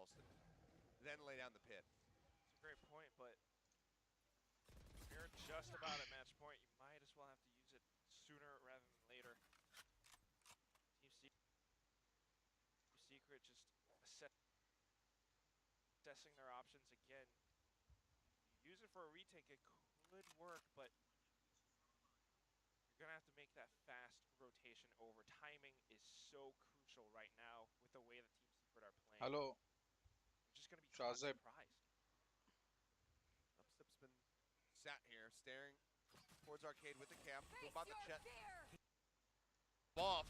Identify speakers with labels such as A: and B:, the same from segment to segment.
A: almost, and then lay down the pit.
B: It's a great point, but if you're just about at match point, you might as well have to use it sooner rather than later. Secret just assessing their options again. You use it for a retake, it could work, but you're gonna have to make that fast rotation over. Timing is so crucial right now with the way that Team Secret are playing.
C: Hello.
B: You're just gonna be caught surprised.
A: 𝘆𝐿𝑆𝑒𝑝's been sat here, staring towards arcade with the cam. About to check. Off.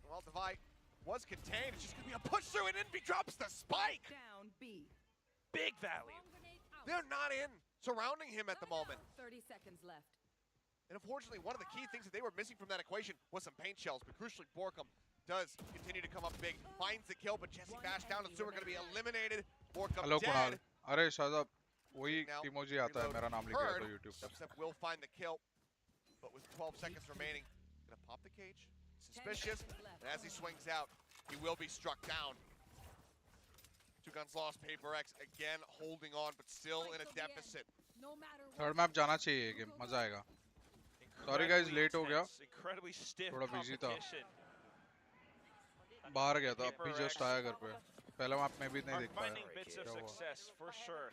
A: Well, 𝘆𝐿𝐿 was contained. It's just gonna be a push through, and 𝑁vY drops the spike.
D: Down B.
B: Big value.
A: They're not in, surrounding him at the moment.
D: 30 seconds left.
A: And unfortunately, one of the key things that they were missing from that equation was some paint shells. But crucially, 𝘆𝐿𝐿 does continue to come up big, finds the kill, but Jesse bashed down, and so we're going to be eliminated. 𝘆𝐿𝐿
C: Hello
A: dead.
C: Kunal. अरे शादाब वही
A: Now,
C: emoji आता है मेरा नाम लिख दिया था YouTube पर.
A: 𝘆𝐿𝐿 will find the kill, but with 12 seconds remaining, gonna pop the cage. Suspicious, and as he swings out, he will be struck down. 2 guns lost. PRX again holding on, but still in a deficit.
C: Third map जाना चाहिए game मजा आएगा. Sorry guys, late हो गया.
B: Incredibly stiff
C: थोड़ा busy था.
B: competition.
C: बाहर गया था, अभी just आया घर पे. पहले map में भी नहीं देख पाया.
B: Finding bits of success for sure.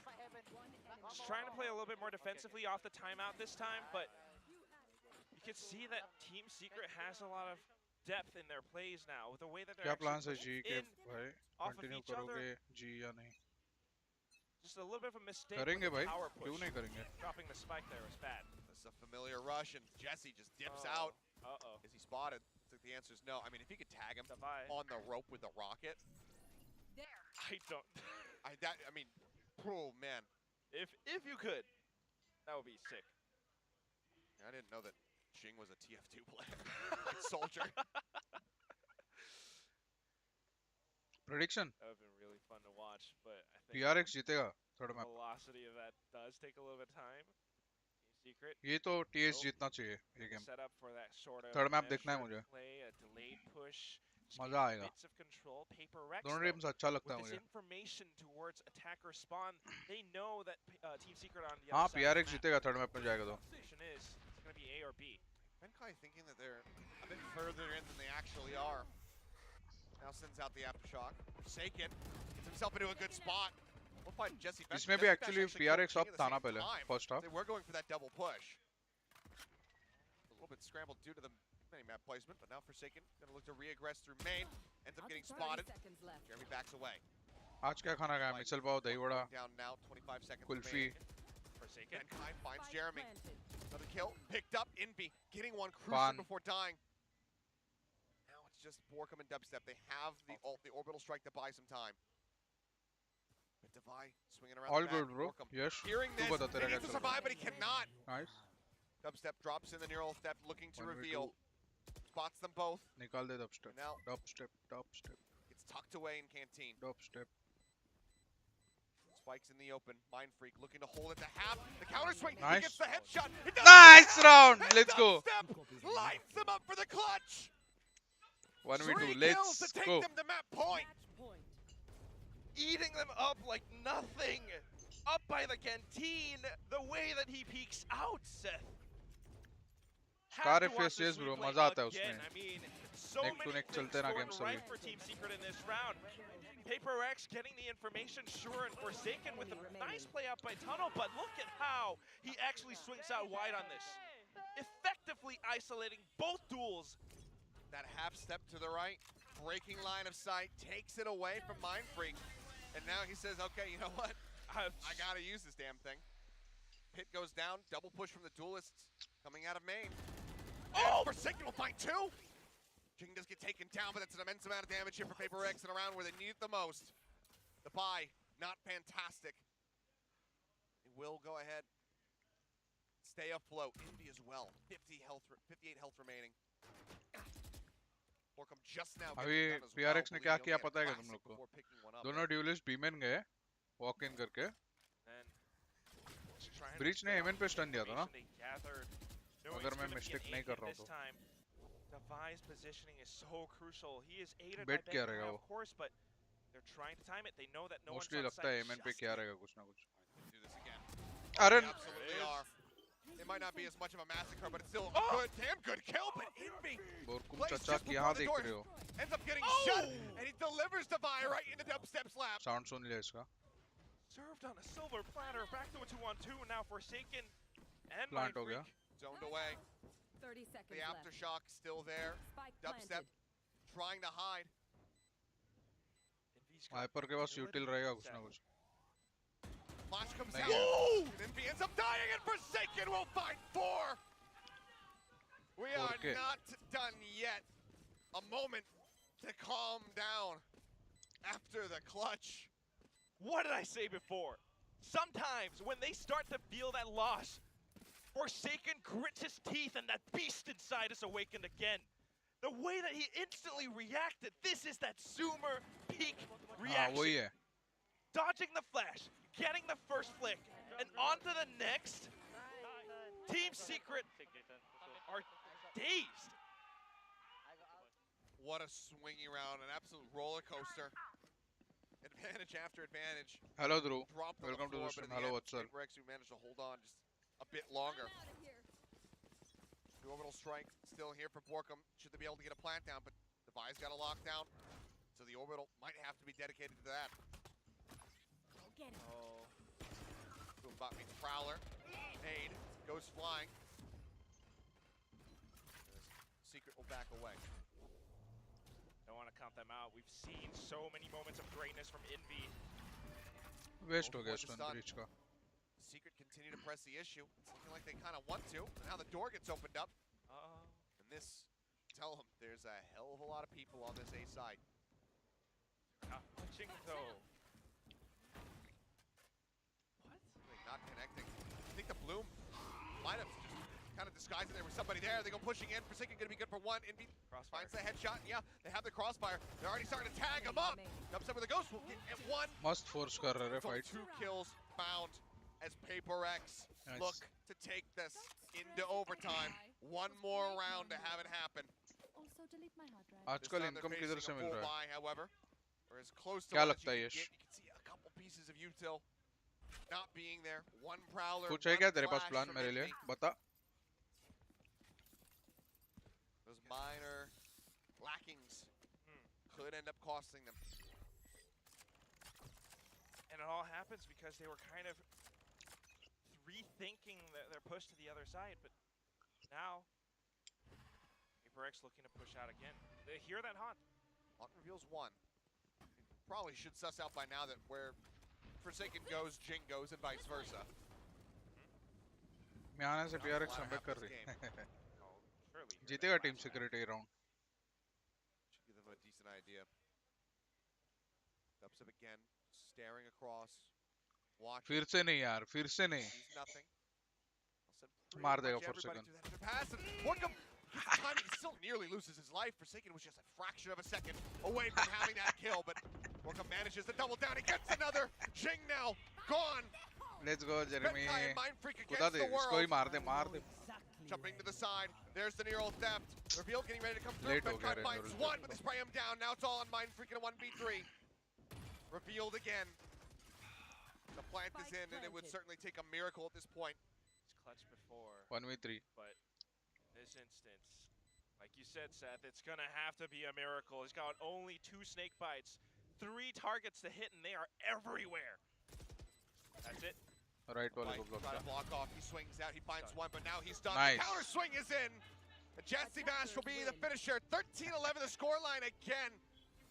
B: Just trying to play a little bit more defensively off the timeout this time, but you can see that Team Secret has a lot of depth in their plays now with the way that they're
C: क्या plans है
B: actually
C: जी के
B: in
C: भाई?
B: off of
C: Continue
B: each other.
C: करोगे जी या नहीं?
B: Just a little bit of a mistake.
C: करेंगे
B: with the
C: भाई.
B: power push.
C: क्यों नहीं करेंगे?
B: Dropping the spike there was bad.
A: This is a familiar rush, and Jesse just dips out.
B: Uh-oh.
A: Is he spotted? So the answer is no. I mean, if he could tag him
B: 𝘆𝐿𝐿.
A: on the rope with a rocket,
B: I don't.
A: I mean, oh man,
B: If you could, that would be sick.
A: I didn't know that 𝐿𝐽 was a TF2 player. Soldier.
C: Prediction.
B: That would have been really fun to watch, but I think
C: PRX जीतेगा third
B: the
C: map.
B: velocity of that does take a little bit of time. Team Secret
C: ये तो TS जीतना चाहिए ये game.
B: set up for that sort of
C: Third map देखना है
B: measured
C: मुझे.
B: play, a delayed push. just
C: मजा
B: getting
C: आएगा.
B: Bits of control. PRX
C: दोनों
B: though,
C: teams अच्छा लगता है
B: with this
C: मुझे.
B: information towards attacker spawn, they know that Team Secret on the
C: हाँ
B: other side
C: PRX
B: of the
C: जीतेगा third map में जाएगा तो.
B: map. Question is, it's going to be A or B.
A: 𝘆𝐿𝐿 thinking that they're a bit further in than they actually are. Now sends out the aftershock. Forsaken gets himself into a good spot. We'll find Jesse back.
C: इसमें भी actually PRX up था ना पहले first half.
A: They were going for that double push. A little bit scrambled due to the mini-map placement, but now Forsaken gonna look to re-aggress through main. Ends up getting spotted. Jeremy backs away.
C: आज क्या खाना खाया? मिसल पाव, दही vada,
A: Down now, 25 seconds
C: kulfi.
A: remaining.
B: Forsaken.
A: And Kai finds Jeremy. Another kill, picked up. 𝑁vY getting one crucial
C: Fun.
A: before dying. Now it's just 𝘆𝐿𝐿 and dubstep. They have the orbital strike to buy some time. But 𝘆𝐼𝑋 swinging around
C: All
A: the back.
C: good bro.
A: 𝘆𝐿𝐿
C: Yes.
A: hearing
C: तू
A: this,
C: बता
A: he
C: तेरा क्या
A: needs to
C: चल रहा
A: survive, but he cannot.
C: है? Nice.
A: Dubstep drops in the neural step, looking to
C: 1v2.
A: reveal. Spots them both.
C: निकाल दे dubstep.
A: And now
C: Dubstep.
A: gets tucked away in canteen.
C: Dubstep.
A: Spikes in the open. Mindfreak looking to hold it to half. The counter swing.
C: Nice.
A: He gets the headshot. It does
C: Nice round.
A: And
C: Let's go.
A: Dubstep lines them up for the clutch.
C: 1v2.
A: 3 kills
C: Let's
A: to take
C: go.
A: them to map point.
B: Eating them up like nothing. Up by the canteen, the way that he peeks out, Seth.
C: Scar
B: Have to watch
C: FS
B: this
C: bro,
B: replay
C: मजा आता है
B: again.
C: उसमें.
B: I mean, so
C: Neck to
B: many
C: neck
B: things
C: चलते ना
B: going
C: games
B: right
C: सभी.
B: for Team Secret in this round. PRX getting the information, sure, and Forsaken with a nice play out by Tunnel, but look at how he actually swings out wide on this. Effectively isolating both duels.
A: That half step to the right, breaking line of sight, takes it away from Mindfreak. And now he says, okay, you know what? I gotta use this damn thing. Pit goes down, double push from the duelists coming out of main. Oh! And Forsaken will find 2! 𝐿𝐿 does get taken down, but that's an immense amount of damage here for PRX in a round where they need it the most. The buy, not fantastic. They will go ahead, stay afloat. 𝑁vY as well, 58 health remaining. 𝘆𝐿𝐿 just now
C: अभी
A: getting it done as
C: PRX
A: well,
C: ने क्या
A: believing
C: किया
A: he'll
C: पता है क्या
A: get
C: तुम लोग को?
A: before picking one up.
C: दोनों duelist B main गए, walk in करके.
B: And just trying to
C: Breach ने
B: get
C: A main पे stun दिया था ना?
B: information they gathered, knowing
C: अगर
B: it's
C: मैं
B: gonna be
C: mistake
B: an
C: नहीं
B: A
C: कर
B: hit
C: रहा हूँ
B: this
C: तो.
B: time. 𝘆𝐼𝑋's positioning is so crucial. He is aided
C: Bet
B: by
C: क्या
B: Ben
C: रहेगा
B: Kai,
C: वो?
B: of course, but They're trying to time it. They know that no one's
C: mostly
B: on
C: लगता है
B: site.
C: MN पे
B: Just
C: क्या रहेगा कुछ ना कुछ
A: Do this again.
C: अरे
A: They absolutely are. It might not be as much of a massacre, but it's still
B: Oh!
A: a good, damn good kill. But Envy
C: बोरकुम
A: plays
C: चाचा
A: just
C: की यहाँ
A: before the
C: देख
A: door,
C: रहे हो
A: ends up getting
B: Oh!
A: shut, and he delivers the buy right into Dubstep's lap.
C: Sound सुन लिया इसका
B: served on a silver platter. Back to a 2-on-2 now. Forsaken and
C: Plant हो
B: Mindfreak.
C: गया
A: Zoned away.
D: 30 seconds
A: The
D: left.
A: aftershock still there.
D: Spike
A: Dubstep
D: planted.
A: trying to hide.
B: Envy's got
C: hyper के पास यूटिल रहेगा कुछ ना कुछ
A: Flash comes
C: Thank
A: out.
C: you.
A: And Envy ends up dying, and Forsaken will find 4. We are
C: 4K.
A: not done yet. A moment to calm down after the clutch.
B: What did I say before? Sometimes when they start to feel that loss, Forsaken grits his teeth and that beast inside is awakened again. The way that he instantly reacted, this is that zoomer peak
C: हाँ
B: reaction.
C: वही है
B: Dodging the flash, getting the first flick, and on to the next. Team Secret are dazed.
A: What a swingy round, an absolute roller coaster. Advantage after advantage.
C: Hello Dhruv
A: Dropped on
C: Welcome
A: the
C: to
A: floor,
C: the
A: but in
C: stream.
A: the
C: Hello,
A: end,
C: what's up?
A: PRX, who managed to hold on just a bit longer. The orbital strike still here for Borkum. Should they be able to get a plant down, but the Vi's got a lockdown. So the orbital might have to be dedicated to that.
D: Go get it.
B: Oh,
A: Boom bot meets Prowler. Nade goes flying. Secret will back away.
B: don't want to count them out. We've seen so many moments of greatness from Envy.
C: Waste हो गया
A: Both
C: stun
A: done.
C: Breach का
A: Secret continue to press the issue. It's looking like they kind of want to. And now the door gets opened up. And this, tell them, there's a hell of a lot of people on this A side.
B: Not punching though. What?
A: Not connecting. I think the Bloom might have just kind of disguised it. There was somebody there. They go pushing in. Forsaken going to be good for 1. Envy
B: Crossfire.
A: finds the headshot. And yeah, they have the crossfire. They're already starting to tag him up. Dubstep with a ghost will get at 1.
C: मस्त force कर रहे हैं
A: So
C: fight
A: 2 kills found as PRX
C: Nice.
A: look to take this into overtime. One more round to have it happen.
D: Also delete my hard drive.
A: This
C: आजकल
A: time they're
C: income किधर
A: facing
C: से
A: a
C: mill
A: full
C: रहा है
A: buy, however, or as close to
C: क्या
A: one as
C: लगता है
A: you
C: Yash?
A: can get. You can see a couple pieces of util not being there. One prowler.
C: कुछ है
A: one
C: क्या तेरे पास
A: flash
C: प्लान
A: from
C: मेरे लिए
A: Envy.
C: बता
A: Those minor lackings could end up costing them.
B: And it all happens because they were kind of rethinking their push to the other side, but now PRX looking to push out again. They hear that haunt.
A: Haunt reveals 1. Probably should suss out by now that where Forsaken goes, Jing goes, and vice versa.
C: मैं आने से
A: Not
C: PRX
A: the latter
C: comeback
A: half
C: कर
A: of this
C: रही
A: game.
B: Oh, surely hear
C: जीतेगा
B: that
C: team
B: last
C: secret A round
A: Should give them a decent idea. Dubstep again, staring across, watching.
C: फिर से नहीं यार फिर से नहीं
A: Sees nothing. I'll send pretty
C: मार देगा
A: much everybody
C: Forsaken.
A: through that extra pass, and Borkum gets the timing. He still nearly loses his life. Forsaken was just a fraction of a second away from having that kill, but Borkum manages to double down. He gets another. Jing now gone.
C: Let's go Jeremy
A: Benkai and Mindfreak
C: खुदा
A: against
C: they
A: the
C: इसको ही
A: world.
C: मार दे
A: Jumping to the side. There's the neural theft. Reveal getting ready to come through.
C: Late हो गया
A: Benkai
C: रे
A: finds
C: neural
A: 1,
C: theft
A: but
C: को.
A: they spray him down. Now it's all on Mindfreak in a 1v3. Revealed again. The plant is in, and it would certainly take a miracle at this point.
B: He's clutched before,
C: 1v3
B: but this instance, like you said, Seth, it's gonna have to be a miracle. He's got only 2 snake bites, 3 targets to hit, and they are everywhere. That's it.
C: Right वाले
A: Like,
C: को block
A: try to
C: किया
A: block off. He swings out. He finds 1, but now he's done.
C: Nice.
A: The counter swing is in. And 𝐿𝐵 will be the finisher. 13-11 the scoreline again.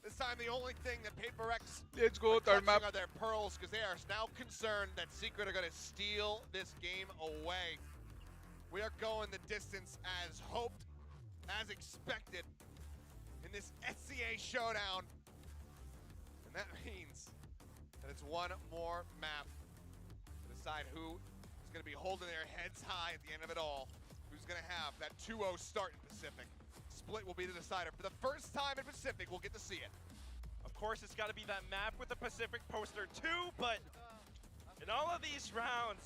A: This time the only thing that PRX
C: let's go
A: are
C: third map
A: clutching are their pearls, because they are now concerned that Secret are going to steal this game away. We are going the distance as hoped, as expected in this SCA showdown. And that means that it's one more map to decide who is going to be holding their heads high at the end of it all. Who's going to have that 2-0 start in Pacific. Split will be the decider. For the first time in Pacific, we'll get to see it.
B: Of course, it's got to be that map with the Pacific poster too, but in all of these rounds,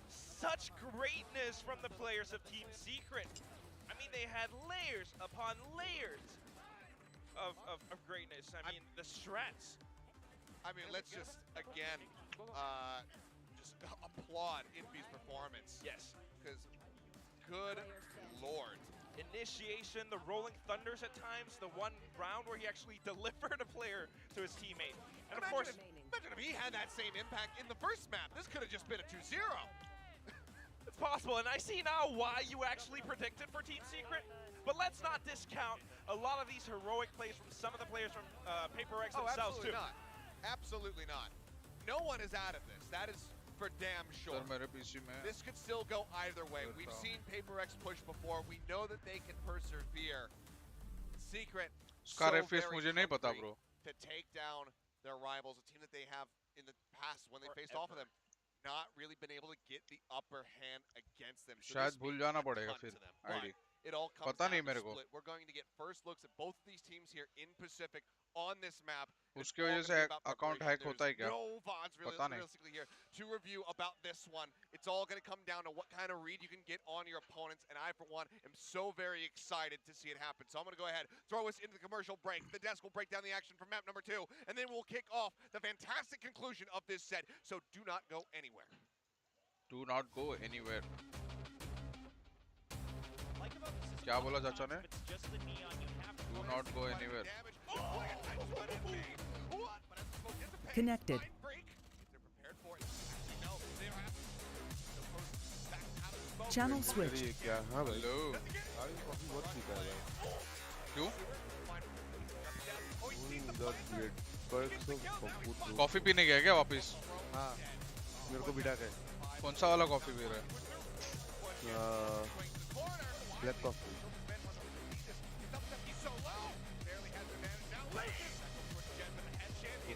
B: such greatness from the players of Team Secret. I mean, they had layers upon layers of greatness. I mean, the strats.
A: I mean, let's just, again, just applaud 𝐼𝑆's performance.
B: Yes.
A: Because, good lord.
B: Initiation, the rolling thunders at times, the one round where he actually delivered a player to his teammate. And of course,
A: Imagine if he had that same impact in the first map. This could have just been a 2-0.
B: it's possible, and I see now why you actually predicted for Team Secret. But let's not discount a lot of these heroic plays from some of the players from PRX themselves
A: absolutely
B: too.
A: not. Absolutely not. No one is out of this. That is for damn sure.
C: Sir, मेरे PC में
A: This could still go either way. We've seen PRX push before. We know that they can persevere. Secret
C: उसका
A: so
C: FPS
A: very
C: मुझे नहीं पता
A: hungry
C: bro.
A: to take down their rivals, a team that they have in the past when they faced off of them, not really been able to get the upper hand against them. So
C: शायद
A: this
C: भूल
A: means
C: जाना
A: a
C: पड़ेगा
A: ton
C: फिर
A: to them. But
C: ID.
A: it all comes
C: पता
A: down
C: नहीं
A: to
C: मेरे को.
A: split. We're going to get first looks at both of these teams here in Pacific on this map. It's
C: उसकी
A: all
C: वजह
A: gonna
C: से
A: be about
C: account
A: preparation.
C: hack होता है क्या?
A: No VODs
C: पता नहीं.
A: realistically here to review about this one. It's all going to come down to what kind of read you can get on your opponents, and I, for one, am so very excited to see it happen. So I'm going to go ahead, throw us into the commercial break. The desk will break down the action for map number 2, and then we'll kick off the fantastic conclusion of this set. So do not go anywhere.
C: Do not go anywhere. क्या बोला चाचा ने? Do not go anywhere.
E: Connected. Channel switched.
F: ये क्या? हाँ भाई।
C: Hello.
F: आज coffee बहुत पीता है भाई।
C: क्यों?
F: 𝐿𝐿𝐿𝐿𝐿
C: कॉफी पीने गया क्या वापिस?
F: हाँ। मेरे को बिठा के।
C: कौन सा वाला कॉफी पी रहा है?
F: Black coffee.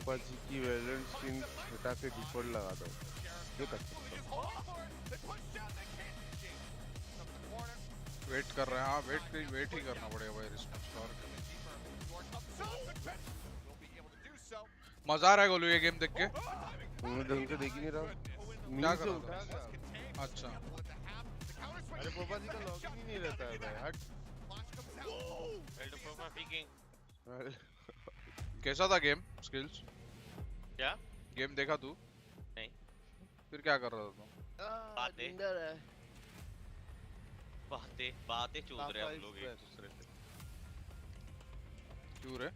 F: ऊपर जी की वैलेंट स्किन हटा के डिफॉल्ट लगा दो। ये कर सकते हो।
C: वेट कर रहे हैं हाँ वेट ही करना पड़ेगा भाई रिस्पॉन्स और मजा आ रहा है गोलू ये गेम देख के
F: मैं ढंग से देख ही नहीं रहा
C: क्या कर
F: उठा
C: रहा था अच्छा
F: अरे पापा जी का लॉगिन ही नहीं रहता है भाई हट अरे
C: कैसा था गेम स्किल्स
G: क्या
C: गेम देखा तू
G: नहीं
C: फिर क्या कर रहा था तू
G: बातें चूद रहे हम लोग एक दूसरे से
C: क्यों रे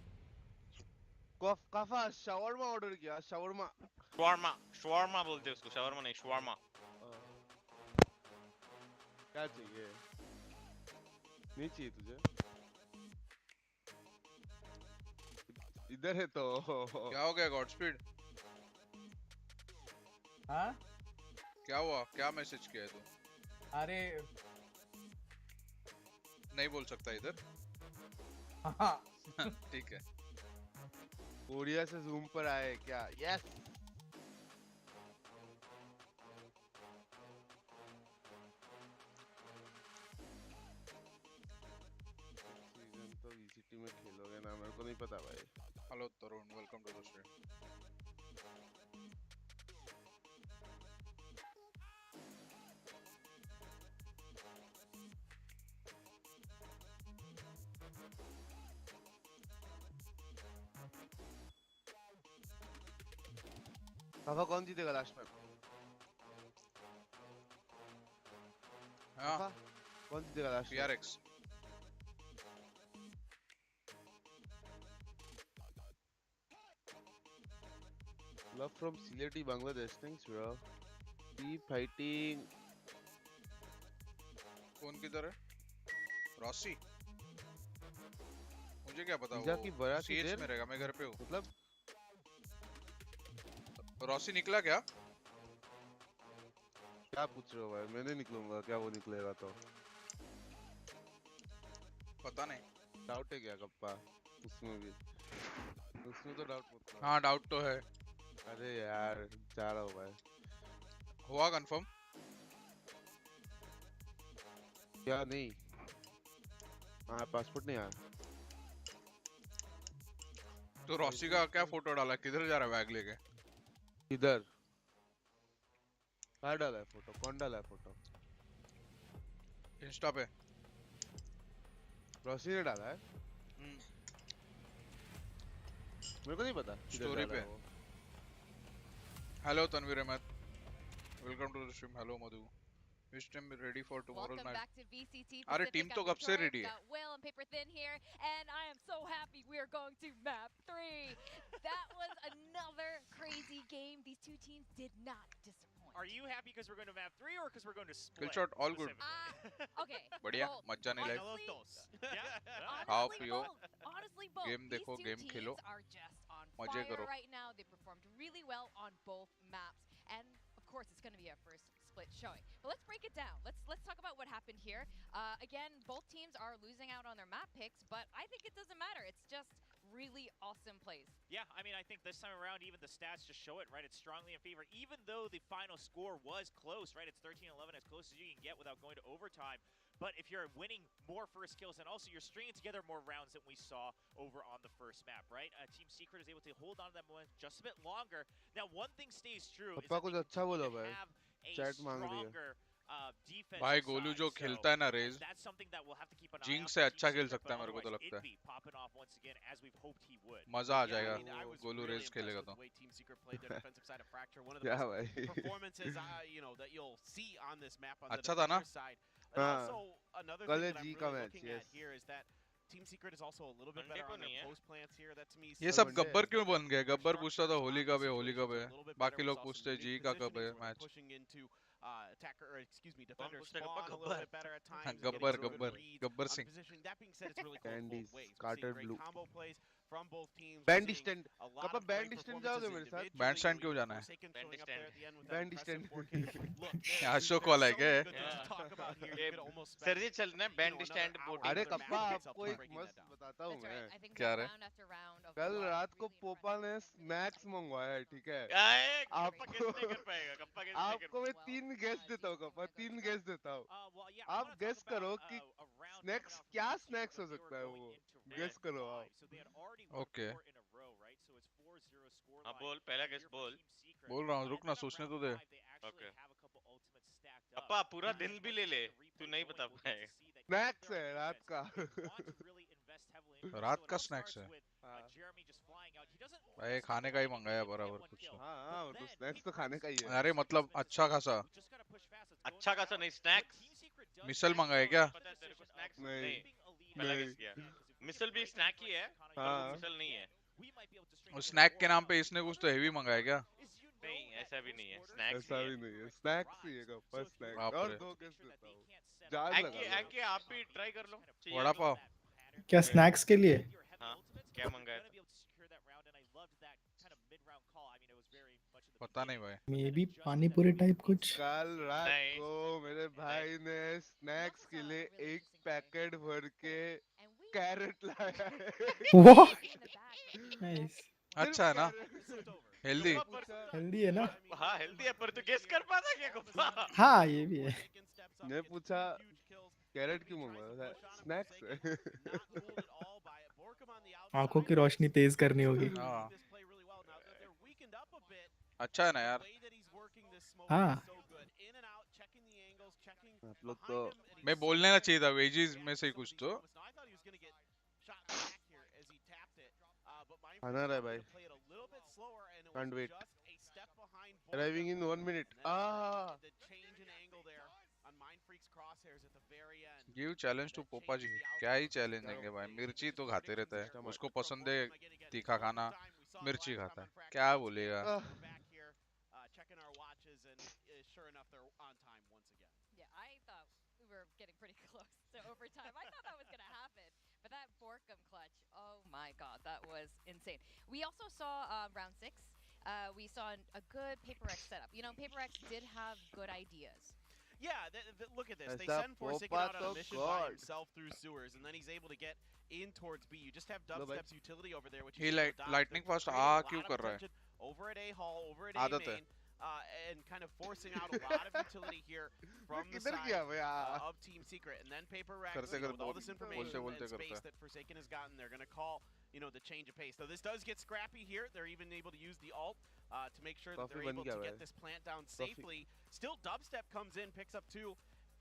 F: काफा शावरमा ऑर्डर किया शावरमा
G: शवारमा बोलते हैं उसको शवारमा नहीं शवारमा
F: क्या चाहिए नहीं चाहिए तुझे इधर है तो
C: क्या हो गया गॉड स्पीड
H: हाँ
C: क्या हुआ क्या मैसेज किया है तू
H: अरे
C: नहीं बोल सकता इधर
H: हाँ
C: ठीक है
F: कोरिया से जूम पर आए क्या यस सीजन तो VCT में खेलोगे ना मेरे को नहीं पता भाई
C: hello Tarun welcome to the stream
F: काफा कौन जीतेगा लास्ट में
C: हाँ
F: काफा कौन जीतेगा लास्ट में
C: PRX
F: love from Siliguri Bangladesh thanks bro keep fighting
C: कौन किधर है रॉसी मुझे क्या पता
F: पिज्जा की बड़ा सी
C: सीएच
F: देर
C: में रहेगा मैं घर पे हूँ
F: मतलब
C: रॉसी निकला क्या
F: क्या पूछ रहे हो भाई मैं नहीं निकलूंगा क्या वो निकलेगा तो
C: पता नहीं
F: डाउट है क्या कप्पा उसमें भी उसमें तो डाउट मत करो
C: हाँ डाउट तो है
F: अरे यार जा रहा हूँ भाई
C: हुआ कंफर्म
F: क्या नहीं हाँ पासपोर्ट नहीं आया
C: तो रॉसी का क्या फोटो डाला किधर जा रहा है बैग लेके
F: इधर कहाँ डाला है फोटो कौन डाला है फोटो
C: इंस्टा पे
F: रोशी ने डाला है मेरे को नहीं पता
C: स्टोरी पे hello Tanveer Ahmed welcome to the stream hello Madhu wish team ready for tomorrow
I: Welcome
C: night
I: back to VCT
C: अरे
I: Pacific.
C: टीम तो
I: Got
C: कब से
I: Sinkar,
C: रेडी है
I: got 𝐿 and Paper Thin here, and I am so happy we are going to map 3. That was another crazy game. These two teams did not disappoint.
J: Are you happy because we're going to map 3 or because we're going to split?
C: kill shot all good
I: Okay.
C: बढ़िया
I: both.
C: मजा नहीं life
I: Honestly,
J: Yeah.
C: How
I: honestly,
C: पियो
I: both. Honestly, both.
C: Game
I: These
C: देखो,
I: two
C: game
I: teams
C: Khelo,
I: are just on
C: मजे
I: fire
C: करो।
I: right now. They performed really well on both maps, and of course, it's going to be our first split showing. But let's break it down. Let's talk about what happened here. Again, both teams are losing out on their map picks, but I think it doesn't matter. It's just really awesome plays.
J: Yeah, I mean, I think this time around, even the stats just show it, right? It's strongly in favor, even though the final score was close, right? It's 13-11, as close as you can get without going to overtime. But if you're winning more first kills, and also you're stringing together more rounds than we saw over on the first map, right? Team Secret is able to hold on to that momentum just a bit longer. Now, one thing stays true is
F: पापा
J: that
F: कुछ
J: they
F: अच्छा बोला
J: continue
F: भाई
J: to have a
F: chat मांग रही है
J: stronger defense.
C: भाई गोलू जो खेलता है ना Raze
J: That's something that we'll have to keep an eye
C: जिंक
J: on
C: से
J: for
C: अच्छा
J: Team
C: खेल
J: Secret,
C: सकता है
J: but
C: मेरे को तो
J: otherwise
C: लगता है
J: it'd be popping off once again as we've hoped he would.
C: मजा आ
K: Yeah, I
C: जाएगा
K: mean, I was
C: Golu
K: really
C: Raze खेलेगा
K: impressed
C: तो
K: with the way Team Secret played their defensive side of Fracture. One of the
F: क्या
K: best
F: भाई
K: performances that you'll see on this map on the
C: अच्छा था ना
K: defender side. And
F: हाँ
K: also another
F: कल
K: thing
F: है
K: that I'm
F: जी का
K: really
F: match
K: looking at
F: yes
K: here is that Team Secret is also a little bit
G: Monday
K: better
G: को
K: on their
G: नहीं है
K: post plants here. That to me
C: ये
K: says
C: सब
F: Monday है
C: गब्बर क्यों बन गए गब्बर
K: Shark
C: पूछता था
K: Shark
C: होली
K: on
C: कब
K: the
C: है होली
K: situations
C: कब
K: are
C: है
K: a little bit
C: बाकी
K: better. We
C: लोग
K: saw
C: पूछते
K: some
C: हैं जी
K: unique
C: का कब है
K: positionings where they're
C: match
K: pushing into attacker, or excuse me,
G: कौन
K: defender
G: पूछता है
K: spawn a little
G: Gabbar
K: bit better at times
C: हाँ,
K: and getting
C: Gabbar
K: some good
C: Gabbar
K: reads
C: Gabbar
K: on the
C: Singh
K: positioning. That being said, it's really close
F: candies
K: both ways. We're seeing
F: Carter
K: great
F: blue
K: combo plays from both teams. We're
F: band
K: seeing
F: stand
K: a lot
F: kappa
K: of great
F: band stand
K: performances
F: जाओगे मेरे साथ
K: individually.
C: Band stand
K: You know,
C: क्यों
K: even
C: जाना है
K: Forsaken
G: Band
K: showing up there
G: stand.
K: at the end with that
F: band
K: impressive
F: stand
K: 4K. Look,
C: यहाँ
K: there's
C: Ashok
K: so
C: वाला है
K: many
C: क्या
K: good things to talk about here. You could almost spend
G: sir ji चलना है band
K: another
G: stand
K: hour
G: boating
F: अरे
K: on the
F: kappa
K: map itself
F: आपको
K: just
F: एक
K: breaking that
F: मस्त
K: down.
F: बताता हूँ
I: That's right.
F: मैं
I: I think we
C: क्या
I: have
C: रे
I: round after round of
F: कल
I: really
F: रात को
I: impressive
F: पोपा ने
I: performances.
F: स्नैक्स मंगवाया है ठीक है
G: कप्पा
F: आपको
G: गेस नहीं कर पाएगा कप्पा गेस नहीं कर
F: आपको मैं
I: Well,
F: तीन गेस देता हूँ
I: decent
F: कप्पा
I: teamwork
F: तीन
I: on
F: गेस देता हूँ
J: Well, yeah, I
F: आप
J: want to
F: guess
J: talk about
F: करो कि
J: a round
F: snacks
J: coming out from
F: क्या
J: Team Secret
F: स्नैक्स हो
J: when they were
F: सकता है
J: going
F: वो
J: into
F: गेस
J: round
F: करो आप
J: 5. So they had already won
C: okay
J: 4 in a row, right? So it's 4-0 scoreline.
G: हाँ बोल पहला गेस
J: here for
G: बोल
J: Team Secret.
C: बोल रहा हूँ
J: And
C: रुक ना
J: then on
C: सोचने
J: round
C: तो दे
J: 5, they actually
G: Okay.
J: have a couple ultimates stacked up.
G: Kappa पूरा
J: As
G: दिन
J: much
G: भी
J: as
G: ले ले
J: the replay
G: तू नहीं
J: going,
G: बता
J: we'll get
G: पाएगा
J: to see that even
F: snacks
J: their
F: है रात
J: defense,
F: का
J: they want to really invest heavily into
C: रात
J: so it
C: का
J: all
C: स्नैक्स
J: starts
C: है
J: with
F: हाँ
J: Jeremy just flying out. He doesn't
C: भाई
J: always
C: खाने
J: go
C: का ही
J: all in.
C: मंगाया
J: He only
C: बराबर
J: had one
C: कुछ
J: kill.
C: तो
F: हाँ
J: But
F: हाँ वो तो
J: then
F: स्नैक्स तो
J: PRX
F: खाने का ही है
C: अरे मतलब अच्छा खासा
J: we just gotta push fast. Let's go
G: अच्छा
J: into
G: खासा
J: round.
G: नहीं
J: What
G: snacks
J: Team Secret does
C: misal
J: have
C: मंगाए
J: is
C: क्या
J: the
G: पता है तेरे को
J: position
G: स्नैक्स
J: of
F: नहीं
G: नहीं
J: keeping a lead
G: पहला
F: नहीं
G: गेस किया
J: because if we
G: misal
J: can
G: भी
J: break
G: स्नैक
J: the
G: ही है
J: economy
G: पर वो
F: हाँ
G: मिसल नहीं है
J: we might be able to string
C: और
J: together
C: स्नैक
J: more
C: के नाम पे
J: rounds.
C: इसने कुछ
J: Other
C: तो हेवी
J: important
C: मंगाया क्या
J: is you know
G: नहीं
J: that
G: ऐसा भी
J: close
G: नहीं है
J: quarters
G: स्नैक्स
F: ऐसा
G: ही है
F: भी नहीं है
J: PRX
F: स्नैक्स ही है
J: thrives.
F: Kappa
J: So if you're
F: snacks
C: बाप
F: और
C: रे
F: दो
J: to make
F: guess
J: sure that
F: देता
J: they
F: हूँ
J: can't set up
F: जान
J: a
F: लगा
G: एंके
F: लो
G: एंके आप भी ट्राई कर लो चाहिए
C: वड़ा
G: तो
C: पाव
H: क्या स्नैक्स के लिए
G: हाँ क्या मंगाया था
C: पता नहीं भाई
H: मे बी पानी पूरी टाइप कुछ
F: कल रात
G: नहीं
F: को मेरे भाई ने स्नैक्स के लिए एक पैकेट भर के कैरेट लाया है
H: व्हाट नाइस
F: सिर्फ
C: अच्छा है ना
F: कैरेट
C: हेल्दी
G: कप्पा पर
F: पूछा
H: हेल्दी है ना
G: हाँ हेल्दी है पर तू गेस कर पाता क्या कप्पा
H: हाँ ये भी है
F: मैं पूछा कैरेट क्यों मंगवाया था स्नैक्स है
H: आंखों की रोशनी तेज करनी होगी
C: हाँ अच्छा है ना यार
H: हाँ
F: आप लोग तो
C: मैं बोलने ना चाहिए था वेजीज में से ही कुछ तो
F: खाना रहा है भाई can't wait arriving in 1 minute
C: give challenge to Popa ji क्या ही चैलेंज देंगे भाई मिर्ची तो खाते रहता है उसको पसंद है तीखा खाना मिर्ची खाता है क्या बोलेगा
I: Yeah, I thought we were getting pretty close to overtime. I thought that was going to happen. But that 𝐿𝐼𝑋𝐾𝐄 clutch, oh my god, that was insane. We also saw round 6. We saw a good PRX setup. You know, PRX did have good ideas.
K: Yeah, look at this. They
F: ऐसा
K: send Forsaken
F: पोपा
K: out on
F: तो
K: a mission by
F: God.
K: himself through sewers, and then he's able to get in towards B. You just have
F: Hello, bhai.
K: Dubstep's utility over there, which
C: He
K: is
C: like lightning fast आ क्यों कर रहा है
K: over at A-Hall, over at
C: आदत है
K: A-Main, and kind of forcing out a lot of utility here from the
F: किधर
K: side
F: गया भाई
K: of Team Secret. And then PRX,
C: करते
K: with all
C: करते
K: this information
C: बोलते
K: and
C: करता
K: space
C: है
K: that Forsaken has gotten, they're going to call, the change of pace. So this does get scrappy here. They're even able to use the ult to make sure that
F: Coffee
K: they're
F: बन
K: able
F: गया
K: to
F: भाई
K: get this plant down safely. Still, Dubstep comes in, picks up 2.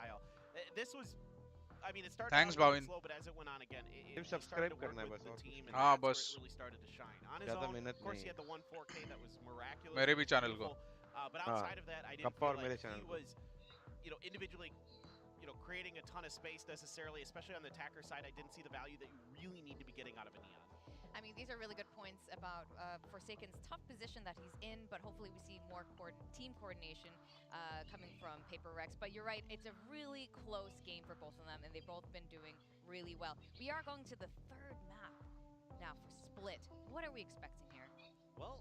K: style. This was I mean, it started
C: Thanks,
K: out a little
C: Bhavin.
K: slow, but as it went on again, it
F: सिर्फ
K: started
F: subscribe
K: to work
F: करना है
K: with
F: बस
K: the
F: और
K: team,
F: कुछ
K: and
C: हाँ
K: that's where
C: बस
K: it really started to shine. On his
F: ज्यादा
K: own,
F: मेहनत
K: of course,
F: नहीं
K: he
F: है
K: had the 1-4K that was miraculous.
C: मेरे
K: and
C: भी चैनल को
K: beautiful. But
F: हाँ
K: outside of that, I didn't
F: kappa
K: feel
F: और
K: like
F: मेरे
K: he
F: चैनल को
K: was, individually, creating a ton of space necessarily, especially on the attacker side. I didn't see the value that you really need to be getting out of a Neon.
I: I mean, these are really good points about Forsaken's tough position that he's in, but hopefully we see more team coordination coming from PRX. But you're right, it's a really close game for both of them, and they've both been doing really well. We are going to the third map now for Split. What are we expecting here?
J: Well,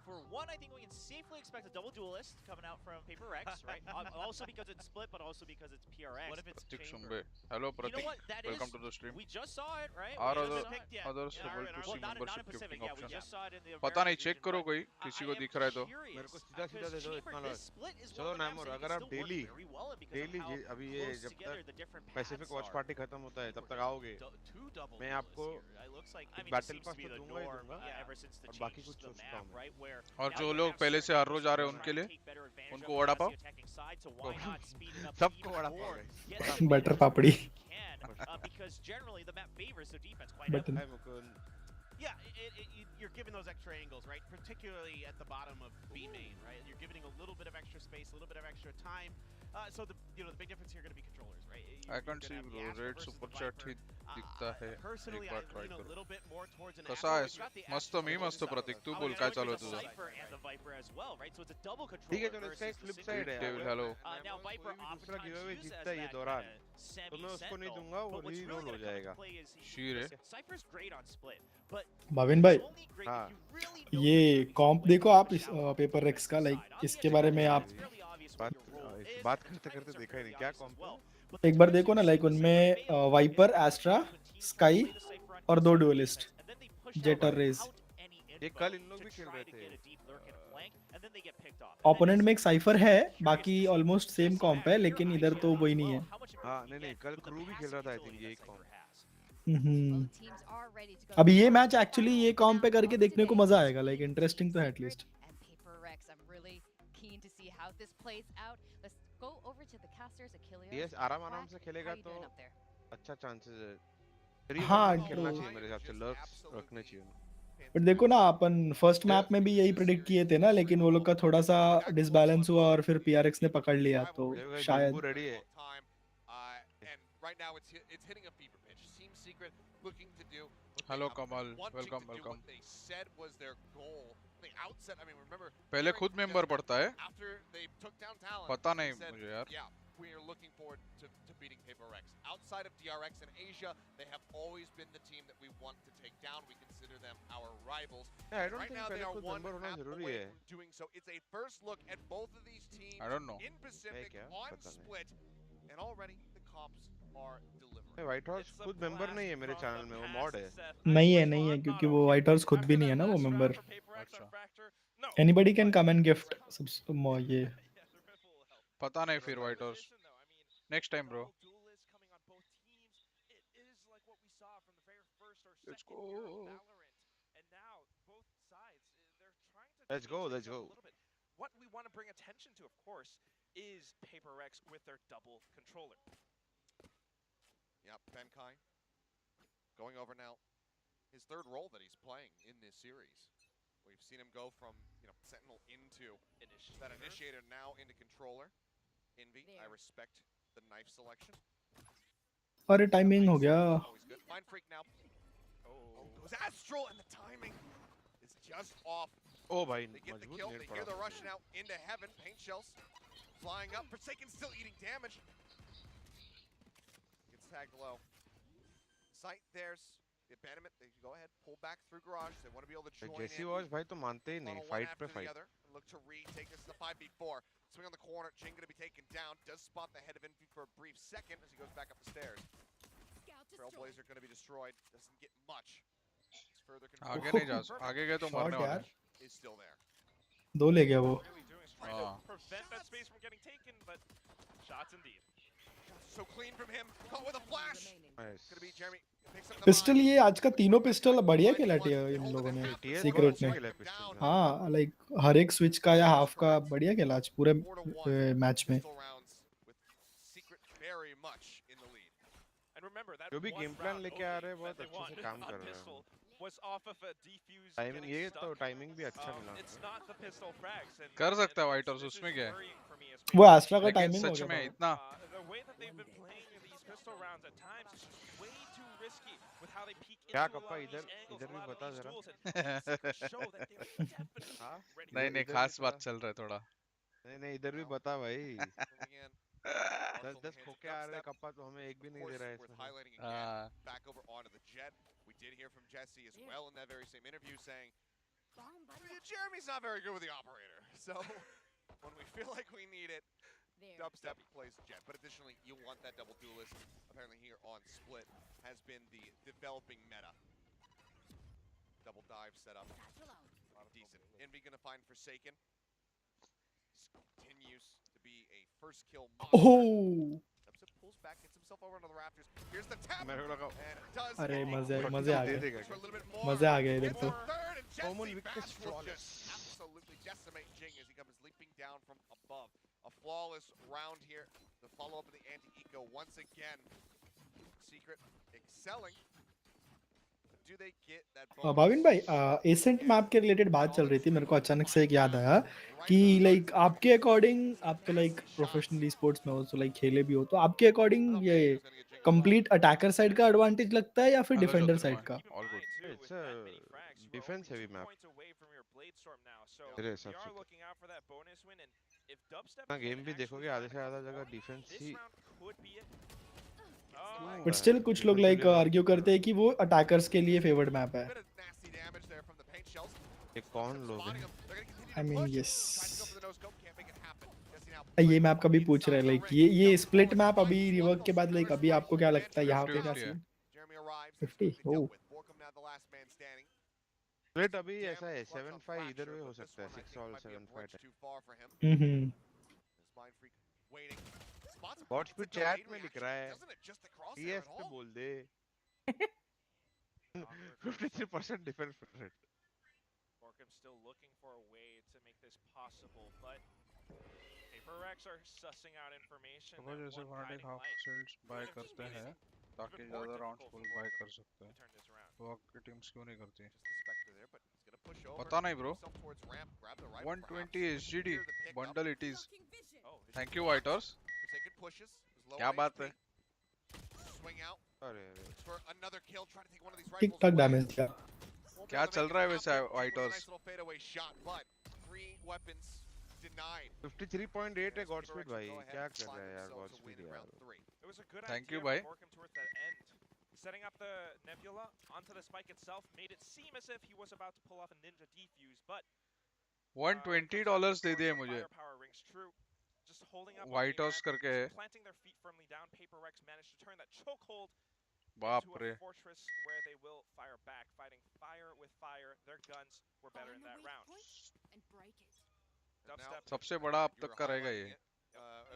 J: for one, I think we can safely expect a double duelist coming out from PRX, right? Also because it's Split, but also because it's PRX.
K: What if it's
C: Prateek
K: Chamber?
C: सुंबे hello
J: You know
C: Prateek
J: what? That
C: welcome
J: is.
C: to the stream
J: We just saw it, right?
C: Are
J: We
C: other
J: just saw it.
K: picked yet.
C: others
K: Yeah,
C: able
K: in
C: to
K: our-
C: see
J: Well, not in
C: membership
J: Pacific.
C: gifting
J: Yeah, we
C: options
J: just saw it in the
C: पता नहीं
J: American
C: check
J: region,
C: करो
J: but
C: कोई किसी को
J: I am
C: दिख रहा है तो
J: curious,
F: मेरे को सीधा सीधा
J: because
F: दे दो
J: Chamber,
F: इतना
J: this
F: लॉस
J: Split is
F: चलो
J: one of the
F: नाम
J: maps
F: और
J: that you
F: अगर
J: can
F: आप
J: still work
F: daily
J: very well in because of how
F: अभी ये
J: close
F: जब
J: together
F: तक
J: the different
F: Pacific
J: paths
F: watch
J: are.
F: Party खत्म होता है तब तक आओगे
K: Two double
F: मैं
K: duelists
F: आपको
K: here. It looks like,
J: I mean, this
F: battle
J: seems to
F: pass
J: be
F: तो
J: the
F: दूंगा ही
J: norm
F: दूंगा
J: ever since the
F: और बाकी
J: change
F: कुछ
J: to the
F: सोचता हूँ
J: map,
F: मैं
J: right? Where
C: और
J: now
C: जो
J: you
C: लोग
J: have
C: पहले से
J: certain
C: हर रोज आ रहे हैं
J: trying
C: उनके
J: to
C: लिए
J: take better advantage
C: उनको
J: of
C: vada
J: the
C: pav
J: attacking side, so why not speed it up
F: सबको
J: even
F: vada pav
J: more?
F: guys
J: Get the
H: butter
J: advantage
H: papdi
J: when you can, because generally the map favors the defense quite
H: button
J: heavily.
F: Hi Mukund
K: Yeah, you're giving those extra angles, right? Particularly at the bottom of B main, right? You're giving a little bit of extra space, a little bit of extra time. So the big difference here are going to be controllers, right?
C: I can't see bro red super chat ही दिखता है
K: Personally,
C: एक
K: I
C: bar try
K: lean a
C: करो
K: little bit more towards an
C: कसा
K: Astra.
C: है
K: We've got the
C: मस्त
K: Astra
C: me
K: on the
C: मस्त
K: side.
C: प्रतीक तू
K: I
C: बोल
K: mean,
C: काय
K: I
C: चालू
K: went
C: आहे
K: to the
C: तुझं
J: Cypher and the Viper as well, right? So it's a double
F: ठीक है
J: controller
F: जो इसका
J: versus
F: एक
J: the
F: फ्लिप
J: single
F: साइड है
C: Devil,
F: अगर
C: hello.
J: now Viper
F: कोई भी दूसरा
J: oftentimes
F: गिव अवे
J: used
F: जीतता
J: as
F: है ये
J: that
F: दौरान
J: kinda
F: तो मैं उसको नहीं
J: semi-sentinel,
F: दूंगा वो
J: but what's
F: री
J: really
F: रोल हो
J: gonna come into
F: जाएगा
J: play is
C: शीर है
J: Cypher's great on split, but
H: Bhavin भाई
J: it's only great
F: हाँ
J: if you really know
H: ये
J: you're having
H: कॉम्प
J: split
H: देखो
J: from
H: आप
J: the
H: इस
J: shallow
H: पेपर एक्स का
J: defensive
H: like
J: side. On the
H: इसके
J: edge
H: बारे में
J: guard,
H: आप
J: it's fairly obvious what
F: बात
J: your role is,
F: बात
J: and the
F: करते करते
J: timings are
F: देखा ही
J: fairly
F: नहीं क्या
J: obvious as
F: कॉम्प
J: well.
F: है
J: But the
H: एक बार
J: times
H: देखो
J: you've
H: ना
J: seen
H: लाइक
J: the
H: उनमें
J: Cypher fail
H: Viper
J: is
H: Astra
J: when teams
H: Skye
J: play the Cypher on
H: और दो
J: conservative
H: duelist
J: defense, and then they push
H: जेटर
J: out
H: रेज
J: without any
F: ये
J: info
F: कल इन लोग
J: to
F: भी खेल
J: try
F: रहे
J: to
F: थे
J: get a deep lurk and flank, and then they get picked off. And then
H: opponent में एक
J: it's
H: साइफर है
J: curious
H: बाकी
J: to see
H: almost same
J: Jesse
H: comp
J: back
H: है
J: here,
H: लेकिन
J: IGL
H: इधर तो
J: as
H: वही नहीं
J: well.
H: है
J: How much improvement
F: हाँ
J: can
F: नहीं
J: you
F: नहीं
J: get
F: कल
J: with the
F: क्रू भी खेल
J: passive
F: रहा था आई
J: utility
F: थिंक यही
J: that
F: comp
J: Cypher has?
I: Both teams are ready to go.
H: अभी ये
I: for
H: match
I: the
H: actually
I: final
H: ये कॉम्प पे
I: round
H: करके
I: of
H: देखने को
I: today
H: मजा आएगा
I: between
H: लाइक
I: Team
H: इंटरेस्टिंग तो है
I: Secret
H: at least
I: and PRX. I'm really keen to see how this plays out. Let's go over to the casters, 𝐿𝐽𝐿𝐿𝐿.
F: Yes आराम आराम से खेलेगा
I: How you
F: तो
I: doing up there?
F: अच्छा चांसेस है 3-1
H: हाँ
F: में खेलना
H: ट्रू
F: चाहिए मेरे हिसाब से लर्क्स रखने चाहिए
H: बट देखो ना अपन फर्स्ट मैप में भी यही प्रेडिक्ट किए थे ना लेकिन वो लोग का थोड़ा सा डिसबैलेंस हुआ और फिर पीआरएक्स ने पकड़ लिया तो शायद
F: रेडी है
A: And right now it's hitting a fever pitch. Team Secret looking to do what they
C: hello
A: have
C: Kamal
A: been wanting
C: welcome
A: to do,
C: welcome
A: what they said was their goal. The outset, I mean, remember
C: पहले
A: during
C: खुद
A: the
C: member
A: deathmatch,
C: पड़ता है
A: after they took down Talon,
C: पता
A: they
C: नहीं
A: said,
C: मुझे यार
A: yeah, we are looking forward to beating PRX. Outside of DRX and Asia, they have always been the team that we want to take down. We consider them our rivals.
F: I don't
A: Right
F: think
A: now, they
F: पहले
A: are
F: खुद
A: one
F: member होना
A: map
F: जरूरी
A: away
F: है
A: from doing so. It's a first look at both of these teams
C: I don't know
A: in Pacific
F: क्या
A: on
F: पता नहीं
A: split, and already the comps are delivering.
F: White house खुद member नहीं है मेरे चैनल में वो मॉड है
H: नहीं है क्योंकि वो व्हाइट हाउस खुद भी नहीं है ना वो मेंबर
C: अच्छा
H: anybody can come and gift ये
C: पता नहीं फिर white house next time bro let's go
F: let's go
B: What we want to bring attention to, of course, is PRX with their double controller.
A: Yep, 𝐿𝐽𝐿𝐾𝐿 going over now. His third role that he's playing in this series. We've seen him go from Sentinel into that initiator now into controller. Envy, I respect the knife selection.
H: अरे timing हो गया
A: Always good. Mind Freak now. Oh, goes Astral and the timing is just off.
F: ओ भाई
A: They get the
F: मजबूत
A: kill.
F: Net
A: They
F: पड़ा
A: hear the rush now into heaven. Paint shells flying up. Forsaken still eating damage. Gets tagged low. Sight theirs. The abandonment. They go ahead, pull back through garage. They want to be able to join
F: जैसी
A: in.
F: Watch भाई तो मानते ही नहीं
A: Funnel one
F: fight
A: after
F: पे
A: the
F: fight
A: other. Look to retake this in the 5v4. Swing on the corner. Jing going to be taken down. Does spot the head of Envy for a brief second as he goes back up the stairs. Trailblazer going to be destroyed. Doesn't get much. It's further
C: आगे नहीं जा आगे गए तो मरने वाले हैं
A: is still there.
H: दो ले गया वो
B: Really doing is trying to prevent that space from getting taken, but shots indeed.
A: So clean from him. Caught with a flash.
F: Nice
A: Gonna be Jeremy. Picks up the
H: pistol
A: mine.
H: ये आज का तीनों pistol बढ़िया खेला इन लोगों ने secret ने हाँ लाइक हर एक स्विच का या हाफ का बढ़िया खेला आज पूरे मैच में
A: Pistol rounds with Secret very much in the lead.
B: And remember that
F: जो भी
B: one
F: गेम प्लान
B: round
F: लेके आ
B: only
F: रहे हैं
B: that
F: बहुत
B: they
F: अच्छे
B: won
F: से काम
B: on
F: कर रहे
B: pistol
F: हैं.
B: was off of a defuse
F: timing
B: getting
F: ये
B: stuck.
F: तो टाइमिंग भी अच्छा मिला.
B: It's not the pistol frags. And
C: कर सकता है
B: this
C: वाइटर्स,
B: is
C: उसमें क्या है?
B: worrying for me as
H: वो
B: Paper
H: एस्ट्रा का
C: लेकिन
H: टाइमिंग हो
C: सच
H: गया
C: में
H: था.
C: इतना
B: the way that they've been playing these pistol rounds at times is just way too risky with how they peek into
F: क्या
B: a lot
F: kappa
B: of these
F: इधर
B: angles,
F: इधर
B: a
F: भी
B: lot of
F: बता
B: these
F: जरा.
B: duels, and Sinkar show that they're definitely
F: हाँ
B: ready.
C: नहीं नहीं
F: इधर भी
C: खास
F: थोड़ा.
C: बात चल रहा है थोड़ा.
F: नहीं इधर भी बता भाई.
A: Moving in. Marks on the
F: 10
A: hands of
F: खोके आ रहे
A: Dubstep.
F: कप्पा तो हमें एक भी
A: Of
F: नहीं दे
A: course,
F: रहा है
A: worth
F: इसमें.
A: highlighting again. Back over onto the jet. We did hear from Jesse as well in that very same interview saying, Jeremy's not very good with the operator. So when we feel like we need it, Dubstep plays jet. But additionally, you want that double duelist. Apparently here on Split has been the developing meta. Double dive setup. Decent. Envy gonna find Forsaken. Continues to be a first kill monster.
H: Oh.
A: Dubstep pulls back, gets himself over onto the rafters. Here's the tap.
F: मेरे को लगा
A: And does
H: अरे
A: get a
H: मजे
A: quick
H: मजे आ
A: double.
H: गए.
A: For a little bit more.
H: मजे आ गए इधर
A: It's
H: तो.
A: a third, and Jesse
F: Common weakness
A: Bash will
F: flawless.
A: just absolutely decimate Jing as he comes leaping down from above. A flawless round here. The follow-up of the anti-eco once again. Secret excelling. But do they get that bonus?
H: Bhavin भाई accent map के related बात चल रही थी. मेरे को अचानक से एक याद आया कि लाइक आपके अकॉर्डिंग, आप तो लाइक प्रोफेशनली स्पोर्ट्स में हो तो लाइक खेले भी हो, तो आपके अकॉर्डिंग ये कंप्लीट अटैकर साइड का एडवांटेज लगता है या फिर डिफेंडर साइड का?
C: All good.
F: It's a defense heavy map. मेरे हिसाब से ना गेम भी देखोगे आधे से ज़्यादा जगह डिफेंस ही.
H: बट स्टिल कुछ लोग लाइक आर्ग्यू करते हैं कि वो अटैकर्स के लिए फेवर्ड मैप है.
A: Bit of nasty damage there from the paint shells.
F: ये कौन लोग
A: Spotting
F: हैं?
A: him. They're gonna continue
H: I
A: to
H: mean,
A: push.
H: yes.
A: Tries to go for the no-scope, can't make it happen. Jesse now
H: ये
A: plays
H: map का भी पूछ रहे हैं लाइक ये स्प्लिट मैप अभी
A: Finds
H: रिवर्क के बाद लाइक अभी आपको क्या लगता है यहाँ पे
C: 50-50
H: क्या
C: है.
H: Scene?
A: Jeremy arrives.
H: 50,
A: He's dealt
H: oh.
A: with. Borkum now the last man standing.
F: Split अभी
A: Damn,
F: ऐसा है
A: clutch on
F: 7-5 इधर
A: fracture,
F: भी हो
A: but this
F: सकता है.
A: one I
F: 6
A: think
F: all
A: might be a
F: 7-5.
A: bridge too far for him. This mind freak waiting. Spots a
F: Watch
A: pocket
F: पे
A: to
F: chat
A: delayed
F: में लिख
A: reaction.
F: रहा है.
A: Doesn't adjust the crosshair
F: PS
A: at
F: पे
A: all.
F: बोल दे. 53% defence rate.
B: Borkum still looking for a way to make this possible, but PRX are sussing out information.
C: तो जैसे
B: One
C: Fnatic
B: guiding
C: half
B: light.
C: Shields buy करते हैं ताकि ज्यादा rounds full bye कर सकते हैं.
B: Turn this around.
C: वो आपकी टीम्स क्यों नहीं करती?
A: Just the Spectre there, but he's gonna push over.
C: पता नहीं bro.
A: Himself towards ramp, grab the rifle,
C: 120
A: perhaps.
C: SGD
A: Hear the pick up.
C: bundle it is.
A: Oh,
C: Thank you वाइटर्स.
A: Forsaken pushes. His low
C: क्या बात
A: HP.
C: है?
A: Swing out
F: अरे अरे.
A: for another kill, trying to take one of these
H: ठीक
A: rifles
H: ठाक
A: away.
H: Damage दिया.
A: Won't be
C: क्या
A: able to
C: चल
A: make
C: रहा
A: it
C: है वैसे
A: happen. With a
C: वाइटर्स?
A: nice little fadeaway shot, but 3 weapons denied.
F: 53.8 है गॉड स्पीड
A: PRX
F: भाई.
A: go ahead
F: क्या
A: and
F: कर
A: slide
F: रहा है यार
A: themselves
F: God
A: a
F: speed
A: win in
F: यार.
A: round 3.
B: It was a good
C: Thank
B: idea
C: you, bhai.
B: from Borkum towards that end. Setting up the Nebula onto the spike itself made it seem as if he was about to pull off a ninja defuse, but
C: $120 दे दिए मुझे.
B: firepower rings true. Just holding up
C: White
B: on
C: House
B: A-ramp,
C: करके है.
B: just planting their feet firmly down. PRX managed to turn that chokehold
C: बाप
B: into
C: रे.
B: a fortress where they will fire back, fighting fire with fire. Their guns were better in that round.
A: And now,
B: Dubstep
C: सबसे बड़ा अब
A: you were
C: तक का रहेगा
A: highlighting
C: ये.
A: it,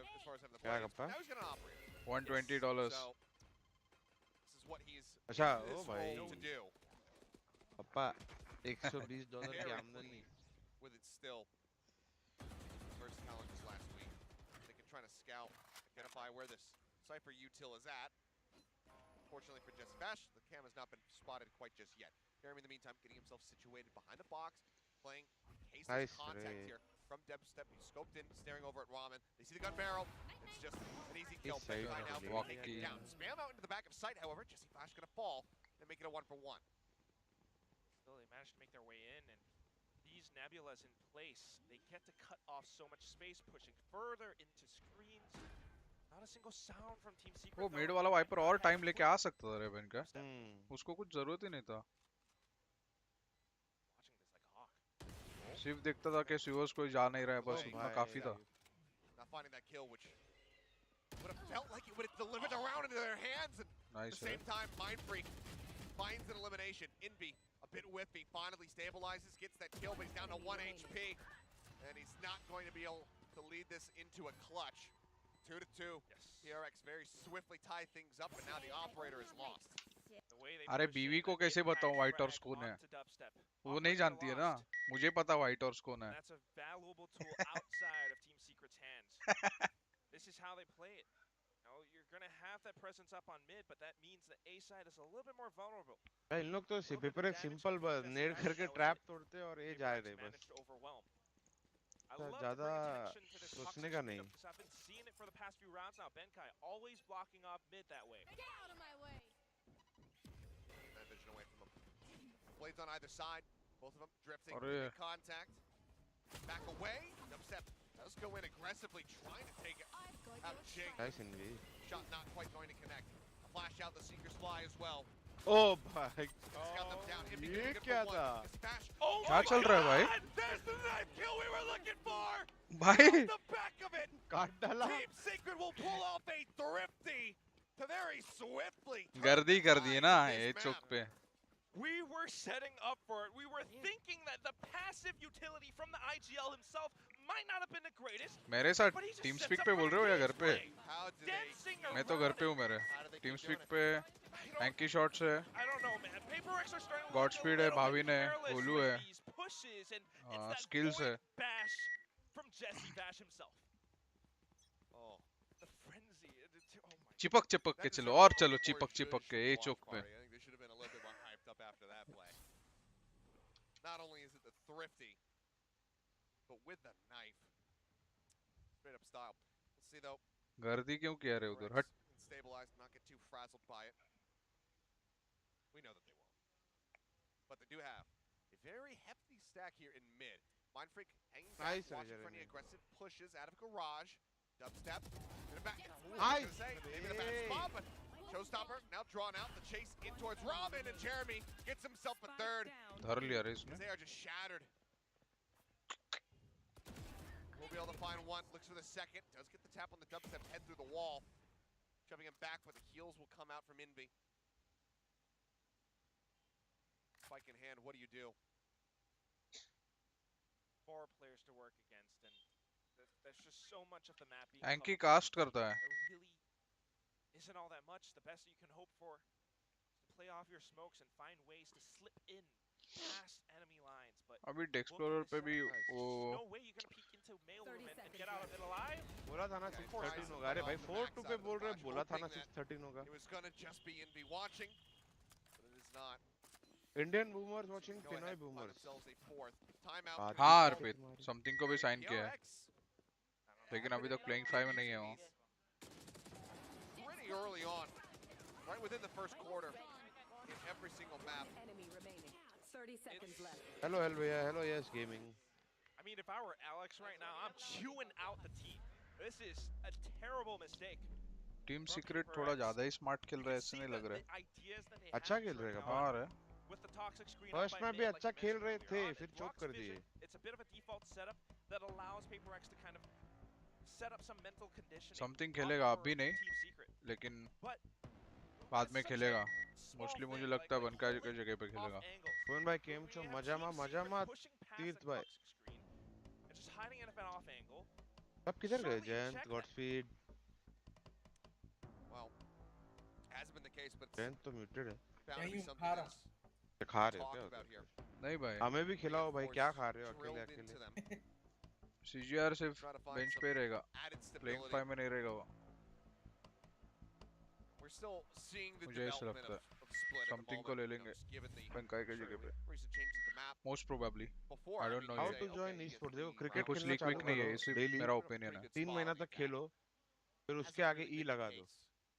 A: as far as having the
F: क्या
A: play.
F: Kappa?
A: Now he's gonna operate.
C: $120.
A: So this is what he's
F: अच्छा
A: in
F: O
A: this
F: भाई.
A: role to do.
F: पापा $120 की
A: Very
F: आमदनी.
A: pleased with it still. First challenges last week. They can try to scout, identify where this Cypher util is at. Fortunately for Jesse Bash, the cam has not been spotted quite just yet. Jeremy, in the meantime, getting himself situated behind a box, playing caseless
F: Nice
A: contact
F: trade.
A: here from Dubstep. He's scoped in, staring over at Ramen. They see the gun barrel. It's just an easy kill.
F: He's safe
A: By now,
F: actually.
A: being taken down. Spam out into the back of sight, however. Jesse Bash gonna fall and make it a 1-for-1.
B: Still, they managed to make their way in, and these Nebulas in place, they get to cut off so much space, pushing further into screens. Not a single sound from Team Secret.
C: वो
B: though.
C: Mid वाला wiper और time लेके आ सकता था Raven का.
F: हम्म.
C: उसको कुछ जरूरत ही नहीं था.
B: Watching this like a hawk.
C: सिर्फ देखता था कि सिवर्स कोई जा नहीं रहा है, बस उतना काफी था.
A: Not finding that kill, which would have felt like it would have delivered the round into their hands. And at
C: Nice.
A: the same time, Mind Freak finds an elimination. Envy, a bit whiffy, finally stabilizes, gets that kill, but he's down to 1 HP. And he's not going to be able to lead this into a clutch. 2-2.
B: Yes.
A: PRX very swiftly tie things up, and now the operator is lost.
B: The way they
C: अरे
B: push
C: बीवी
B: in
C: को
B: the
C: कैसे
B: impact
C: बताऊं white
B: frag
C: horse कौन है?
B: onto Dubstep.
C: वो नहीं
B: Operator
C: जानती है ना.
B: lost.
C: मुझे पता व्हाइट हॉर्स कौन है.
B: That's a valuable tool outside of Team Secret's hands. This is how they play it. You know, you're going to have that presence up on mid, but that means the A side is a little bit more vulnerable.
F: भाई इन लोग तो paper एक simple नेड करके trap तोड़ते और ये जा रहे बस ज़्यादा सोचने का नहीं
B: I've been seeing it for the past few rounds now. 𝐿𝐾𝐾𝐿 always blocking off mid that way.
I: Get out of my way.
A: That vision away from them. Blades on either side. Both of them drifting.
C: Arre.
A: Contact. Back away. 𝐿𝐾𝐿 does go in aggressively, trying to take it out of Jake.
F: nice envy
A: Shot not quite going to connect. A flash out the Sinkar's fly as well.
F: oh भाई
A: It's got them down. Envy
F: ये
A: getting good
F: क्या
A: for
F: था
A: one. Smash.
B: Oh
C: क्या
B: my
C: चल रहा है भाई?
B: God! There's the knife kill we were looking for!
C: भाई
B: Off the back of it!
F: काट डाला
B: Team Secret will pull off a thrifty to very swiftly.
C: गर्दी कर दी है ना ये
A: This
C: चौक
A: map.
C: पे
B: We were setting up for it. We were thinking that the passive utility from the 𝐼𝐺L himself might not have been the greatest.
C: मेरे साथ
B: But he just
C: team
B: sets
C: speak
B: up
C: पे
B: for
C: बोल रहे हो या घर पे
A: How do they?
B: dancing
C: मैं तो घर
B: around
C: पे हूँ
B: it.
C: मेरे
A: How do they
C: team
A: keep
C: speak
A: doing
C: पे
A: it?
C: हैंकी शॉट्स है
B: I don't know, man. PRX are starting to
C: Godspeed
B: look a
C: है,
B: little
C: भाभी
B: bit
C: ने,
B: careless
C: गोलू
B: with
C: है,
B: these pushes, and it's that
C: skills है।
B: void bash from 𝐿𝐵 himself.
A: Oh.
B: The frenzy. Oh my.
C: चिपक चिपक के
A: That
C: चलो
A: deserves
C: और
A: a
C: चलो
A: little
C: चिपक
A: more
C: चिपक के
A: zhuzh
C: ये
A: from
C: चौक
A: Watch
C: पे
A: Party. I think they should have been a little bit more hyped up after that play. Not only is it the thrifty, but with the knife. Straight up style. We'll see though.
C: गर्दी क्यों किया रहे उधर हट
A: Stabilize, not get too frazzled by it. We know that they won't. But they do have a very hefty stack here in mid. Mindfreak hanging back,
F: Nice,
A: watching for any
F: Jeremy.
A: aggressive pushes out of 𝐿𝐴. Dubstep. In the back. Ooh, I
F: Nice.
A: was gonna say, maybe in a bad spot, but Showstopper now drawn out. The chase in towards Robin, and Jeremy gets himself a third.
C: धर लिया रे इसने
A: They are just shattered. We'll be able to find one. Looks for the second. Does get the tap on the dubstep, head through the wall. Shoving him back, but the heals will come out from Envy. Spike in hand, what do you do?
B: 4 players to work against, and there's just so much of the map being
C: हैंकी
B: covered.
C: Cast करता है
B: There really isn't all that much. The best that you can hope for is to play off your smokes and find ways to slip in past enemy lines. But
C: अभी डेक्सप्लोरर पे भी
B: there's
C: वो
B: no way you're gonna peek into mail room and get out of it alive.
F: बोला था ना 613 होगा अरे भाई 4-2 पे बोल रहे बोला था ना 613 होगा
A: It was gonna just be Envy watching, but it is not.
F: Indian boomers watching
A: Go
F: फिनोय
A: ahead, find
F: boomers
A: themselves a fourth. Timeout.
C: हाँ अर्पित समथिंग को भी साइन किया है
A: PRX.
C: लेकिन अभी तक प्लेइंग 5 में नहीं है वो
A: Pretty early on, right within the first quarter, in every single map.
D: Enemy remaining. 30 seconds left.
F: Hello hello भैया hello yes gaming
B: I mean, if I were Alex right now, I'm chewing out the team. This is a terrible mistake.
C: Team secret थोड़ा ज्यादा ही smart खेल रहा है ऐसे नहीं लग रहा है
F: अच्छा खेल रहे हैं
C: हाँ रे
F: फर्स्ट में भी अच्छा खेल रहे थे फिर चोक कर दिए
B: It's a bit of a default setup that allows PRX to kind of set up some mental conditioning.
C: Something खेलेगा अभी नहीं लेकिन बाद में खेलेगा मोस्टली मुझे लगता है बनका के जगह पे खेलेगा
F: कौन भाई केम चो मजा मा तीर्थ भाई
B: Just hiding in an off angle.
F: सब किधर गए Jayant godspeed
A: Well, hasn't been the case, but
F: Jayant तो म्यूटेड है
A: bound to be something that's
F: खा रहे हो
A: talked
F: क्या
A: about here.
C: नहीं भाई
F: हमें भी खिलाओ भाई क्या खा रहे हो
A: Drilled
F: अकेले
A: into
F: अकेले
A: them.
C: सीजीआर सिर्फ
A: Try to find
C: bench
A: some
C: पे रहेगा
A: added
C: प्लेइंग
A: stability.
C: 5 में नहीं रहेगा वो
A: We're still seeing the
C: मुझे ऐसा
A: development
C: लगता
A: of split at the
C: something को
A: moment,
C: ले
A: you know,
C: लेंगे
A: just given the
C: बनका के जगह पे
A: recent changes to the map.
C: Most probably
A: Before,
C: I
A: I
C: don't
A: mean,
C: know
A: you
F: how
C: yet.
A: say,
F: to join
A: okay,
F: ई
A: you get
F: sports देखो
A: the
F: cricket
C: कुछ
F: खेलना
C: लीक
F: चालू
C: वीक नहीं है
F: करो
C: इसी
F: डेली
C: मेरा ओपिनियन है
F: 3 महीना तक खेलो फिर उसके आगे ई लगा दो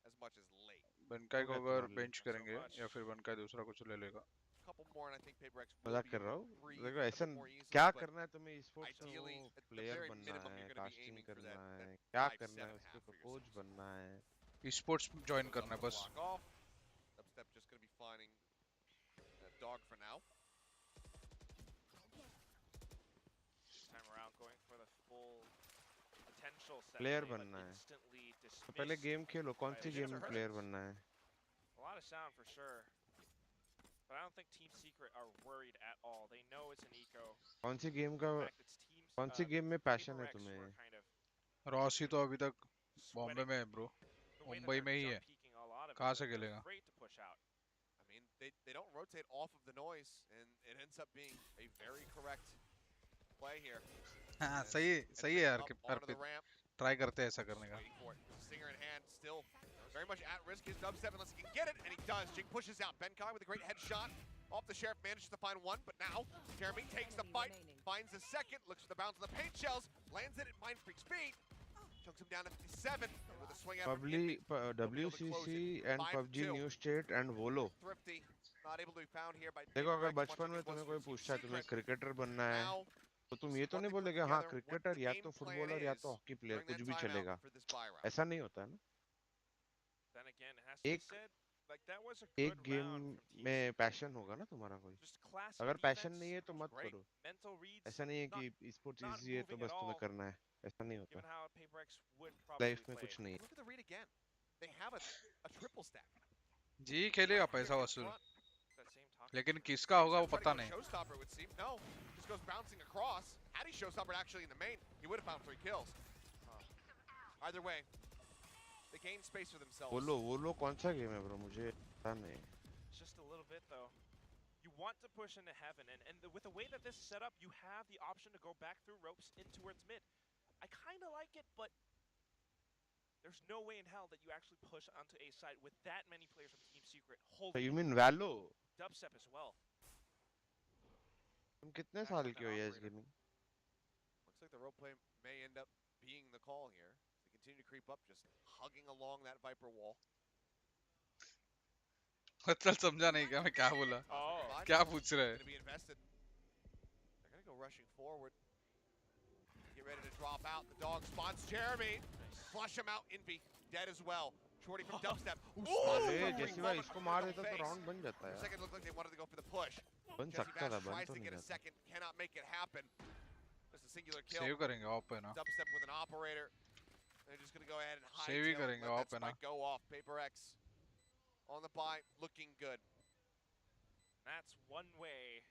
A: as much as late.
C: बनका को
F: हो गया
C: अगर
F: तुम्हारे
C: बेंच
A: so
C: करेंगे
A: much.
C: या फिर बनका दूसरा कुछ ले लेगा
A: Couple more, and I think PRX will
F: मजाक
A: be
F: कर रहा
A: able to
F: हूँ
A: breathe
F: देखो
A: a
F: ऐसा
A: bit more easily,
F: क्या
A: but
F: करना है तुम्हें स्पोर्ट्स में
A: ideally,
F: वो
A: at the
F: प्लेयर
A: very
F: बनना
A: minimum,
F: है
A: you're gonna be
F: casting
A: aiming for
F: करना
A: that
F: है क्या
A: 5,
F: करना है
A: 7.5
F: उसके
A: for
F: कोच
A: yourself.
F: बनना है
C: स्पोर्ट्स ज्वाइन करना है बस
A: Block off. Dubstep just gonna be finding a dog for now.
B: This time around, going for the full potential set
F: player
B: play, but
F: बनना है
B: instantly
F: तो पहले
B: dismissed.
F: गेम खेलो कौन सी
B: Right,
F: गेम
B: it's
F: में
B: a
F: player
B: hurt.
F: बनना है
B: A lot of sound for sure. But I don't think Team Secret are worried at all. They know it's an eco.
F: कौन सी game का
B: In fact, it's teams.
F: कौन सी game में passion है
B: PRX who
F: तुम्हें
B: are kind of
C: Rossi तो अभी तक Bombay
B: sweating
C: में है bro
B: the way that
C: Mumbai
B: they're
C: में ही है
B: jump peeking a lot of
C: कहाँ
B: it.
C: से
B: They're
C: खेलेगा
B: afraid to push out.
A: I mean, they don't rotate off of the noise, and it ends up being a very correct play here.
C: हाँ
A: And
C: सही
A: ends
C: सही है
A: up
C: यार
A: up
C: कि
A: onto the
C: Arpit
A: ramp.
C: Try करते हैं ऐसा करने का.
A: Waiting for it. Stinger in hand, still very much at risk. His 𝘆𝐿 unless he can get it, and he does. Jing pushes out. 𝐿𝐾𝐾𝐿 with a great headshot. Off the sheriff, manages to find one, but now Jeremy takes the fight, finds the second, looks for the bounce on the paint shells, lands it at MxB feet, chunks him down to 57 with a swing out.
F: WCC and PUBG New State and Volo.
A: Thrifty, not able to be found here by
F: देखो अगर
A: PRX.
F: बचपन में तुम्हें कोई पूछता है तुम्हें cricketer बनना है
A: Now,
F: तो तुम ये तो नहीं बोलोगे हाँ क्रिकेटर या तो फुटबॉलर या तो हॉकी प्लेयर कुछ भी चलेगा. ऐसा नहीं होता है ना.
B: Then again, it has to be
F: एक
B: said, like that was a
F: एक
B: good
F: game
B: round from Team
F: में
B: Secret.
F: पैशन होगा ना तुम्हारा कोई.
B: Just classic
F: अगर पैशन
B: defense,
F: नहीं है तो मत
B: great
F: करो.
B: mental reads,
F: ऐसा नहीं है
B: not
F: कि स्पोर्ट्स
B: not
F: इजी है तो
B: moving
F: बस
B: at
F: तुम्हें
B: all,
F: करना है. ऐसा नहीं
B: given
F: होता.
B: how PRX would probably
F: life में
B: play.
F: कुछ नहीं है.
A: look at the read again. They have a triple stack.
C: जी खेलेगा पैसा वसूल.
B: That same talk.
C: लेकिन किसका होगा वो पता नहीं.
A: Showstopper would seem no, just goes bouncing across. Had he Showstopper actually in the main, he would have found 3 kills. Either way, they gain space for themselves.
F: वो कौन सा गेम है ब्रो मुझे पता नहीं.
B: Just a little bit though. You want to push into heaven, and with the way that this is set up, you have the option to go back through ropes in towards mid. I kind of like it, but there's no way in hell that you actually push onto A side with that many players from Team Secret holding
F: You mean Valo?
B: 𝘆𝐿 as well.
F: तुम कितने साल के हो ये इस gaming?
A: Looks like the role play may end up being the call here. They continue to creep up, just hugging along that Viper wall.
C: चल समझा नहीं क्या मैं क्या बोला. क्या पूछ रहे हैं?
A: Gonna be invested. They're gonna go rushing forward. Get ready to drop out. The dog spots Jeremy. Flush him out. Envy dead as well. Shorty from 𝘆𝐿.
F: अरे जैसे भाई इसको मार देता तो राउंड बन जाता है.
A: Second looked like they wanted to go for the push.
F: बन सकता था, बन
A: tries
F: तो
A: to
F: नहीं
A: get a
F: जाता.
A: second, cannot make it happen. Just a singular kill.
C: Save करेंगे ऑफ है ना.
A: 𝘆𝐿 with an operator. They're just gonna go ahead and hide.
C: Save ही करेंगे
A: let
C: ऑफ
A: that
C: है ना.
A: spike go off. PRX on the buy, looking good.
B: That's one way.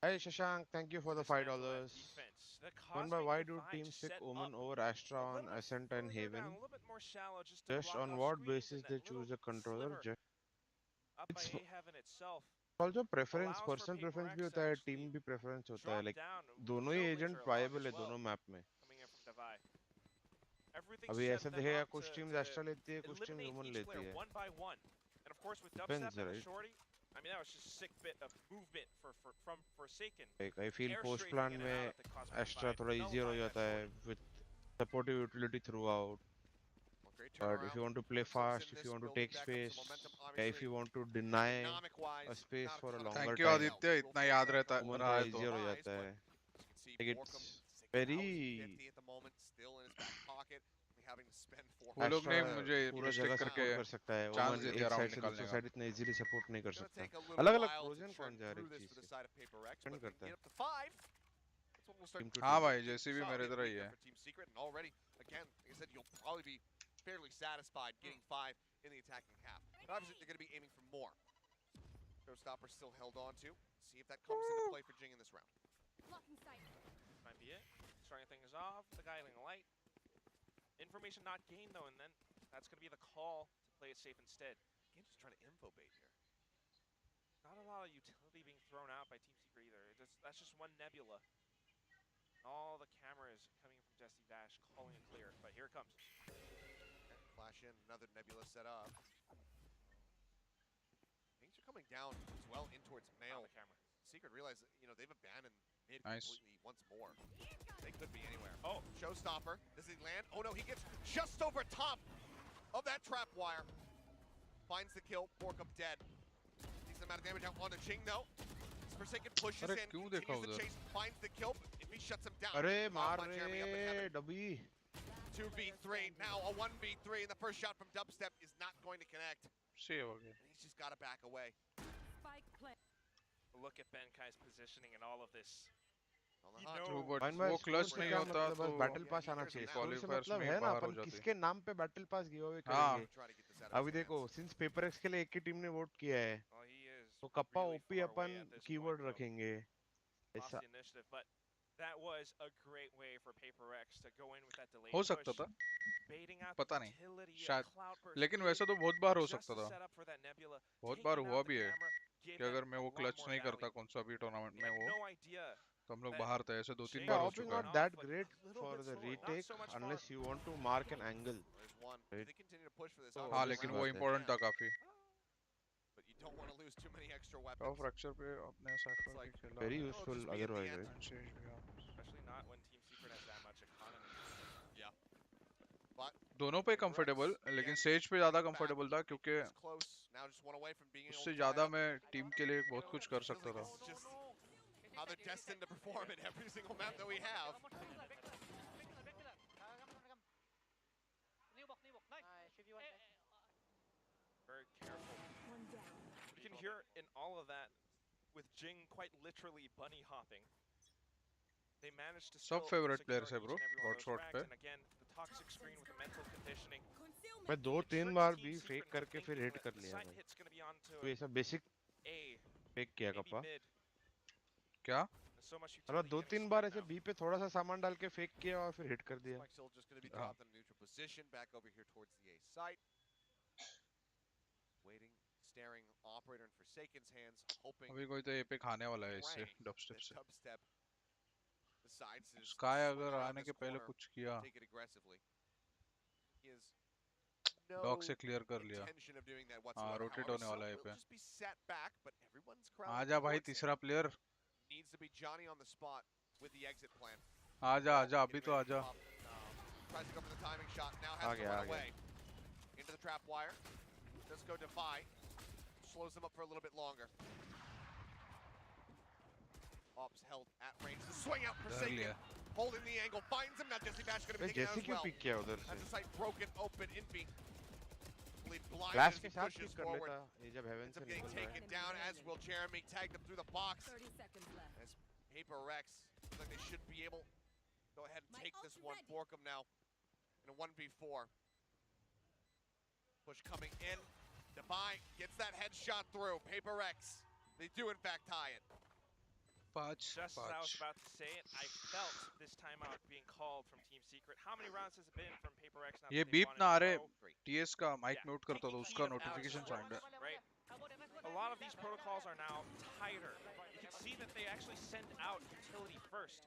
F: Hey Shashank, thank you for the $5.
B: Defense. The
F: Mumba,
B: Cosmic
F: why do
B: Divide
F: teams
B: just
F: pick
B: set
F: Omen
B: up
F: over Astra on Ascent and
B: further
F: Haven?
B: down, a little bit more shallow, just to
F: Just
B: block
F: on
B: off
F: what
B: screens
F: basis
B: and
F: they
B: that
F: choose
B: little
F: a controller?
B: sliver up by
F: It's
B: A-Heaven itself.
F: also preference,
B: allows for
F: personal preference भी
B: PRX
F: होता है,
B: actually
F: team भी preference होता है.
B: drop
F: Like
B: down with
F: दोनों ही
B: no
F: agent
B: laser along
F: viable
B: as
F: है
B: well,
F: दोनों map में.
B: coming in from Divide. Everything
F: अभी
B: set
F: ऐसा
B: them
F: दिखेगा
B: up
F: कुछ
B: to-
F: teams
B: to
F: Astra लेती है, कुछ teams
B: eliminate
F: Omen
B: each
F: लेती
B: player
F: है.
B: one by one. And of course with
F: Depends,
B: 𝘆𝐿 and
F: right?
B: Shorty, I mean that was just a sick bit of movement from Forsaken.
F: Like I feel
B: Air
F: post
B: strafing
F: plan
B: in and
F: में
B: out at the Cosmic
F: Astra
B: Divide,
F: थोड़ा easier हो
B: nullifying that
F: जाता है
B: Shorty.
F: with supportive utility throughout.
A: Well, great
F: But if
A: turnaround.
F: you want to play
A: Puts themselves
F: fast,
A: in
F: if
A: this,
F: you want to
A: building
F: take
A: back up some
F: space,
A: momentum,
F: yeah, if
A: obviously,
F: you want to deny
A: economic-wise,
F: a space
A: not
F: for a
A: ton of
F: longer
C: thank
A: time.
C: You
F: time,
C: Aditya इतना याद रहता
F: Omen
C: रहा
F: थोड़ा
C: है तो.
F: easier हो जाता है.
A: You can see
F: Like
A: Borkum,
F: it's
A: 6,050
F: very
A: at the moment, still in his back pocket, only having to spend 400.
C: वो लोग ने
F: Astra
C: मुझे
F: पूरा
C: रिस्ट्रिक्ट
F: जगह
C: करके
F: support कर सकता है.
C: चांस
F: Omen
C: दे
F: एक
C: दिया
F: side
C: राउंड
F: से
C: निकालने
F: दूसरे
C: का.
F: side इतना easily support नहीं कर
A: It's gonna
F: सकता.
A: take a little
F: अलग-अलग
A: while
F: pros
A: to
F: and
A: churn
F: cons है हर
A: through
F: एक
A: this
F: चीज
A: for the
F: के.
A: side of PRX,
F: Depend
A: but they
F: करता
A: get
F: है.
A: up to 5. That's what we'll start
F: Team to
C: हाँ
F: team.
C: भाई जैसे भी
A: solid
C: मेरे
A: hit
C: तरह ही
A: lead
C: है.
A: there for Team Secret, and already, again, like I said, you'll probably be fairly satisfied getting 5 in the attacking half. But obviously, they're going to be aiming for more. Showstopper still held on to. See if that comes into play for Jing in this round.
B: Might be it. Starting things off, the 𝐿𝐼𝙋𝐿𝐼. Information not gained though, and then that's going to be the call to play it safe instead.
A: Again, just trying to info bait here.
B: Not a lot of utility being thrown out by Team Secret either. That's just one Nebula. All the cameras coming in from 𝘆𝐿𝐼𝙋 calling it clear, but here it comes.
A: Flash in, another Nebula set up. Things are coming down as well in towards
B: On
A: male.
B: the camera.
A: Secret realized that, they've abandoned mid
C: Nice.
A: completely once more. They could be anywhere.
B: Oh,
A: Showstopper, does he land? Oh no, he gets just over top of that trap wire. Finds the kill, Borkum dead. Decent amount of damage out on the Jing though. Forsaken pushes
C: अरे
A: in,
C: क्यों देखा
A: continues the
C: उधर?
A: chase, finds the kill, but if he shuts him down,
F: अरे
A: found
F: मार
A: by Jeremy up in heaven.
F: रे डबी.
A: 2v3, now a 1v3, and the first shot from 𝘆𝐿 is not going to connect.
C: Save हो गया.
A: And he's just got to back away.
D: Spike play.
B: look at 𝐵𝐿𝐼𝑋's positioning and all of this.
A: On the
B: You
A: hunt.
B: know-
C: True, but
F: Fine,
C: वो
F: बस
C: clutch
F: score से
C: नहीं
F: क्या
C: होता
F: मतलब
C: तो
F: बस बैटल पास आना चाहिए. स्कोर से
C: क्वालिफायर्स
F: मतलब
C: में
F: है
C: ही
F: ना
C: बाहर
F: अपन
C: हो जाते.
F: किसके नाम पे बैटल पास गिव अवे
C: हाँ.
F: करेंगे.
A: Try to get this out of
F: अभी
A: his
F: देखो
A: hands.
F: सिंस पेपरएक्स के लिए एक ही टीम ने वोट किया है
B: Well, he is
F: तो kappa
B: really
F: OP
B: far
F: upon
B: away at this
F: keyword
B: point, though.
F: रखेंगे.
B: Lost
F: ऐसा
B: the initiative, but that was a great way for PRX to go in with that delayed
C: हो
B: push,
C: सकता था.
B: baiting out
C: पता
B: the
C: नहीं.
B: utility of
C: शायद.
B: Cloud Burst
C: लेकिन
B: mid
C: वैसे तो बहुत बार हो
B: just
C: सकता
B: to
C: था.
B: set up for that Nebula,
C: बहुत
B: taking
C: बार
B: out
C: हुआ
B: the
C: भी है
B: camera, gave
C: कि
B: them
C: अगर मैं
B: a
C: वो
B: lot
C: क्लच
B: more
C: नहीं
B: value.
C: करता कौन सा भी टूर्नामेंट
B: We
C: में
B: have
C: वो
B: no idea
C: तो हम लोग बाहर थे ऐसे 2-3
F: Yeah,
C: बार हो
F: op is
C: चुका
F: not
C: है
F: that great for the retake unless you want to mark an angle.
A: There's one.
F: Right.
A: They continue to push for this.
F: Oh,
C: हाँ
F: obviously
C: लेकिन
F: बात
C: वो
F: है।
C: इम्पोर्टेंट था काफी
A: But you don't want to lose too many extra weapons.
C: Top fracture पे अपने cipher
A: like
C: भी खेला
F: Very
A: Oh,
F: useful
A: just be at the
F: otherwise,
A: end.
F: right?
C: And Sage भी हाँ।
B: Especially not when Team Secret has that much economy.
A: Yeah. But
C: दोनों पे comfortable लेकिन says पे ज्यादा कंफर्टेबल था क्योंकि
A: was close. Now just one away from being able
C: उससे
A: to tie
C: ज्यादा
A: it up.
C: मैं टीम के लिए बहुत कुछ कर
A: Feels
C: सकता
A: like
C: था
A: this is just how they're destined to perform in every single map that we have.
B: Very careful. You can hear in all of that with Jing quite literally bunny hopping. They managed to
C: सब
B: still
C: favorite
B: secure
C: players है
B: each
C: bro
B: and every one of
C: hot
B: those
C: spot
B: frags,
C: पे
B: and again the toxic screen with the mental conditioning.
F: मैं 2-3 बार भी fake करके फिर hit कर लिया भाई
B: Hit's gonna be on to
F: कोई ऐसा बेसिक
B: A,
F: फेक किया
B: maybe
F: कप्पा
B: mid.
C: क्या
B: So much
F: मतलब
B: utility getting
F: 2-3 बार
B: split
F: ऐसे
B: now.
F: बी पे थोड़ा सा सामान डाल के फेक किया और फिर हिट कर दिया
A: Mike just going to be
C: Ah.
A: dropped in a neutral position. Back over here towards the A site. Waiting, staring, operator in Forsaken's hands, hoping
C: अभी कोई तो ये पे खाने वाला है इससे
A: Ray,
C: डबस्टेप
A: that
C: से
A: dubstep decides to just
C: sky
A: swing
C: अगर
A: around
C: आने
A: this
C: के पहले
A: corner,
C: कुछ किया
A: take it aggressively. He has
C: dog
A: no
C: से क्लियर कर लिया
A: intention of doing that
C: हाँ
A: whatsoever.
C: रोटेट
A: However,
C: होने
A: some
C: वाला है ये
A: will
C: पे
A: just be set back, but everyone's crowding
C: आजा भाई
A: towards him.
C: तीसरा player
A: Needs to be Johnny on the spot with the exit plan.
C: आजा आजा अभी
A: Getting
C: तो
A: ready to
C: आजा
A: pop. Tries to go for the timing shot. Now
F: uh
A: has to
F: गया,
A: run
F: आ गया।
A: away. Into the trap wire. Does go defy. Slows him up for a little bit longer. Ops held at range. The swing out
C: डर
A: Forsaken.
C: लिया
A: Holding the angle. Finds him. Now 𝐵𝑎𝑠h going to be
F: भाई
A: taken out
F: जैसे
A: as
F: क्यों
A: well.
F: Pick किया उधर
A: That's
F: से
A: the site broken open. Infi. Blinded
F: flash
A: as
F: के
A: he
F: साथ
A: pushes
F: पिक कर
A: forward.
F: लेता ये जब हेवन
A: Ends
F: से
A: up getting
F: निकल रहा है
A: taken down as will Jeremy. Tagged him through the box.
D: 30 seconds left.
A: As PRX looks like they should be able to go ahead and take this one. Borkum now in a 1v4. Push coming in. 𝐿𝐿𝐼𝑋𝐿 gets that headshot through. PRX. They do in fact tie it.
C: पाँच
B: Just as I was
C: पाँच
B: about to say it, I felt this timeout being called from Team Secret. How many rounds has it been from PRX now?
C: ये
B: that they
C: beep
B: wanted
C: ना
B: to
C: आ रहे
B: throw?
C: TS का mic
B: Yeah.
C: Mute करता तो
B: Taking
C: उसका
B: heat of
C: notification
B: Alex
C: sound है
B: Sports, right? A lot of these protocols are now tighter. You can see that they actually send out utility first.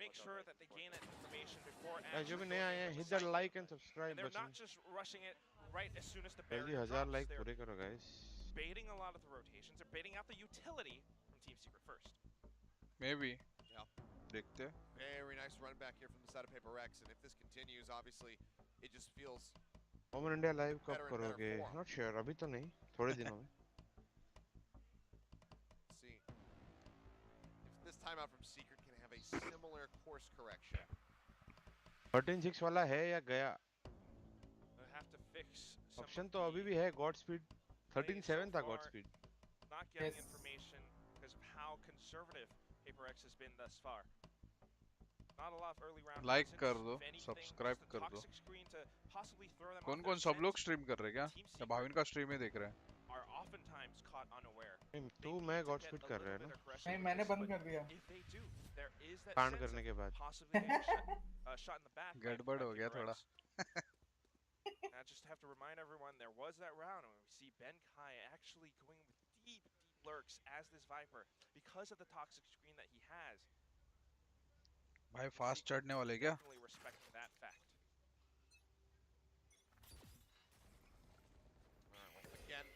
B: Make sure that they gain that information before
F: जो
B: actually
F: भी
B: going
F: नए आए हैं
B: into
F: hit
B: the
F: that
B: site.
F: like and
B: And
F: subscribe
B: they're
F: बचन
B: not just rushing it right as soon as the
F: जल्दी
B: barrier
F: 1000
B: drops.
F: Like
B: They're
F: पूरे करो guys
B: baiting a lot of the rotations. They're baiting out the utility from Team Secret first.
C: May be
A: Yeah.
C: देखते हैं
A: Very nice run back here from the side of PRX. And if this continues, obviously, it just feels
F: ओमन India live कब
A: better and better
F: करोगे
A: form.
F: Not sure अभी तो नहीं थोड़े दिनों में
A: Let's see if this timeout from Secret can have a similar course correction.
F: 13-6 वाला है या गया
B: They have to fix some
F: option
B: of
F: तो अभी
B: the
F: भी है गॉड स्पीड
B: plays so
F: 13-7 था God
B: far.
F: Speed
B: Not getting
H: Yes.
B: information because of how conservative PRX has been thus far. Not a lot of early round
C: Like
B: exits.
C: कर दो,
B: If anything,
C: subscribe
B: just a
C: कर दो।
B: toxic screen to possibly throw them
C: कौन
B: off
C: कौन
B: their
C: सब
B: scent
C: लोग stream कर रहे हैं क्या
B: Team
C: या
B: Secret
C: भाविन का स्ट्रीम ही देख रहे हैं
B: are oftentimes caught unaware.
F: तू मैं गॉड स्पीड कर रहा है ना
H: नहीं मैंने बंद कर दिया
B: If they do, there is that
F: कांड
B: sense
F: करने के
B: of
F: बाद
B: possibly getting shot in the back.
C: गड़बड़ हो गया थोड़ा
B: I just have to remind everyone there was that round where we see 𝐿𝐼𝑋𝐿 actually going with deep lurks as this Viper because of the toxic screen that he has.
C: भाई fast चढ़ने वाले क्या
B: Definitely respecting that fact.
A: Again,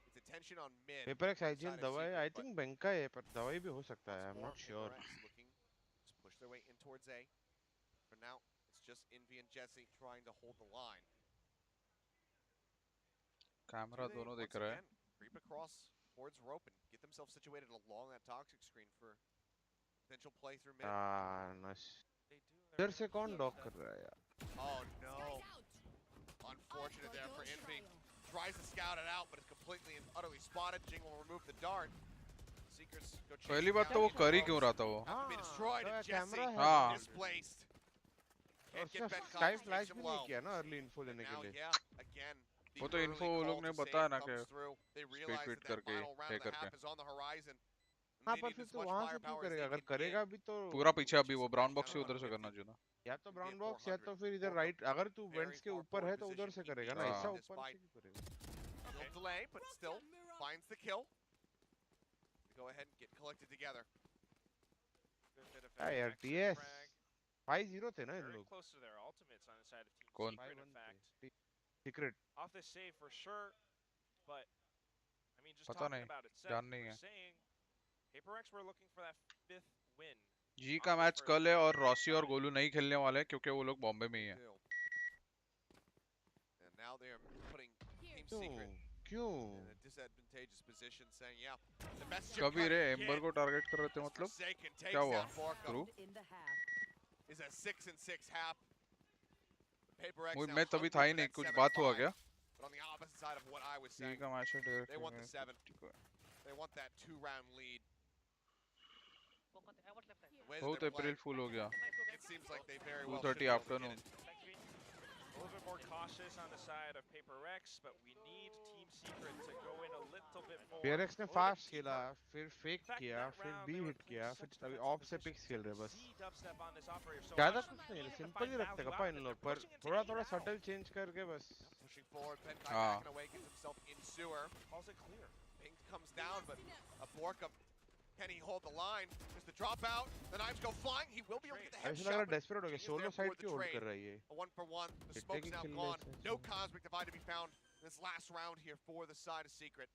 A: it's attention on mid.
F: Paper X IGL
A: side of
F: दवाई
A: Secret,
F: I
A: but
F: think bank का है पर दवाई भी हो सकता है I
A: once
F: am
A: more,
F: not sure
A: PRX looking to push their way in towards A. For now, it's just Envy and Jesse trying to hold the line.
C: Camera
A: Do they
C: दोनों
A: once
C: देख रहा है
A: again creep across towards rope and get themselves situated along that toxic screen for potential play through mid?
F: Nice
B: They do.
F: इधर से कौन dock कर रहा है यार
A: Oh no. Unfortunate there for Envy. Tries to scout it out, but it's completely and utterly spotted. Jing will remove the dart. Secrets go chasing
C: पहली बात
A: down
C: तो वो
A: the
C: कर ही
A: ropes.
C: क्यों रहा था वो
A: Have to be destroyed,
F: तो
A: and Jesse
F: कैमरा है
C: हाँ
A: displaced.
F: और
A: Can't get
F: उसने
A: Ben
F: sky
A: Cox,
F: flash
A: takes
F: भी
A: him
F: नहीं
A: low.
F: किया ना अर्ली इन्फो देने
A: Now,
F: के लिए
A: yeah, again, the
C: वो तो
A: early
C: इन्फो वो
A: call
C: लोग ने
A: to
C: बताया
A: save
C: ना
A: comes
C: कि
A: through. They
C: speed
A: realize
C: tweet
A: that
C: करके
A: final round
C: है
A: and a
C: करके
A: half is on the horizon.
F: हाँ
A: They
F: पर
A: need
F: फिर
A: as
F: तो
A: much
F: वहां से क्यों
A: firepower as
F: करेगा
A: they
F: अगर
A: can
F: करेगा
A: get.
F: भी तो
C: पूरा पीछे अभी
A: Just
C: वो
A: a
C: ब्राउन
A: touchdown
C: बॉक्स से
A: on
C: उधर से
A: 50.
C: करना चाहिए था
F: या तो
A: Be
F: ब्राउन
A: at
F: बॉक्स या
A: 400.
F: तो फिर इधर
A: Borkum
F: राइट अगर तू
A: very
F: वेंट्स के
A: far
F: ऊपर है
A: forward
F: तो उधर से
A: position. He
F: करेगा
A: beats
F: ना
C: हाँ
F: ऐसा
A: him
F: ऊपर
A: despite
F: से क्यों करेगा
A: little delay, but still finds the kill. Go ahead and get collected together.
B: Good bit of
F: क्या यार
B: extra
F: TS
B: frag.
F: 5-0 थे ना इन
B: Very
F: लोग
B: close to their ultimates on the side of Team
C: कौन?
B: Secret, in fact.
F: Secret
B: Off this save for sure, but I mean, just
C: पता
B: talking
C: नहीं,
B: about it, Seth,
C: जान
B: you
C: नहीं
B: were
C: है।
B: saying PRX were looking for that 5th win.
C: जी का match कल है और रॉसी और गोलू नहीं खेलने वाले क्योंकि वो लोग बॉम्बे में ही है।
A: And now they are putting Team
F: क्यों
A: Secret
F: क्यों
A: in a disadvantageous position, saying, yeah, the best chip
C: कभी
A: cut
C: रे
A: you
C: एम्बर
A: get
C: को टारगेट कर रहे थे
A: is
C: मतलब
A: Forsaken
C: क्या
A: takes
C: हुआ?
A: down Borkum.
C: True?
D: In the half.
A: Is a 6-6 half. PRX
C: वो
A: now
C: मैं तभी
A: hungry
C: था ही
A: for
C: नहीं,
A: that
C: कुछ
A: 7-5.
C: बात हुआ क्या?
A: But on the opposite side of what I was
C: जी
A: saying,
C: का मैच है
A: they want the 7.
C: Direct
A: They want that 2-round lead. The way that
C: बहुत
A: they're
C: अप्रैल
A: playing,
C: फूल हो गया।
A: it seems like they very well
C: 2:30
A: should be able to get
C: afternoon.
A: it.
B: A little bit more cautious on the side of PRX, but we need Team Secret to go in a little bit more.
F: PRX ने
B: a little bit
F: fast
B: deeper.
F: खेला, फिर fake
B: In fact,
F: किया,
B: that
F: फिर
B: round
F: B
B: they were
F: hit
B: playing
F: किया,
B: such
F: फिर अभी
B: defensive
F: off से
B: positions.
F: Picks खेल रहे हैं बस।
B: See dubstep on this operator so
F: ज्यादा
B: much.
F: कुछ नहीं है,
B: Needed to
F: सिंपल
B: find
F: ही रखते
B: value
F: kappa
B: out
F: in
B: of it.
F: लोग
B: They're
F: पर
B: pushing into
F: थोड़ा
B: A
F: थोड़ा
B: now.
F: सटल चेंज करके बस।
A: Pushing forward, Penkai
C: Ah.
A: back and awakens himself in sewer.
B: Calls it clear.
A: Pink comes down, but a Borkum, can he hold the line? There's the dropout. The knives go flying. He will be able to get the
F: ऐसा लग रहा
A: headshot.
F: है desperate हो गया,
A: He is
F: solo
A: there
F: side
A: for the
F: क्यों hold
A: trade.
F: कर रहा है ये?
A: A 1-for-1. The
F: Hitting
A: smoke's now
F: kill
A: gone.
F: is-
A: No cosmic divide to be found in this last round here for the side of Secret.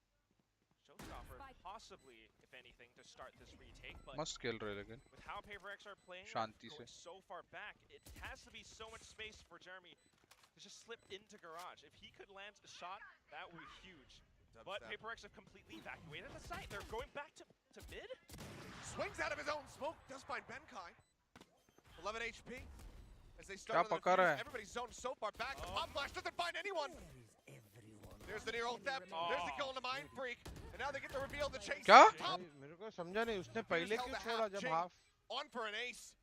B: Showstopper, possibly, if anything, to start this retake, but
C: मस्त खेल रहे लेकिन
B: with how PRX are playing,
C: Shanti
B: going
C: से।
B: so far back, it has to be so much space for Jeremy to just slip into garage. If he could land a shot, that would be huge. But
A: Dubstep.
B: PRX have completely evacuated the site. They're going back to mid.
A: Swings out of his own smoke. Does find 𝐿𝐿𝐾𝐿. 11 HP. As they
C: क्या
A: start with
C: पका
A: the
C: रहा
A: defuse,
C: है?
A: everybody's zoned so far back. The pop flash doesn't find anyone. There's the near ult depth. There's the kill on the 𝘼𝐿𝐼𝙋𝐿. And now they get the reveal, the chase.
C: क्या?
A: on top.
F: मेरे को समझा नहीं उसने पहले
A: held
F: क्यों
A: the
F: छोड़ा
A: half
F: जब
A: Jing
F: half?
A: On for an ace.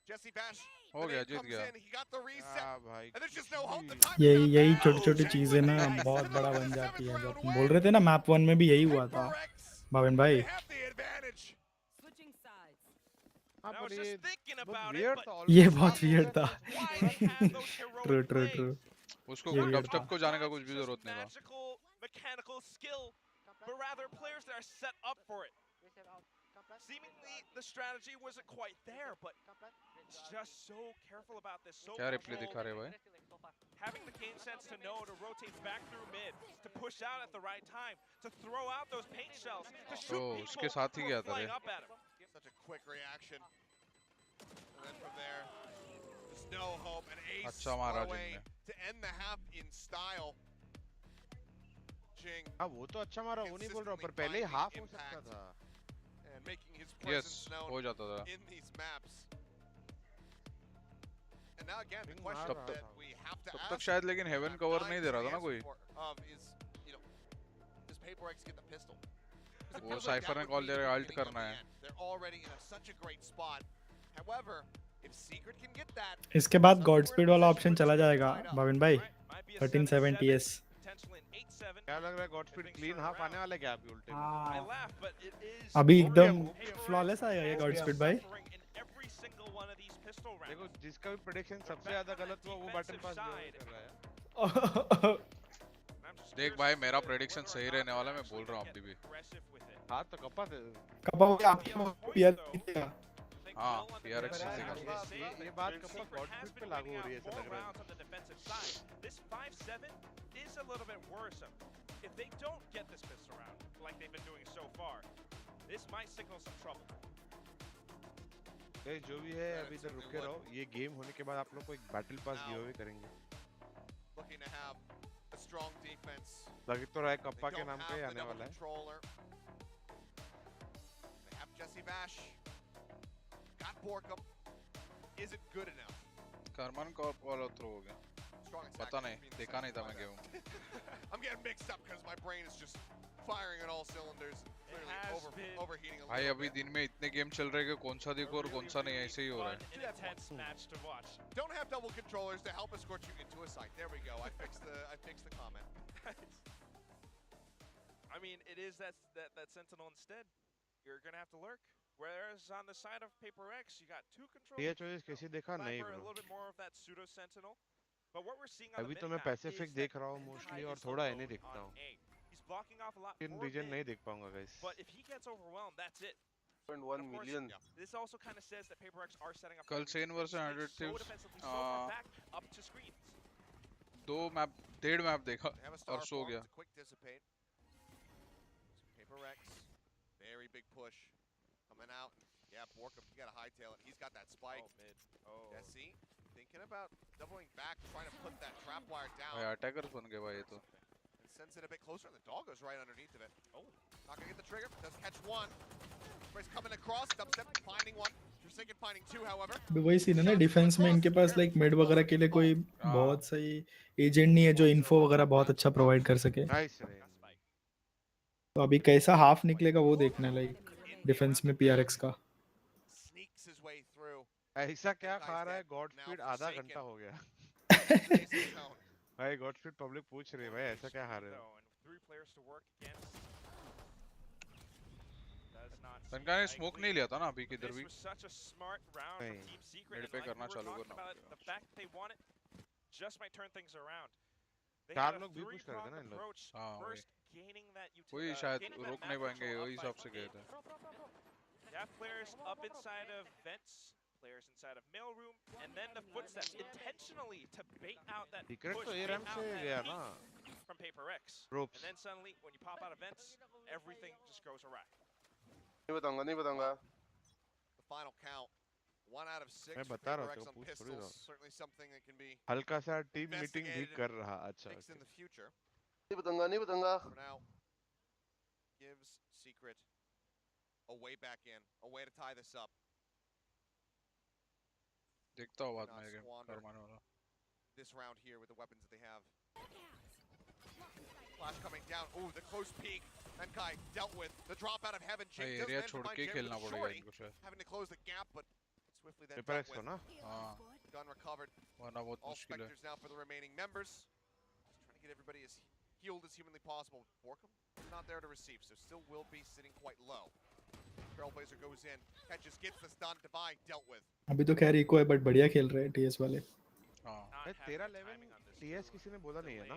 A: 𝐿𝐼𝐹
C: हो गया, जीत
A: comes
C: गया।
A: in. He got the reset.
F: हाँ भाई।
A: And there's just no hope. The time
H: यही
A: is up.
H: यही
A: Oh,
H: छोटी छोटी
A: Jing
H: चीजें
A: with
H: ना
A: the ace.
H: बहुत
A: And
H: बड़ा
A: look at
H: बन
A: the
H: जाती है।
A: 7th
H: जो
A: round
H: तुम बोल
A: win.
H: रहे थे ना मैप 1 में भी यही हुआ था
A: PRX,
H: भाविन
A: they
H: भाई।
A: have the advantage.
D: Switching sides.
F: हाँ
B: I
F: पर
B: was
F: ये
B: just thinking
F: बहुत
B: about
F: weird
B: it,
F: था,
B: but
H: ये
F: almost
H: बहुत
F: half हो
H: weird
F: गया
H: था।
F: था।
B: why they have those heroic
H: true true
B: plays?
H: True
C: उसको
H: ये
C: कोई
H: weird
C: डबस्टेप
H: था।
C: को जाने का कुछ
B: Not
C: भी
B: just
C: जरूरत नहीं था।
B: magical, mechanical skill, but rather players that are set up for it. Seemingly, the strategy wasn't quite there, but it's just so careful about this. So
C: क्या रिप्ले
B: controlled.
C: दिखा रहे भाई?
B: Having the game sense to know to rotate back through mid, to push out at the right time, to throw out those paint shells, to shoot
C: तो
B: people
C: उसके साथ ही
B: who
C: गया
B: are
C: था
B: flying
C: रे।
B: up at him.
A: Such a quick reaction. And then from there, there's no hope. An ace
C: अच्छा
A: on
C: मारा
A: the way
C: जिनने।
A: to end the half in style. Jing
F: हाँ वो तो अच्छा मारा, वो नहीं बोल रहा, पर पहले ही हाफ हो सकता था।
A: and making his
C: yes
A: presence known
C: हो जाता था।
A: in these maps. And now again, the
F: Jing
A: question
F: मार रहा
A: that
F: था।
A: we have to
C: तब
A: ask
C: तक शायद लेकिन हेवन कवर नहीं दे रहा था ना कोई।
A: is, you know, does PRX get the pistol? 'Cause it
C: वो
A: feels like
C: Cypher
A: that
C: ने
A: would
C: call
A: be
C: they
A: the
C: रहा है, अल्ट
A: beginning of
C: करना
A: the
C: है।
A: end. They're already in such a great spot. However, if Secret can get that,
H: इसके बाद
A: suddenly
H: God
A: we're in
H: speed
A: a
H: वाला
A: position
H: option
A: where
H: चला
A: two
H: जाएगा
A: tied up.
H: Bhavin भाई।
B: Right, might be a
H: 13-7
B: 7-7,
H: TS।
B: potentially an 8-7.
F: क्या लग रहा है गॉड स्पीड क्लीन हाफ आने वाला है क्या अभी उल्टे?
B: I laugh, but it is
H: अभी
F: हो गया,
H: एकदम
F: हो गया।
H: फ्लॉलेस आएगा ये गॉड स्पीड भाई।
B: suffering in every single one of these pistol rounds.
F: देखो जिसका भी प्रेडिक्शन सबसे ज्यादा गलत हुआ वो बटन पास कर रहा है।
B: I'm just
C: देख
B: curious
C: भाई
B: to
C: मेरा
B: see
C: प्रेडिक्शन
B: whether or
C: सही
B: not
C: रहने
B: they're
C: वाला है, मैं
B: actually
C: बोल रहा हूँ
B: gonna
C: अभी भी।
B: get aggressive with it.
F: हाँ तो कप्पा
H: कप्पा पीआर जीतेगा।
B: I think
C: हाँ,
B: Will on the
C: PRX
B: defensive
C: जीतेगा।
B: side is safe,
F: ये
B: but
F: बात
B: Secret
F: kappa God
B: has
F: speed
B: been
F: पे लागू
B: winning
F: हो रही है
B: out
F: ऐसा
B: more
F: लग रहा है।
B: rounds on the defensive side. This 5-7 is a little bit worrisome. If they don't get this pistol round like they've been doing so far, this might signal some trouble.
F: Guys जो भी है अभी तक रुके रहो, ये गेम होने के बाद आप लोग को एक बैटल पास गिव करेंगे।
A: looking to have a strong defense.
F: लग तो रहा है
A: They
F: कप्पा के
A: don't
F: नाम
A: have
F: पे
A: the
F: आने
A: double
F: वाला है।
A: controller. They have 𝐿𝐼𝐹. Got Borkum. Is it good enough?
C: Karman को वाला थ्रो हो गया।
A: Strong attack.
C: पता नहीं,
A: being
C: देखा नहीं था
A: sent
C: मैं
A: by
C: game.
A: that. I'm getting mixed up because my brain is just firing on all cylinders and clearly
B: has been
A: overheating a
C: भाई
A: little
C: अभी
A: bit.
C: दिन में इतने गेम चल रहे हैं कि कौन सा देखो और कौन सा नहीं, ऐसे ही हो रहा है।
B: Fun and intense match to watch.
A: Don't have double controllers to help escort you into a site. There we go. I fixed the comment.
B: I mean, it is that Sentinel instead. You're gonna have to lurk. Whereas on the side of PRX, you got two
F: ये
B: controllers.
F: Choice किसी देखा नहीं
B: Viper, a
F: bro.
B: little bit more of that pseudo Sentinel. But what we're seeing on
F: अभी
B: the
F: तो मैं
B: mid-map
F: Pacific
B: is
F: देख
B: that
F: रहा हूँ
B: Penkai
F: मोस्टली और
B: is
F: थोड़ा
B: alone
F: इन्हें देखता
B: on
F: हूँ।
B: A. He's blocking off a lot
F: in
B: more
F: reason
B: mid,
F: नहीं देख पाऊंगा guys.
B: but if he gets overwhelmed, that's it.
F: 1 million.
B: This also kind of says that PRX are setting up.
C: कल Sen versus 100
B: so
C: teams
B: defensively, so far back up to screens.
C: 1.5 map देखा और सो गया.
A: Quick dissipate. PRX, very big push coming out. Yeah, 𝐿𝐿𝐾𝐾, he got a hightail it. He's got that spike.
B: Oh, mid. Oh.
A: Yeah, see, thinking about doubling back, trying to put that trap wire down.
C: भाई attackers बन गए भाई ये तो.
A: And sends it a bit closer, and the dog goes right underneath of it. Oh, not gonna get the trigger. Does catch one. He's coming across. Dubstep finding one. Sinkar finding two, however.
H: वही scene है ना, defence में इनके पास like mid वगैरह के लिए कोई बहुत सही एजेंट नहीं है जो इन्फो वगैरह बहुत अच्छा प्रोवाइड कर सके. तो अभी कैसा हाफ निकलेगा वो देखना है लाइक डिफेंस में PRX का.
F: ऐसा क्या खा रहा है गॉडस्पीड? आधा घंटा हो गया. भाई गॉडस्पीड पब्लिक पूछ रही है भाई ऐसा क्या खा रहे हो?
C: इनका ने स्मोक नहीं लिया था ना अभी किधर भी. मेरे पे करना चालू करना.
F: चार लोग भी पुश कर रहे थे ना इन लोग.
C: हाँ कोई शायद रोक नहीं पाएंगे वही हिसाब से गए थे.
B: Yeah, players up inside of vents, players inside of mailroom, and then the footsteps intentionally to bait out that
F: Secret
B: push
F: तो ये रैम से गया ना
B: from PRX.
F: Ropes.
B: And then suddenly, when you pop out of vents, everything just goes awry.
F: नहीं बताऊंगा.
A: The final count, 1 out of 6
F: मैं
A: for
F: बता रहा
A: PRX
F: हूँ
A: on
F: पूछ थोड़ी
A: pistols.
F: रहा.
A: Certainly something that can be
F: हल्का सा टीम मीटिंग भी कर रहा. अच्छा.
A: fixed in the future.
F: नहीं बताऊंगा.
A: For now, gives Secret a way back in, a way to tie this up.
C: देखता हूँ बाद में गेम करवाने वाला.
A: This round here with the weapons that they have. Flash coming down. Ooh, the close peek. 𝐿𝐾𝐾 dealt with. The drop out of heaven.
C: भाई area छोड़ के खेलना पड़ेगा इनको शायद.
A: Having to close the gap, but swiftly then
F: PRX
A: dealt with.
F: ना.
C: हाँ.
A: Gun recovered.
C: वरना बहुत
A: All
C: मुश्किल है.
A: specters now for the remaining members. Just trying to get everybody as healed as humanly possible. 𝐿𝐾𝐾 not there to receive, so still will be sitting quite low. 𝘿𝐿𝐵laser goes in. Catches, gets the stun. 𝐿𝐵𝐼 dealt with.
H: अभी तो खैर eco है but बढ़िया खेल रहे हैं TS वाले.
C: हाँ.
F: 13-11 TS किसी ने बोला नहीं है ना?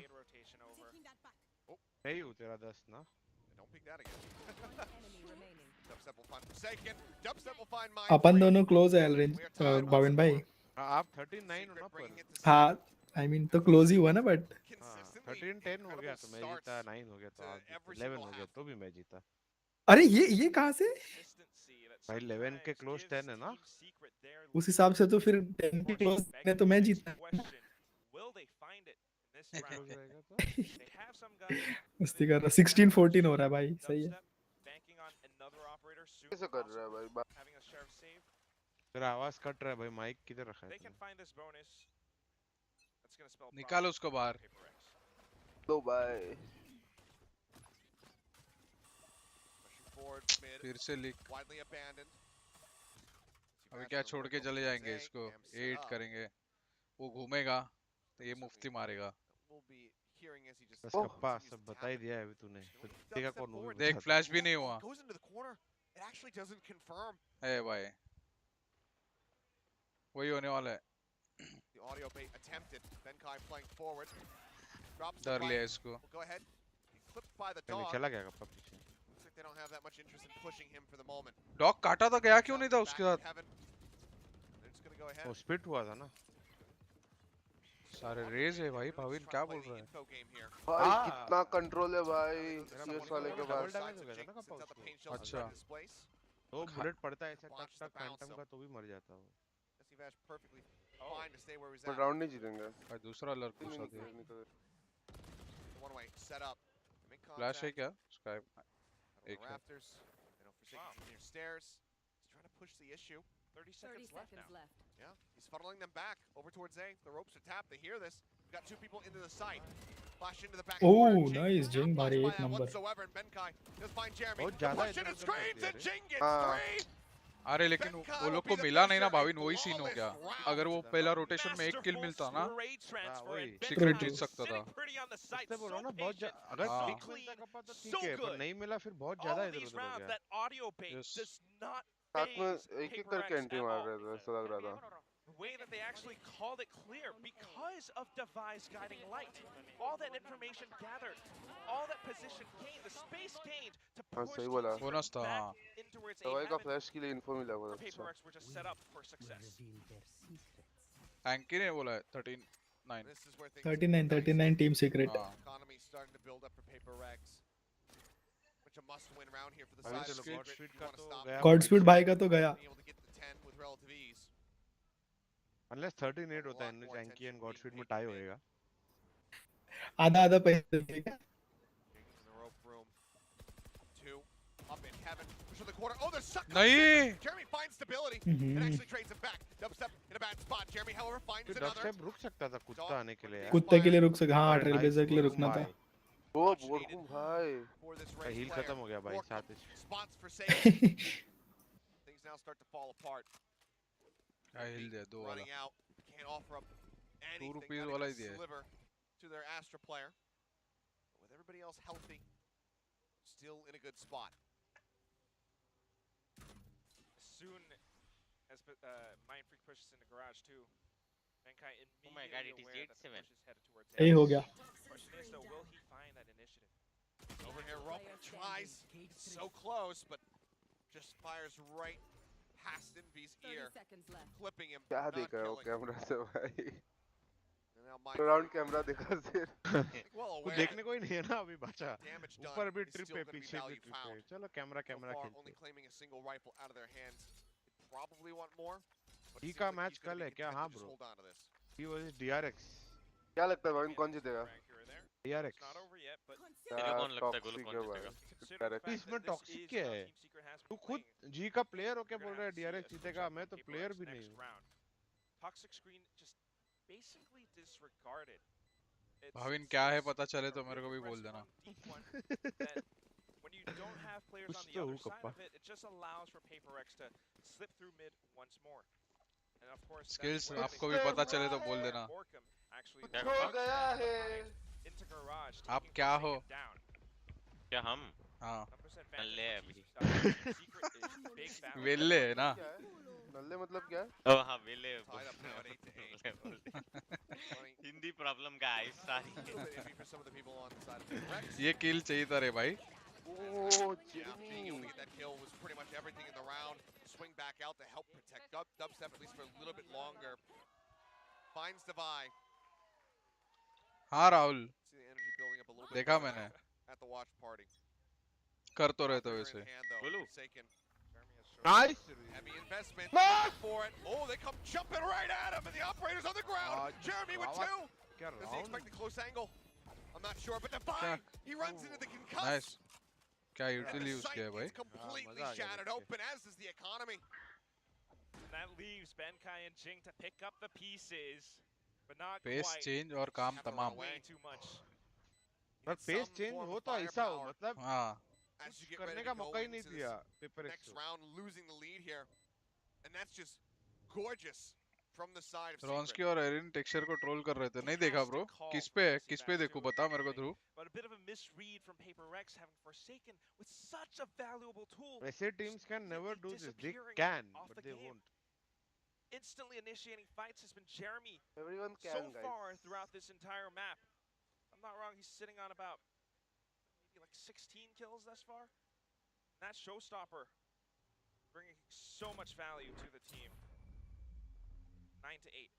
F: नहीं हूँ तेरा 10 ना.
A: Don't pick that again. Dubstep will find Forsaken. Dubstep will find mine.
H: अपन दोनों क्लोज है रेंज भाविन भाई.
F: आप 13-9 हो ना पर.
H: हाँ आई मीन तो क्लोज ही हुआ ना बट
F: 13-10 हो गया तो मैं जीता. 9 हो गया तो आप 11 हो गया तो भी मैं जीता.
H: अरे ये कहाँ से?
F: भाई 11 के क्लोज 10 है ना.
H: उस हिसाब से तो फिर 10 के क्लोज है तो मैं जीता. मस्ती कर रहा. 16-14 हो रहा है भाई. सही है.
F: कैसे कर रहा है भाई? तेरा आवाज कट रहा है भाई. माइक किधर रखा है?
C: निकालो उसको बाहर.
F: लो भाई.
C: फिर से लीक. अभी क्या छोड़ के चले जाएंगे इसको. 8 करेंगे. वो घूमेगा तो ये मुफ्ती मारेगा.
F: बस KappA सब बता ही दिया है अभी तूने. देखा कौन मूवी.
C: देख फ्लैश भी नहीं हुआ. है भाई. वही होने वाला है. डर लिया इसको.
F: चला गया KappA पीछे.
C: डॉग काटा तो गया क्यों नहीं था उसके साथ.
F: वो स्पिट हुआ था ना.
C: सारे रेज है भाई. भाविन क्या बोल रहा है.
F: भाई कितना कंट्रोल है भाई CS वाले के पास.
C: अच्छा.
F: तो बुलेट पड़ता है ऐसा टक टक फैंटम का तो भी मर जाता है. पर राउंड नहीं जीतेंगे
C: भाई. दूसरा लर्क घुसा दिया. फ्लैश है क्या स्काई. एक है.
B: 30 seconds left now.
A: Yeah, he's funneling them back over towards A. The ropes are tapped. They hear this. We've got 2 people into the site. Flash into the back.
H: Oh, nice. Jing भारी 1 number.
A: बहुत ज्यादा है.
C: अरे लेकिन वो लोग को मिला नहीं ना भाविन. वही सीन हो गया. अगर वो पहला रोटेशन में 1 किल मिलता ना सीक्रेट जीत सकता था.
F: इससे बोल रहा हूं ना बहुत अगर पिक मिलता KappA तो ठीक है पर नहीं मिला फिर बहुत ज्यादा इधर-उधर हो गया. साथ में एक-एक करके एंट्री मार रहे थे ऐसा लग रहा था.
B: The way that they actually called it clear because of 𝐿𝐵𝐼𝑋 guiding light. All that information gathered, all that position gained, the space gained to push
C: bonus था.
J: afterwards,
F: दवाई का
J: A-Heaven
F: फ्लैश के लिए इन्फो मिला
J: for
F: बहुत अच्छा
J: PaperX were just set up for success.
C: एंकी ने बोला है 39
A: This is where things get
H: 39
A: dicey.
H: 39 team secret.
C: हाँ
A: Economy starting to build up for PaperX. Which a must-win round here for the
F: अभी
A: side of
F: चलो God
A: Secret.
F: Street
A: You
F: का
A: want to
F: तो
A: stop
F: गया
H: Godspeed भाई का तो गया.
A: being able to get the 10 with relative ease.
F: Unless 13-8 होता है
A: A lot
F: in
A: more
F: janky and
A: attention
F: god
A: being
F: street में
A: paid
F: टाई
A: to mid.
F: होएगा
H: आधा आधा पैसे देगा.
A: In the rope room. 2 up in heaven. Push in the corner. Oh, there's suck.
C: नहीं
A: Jeremy finds stability and actually trades him back. Dubstep in a bad spot. Jeremy, however, finds
F: फिर
A: another.
F: Dubstep रुक सकता था कुत्ता आने के लिए यार
H: कुत्ते के लिए रुक सके. हाँ ट्रेल
F: नाइस
H: ब्लेजर के लिए रुकना था.
F: ओ बोर्डकुम भाई
A: For this
F: भाई
A: race
F: हील
A: player.
F: खत्म हो गया भाई
A: Borkum
F: साथ ही
A: spots for safety. Things now start to fall apart.
C: क्या हिल दिया दो वाला
A: Running out. Can't offer up anything.
C: rupees
A: Not
C: वाला
A: even
C: ही दिया
A: a
C: है.
A: sliver to their Astra player. But with everybody else healthy, still in a good spot.
B: As soon as Mind Freak pushes into garage too, Benkai
G: Oh my god, it
B: immediately
G: is
B: aware that the
G: 8-7.
B: push is headed towards
H: यही
B: him.
H: हो गया.
B: Question is though, will he find that initiative?
A: Over here, Rupp tries. So close, but just fires right past Envy's
D: 30
A: ear,
D: seconds left.
A: clipping him.
F: क्या
A: not
F: देखा है वो
A: killing.
F: Camera से भाई
A: And now Mind
F: round
A: Freak,
F: camera देखा सिर
A: well
F: वो
A: aware
F: देखने को ही नहीं है ना अभी बचा
A: damage
F: ऊपर
A: done
F: भी
A: is
F: ट्रिप
A: still
F: है
A: going to be
F: पीछे भी
A: value
F: ट्रिप है
A: found.
F: चलो कैमरा
A: So
F: कैमरा
A: far,
F: खेलते
A: only
F: हैं
A: claiming a single rifle out of their hands. They probably want more. But it
F: he
A: seems
F: का
A: like
F: match
A: he's gonna
F: कल
A: be
F: है क्या
A: content
F: हाँ
A: to just
F: bro
A: hold on to this.
F: He versus DRX क्या लगता है भाई कौन जीतेगा
B: Rank here or there.
F: DRX
B: It's not over yet, but
G: तेरे को कौन लगता है गोलू
F: टॉक्सिक
G: कौन
F: है
G: जीतेगा
F: भाई
B: consider the fact
F: इसमें
B: that this
F: टॉक्सिक
B: is
F: क्या
B: how
F: है
B: Team Secret has
F: तू
B: been
F: खुद
B: playing.
F: जी का प्लेयर होके
B: We're
F: बोल
B: gonna
F: रहा
B: have
F: है
B: to see
F: DRX
B: a switch
F: जीतेगा
B: up
F: मैं
B: on
F: तो
B: PaperX
F: प्लेयर भी नहीं
B: next
F: हूँ
B: round. Toxic screen just basically disregarded. It's
C: Bhavin क्या है
B: it's
C: पता चले
B: a
C: तो मेरे
B: real
C: को भी बोल
B: aggressive
C: देना.
B: one, deep one, that when you don't have players
F: कुछ
B: on the
F: तो
B: other
F: हूँ
B: side
F: kappa
B: of it, it just allows for PaperX to slip through mid once more. And of course,
C: Skills
B: that's where
C: आपको भी पता चले तो बोल देना.
B: Borkum actually
G: क्या
F: हो
G: कप्पा
F: गया है
B: into garage,
C: आप
B: taking
C: क्या हो?
B: Forsaken down.
G: क्या हम
C: हाँ
B: 100%
G: नल्ले
B: vantage
G: अभी
B: from Team Secret is big balance.
C: वेल्ले है ना.
F: क्या है नल्ले मतलब क्या है
G: ओ हाँ वेले
A: Tied up now at 8-8. Funny.
G: Hindi problem guys
A: A
G: सारी
A: little bit iffy for some of the people on the side of PaperX.
C: ये किल चाहिए था रे भाई.
F: ओह
A: Yeah, being able to
F: चिरनी
A: get that kill was pretty much everything in the round. Swing back out to help protect Dubstep at least for a little bit longer. Finds 𝐿𝐿𝐿𝐿𝐿.
C: हाँ Rahul
A: See the energy building up a little bit
C: देखा
A: more
C: मैंने.
A: at the watch party.
C: कर तो रहे थे
A: Operator
C: वैसे.
A: in hand, though.
G: Gulu.
A: Forsaken.
B: Jeremy has shown
F: nice
A: Heavy investment.
F: No!
A: Looking for it. Oh, they come jumping right at him, and the operator's on the ground. Jeremy with
F: Wow.
A: 2.
F: क्या
A: Does he
F: round
A: expect a close angle? I'm not sure, but Divine, he runs into the concuss.
C: Nice. क्या
A: And
C: यूटिल
A: the
C: use
A: site
C: किया है भाई.
A: gets completely
F: मजा आ गया
A: shattered
F: देख के.
A: open, as is the economy.
B: And that leaves Benkai and Jing to pick up the pieces, but not
C: pace
B: quite.
C: Change और काम
A: Have to run
C: तमाम.
A: away.
B: Way too much.
F: पर
A: Need
F: pace
A: some
F: change
A: form
F: हो
A: of
F: तो ऐसा हो
A: firepower
F: मतलब
C: हाँ
A: as you
F: कुछ
A: get ready
F: करने
A: to
F: का
A: go
F: मौका ही नहीं
A: into
F: दिया
A: this
F: paper
A: next round, losing the lead here. And that's just gorgeous from the side of
C: रॉन्स्की
A: Secret.
C: और एरिन टेक्सचर को ट्रोल कर रहे थे. नहीं देखा ब्रो. किस पे देखूं बता मेरे को ध्रुव.
B: But a bit of a misread from PaperX having Forsaken with such a valuable tool,
F: ऐसे teams can never do this they
B: disappearing
F: can
B: off
F: but
B: the
F: they
B: game.
F: Won't
B: instantly initiating fights has been Jeremy
F: everyone
B: so
F: can
B: far
F: guys
B: throughout this entire map. I'm not wrong, he's sitting on about maybe like 16 kills thus far. That showstopper bringing so much value to the team. 9-8.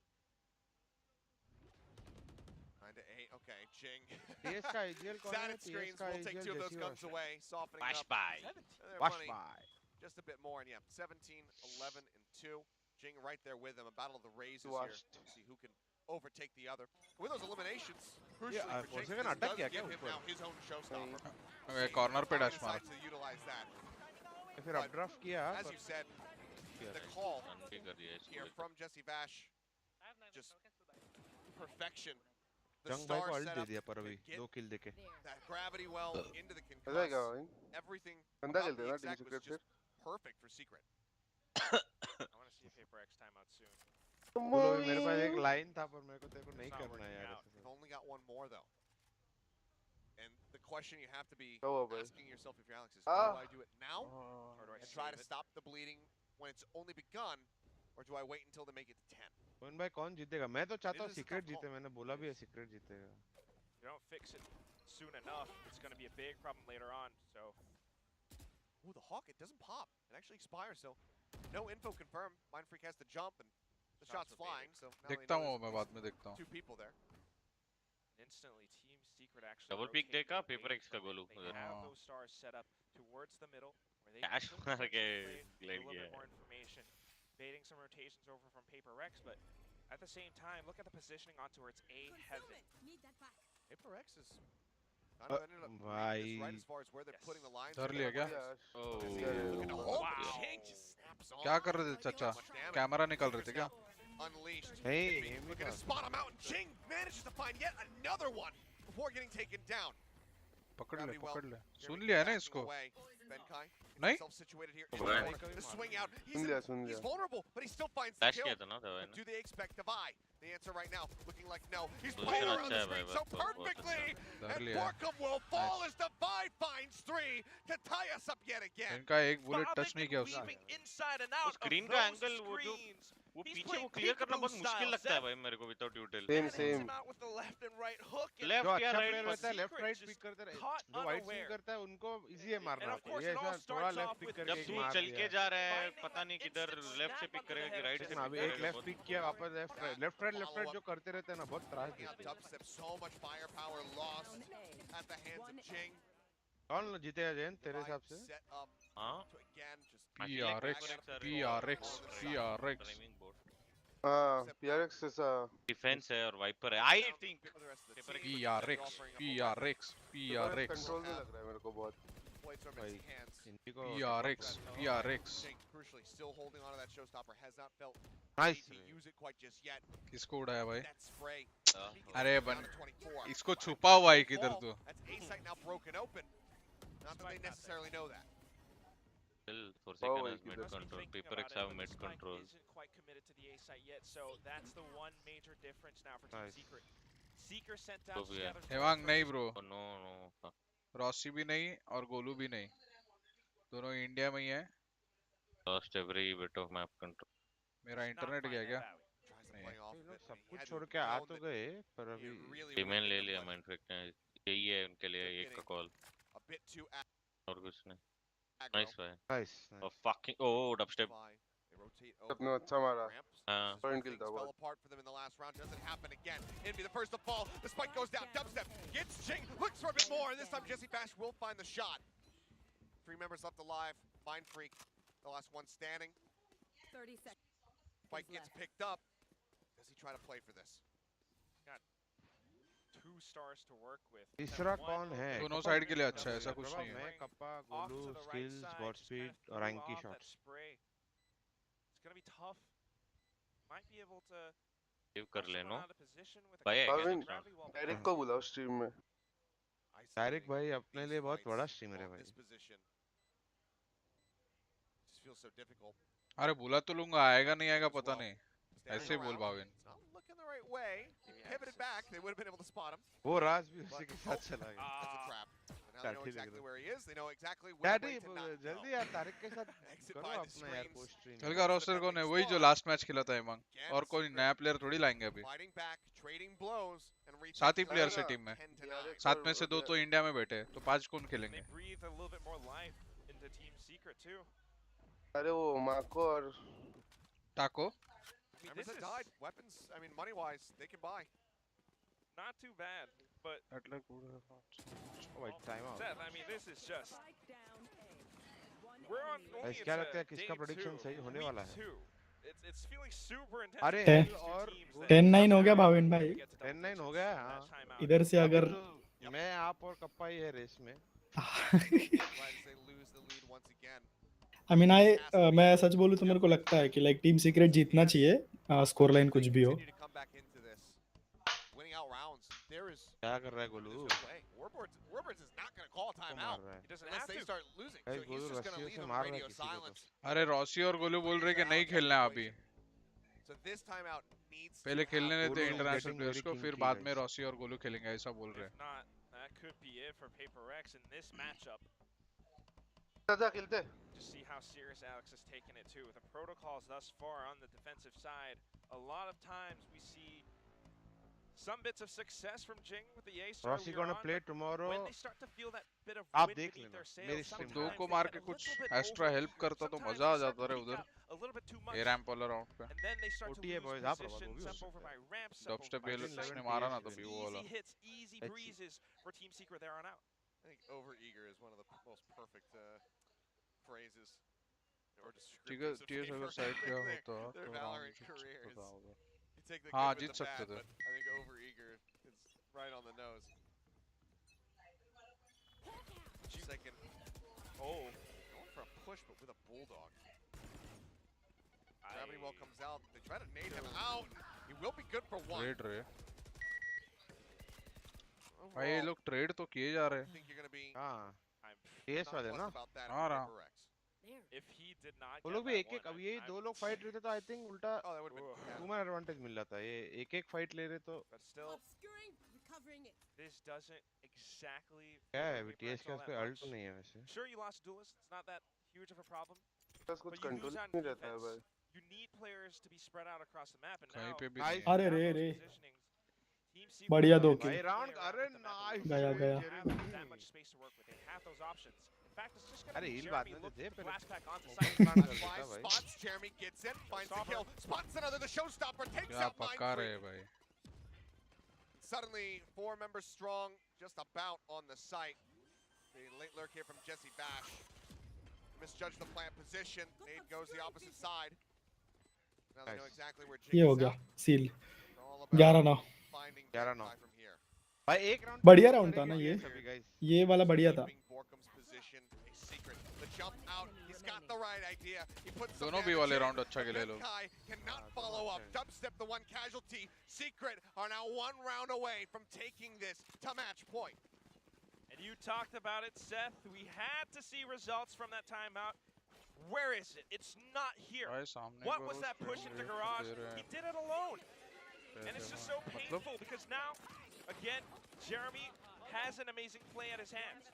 A: 9-8. Okay, Jing.
F: PS का IGL कौन है
A: Static screens
F: PS का
A: will take
F: IGL
A: 2 of those
F: जैसी
A: guns away, softening
G: Bash
A: up.
G: Bye
A: They're
F: wash
A: running
F: bye
A: just a bit more, and yeah, 17, 11, and 2. Jing right there with them. A battle of the raises
F: Washed.
A: here. See who can overtake the other. With those eliminations,
F: Yeah,
A: crucially for Jing,
F: Forsaken
A: this
F: अटक
A: does
F: गया
A: give
F: क्या
A: him
F: ऊपर?
A: now his own showstopper.
C: Okay corner पे dash मारा.
A: Decides to utilize that.
F: फिर
A: But
F: updraft किया
A: As
F: पर
A: you said, the call
G: अनपी कर दिया
A: here
G: इसको
A: from 𝐿𝐿𝐿𝐿, just perfection. The
F: जंग भाई को
A: star
F: अल्ट दे
A: setup,
F: दिया पर अभी
A: get
F: 2 किल देके
A: that gravity well into the
F: मजा क्या
A: concuss.
F: भाई
A: Everything
F: गंदा
A: about
F: खेलते
A: the
F: हैं ना team
A: exec was
F: secret
A: just
F: फिर
A: perfect for Secret.
B: I want to see a PaperX timeout soon.
F: बोलो भी मेरे पास एक लाइन था पर मेरे को तेरे को नहीं
B: not
F: करना
B: working
F: है यार
B: out.
F: ऐसे
A: You've only got one more though. And the question you have to be
F: Oh, boy.
A: asking yourself if you're Alex is,
F: Ah.
A: do I do it now
B: Or do I
A: and try
B: save
A: to
B: it?
A: stop the bleeding when it's only begun, or do I wait until they make it to 10?
F: कौन भाई कौन जीतेगा मैं तो चाहता हूँ
A: It is a
F: secret
A: tough call.
F: जीते मैंने बोला भी है सीक्रेट जीतेगा
B: If you don't fix it soon enough, it's going to be a big problem later on. So
A: Ooh, the hawk, it doesn't pop. It actually expires, so no info confirmed. Mindfreak has to jump, and the shot's flying, so now they
C: देखता
A: know
C: हूँ
A: there's
C: मैं
A: at
C: बाद
A: least
C: में देखता हूँ.
A: 2 people there.
B: Instantly, Team Secret actually
G: Double peek
B: rotated
G: देखा
B: away
G: PRX का
B: from it.
G: Golu
B: They
G: उधर.
B: have
C: हाँ.
B: those stars set up towards the middle, where they
G: Cash
B: could
G: मार के
B: potentially play
G: glide
B: a little
G: किया
B: bit more
G: है.
B: information, baiting some rotations over from PRX, but at the same time, look at the positioning onto where it's A heaven.
A: PRX is kind of ended up reading this right as far as where they're putting the lines.
C: धर
A: for
C: लिया
A: their
C: क्या?
A: players.
G: Oh.
A: Looking to hold, but
B: Wow.
A: Chink just snaps on.
C: क्या कर रहे थे चाचा? Camera निकाल रहे थे क्या?
A: Unleashed.
F: Hey,
A: Looking to spot him out, and Ching manages to find yet another one before getting taken down.
C: पकड़ ले,
A: Very well.
C: पकड़ ले.
A: Here
C: सुन
A: we
C: लिया है
A: go,
C: ना
A: backing
C: इसको?
A: away. 𝐿𝐿𝐾𝐾𝐿
C: नहीं?
A: himself situated here
G: Oh,
A: in the
G: right.
A: corner. The swing out.
F: Soon
A: He's
F: लिया.
A: vulnerable, but he still finds the
G: Flash
A: kill.
G: किया था ना दवाई
A: But
G: ने.
A: do they expect 𝐿𝐿𝐼? The answer right now looking like no. He's
G: Position
A: playing around the
G: अच्छा है
A: screen
G: भाई,
A: so
G: बहुत
A: perfectly.
C: धर
A: And
C: लिया.
A: 𝐿𝐿𝐼 will fall as 𝐿𝐼 finds 3 to tie us up yet again.
C: इनका एक बुलेट
B: Bobbing
C: टच नहीं
B: and
C: किया उसने.
B: weaving inside and out
G: वो screen
B: of
G: का
B: those
G: angle वो जो
B: screens.
G: वो
B: He's
G: पीछे
B: playing
G: वो क्लियर करना बहुत
B: peekaboo
G: मुश्किल
B: style,
G: लगता है
B: Seth.
G: भाई मेरे को without यूटिल.
F: Same,
B: Managing
F: same.
B: him out with the left and right hook. and
G: Left
F: जो
G: या
F: अच्छा
G: right
F: प्लेयर
G: बस.
F: रहता है left
B: Secret
F: right
B: just
F: pick करता है.
B: caught
F: जो वाइड
B: unaware.
F: स्विंग करता है उनको इजी है मारना.
B: And of course,
F: ये
B: it all
F: ऐसा थोड़ा
B: starts
F: left
B: off
F: pick
B: with
F: करके
G: जब
F: एक
G: तू
F: मार
G: चल
F: दिया.
G: के जा रहा है
B: Finding
G: पता नहीं किधर
B: instant
G: लेफ्ट से
B: snap
G: पिक
B: onto the
G: करेगा कि
B: head
G: राइट
B: of
G: से
F: हाँ,
G: पिक
F: अभी एक
G: करेगा.
F: लेफ्ट पिक किया वापस लेफ्ट राइट जो करते रहते हैं ना बहुत त्रास
A: Now
F: देते हैं.
A: Dubstep, so much firepower lost at the hands of Ching.
F: कौन जीतेगा जैन तेरे हिसाब से?
A: Set up
G: हाँ.
A: to again just
C: PRX, PRX, PRX.
G: Driving board.
F: हाँ, PRX ऐसा
G: डिफेंस है और वाइपर है. I think
A: for the rest of the
G: PRX.
A: team.
C: PRX, PRX, PRX,
F: control भी लग रहा है मेरे को बहुत.
A: Plates are in
F: भाई,
A: his hands.
F: हिंदी को
C: PRX, PRX.
A: Ching crucially still holding on to that showstopper, has not felt
F: nice.
A: ready to use it quite just yet.
C: किसको उड़ाया भाई?
A: That spray.
C: अरे
A: Down
C: बन.
A: to 24.
C: इसको छुपा हुआ है किधर
A: Ball.
C: तो?
A: That's A site now broken open. Not that they necessarily know that.
G: Still
F: Oh,
G: Forsaken has
F: he
G: mid
F: must
B: Must be
G: control.
B: thinking
G: PRX
B: about it,
G: have
B: but
G: mid
B: the Spike
G: control.
B: isn't quite committed to the A site yet, so that's the one major difference now for Team
F: Nice.
B: Secret. Seeker sent
G: तो
B: out
G: भी है.
B: scatters
C: हेवांग नहीं bro.
G: Oh no no.
C: Rossi भी नहीं और गोलू भी नहीं. दोनों इंडिया में ही है.
G: Lost every bit of map control.
C: मेरा
B: Not
C: इंटरनेट
B: find
C: गया
B: that
C: क्या?
B: value.
A: Tries to
C: नहीं.
A: play off
F: ये
A: of
F: लोग
A: it.
F: सब
A: He
F: कुछ
A: had
F: छोड़ के आ
A: known
F: तो
A: that
F: गए पर
A: he
F: अभी
A: really
G: डिमेन
A: wouldn't
G: ले
A: have
G: लिया
A: played
G: माइंडफ्रेक ने. यही है उनके लिए एक का कॉल
A: a bit too
G: और कुछ नहीं.
A: aggro.
G: नाइस भाई.
F: Nice.
G: Oh fucking oh dubstep.
A: They rotate
F: अपने
A: over.
F: अच्छा मारा.
A: Ramps.
G: हाँ.
A: This is where
F: Point kill
A: things
F: था
A: fell
F: बहुत.
A: apart for them in the last round. Doesn't happen again. It'd be the first to fall. The spike goes down. Dubstep gets Ching. Looks for a bit more. And this time 𝐿𝐼 will find the shot. 3 members left alive. Mindfreak, the last one standing.
D: 30 seconds.
A: Spike gets picked up. Does he try to play for this?
B: 2 stars to work with.
F: तीसरा
B: That one
F: कौन है?
C: दोनों
F: kappa
C: side के
F: में
C: लिए
F: क्या
C: अच्छा है, ऐसा
F: करेगा?
C: कुछ
F: प्रभा,
C: नहीं है.
F: मैं kappa
B: Off
F: Golu
B: to the right
F: skills
B: side,
F: bot
B: just kind
F: speed
B: of
F: और
B: threw
F: रैंकी
B: off that
F: shots.
B: spray. It's gonna be tough. Might be able to
G: save कर
B: push
G: ले
B: someone
G: no.
B: out of position with a
G: भाई है
B: couple
G: क्या
F: Bhavin,
B: of gravity while
F: direct
B: back.
F: को बुलाओ stream में. डायरेक्ट भाई अपने
A: These
F: लिए बहुत
A: fights
F: बड़ा स्ट्रीमर है
A: on
F: भाई.
A: this position. Just feels so difficult.
C: अरे बुला तो लूंगा, आएगा नहीं आएगा पता नहीं.
A: Standing
C: ऐसे बोल
A: around.
C: Bhavin.
A: It's not looking the right way. He pivoted back. They would have been able to spot him.
F: वो राज भी उसी के साथ चला गया.
A: That's a trap. And now they know
F: Daddy
A: exactly
F: लग
A: where he is. They know exactly which
F: daddy
A: way to not
F: जल्दी
A: go.
F: यार तारिक के साथ
A: Exit
F: करो
A: by the
F: अपना यार
A: screens.
F: Post stream.
C: कल का रोस्टर कौन है? वही जो लास्ट मैच खेला था हेवांग. और कोई नया प्लेयर थोड़ी लाएंगे अभी.
A: Fighting back, trading blows, and reaching
C: 7 he
A: close
C: player से
A: to
C: टीम में.
A: 10 to 9.
C: 7 में से 2 तो इंडिया में बैठे हैं, तो 5 कौन
B: They
C: खेलेंगे?
B: breathe a little bit more life into Team Secret too.
F: अरे वो माको और
C: टाको?
B: I mean,
A: Members
B: this
A: that
B: is
A: died, weapons, I mean, money-wise, they can buy.
B: not too bad, but
F: भाई time out.
B: Seth, I mean, this is just
D: Spike down A. One
B: we're on
D: enemy
B: only
F: Guys, क्या लगता है
B: into
F: किसका
B: day
F: prediction
B: 2,
F: सही होने
B: week
F: वाला है?
B: 2. It's feeling super intense.
F: अरे
B: for these two
F: और
B: teams that
H: 10-9 हो गया
B: have
H: भाविन भाई.
B: to get to double
F: 10-9 हो
B: digits
F: गया,
B: in that
F: हाँ.
B: timeout.
H: इधर से
F: अभी
H: अगर
F: तो मैं आप और कप्पा ही है रेस में.
A: Right as they lose the lead once again.
H: I mean मैं सच बोलूं तो मेरे को लगता है कि लाइक टीम सीक्रेट जीतना चाहिए, स्कोर लाइन कुछ भी हो.
A: Continue to come back into this. Winning out rounds. There is
F: क्या कर रहा है Golu?
A: there's no way. Warboards is not going to call a
F: को
A: timeout
F: मार रहा है.
B: He doesn't
A: unless
B: have
A: they
B: to.
A: start losing.
F: Guys,
A: So he's
F: Golu
A: just going to
F: रस्सियों
A: leave
F: से
A: them
F: मार रहा है
A: radio
F: किसी को तो.
A: silence.
C: अरे रॉसी और गोलू बोल रहे कि नहीं खेलना है अभी.
A: So this timeout needs
C: पहले
A: to
C: खेलने
A: happen.
C: देते
F: Golu is
C: international
F: getting
C: players
F: very
C: को, फिर
F: kinky,
C: बाद में
F: guys.
C: रॉसी और गोलू खेलेंगे, ऐसा बोल रहे
B: If
C: हैं.
B: not, that could be it for PRX in this matchup.
F: दादा खेलते.
B: Just see how serious Alex has taken it too. The protocols thus far on the defensive side, a lot of times we see Some bits of success from Jing with the ace
F: Rossi
B: earlier
F: gonna
B: on,
F: play
B: but
F: tomorrow.
B: when they start to feel that bit of
F: आप
B: wind
F: देख
B: beneath
F: लेना
B: their
F: मेरी
B: sails,
F: stream
C: दो
B: sometimes
C: को
B: they
C: मार
B: get
C: के
B: a
C: कुछ
B: little bit
C: extra help
B: overeager.
C: करता तो
B: Sometimes
C: मजा
B: they
C: आ
B: start to
C: जाता रे
B: peek
C: उधर
B: out a little bit too much,
C: A ramp वाला राउंड पे
B: and then they start to
F: OTA
B: lose
F: boys हाँ प्रभात
B: position.
F: वो भी हो
B: Sep over
F: सकता
B: by
F: है
B: ramp, Sep
C: dub
B: over
C: step
B: by
C: ये
F: 11
C: इसने
F: 11
C: मारा ना
F: PS
C: तभी
F: win.
C: वो वाला
B: easy hits, easy
F: HC.
B: breezes for Team Secret there on out.
A: I think overeager is one of the most perfect phrases or
C: ठीक है
A: descriptors of
C: टीएस अगर
A: their,
C: साइड गया
A: their,
C: होता
A: their
C: तो round
A: Valorant
C: जीत
A: careers.
C: सकता था उधर
A: You take the
C: हाँ
A: good with
C: जीत
A: the
C: सकते
A: bad,
C: थे
A: but I think overeager is right on the nose. Second. Oh, going for a push, but with a bulldog. Gravity well comes out. They try to nade him out. He will be good for one.
C: Trade रहे भाई ये लोग trade तो किए जा रहे
A: I think you're gonna be
F: हाँ
A: I'm
F: PS वाले
A: nonplussed
F: ना
A: about that
C: हाँ,
A: if
C: हाँ।
A: you're PRX.
B: If he did not
F: वो
B: get
F: लोग भी
B: that
F: एक एक
B: one,
F: अब ये दो लोग फाइट रहे थे तो आई थिंक उल्टा
A: Oh, that would have been yeah.
F: Human advantage मिल जाता है ये एक एक फाइट ले रहे तो
B: but still,
D: Obscuring, recovering it.
B: this doesn't exactly
F: क्या है
B: favor
F: BTS
B: PRX
F: का
B: all
F: उसका
B: that
F: अल्ट
B: much.
F: नहीं है वैसे
B: Sure, you lost duelist. It's not that huge of a problem.
F: बस
B: But you lose on defense. You need players to be spread out across the map, and
C: कहीं
B: now
C: पे भी
F: Nice.
C: नहीं है।
H: अरे रे
B: without
H: रे
B: those positionings, Team Secret
H: बढ़िया दो
B: have
H: kill.
F: भाई
B: to
F: राउंड
B: play around
F: अरे
B: with the map a
F: nice
B: little
H: गया,
B: bit.
H: गया।
B: They have that much space to work with. They have those options. In fact, it's just going to
F: अरे
B: be
F: heal
B: Jeremy
F: बाद में
B: looking
F: they
B: to
F: पहले
B: blast back onto
F: open
B: site.
F: Plan कर
A: Fly
F: देता भाई
A: spots. Jeremy gets in, finds the
B: Stopper.
A: kill, spots another. The showstopper takes
C: क्या
A: out
C: पका
A: Mindfreak.
C: रहे हैं भाई
A: Suddenly, 4 members strong, just about on the site. The late lurk here from 𝐿𝐿𝐿𝐿𝐿. Misjudged the plant position. Nade goes the opposite side. Now they know
F: Nice.
A: exactly where
H: ये
A: Jing
H: हो
A: is
H: गया
A: out.
H: Seal
A: It's all about
H: 11-9
A: finding
F: 11-9
A: 𝐿𝐿𝐿𝐿 from here.
F: भाई एक round
H: बढ़िया round था ना ये
F: सभी गाइस
H: ये वाला बढ़िया था
A: Keeping 𝐿𝐿𝐿𝐿𝐿𝐿 position a secret. The jump out, he's got the right idea. He puts some
C: दोनों भी
A: damage
C: वाले
A: in,
C: राउंड अच्छा
A: but
C: खेले लोग
A: 𝐿𝐿𝐿𝐿 cannot follow up. Dubstep, the one casualty. Secret are now 1 round away from taking this to match point.
B: And you talked about it, Seth. We had to see results from that timeout. Where is it? It's not here.
C: भाई सामने
B: What
C: करो
B: was that push
C: stream
B: into
C: rate
B: garage?
C: दे रहे
B: He
C: हैं
B: did it alone. And it's
C: पैसे
B: just so
C: में
B: painful
C: मतलब
B: because now, again, Jeremy has an amazing play at his hands.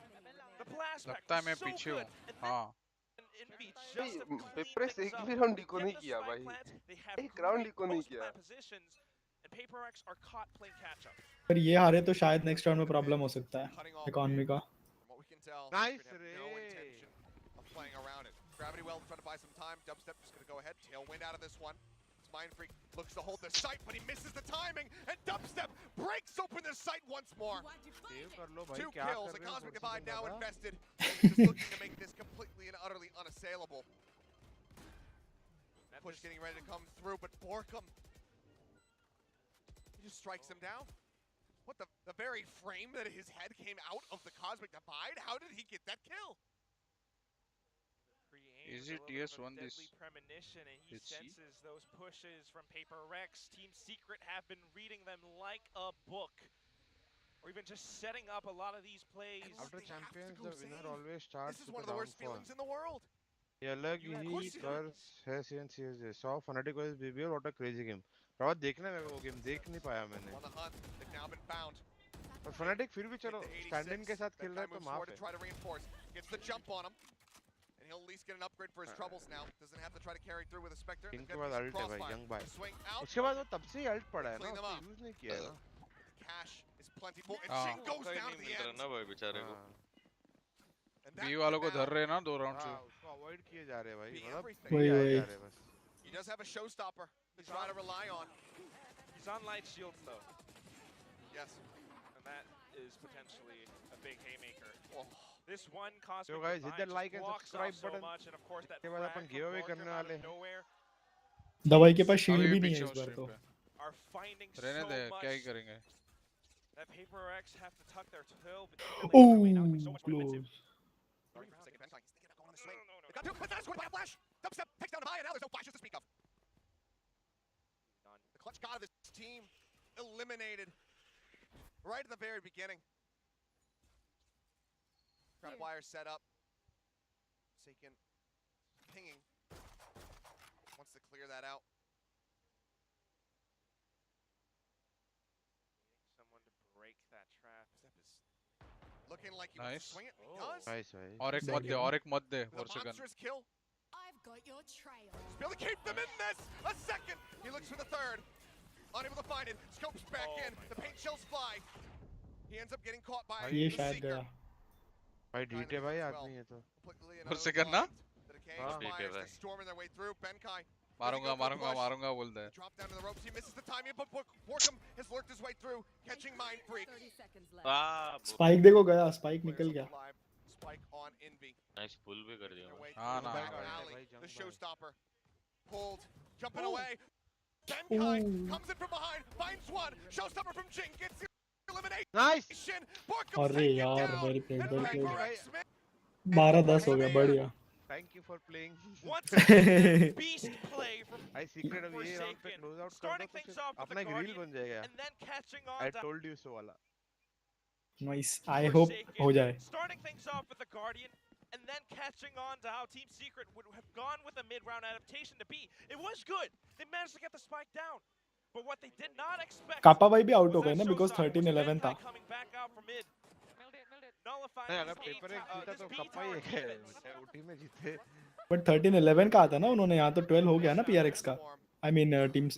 B: The blast back
C: लगता है मैं
B: was so
C: पीछे
B: good.
C: हूँ
B: And
C: हाँ
B: then Envy just to clean
F: पेपरेक्स
B: things
F: एक
B: up.
F: भी राउंड
B: They
F: इको
B: get
F: नहीं
B: the
F: किया
B: spike
F: भाई
B: plant. They have
F: एक राउंड
B: great
F: इको नहीं
B: post
F: किया
B: plant positions. And PRX are caught playing catch up.
H: पर ये हारे तो शायद नेक्स्ट राउंड में प्रॉब्लम हो सकता है
A: Cutting off
H: इकोनॉमी का
A: From what we can tell,
F: Nice,
A: Secret have
F: Ray.
A: no intention of playing around it. Gravity well trying to buy some time. Dubstep just going to go ahead. Tailwind out of this one. Mindfreak looks to hold the site, but he misses the timing, and Dubstep breaks open the site once more.
F: Save कर लो भाई
A: 2
F: क्या
A: kills,
F: कर
A: the
F: रहे हो
A: Cosmic
F: कुर्सी
A: Divide
F: पे
A: now
F: दादा?
A: invested. Just looking to make this completely and utterly unassailable. Push getting ready to come through, but Borkum, he just strikes him down. What the very frame that his head came out of the Cosmic Divide? How did he get that kill?
C: Easy TS1 this
B: Deadly premonition, and he
C: Did she?
B: senses those pushes from PRX. Team Secret have been reading them like a book, or even just setting up a lot of these plays.
F: After
A: They have to
F: champions
A: go
F: the winner
A: save.
F: always starts
A: This is
F: with
A: one
F: the
A: of the worst
F: downfall
A: feelings in the world.
F: ये अलग
B: You had
F: he
B: course you
F: कर है CNCS saw Fnatic was BBL what a crazy game Rawat देखना है वो game देख नहीं पाया मैंने
A: On the hunt, they've now been found.
F: और Fnatic फिर भी चलो
A: Hit the 86.
F: स्टैंड इन के साथ खेल रहा है
A: That guy
F: तो
A: moves
F: माफ
A: forward
F: है
A: to try to reinforce. Gets the jump on him. And he'll at least get an upgrade for his troubles now. Doesn't have to try to carry through with a Spectre.
F: King के बाद alt है भाई young भाई
A: Swing out.
F: उसके बाद वो तब से ही अल्ट पड़ा है ना
A: Clean them
F: उसको
A: up.
F: यूज नहीं किया है ना
A: Cash is plentiful. And
C: हाँ।
A: Jing goes
G: कहीं
A: down
G: नहीं
A: to
G: मिल
A: the
G: रहा
A: end.
G: ना भाई बेचारे को
F: हाँ
A: And that
C: बी वालों को
A: could
C: धर
A: now
C: रहे हैं ना 2 राउंड से
F: हाँ, उसको अवॉइड किए जा रहे हैं भाई
A: be
F: मतलब
A: everything.
H: वही,
F: किए
H: वही।
F: जा रहे हैं बस
A: He does have a showstopper to try to rely on.
B: He's on light shields though,
A: Yes.
B: and that is potentially a big haymaker.
A: Oh.
B: This one Cosmic
F: So guys, hit
B: Divide
F: that
B: just
F: like and
B: blocks
F: subscribe
B: off so
F: button.
B: much, and of course that
F: इसके बाद अपन
B: frag from
F: giveaway
B: Borkum
F: करने
B: out
F: वाले
B: of
F: हैं
B: nowhere
H: दवाई के पास shield
C: अभी
H: भी नहीं
C: पीछे
H: है
C: हूँ
H: इस बार
C: स्ट्रीम
H: तो
C: पे
B: are finding
C: रहने
B: so
C: दे
B: much
C: क्या ही करेंगे
B: that PRX have to tuck their tail.
H: Oh close
A: Sorry for a second, Ben. He's thinking about going on the swing. They've got two, but that's scored by a flash. Dubstep takes down 𝐿𝐿𝐿𝐿, and now there's no flashes to speak of. The clutch god of this team eliminated right at the very beginning. Trap wire set up. Saken pinging. Wants to clear that out.
B: Needing someone to break that trap.
A: Step is looking like he wants
C: Nice.
A: to swing it. He does.
F: Nice भाई
C: और एक मत दे और एक मत दे
A: With a
C: 4 second
A: monstrous kill.
D: I've got your trail.
A: He's able to keep them in this. A second. He looks for the third. unable to find it. Scopes back in. The paint shells fly. He ends up getting caught by
H: ये
A: the
H: शायद
A: Seeker.
H: गया.
F: भाई डीटे भाई आदमी है तो
A: Completely
C: फिर से करना?
A: unaligned. The decaying
G: हाँ।
A: spires,
G: ठीक है
A: they're
G: भाई।
A: storming their way through. Benkai.
C: मारूंगा मारूंगा मारूंगा बोलता है.
A: Drop down to the ropes. He misses the timing, but Borkum has lurked his way through, catching Mind Freak.
D: 30 seconds left.
G: वाह
H: स्पाइक देखो गया, स्पाइक निकल
A: Players
H: गया.
A: alive. Spike on Envy.
G: Nice pull भी कर दिया
A: Their
G: मैं.
A: way
C: हाँ
A: through
C: ना,
A: the
C: हाँ
A: back
C: भाई.
A: alley.
F: भाई, जंग
A: The
F: भाई.
A: showstopper. Pulled. Jumping away. Benkai comes in from behind. Finds one. Showstopper from Jing. Gets the elimination.
F: Nice
A: Borkum
H: अरे
A: taken
H: यार,
A: down.
H: very played,
A: And
H: very played.
A: PRX, man,
H: 12-10 हो गया, बढ़िया.
F: Thank you for playing
B: Once again, beast play from
F: I secret अब ये round पे
B: Forsaken.
F: Close out कर
B: Starting
F: दो तो
B: things
F: फिर
B: off with
F: अपना
B: the
F: एक रील
B: Guardian
F: बन जाएगा.
B: and then catching on
F: I
B: to
F: told you so वाला.
H: नाइस, आई होप हो जाए.
B: Starting things off with the Guardian and then catching on to how Team Secret would have gone with a mid-round adaptation to be. It was good. They managed to get the spike down. But what they did not expect
H: कापा भाई भी out
B: was
H: हो गए
B: that
H: ना, because
B: showstopper was
H: 13-11 था.
B: Benkai coming back out from mid. Nullifying
F: नहीं अगर
B: this
F: paper एक जीता
B: this
F: तो
B: B
F: कप्पा
B: tower
F: ही है.
B: defense.
F: ओटी में जीते.
H: बट 13-11 का आता ना उन्होंने, यहाँ तो 12 हो गया ना PRX का. आई मीन टीम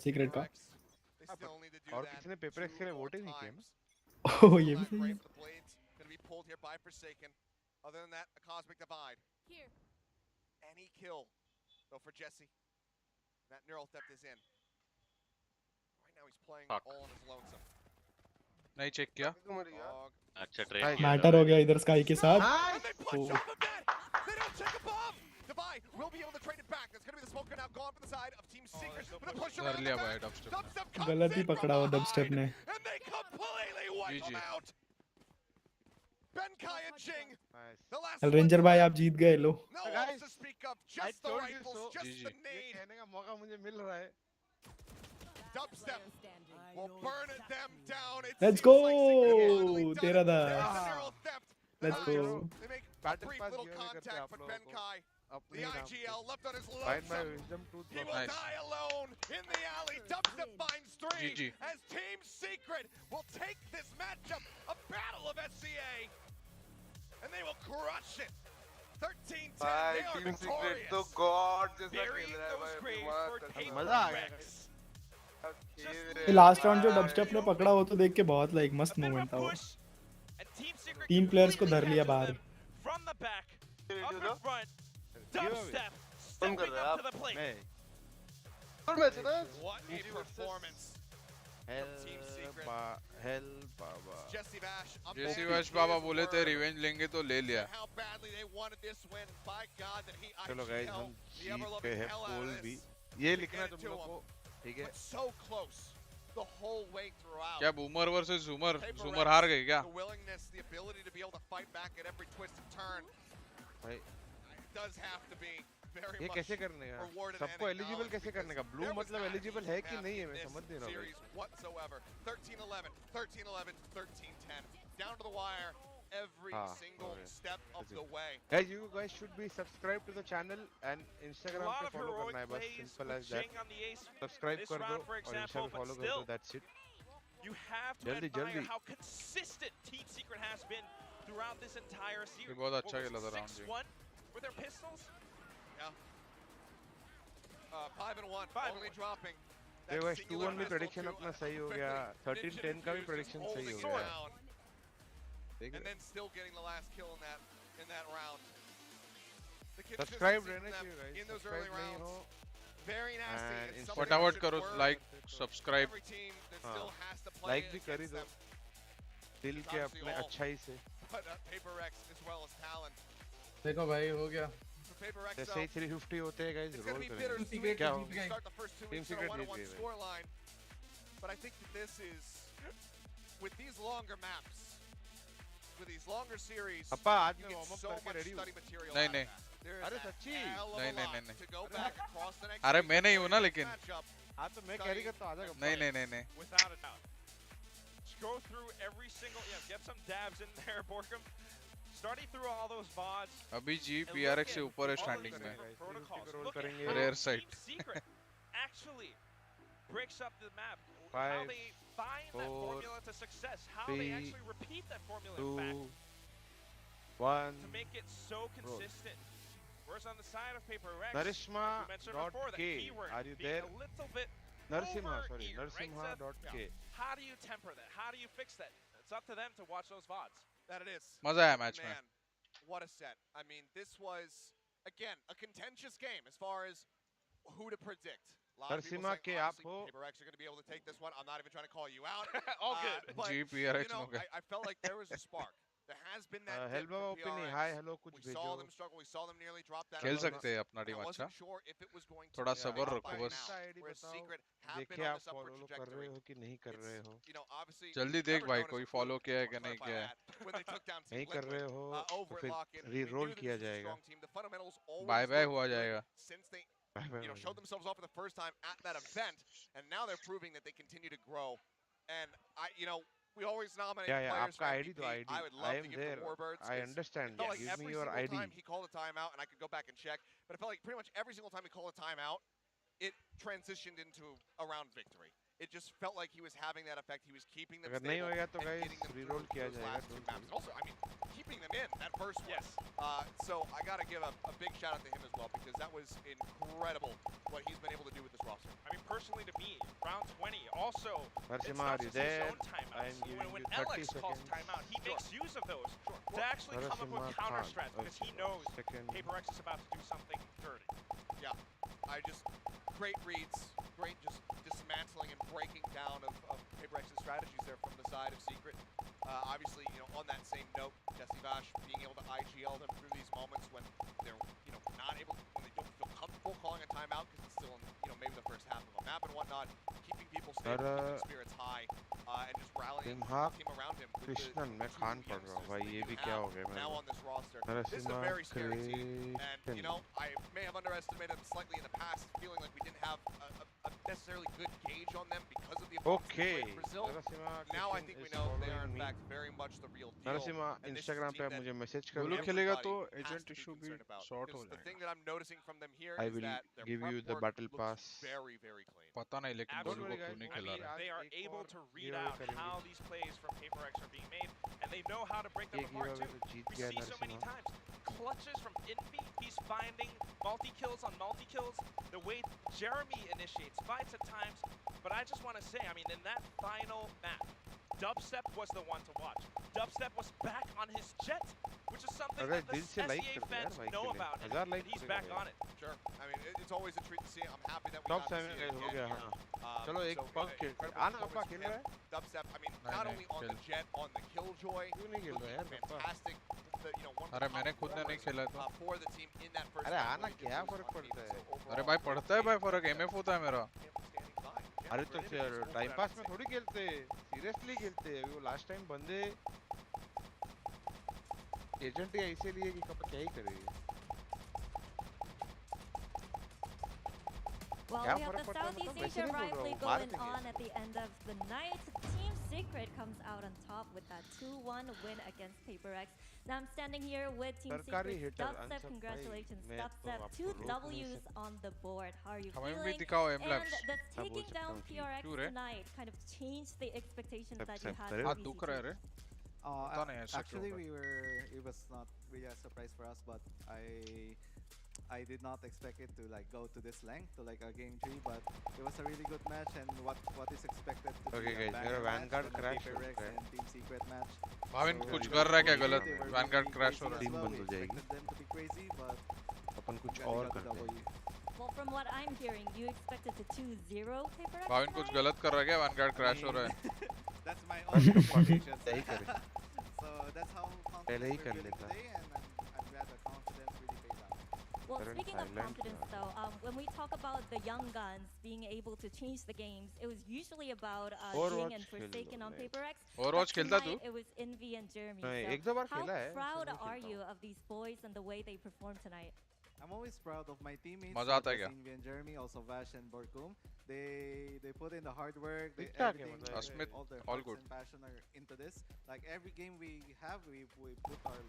H: सीक्रेट का.
A: They still need to do
F: और
A: that
F: किसी ने पेपर एक्स के लिए
A: 2
F: वोट ही
A: more
F: नहीं किया ना.
A: times.
H: ओह ये भी सही है.
A: The blades gonna be pulled here by Forsaken. Other than that, a cosmic divide.
D: Here.
A: Any kill, though, for Jesse. That neural theft is in. Right now, he's playing
G: Fuck.
A: all on his lonesome.
C: नहीं check किया.
A: Dog.
G: अच्छा trade
H: matter हो गया इधर sky के साथ.
A: And they punch
H: Oh.
A: off of that. They don't check above. Divide will be able to trade it back. That's gonna be the smoker now gone from the side of Team Secret. With a push
C: कर
A: around
C: लिया
A: the
C: भाई
A: back.
C: dubstep.
A: Dubstep comes
H: गलत ही
A: in from
H: पकड़ा वो dubstep
A: behind,
H: ने.
A: And they completely wipe
C: GG.
A: him out. Benkai and Jing.
F: Nice.
A: The last
H: ranger
A: one
H: भाई
A: left.
H: आप जीत गए. लो
A: No
F: Guys,
A: else to speak of.
F: I
A: Just the
F: told you
A: rifles,
F: so.
A: just
C: GG.
A: the
F: ये
A: nade.
F: कहने का मौका मुझे मिल रहा है.
A: Dubstep
D: Player standing.
A: will burn it them down. It
H: Let's
A: seems
H: go.
A: like Sinkar finally done
H: तेरा
A: it.
H: था.
A: There's the neural theft.
H: Let's
A: They
H: go.
A: make a
F: Battle
A: brief
F: pass
A: little
F: give करते
A: contact,
F: आप
A: but
F: लोगों को.
A: Benkai,
F: अपने
A: the
F: ही नाम से.
A: IGL left on his
F: Find my
A: lonesome.
F: wisdom tooth.
A: He will
C: Nice.
A: die alone in the alley. Dubstep finds 3
C: GG.
A: as Team Secret will take this matchup, a battle of SCA, and they will crush it. 13-10,
F: भाई
A: they are
F: team secret
A: victorious.
F: तो God जैसा
A: Burying
F: खेल रहा है
A: those
F: भाई.
A: graves for
F: मजा आ गया.
A: PRX.
H: ये लास्ट राउंड जो डबस्टेप ने पकड़ा वो तो देख के बहुत लाइक मस्त
B: A bit of
H: moment
B: a
H: था वो.
B: push, and Team Secret
H: तीन players को
B: completely
H: धर लिया
B: catches
H: बाहर.
B: them from the back, up in front.
F: Give away.
B: Dubstep stepping up to the plate.
F: नहीं. और मैच है ना.
A: What a performance. Team Secret.
F: हेल बाबा.
A: Jesse Bash. I'm
C: Jesse
A: hoping
C: Bash
A: he
C: बाबा
A: is
C: बोले थे
A: word
C: रिवेंज लेंगे तो ले लिया.
A: how badly they wanted this win. By God, that he
F: चलो गाइस हम
A: the
F: जीत
A: ever-loving
F: गए हैं
A: hell out
F: पोल
A: of
F: भी.
A: this.
F: ये लिखना
A: Get it
F: तुम
A: to
F: लोग
A: him.
F: को. ठीक है.
A: But so close the whole way throughout.
C: क्या बूमर वर्सेस झूमर
A: PRX,
C: झूमर हार गई क्या?
A: The willingness, the ability to be able to fight back at every twist and turn.
F: भाई
A: It does have to be very
F: ये
A: much
F: कैसे करने का?
A: rewarded
F: सबको
A: and
F: एलिजिबल
A: acknowledged
F: कैसे करने का?
A: because
F: ब्लू
A: there was
F: मतलब
A: not a
F: एलिजिबल
A: cheap
F: है कि
A: map
F: नहीं है?
A: in
F: मैं
A: this
F: समझ नहीं रहा हूँ.
A: series whatsoever. 13-11, 13-11, 13-10. Down to the wire every
F: हाँ,
A: single
F: okay.
A: step of
F: That's
A: the
F: it.
A: way.
F: Guys, you guys should be subscribed to the channel and
B: A
F: Instagram
B: lot
F: पे
B: of
F: follow
B: heroic
F: करना है बस.
B: plays
F: Simple
B: with
F: as that.
B: Jing on the ace.
F: Subscribe
B: This
F: कर दो
B: round, for
F: और Insta
B: example,
F: पे
B: but
F: follow कर
B: still,
F: दो. That's it.
B: You have to
F: जल्दी,
B: admire
F: जल्दी.
B: how consistent Team Secret has been throughout this entire series.
C: ये बहुत अच्छा
B: What was
C: खेला
B: it,
C: था round ji.
B: 6-1 with their pistols?
A: Yeah. 5-1,
B: 5-1.
A: only dropping.
F: ये
A: that
F: guys
A: singular
F: 2-1 भी
A: pistol
F: prediction
A: to
F: अपना
A: a
F: सही हो
A: very
F: गया.
A: ninja
F: 13-10 का भी
A: defuse,
F: prediction
A: just
F: सही हो
A: holding
F: गया.
A: ground,
F: देख
A: and
F: रहे
A: then still getting the last kill in that round. The
F: Subscribe
A: consistency
F: रहना
A: from
F: चाहिए
A: them
F: guys.
A: in those
F: Subscribe
A: early
F: नहीं
A: rounds,
F: हो
A: very nasty.
F: and
A: It's
F: Instagram
A: something
C: फटाफट
A: that
C: करो
A: should work.
C: Like subscribe.
A: Every team that
F: हाँ.
A: still has to play
F: like भी कर ही
A: against
F: दो.
A: them,
F: दिल के अपने अच्छाई से.
A: but PRX as well as talent.
H: देखो भाई हो गया.
A: For PRX,
F: जैसे
A: though,
F: ही 350 होते हैं guys
A: it's going
F: role
A: to be
F: करेंगे.
A: bittersweet
F: क्या
A: to
F: हो?
A: start the first 2
F: Team
A: weeks on a
F: Secret
A: 1-1
F: जीत गए भाई.
A: scoreline. But I think that this is, with these longer maps, with these longer series,
F: पापा आज
A: you
F: मैं
A: get
F: warm up
A: so
F: करके
A: much
F: ready हूँ.
A: study material
C: नहीं
A: out of
C: नहीं.
A: that. There is
F: अरे
A: a
F: सच्ची?
A: hell of a
C: नहीं, नहीं,
A: lot
C: नहीं, नहीं.
A: to go back across the next
C: अरे
A: week
C: मैं नहीं हूँ ना
A: before
C: लेकिन.
A: this matchup.
F: हाँ तो मैं कैरी करता हूँ आधा घंटा.
C: नहीं नहीं नहीं नहीं.
B: Without a doubt. Just go through every single, get some dabs in there, Borkum. Starting through all those VODs.
C: अभी जी
B: and
C: PRX
B: look
C: से
B: at
C: ऊपर है
B: all of
C: स्टैंडिंग
B: these
C: में.
B: different
F: Guys,
B: protocols.
F: roll
B: Look at
F: करेंगे.
B: how
C: Rare
B: Team
C: sight.
B: Secret actually breaks up the map. How
F: 5,
B: they find that
F: 4,
B: formula to success. How they
F: 3,
B: actually repeat that formula
F: 2,
B: in fact
F: 1.
B: to make it so consistent. Whereas on the side of PRX,
F: Narishma
B: like we mentioned before, the
F: K,
B: keyword
F: are you
B: being
F: there?
B: a little bit
F: Narasimha, sorry,
B: here, right, Seth?
F: Narasimha.k.
B: How do you temper that? How do you fix that? It's up to them to watch those VODs.
A: That it is.
C: मजा आया match में.
A: Man, what a set. I mean, this was, again, a contentious game as far as who to predict. A lot of people saying, obviously, PRX are going to be able to take this one. I'm not even trying to call you out.
B: All good.
A: But, you
C: PRX
A: know, I felt like there was a spark. There has been that dip from PRX.
F: Hi, hello, कुछ
A: We saw them struggle. We saw them nearly drop that.
C: खेल सकते हैं अपना team
A: I
C: अच्छा.
A: wasn't sure if it was going to
C: थोड़ा
A: be
C: सब्र
A: up
C: रखो
A: by
C: बस.
A: now, whereas Secret have been
F: देखिए
A: on
F: आप
A: this upward
F: फॉलो कर
A: trajectory.
F: रहे हो कि नहीं कर रहे हो.
A: You know, obviously,
C: जल्दी
A: you
C: देख
A: never
C: भाई
A: know
C: कोई
A: as a
C: फॉलो
A: fluke.
C: किया है
A: I'll
C: कि नहीं
A: clarify
C: किया है.
A: that. When they took down Team
F: नहीं कर
A: Liquid,
F: रहे हो
A: over
F: तो
A: at
F: फिर
A: Lock-In, we
F: रीरोल
A: knew that
F: किया
A: this was a
F: जाएगा.
A: strong team. The fundamentals always
C: bye bye
A: looked
C: हुआ
A: good
C: जाएगा.
A: since they showed themselves off for the first time at that event, and now they're proving that they continue to grow. And we always nominate players for
F: आपका ID
A: MVP.
F: तो ID.
A: I would love
F: I
A: to
F: am
A: give
F: there.
A: the Warbirds.
F: I
A: It
F: understand.
A: felt like
F: Give
A: every
F: me your
A: single
F: ID.
A: time he called a timeout, and I could go back and check, but it felt like pretty much every single time he called a timeout, it transitioned into a round victory. It just felt like he was having that effect. He was keeping them
F: अगर
A: stable
F: नहीं होगा तो
A: and
F: guys
A: getting them
F: reroll
A: through
F: किया
A: those
F: जाएगा.
A: last two maps. Also, I mean, keeping them in that first one.
B: Yes.
A: So I got to give a big shout out to him as well, because that was incredible what he's been able to do with this roster.
B: I mean, personally to me, round 20, also, it's
F: Narasimha,
B: not
F: are you
B: just his
F: there?
B: own timeouts.
F: I am
B: So
F: giving
B: when
F: you 30
B: Alex calls
F: seconds.
B: timeout, he makes use of those to actually come up with
F: Narasimha
B: counter
F: Khan.
B: strats because he knows PRX is about to do something dirty.
A: Yeah, great reads, great just dismantling and breaking down of PRX's strategies there from the side of Secret. Obviously, on that same note, 𝐿𝐿𝐼𝑋 being able to 𝐼𝐺L them through these moments when they're, not able, when they don't feel comfortable calling a timeout because it's still in, maybe the first half of a map and whatnot, keeping people stable, keeping spirits high, and just rallying the team around him.
F: Krishnan मैं खान पढ़ रहा हूँ भाई ये भी क्या हो गया
A: Now on this roster, this is a very scary team, and I may have underestimated them slightly in the past, feeling like we didn't have a necessarily good gauge on them because of the opponents they played in Brazil. Now I think we know they are in fact very much the real deal.
F: Narasimha
A: and this is a
F: Instagram पे
A: team
F: आप
A: that
F: मुझे message कर
C: गोलू
F: दो.
C: खेलेगा तो
A: everybody has
C: agent
A: to be
C: issue भी
A: concerned about.
C: Sort हो
A: Because the
C: जाएगा.
A: thing that I'm noticing from them here
F: I
A: is
F: will
A: that their
F: give
A: prep
F: you the
A: work
F: battle
A: looks
F: pass.
A: very, very clean.
C: पता नहीं लेकिन गोलू को
B: Absolutely.
C: क्यों नहीं
B: I
C: खिला
B: mean,
C: रहा है.
B: they are
F: एक
B: able
F: और
B: to read
F: giveaway
B: out
F: करेंगे.
B: how these plays from PRX are being made, and they know how to break them
F: एक
B: apart
F: giveaway
B: too.
F: तो जीत
B: We
F: गया
B: see so many
F: Narasimha.
B: times. Clutches from Envy, he's finding multi-kills on multi-kills. The way Jeremy initiates fights at times, but I just want to say, I mean, in that final map, Dubstep was the one to watch. Dubstep was back on his jet, which is something
F: अगर
B: that the
F: दिल से like
B: SEA
F: कर दो यार
B: fans
F: भाई
B: know
F: के लिए.
B: about,
F: 1000
B: and
F: like
B: he's
F: करेगा
B: back
F: यार.
B: on it.
A: Sure. I mean, it's always a treat to see. I'm happy that we
F: Top
A: got to
F: 7
A: see it
F: हो
A: again
F: गया
A: here.
F: हाँ. चलो एक पग खेल.
A: incredible
F: आना
A: performance
F: पापा
A: from
F: खेल
A: him.
F: रहा है.
A: Dubstep, I mean,
C: नहीं,
A: not
C: नहीं,
A: only on the
C: खेल.
A: jet, on the Killjoy,
F: क्यों नहीं खेल रहा है यार
A: looking
F: पापा.
A: fantastic. One of
C: अरे
A: the
C: मैंने
A: top
C: खुद ने नहीं
A: performers,
C: खेला था.
A: for the team in that first
F: अरे
A: round
F: आना
A: where he did
F: क्या
A: lose
F: फर्क
A: on
F: पड़ता
A: team.
F: है.
A: So overall,
C: अरे भाई पढ़ता है भाई फर्क. एमएफ होता है मेरा.
A: standing by.
F: अरे तो टाइम पास में थोड़ी खेलते. सीरियसली खेलते. वो लास्ट टाइम बंदे एजेंट ही ऐसे लिए कि KappA क्या ही करेगी.
L: Well,
F: क्या
L: we have
F: फर्क
L: the
F: पड़ता है
L: Southeast
F: मतलब वैसे
L: Asia
F: नहीं बोल रहा
L: rivalry
F: हूँ. मार
L: going
F: देंगे
L: on at
F: इसको.
L: the end of the night. Team Secret comes out on top with that 2-1 win against PRX. Now I'm standing here with Team
F: सरकारी
L: Secret's
F: hitter
L: Dubstep.
F: Ansab
L: Congratulations,
F: भाई, मैं तो
L: Dubstep.
F: आपको
L: 2
F: रोक नहीं
L: W's
F: सकता.
L: on the board. How are you
C: हमें भी
L: feeling?
C: दिखाओ
L: And
C: एमलैब्स.
L: the
F: बोल
L: taking
F: सकता
L: down
F: हूँ कि
L: PRX
C: क्यों रे?
L: tonight kind of changed the expectations that you had
F: करे.
L: for
C: हाथ दुख रहा है रे.
L: VCT.
C: पता नहीं ऐसा क्यों
M: Actually,
C: होगा.
M: it was not really a surprise for us, but I did not expect it to like go to this length to like a game 3, but it was a really good match and what is expected to
F: Okay,
M: be
F: guys,
M: a banger
F: मेरा
M: match
F: Vanguard
M: when a
F: crash हो
M: PRX
F: रहा है.
M: and Team Secret match.
C: Bhavin
M: So
C: कुछ
M: we
C: कर रहा है क्या
M: were-
C: गलत.
M: they were
C: Vanguard
M: really
C: crash हो
M: crazy
C: रहा
M: as
C: है.
F: Team
M: well.
F: बंद
M: We
F: हो जाएगी.
M: expected them to be crazy, but
F: अपन कुछ
M: we
F: और
M: got the
F: करते हैं.
M: W.
L: Well, from what I'm hearing, you expected to 2-0 PRX
C: Bhavin कुछ
L: tonight?
C: गलत कर रहा है क्या. वैनगार्ड क्रैश हो रहा है.
M: That's my own expectations.
F: यही करें.
M: So that's how
F: पहले ही
M: confident
F: कर
M: we're feeling
F: लेता.
M: today, and I'm glad the confidence really paid off.
L: Well,
F: Current
L: speaking of
F: Thailand,
L: confidence, though, when we talk about the young guns being able to change the games, it was usually about Jing and Forsaken on PRX.
C: Overwatch खेलता तू?
L: It was Envy and Jeremy.
F: नहीं,
L: So
F: एक दो बार
L: how
F: खेला है.
L: proud
F: ऐसे नहीं
L: are
F: खेलता
L: you
F: हूँ.
L: of these boys and the way they performed tonight?
M: I'm always proud of my teammates.
C: मजा आता है
M: such as
C: क्या?
M: Envy and Jeremy, also Vash and Borkum. They put in the hard work. They,
F: ठीक-ठाक है,
M: everything,
F: मतलब
C: Asmit,
M: all their
C: all
M: hearts
C: good.
M: and passion are into this. Like every game we have, we put our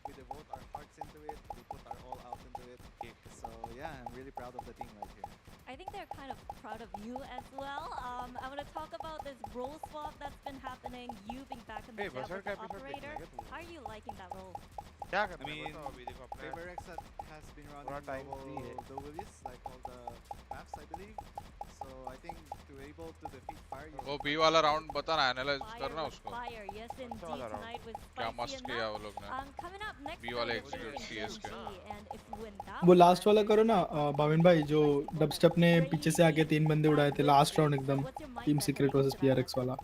M: we devote our hearts into it. We put our all out into it. So yeah, I'm really proud of the team right here.
L: I think they're kind of proud of you as well. I want to talk about this role swap that's been happening. You being back in the
F: Hey,
L: dev
F: Basar
L: with
F: का
L: the
F: episode
L: operator.
F: देखना क्या तुम?
L: How are you liking that role?
F: क्या करना है बताओ अभी देखो अपने
M: PRX has been running
F: time free है।
M: the willies, like all the maps, I believe. So I think to able to defeat Fire, you
C: वो बी वाला राउंड बता ना, एनालाइज करना उसको।
L: Fire, yes indeed,
F: वाला round?
L: tonight was
C: क्या
L: spicy
C: मस्त किया वो लोग ने।
L: enough. Coming up next
C: B वाले
L: night is
C: एक्सक्यूट CS के।
L: and if you win that
H: वो
L: one,
H: लास्ट वाला करो ना भाविन भाई, जो डबस्टेप ने पीछे से आके 3 बंदे उड़ाए थे लास्ट राउंड, एकदम टीम सीक्रेट वर्सेस PRX वाला।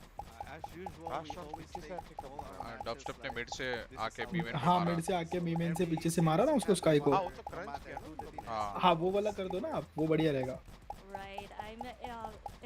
M: as usual,
F: Last
M: we
F: round
M: always
F: पीछे से
M: take
F: आके
M: all our matches
C: डबस्टेप ने
M: like
C: मिड से
M: this is
C: आके
M: our
C: बी में
H: हाँ
C: मारा।
H: मिड से आके बीमेन से पीछे से मारा ना उसको, स्काई को।
F: हाँ वो तो क्रंच किया ना।
C: हाँ
H: हाँ वो वाला कर दो ना आप, वो बढ़िया रहेगा।
L: right, I'm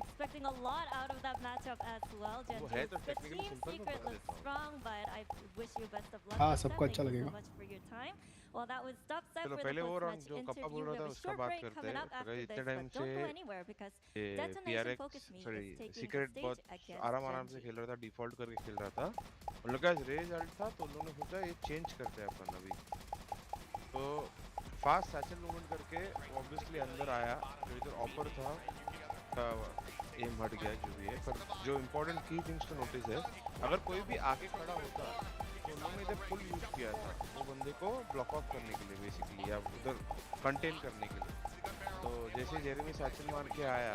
L: expecting a lot out of that matchup as well.
F: वो है तो
L: The
F: technically
L: team
F: simple, मैं
L: secret
F: बता
L: looks
F: देता हूँ।
L: strong, but I wish you best of luck.
H: हाँ,
L: with
H: सबको
L: that.
H: अच्छा
L: Thank you
H: लगेगा।
L: so much for your time. Well, that was Dubstep
F: चलो
L: for
F: पहले
L: the
F: वो राउंड
L: post-match
F: जो कप्पा बोल
L: interview.
F: रहा
L: We
F: था
L: have a
F: उसका
L: short
F: बात
L: break
F: करते
L: coming
F: हैं।
L: up
F: अगर
L: after
F: इतने
L: this,
F: time
L: but don't go
F: से
L: anywhere because
F: ये
L: Detonation
F: PRX
L: Focus Me is
F: sorry
L: taking the
F: secret
L: stage
F: बहुत
L: against
F: आराम से
L: Genji.
F: खेल रहा था, डिफॉल्ट करके खेल रहा था। उन लोग का रेज अल्ट था तो उन लोगों ने सोचा ये चेंज करते हैं अपन अभी। तो फास्ट सैचल मूवमेंट करके ऑब्वियसली अंदर आया, जो इधर ऑफर था एम हट गया जो भी है। पर जो इम्पोर्टेंट की थिंग्स टू नोटिस है, अगर कोई भी आगे खड़ा होता तो उन्होंने इधर फुल यूज किया था वो बंदे को ब्लॉक ऑफ करने के लिए बेसिकली, या उधर कंटेन करने के लिए। तो जैसे जेरेमी सैचल मार के आया,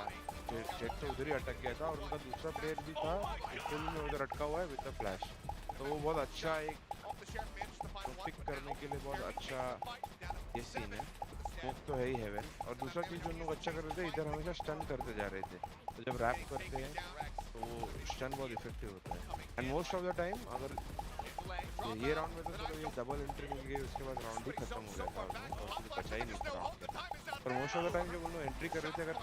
F: जेट तो उधर ही अटक गया था और उनका दूसरा प्लेयर भी था फुल में उधर अटका हुआ है विद द फ्लैश। तो वो बहुत अच्छा एक पिक करने के लिए बहुत अच्छा ये सीन है। स्मोक तो है ही हेवन, और दूसरा चीज़ जो लोग अच्छा कर रहे थे, इधर हमेशा स्टन करते जा रहे थे। तो जब रैप करते हैं तो वो स्टन बहुत इफेक्टिव होता है। And most of the time अगर ये राउंड में तो चलो ये डबल एंट्री मिल गई, उसके बाद राउंड ही खत्म हो गया था उसमें, और कुछ बचा ही नहीं था राउंड के। पर मोस्ट ऑफ द टाइम जब उन्होंने एंट्री कर रहे थे, अगर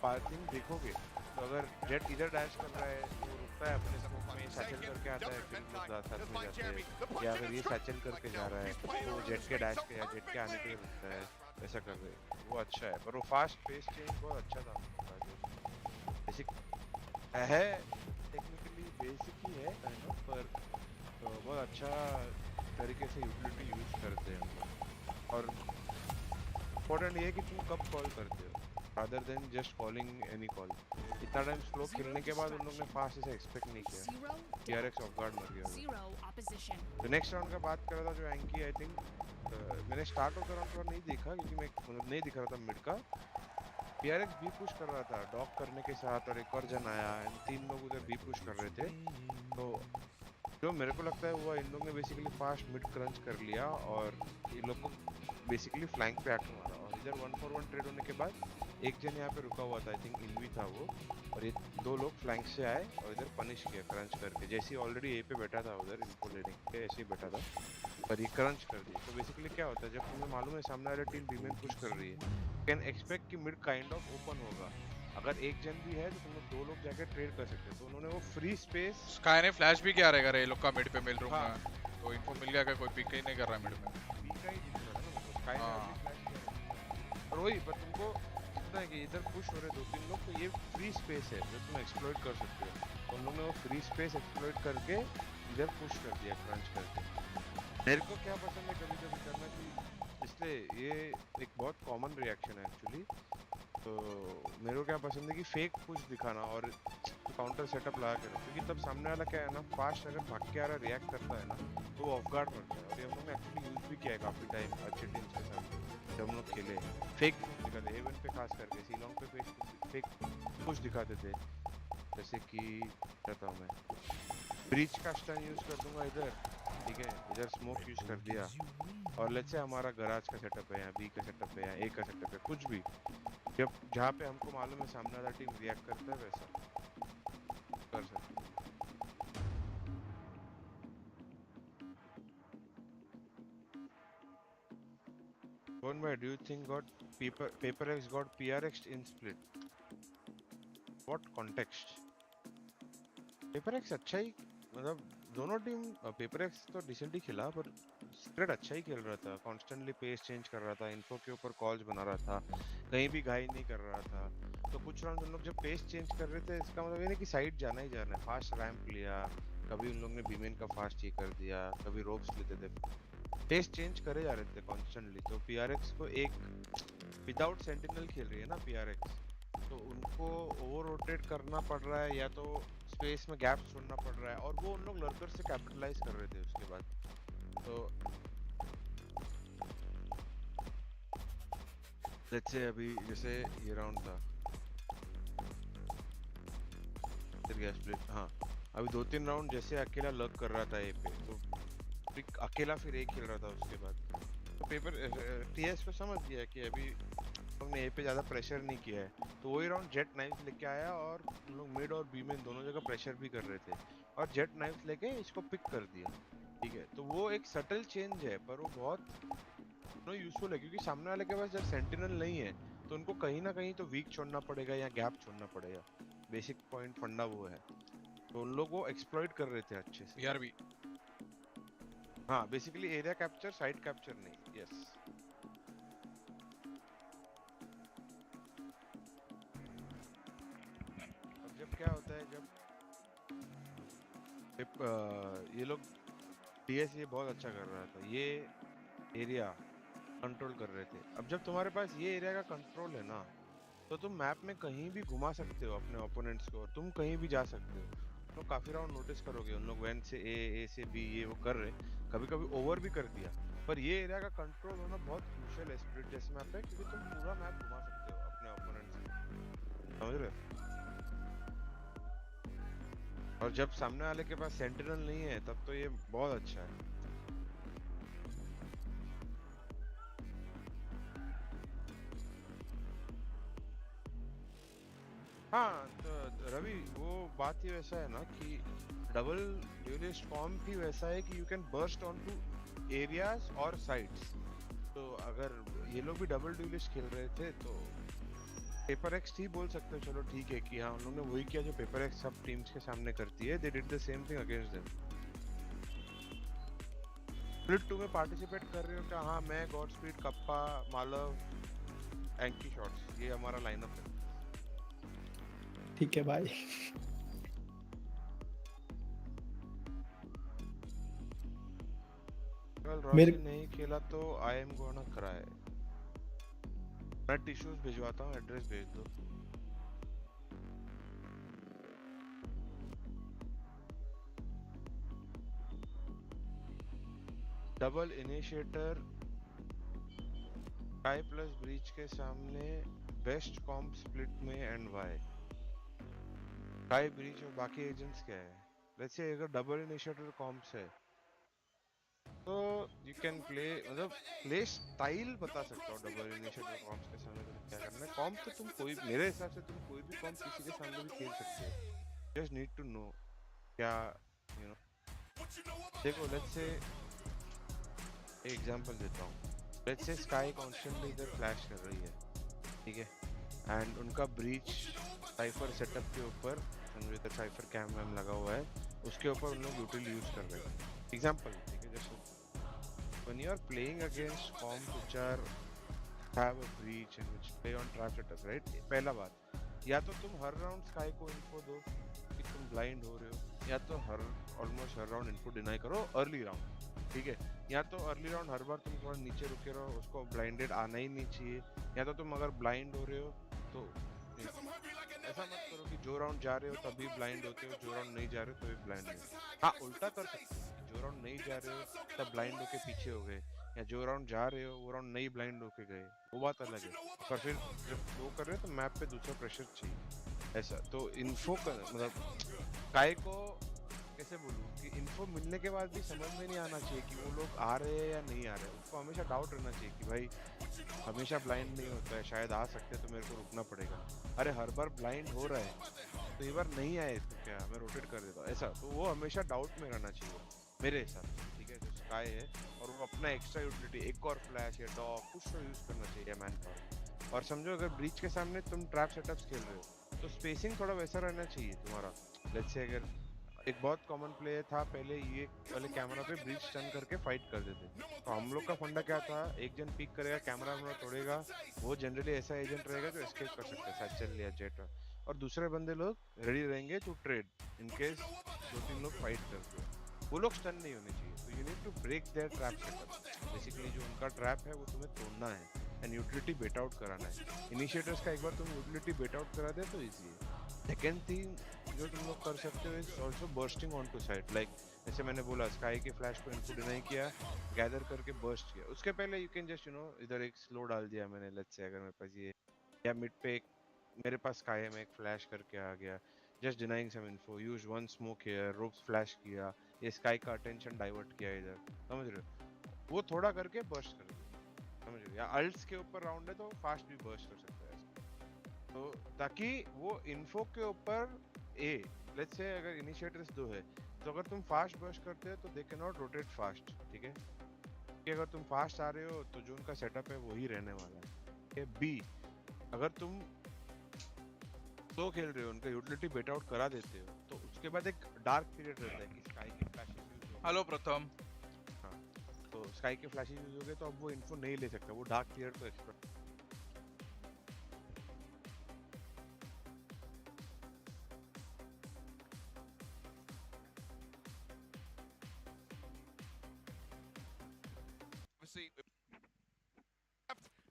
F: पार्किंग देखोगे तो अगर जेट इधर डैश कर रहा है वो रुकता है अपने स्मोक में, सैचल करके आता है, फिर वो साथ में जाते हैं। या अगर ये सैचल करके जा रहा है तो जेट के डैश के या जेट के आने के लिए रुकता है, ऐसा कर रहे वो अच्छा है। पर वो फास्ट पेस चेंज बहुत अच्छा था, बेसिक है टेक्निकली बेसिक ही है पर तो बहुत अच्छा तरीके से यूटिलिटी यूज करते हैं हम लोग। और इम्पोर्टेंट ये है कि तुम कब कॉल करते हो rather than just calling any call। इतना टाइम स्लो खेलने के बाद उन लोग ने फास्ट इसे एक्सपेक्ट नहीं किया, PRX ऑफ गार्ड मर गया। तो नेक्स्ट राउंड का बात कर रहा था जो एंकी, आई थिंक मैंने स्टार्ट ऑफ द राउंड थोड़ा नहीं देखा क्योंकि मैं मतलब नहीं दिख रहा था मिड का। PRX भी पुश कर रहा था डॉक करने के साथ, और एक और जन आया एंड 3 लोग उधर भी पुश कर रहे थे। तो जो मेरे को लगता है वो इन लोग ने बेसिकली फास्ट मिड क्रंच कर लिया और इन लोग को बेसिकली फ्लैंक पे आके मारा, और इधर 1-for-1 ट्रेड होने के बाद एक जन यहाँ पे रुका हुआ था, आई थिंक इनवी था वो, और ये 2 लोग फ्लैंक से आए और इधर पनिश किया क्रंच करके। जैसे ऑलरेडी ए पे बैठा था उधर इनको लेने के, ऐसे ही बैठा था पर ये क्रंच कर दिया। तो बेसिकली क्या होता है, जब तुम्हें मालूम है सामने वाली टीम बी में पुश कर रही है, कैन एक्सपेक्ट कि मिड काइंड ऑफ ओपन होगा। अगर एक जन भी है तो तुम लोग 2 लोग जाके ट्रेड कर सकते हो। तो उन्होंने वो फ्री स्पेस,
C: स्काई ने फ्लैश भी किया रहेगा रे लोग का मिड पे मिल रूम में, तो इनको मिल गया कि कोई पिक ही नहीं कर रहा मिड में,
F: बी का ही दिख रहा है ना, स्काई ने भी फ्लैश किया। और वही पर तुमको दिखता है कि इधर पुश हो रहे 2-3 लोग, तो ये फ्री स्पेस है जो तुम एक्सप्लॉइट कर सकते हो। तो उन लोगों ने वो फ्री स्पेस एक्सप्लॉइट करके इधर पुश कर दिया क्रंच करके। मेरे को क्या पसंद है कभी कभी करना कि, इसलिए ये एक बहुत कॉमन रिएक्शन है एक्चुअली। तो मेरे को क्या पसंद है कि फेक पुश दिखाना और काउंटर सेटअप लगा कर, क्योंकि तब सामने वाला क्या है ना, फास्ट अगर भाग के आ रहा रिएक्ट करता है ना तो वो ऑफ गार्ड करता है। और ये हम लोग ने एक्चुअली यूज भी किया है काफ़ी टाइम अच्छे टीम्स के साथ जब हम लोग खेले। फेक पुश दिखाते हेवन पे, खास करके सीलोंग पे फेक पुश दिखाते थे। जैसे कि कहता हूँ मैं ब्रीच का स्टन यूज कर दूंगा इधर, ठीक है, इधर स्मोक यूज कर दिया, और लेट्स से हमारा गराज का सेटअप है या बी का सेटअप है या ए का सेटअप है, कुछ भी, जब जहाँ पे हमको मालूम है सामने वाला टीम रिएक्ट करता है वैसा कर सकते हैं। Do you think PaperX got PRX in split? What context? PaperX अच्छा ही, मतलब दोनों टीम, PaperX तो डिसेंट ही खेला पर सीक्रेट अच्छा ही खेल रहा था, कॉन्स्टेंटली पेस चेंज कर रहा था, इन्फो के ऊपर कॉल्स बना रहा था, कहीं भी घाई नहीं कर रहा था। तो कुछ राउंड उन लोग जब पेस चेंज कर रहे थे, इसका मतलब ये नहीं कि साइड जाना ही जाना है, फास्ट रैंप लिया, कभी उन लोग ने बीमेन का फास्ट ही कर दिया, कभी रोप्स लेते थे, पेस चेंज करे जा रहे थे कॉन्स्टेंटली। तो PRX को एक विदाउट सेंटिनल खेल रही है ना PRX, तो उनको ओवर रोटेट करना पड़ रहा है या तो स्पेस में गैप छोड़ना पड़ रहा है, और वो उन लोग लर्कर से कैपिटलाइज कर रहे थे उसके बाद। तो लेट्स से अभी जैसे ये राउंड था गैस प्लेट, हाँ अभी 2-3 राउंड जैसे अकेला लग कर रहा था ए पे, तो फिर अकेला फिर एक खेल रहा था उसके बाद, तो पेपर टीएस को समझ गया कि अभी हमने ए पे ज़्यादा प्रेशर नहीं किया है, तो वही राउंड जेट नाइफ लेके आया और हम लोग मिड और बी में दोनों जगह प्रेशर भी कर रहे थे और जेट नाइफ लेके इसको पिक कर दिया, ठीक है। तो वो एक सटल चेंज है पर वो बहुत यूजफुल है, क्योंकि सामने वाले के पास जब सेंटिनल नहीं है तो उनको कहीं ना कहीं तो वीक छोड़ना पड़ेगा या गैप छोड़ना पड़ेगा, बेसिक पॉइंट फंडा वो है, तो उन लोग वो एक्सप्लॉइट कर रहे थे अच्छे से।
C: यार भी
F: हाँ basically area capture side capture नहीं, यस। अब जब क्या होता है, जब ये लोग डीएस ये बहुत अच्छा कर रहा था, ये एरिया कंट्रोल कर रहे थे, अब जब तुम्हारे पास ये एरिया का कंट्रोल है ना, तो तुम मैप में कहीं भी घुमा सकते हो अपने ओपोनेंट्स को और तुम कहीं भी जा सकते हो। तो काफी राउंड नोटिस करोगे उन लोग वैन से ए से बी ये वो कर रहे, कभी कभी ओवर भी कर दिया, पर ये एरिया का कंट्रोल होना बहुत क्रूशियल है स्प्लिट जैसे मैप है, क्योंकि तुम पूरा मैप घुमा सकते हो अपने ओपोनेंट्स को, समझ रहे हो। और जब सामने वाले के पास सेंटिनल नहीं है तब तो ये बहुत अच्छा है। हाँ तो रवि वो बात ही वैसा है ना कि डबल ड्यूलिस्ट फॉर्म भी वैसा है कि you can burst on two areas और साइड्स, तो अगर ये लोग भी डबल ड्यूलिस्ट खेल रहे थे तो पेपर एक्स ही बोल सकते हो, चलो ठीक है कि हाँ उन लोगों ने वही किया जो पेपर एक्स सब टीम्स के सामने करती है, they did the same thing against them. Split 2 में पार्टिसिपेट कर रहे हो क्या? हाँ मैं गॉडस्पीड, कप्पा, मालव, एंकी शॉट्स, ये हमारा लाइनअप है।
H: ठीक है भाई।
F: मेरे नहीं खेला तो आई एम गोना क्राई। मैं टिश्यूज भिजवाता हूँ, एड्रेस भेज दो। डबल इनिशिएटर आई प्लस ब्रीच के सामने बेस्ट कॉम्प स्प्लिट में एंड वाई। काई ब्रीच और बाकी एजेंट्स क्या है? लेट्स से अगर डबल इनिशिएटर कॉम्प्स है तो यू कैन प्ले, मतलब प्ले स्टाइल बता सकता हूँ डबल इनिशिएटर कॉम्प्स के सामने तो क्या करना है। कॉम्प तो तुम कोई, मेरे हिसाब से तुम कोई भी कॉम्प किसी के सामने भी खेल सकते हो, जस्ट नीड टू नो क्या यू नो। देखो लेट्स से एक एग्जांपल देता हूँ, लेट्स से स्काई कॉन्स्टेंटली इधर फ्लैश कर रही है, ठीक है, एंड उनका ब्रीच साइफर सेटअप के ऊपर इधर साइफर कैम वैम लगा हुआ है, उसके ऊपर उन लोग यूटिल यूज कर रहे हैं, एग्जांपल, ठीक है। जैसे when you are playing against comps which are have a breach and which play on trap setups, right? पहला बात, या तो तुम हर राउंड स्काई को इन्फो दो कि तुम ब्लाइंड हो रहे हो, या तो ऑलमोस्ट हर राउंड इन्फो डिनाई करो अर्ली राउंड, ठीक है, या तो अर्ली राउंड हर बार तुम थोड़ा नीचे रुके रहो, उसको ब्लाइंडेड आना ही नहीं चाहिए, या तो तुम अगर ब्लाइंड हो रहे हो तो ऐसा मत करो कि जो राउंड जा रहे हो तभी ब्लाइंड होते हो, जो राउंड नहीं जा रहे हो तभी ब्लाइंड हो। हाँ उल्टा कर सकते हो, जो राउंड नहीं जा रहे हो तब ब्लाइंड होके पीछे हो गए, या जो राउंड जा रहे हो वो राउंड नहीं ब्लाइंड होके गए, वो बात अलग है। पर फिर जब वो कर रहे हो तो मैप पे दूसरा प्रेशर चाहिए, ऐसा। तो इन्फो मतलब काय को कैसे बोलूँ कि इन्फो मिलने के बाद भी समझ में नहीं आना चाहिए कि वो लोग आ रहे हैं या नहीं आ रहे हैं, उसको हमेशा डाउट रहना चाहिए कि भाई हमेशा ब्लाइंड नहीं होता है, शायद आ सकते तो मेरे को रुकना पड़ेगा, अरे हर बार ब्लाइंड हो रहा है तो ये बार नहीं आए तो क्या मैं रोटेट कर देता हूँ, ऐसा। तो वो हमेशा डाउट में रहना चाहिए मेरे हिसाब से, ठीक है, जो स्काई है, और वो अपना एक्स्ट्रा यूटिलिटी एक और फ्लैश या डॉग कुछ तो यूज करना चाहिए मैन पावर। और समझो अगर ब्रीच के सामने तुम ट्रैप सेटअप्स खेल रहे हो तो स्पेसिंग थोड़ा वैसा रहना चाहिए तुम्हारा। लेट्स से अगर एक बहुत कॉमन प्ले था पहले, ये वाले कैमरा पे ब्रीच टर्न करके फाइट कर देते, तो हम लोग का फंडा क्या था, एक जन पिक करेगा, कैमरा में तोड़ेगा, वो जनरली ऐसा एजेंट रहेगा जो एस्केप कर सकता है सैचल या जेट, और दूसरे बंदे लोग रेडी रहेंगे टू ट्रेड इन केस 2-3 लोग फाइट करते हैं, वो लोग स्टन नहीं होने चाहिए। तो you need to break their trap setup, basically जो उनका ट्रैप है वो तुम्हें तोड़ना है एंड यूटिलिटी बेट आउट कराना है। इनिशिएटर्स का एक बार तुम यूटिलिटी बेट आउट करा दे तो ईजी है। सेकेंड थिंग जो तुम लोग कर सकते हो is also bursting on two side, like जैसे मैंने बोला स्काई के फ्लैश को इनपुट नहीं किया, गैदर करके बर्स्ट किया, उसके पहले यू कैन जस्ट इधर एक स्लो डाल दिया मैंने, लेट्स से अगर मेरे पास ये या मिड पे मेरे पास स्काई है, मैं एक फ्लैश करके आ गया, just denying some info, use one smoke here, ropes flash किया, ये स्काई का अटेंशन डाइवर्ट किया इधर, समझ रहे हो, वो थोड़ा करके बर्स्ट कर दिया, समझ रहे हो, या अल्ट्स के ऊपर राउंड है तो फास्ट भी बर्स्ट कर सकता है, तो ताकि वो इन्फो के ऊपर लेट्स से अगर इनिशिएटर्स 2 है तो अगर तुम फास्ट बर्स्ट करते हो तो they can not rotate fast, ठीक है, कि अगर तुम फास्ट आ रहे हो तो जो उनका सेटअप है वही रहने वाला है। बी, अगर तुम तो खेल रहे हो उनका यूटिलिटी बेट आउट करा देते हो तो उसके बाद एक डार्क पीरियड रहता है कि स्काई के फ्लैशेस यूज हो,
C: हेलो प्रथम,
F: हाँ, तो स्काई के फ्लैशेस यूज हो गए तो अब वो इन्फो नहीं ले सकता, वो डार्क पीरियड को explore.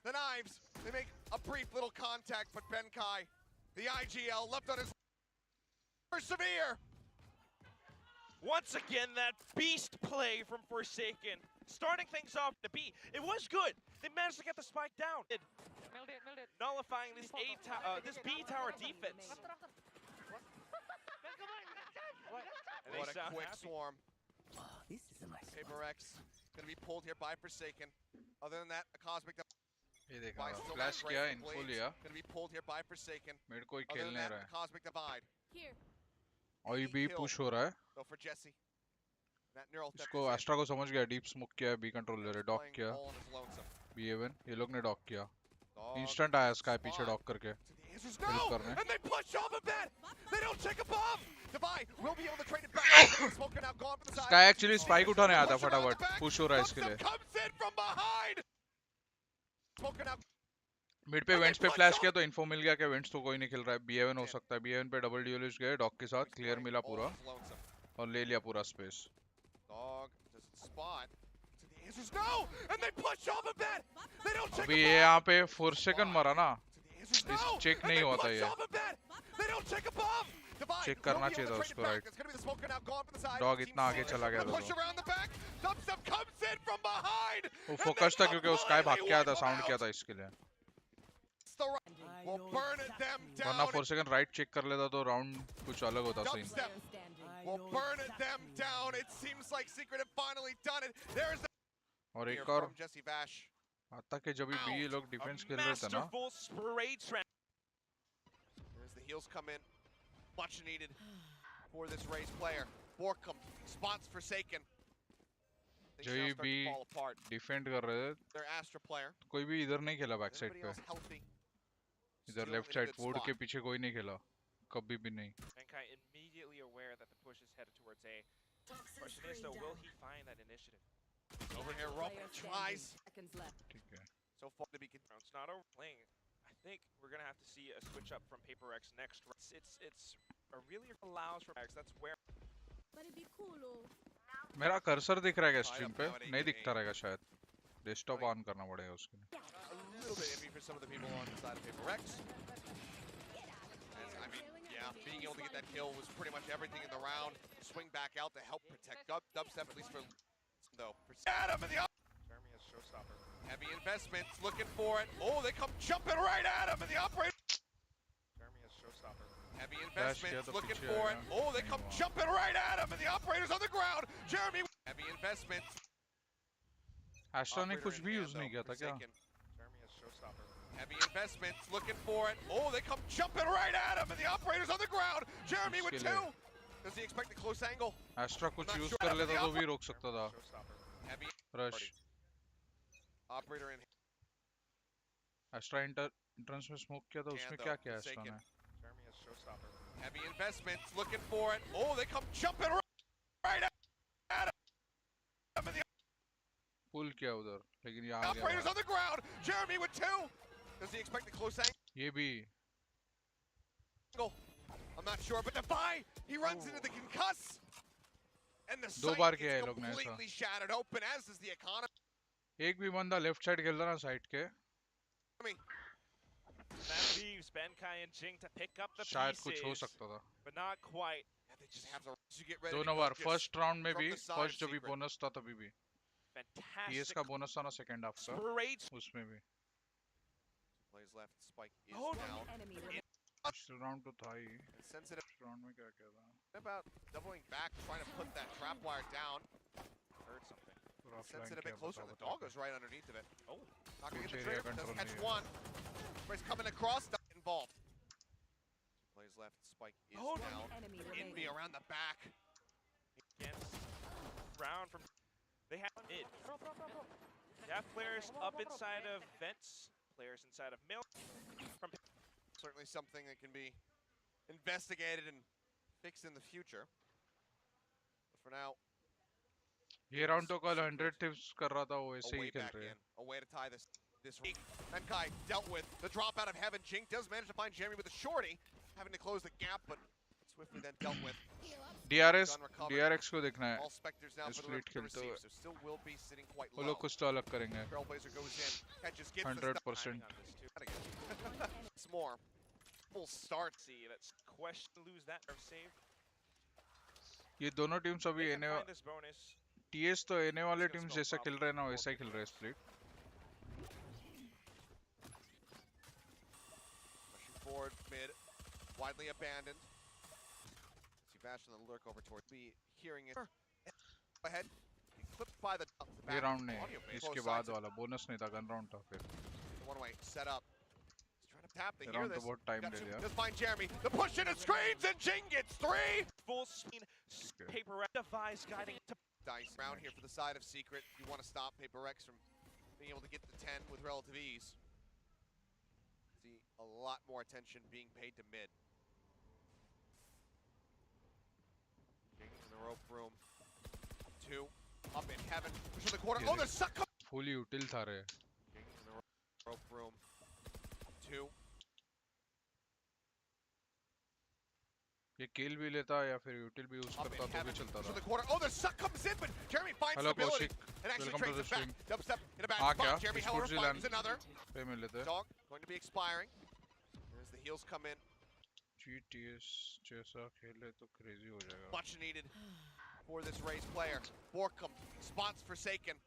A: The knives, they make a brief little contact, but 𝐿𝐿𝐾𝐄, the IGL left on his severe.
B: Once again, that beast play from Forsaken, starting things off to B. It was good. They managed to get the spike down, nullifying this this B tower defense.
A: What a quick swarm.
E: This is a nice
A: PRX gonna be pulled here by Forsaken. Other than that, a cosmic.
C: ये देखा flash किया, info लिया,
A: Gonna be pulled here by Forsaken.
C: Made कोई
A: Other
C: खेल
A: than
C: नहीं
A: that,
C: रहा
A: a
C: है,
A: cosmic divide.
D: Here.
C: और भी पुश हो रहा है,
A: Though for Jesse. That neural theft
C: इसको
A: is in.
C: एस्ट्रा को समझ गया, डीप स्मोक किया, बी कंट्रोल ले रहे, डॉक
A: Playing
C: किया,
A: all on his lonesome.
C: B7 ये लोग ने डॉक किया,
A: Dog
C: इंस्टेंट आया स्काई पीछे
A: spot.
C: डॉक करके
A: The answer's
C: हेल्प
A: no!
C: करने,
A: And they push off a bit! They don't check a bomb! Divide will be able to trade it back. Smoker now gone for the side.
C: Sky actually spike उठाने आया था
A: Push around the
C: फटाफट,
A: back.
C: Push हो रहा है इसके लिए,
A: Dubstep comes in from behind! Smoker now.
C: Mid पे वेंट्स पे फ्लैश किया तो इन्फो मिल गया कि वेंट्स तो कोई नहीं खेल रहा है, B7 हो सकता है, B7 पे डबल ड्यूलिस्ट गए डॉक के साथ, क्लियर मिला पूरा और ले लिया पूरा space.
A: Dog doesn't spot. So the answer's no! And they push off a bit! They don't check
C: अभी
A: a
C: ये
A: bomb!
C: यहाँ पे 4 सेकंड मरा ना,
A: Answer's
C: इस
A: no!
C: चेक
A: And
C: नहीं
A: they
C: होता
A: push
C: ये,
A: off a bit! They don't check a bomb! Divide
C: check
A: will
C: करना
A: be
C: चाहिए
A: able
C: था
A: to trade it
C: उसको,
A: back.
C: Right,
A: It's gonna be the smoker now gone for the side.
C: Dog
A: Team
C: इतना आगे
A: Smoker
C: चला गया
A: gonna
C: था
A: push
C: तो
A: around the back. Dubstep comes in from behind!
C: वो फोकस था क्योंकि वो स्काई भाग के आया था, साउंड किया था इसके लिए,
A: Will burn it them
C: वरना
A: down.
C: 4 सेकंड राइट चेक कर लेता तो राउंड कुछ अलग होता scene.
A: Dubstep will burn it them down. It seems like Secret have finally done it. There's the
C: और
A: here
C: एक और
A: from Jesse Vash.
C: आता कि जब भी ये लोग डिफेंस खेल रहे थे ना,
B: Masterful spray trap.
A: There's the heals come in. Much needed for this Rays player. Borkum spots Forsaken. Things now
C: जब
A: start
C: भी
A: to fall apart.
C: डिफेंड कर रहे थे
A: Their Astra player.
C: तो कोई भी इधर नहीं खेला बैक साइड
A: Everybody
C: पे,
A: else healthy.
C: इधर
A: Still
C: left
A: in a
C: side
A: good
C: वोड
A: spot.
C: के पीछे कोई नहीं खेला, कभी भी नहीं।
J: 𝐿𝐾𝐾 immediately aware that the push is headed towards A. Question is though, will he find that initiative?
A: Over here, Rope tries.
C: ठीक है,
A: So far to be
J: It's not overplaying. I think we're gonna have to see a switch up from PRX next. It's a really allows for PRX. That's where.
D: But it'd be cool, oh.
C: मेरा cursor दिख रहा है क्या stream पे? नहीं दिखता रहेगा शायद, डेस्कटॉप ऑन करना पड़ेगा उसके लिए।
A: a little bit iffy for some of the people on the side of PRX. I mean, yeah, being able to get that kill was pretty much everything in the round. Swing back out to help protect Dubstep, at least for though. Adam in the
J: Jeremy has showstopper.
A: heavy investments, looking for it. Oh, they come jumping right at him, and the operator.
J: Jeremy has showstopper.
A: Heavy
C: किया
A: investments,
C: तो
A: looking
C: पीछे
A: for
C: आया,
A: it. Oh, they come
C: नहीं हुआ।
A: jumping right at him, and the operator's on the ground. Jeremy, heavy investments.
C: Astra ने
A: Operator
C: कुछ
A: in
C: भी
A: hand,
C: use नहीं
A: though,
C: किया था क्या?
A: Forsaken.
J: Jeremy has showstopper.
A: Heavy investments, looking for it. Oh, they come jumping right at him, and the operator's on the ground. Jeremy with
C: Skill
A: two. Does he expect a close angle?
C: Astra कुछ
A: I'm not
C: use
A: sure
C: कर
A: about
C: लेता
A: the
C: तो भी रोक सकता था।
J: Showstopper.
A: Heavy
C: rush
A: operator in
C: Astra entrance में smoke किया था, उसमें
A: though,
C: क्या किया एस्ट्रा
A: Forsaken.
C: ने?
J: Jeremy has showstopper.
A: heavy investments, looking for it. Oh, they come jumping right at him. And the
C: पुल किया उधर, लेकिन यहाँ आ
A: operator's
C: गया।
A: on the ground. Jeremy with two. Does he expect a close
C: ये भी
A: angle? I'm not sure, but Defy, he runs into the concuss. And the
C: दो
A: site
C: बार किया
A: is
C: है लोग ने ऐसा।
A: completely shattered open, as is the economy.
C: एक भी बंदा लेफ्ट साइड खेलता ना साइड के,
J: That leaves 𝐿𝐿𝐾𝐿 and Jing to pick up the
C: शायद
J: pieces,
C: कुछ हो सकता था.
J: but not quite.
A: Yeah, they just have to get ready
C: दोनों
A: to go
C: bar
A: just
C: first round में
A: from
C: भी
A: the side
C: फर्स्ट
A: of
C: जब भी
A: Secret.
C: बोनस था तभी भी टीएस
J: Fantastic.
C: का बोनस था ना सेकंड हाफ का
J: Great.
C: उसमें भी
A: Plays left, Spike is
J: Oh,
A: down.
C: Round तो था ही
A: Sensitive
C: राउंड में क्या क्या था
A: about doubling back, trying to put that trap wire down.
J: Heard something.
C: पूरा
A: Sends
C: flank
A: it a bit
C: किया,
A: closer.
C: बता,
A: The
C: बता,
A: dog
C: बता.
A: goes right underneath of it.
J: Oh.
A: Not gonna get the
C: Kuch area
A: trigger, doesn't
C: control
A: catch
C: nahi hai.
A: one. Everybody's coming across, not involved. Plays left, Spike is
J: Oh,
A: down. Envy around the back.
J: Against round from they have it. They have players up inside of vents, players inside of milk. From
A: Certainly something that can be investigated and fixed in the future. But for now,
C: ये round तो कल 100 tips कर रहा था वो
A: a
C: ऐसे
A: way
C: ही खेल
A: back
C: रहे हैं
A: in, a way to tie this week. 𝐿𝐾𝐿 dealt with the drop out of heaven. Jink does manage to find Jeremy with a shorty, having to close the gap, but swiftly then dealt with.
C: DRS
A: Gun recovered.
C: DRX को देखना है
A: All Spectres now
C: इस
A: for the
C: fleet खेलते
A: receive,
C: हुए
A: so still will be sitting quite
C: वो
A: low.
C: लोग कुछ तो अलग करेंगे
A: Trailblazer goes in, catches, gets the
C: 100%
A: stop. It's more. Full start.
J: see, that's question lose that or save.
C: ये दोनों टीम्स अभी
J: They can
C: एने
J: find this bonus.
C: टीएस तो एने वाले
J: It's gonna
C: टीम्स
J: spell
C: जैसा खेल रहे हैं ना
J: problem.
C: वैसा ही खेल रहे हैं split
A: Pushing forward, mid, widely abandoned. See Bash and the lurk over towards B, hearing it. Ahead, clipped by the
C: ये
A: back
C: राउंड
A: audio
C: नहीं
A: base.
C: इसके
A: Both
C: बाद
A: sides.
C: वाला बोनस नहीं था गन राउंड था फिर
A: The one-way set up. He's trying to tap. They
C: ये
A: hear
C: राउंड तो
A: this.
C: बहुत टाइम
A: Got
C: ले
A: two.
C: लिया
A: Just find Jeremy. The push in and screens, and Jing gets three.
J: Full speed paper device guiding to
A: Dice around here for the side of Secret. You want to stop PRX from being able to get the 10 with relative ease. See a lot more attention being paid to mid. Jing in the rope room. Two. Up in heaven. Push in the corner. Oh, there's suck.
C: Full यूटिल था रे
A: Jing in the rope room. Two.
C: ये किल भी लेता या फिर यूटिल भी use
A: Up
C: करता
A: in
C: तो भी
A: heaven.
C: चलता
A: Push in
C: था
A: the corner. Oh, the suck comes in, but Jeremy finds
C: Hello,
A: stability
C: Kaushik.
A: and actually
C: Welcome to
A: trades
C: the
A: it back.
C: stream.
A: Dubstep in a bad
C: हाँ
A: spot.
C: क्या
A: Jeremy,
C: Esports
A: however, finds
C: Zealand
A: another.
C: पे मिल लेते हैं
A: Dog going to be expiring. As the heals come in.
C: GTS जैसा खेले तो crazy हो जाएगा
A: Much needed for this Rays player. 𝐿𝐾𝐿 spots Forsaken.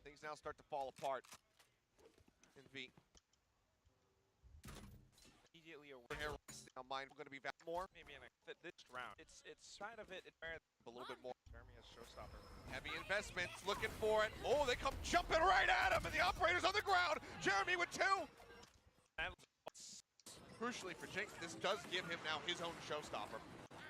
A: Things now start to fall apart. In V.
J: immediately
A: Here, now mine going to be back more.
J: maybe in this round. It's side of it.
A: A little bit more.
J: Jeremy has showstopper.
A: Heavy investments, looking for it. Oh, they come jumping right at him, and the operator's on the ground. Jeremy with two. Crucially for Jake, this does give him now his own showstopper.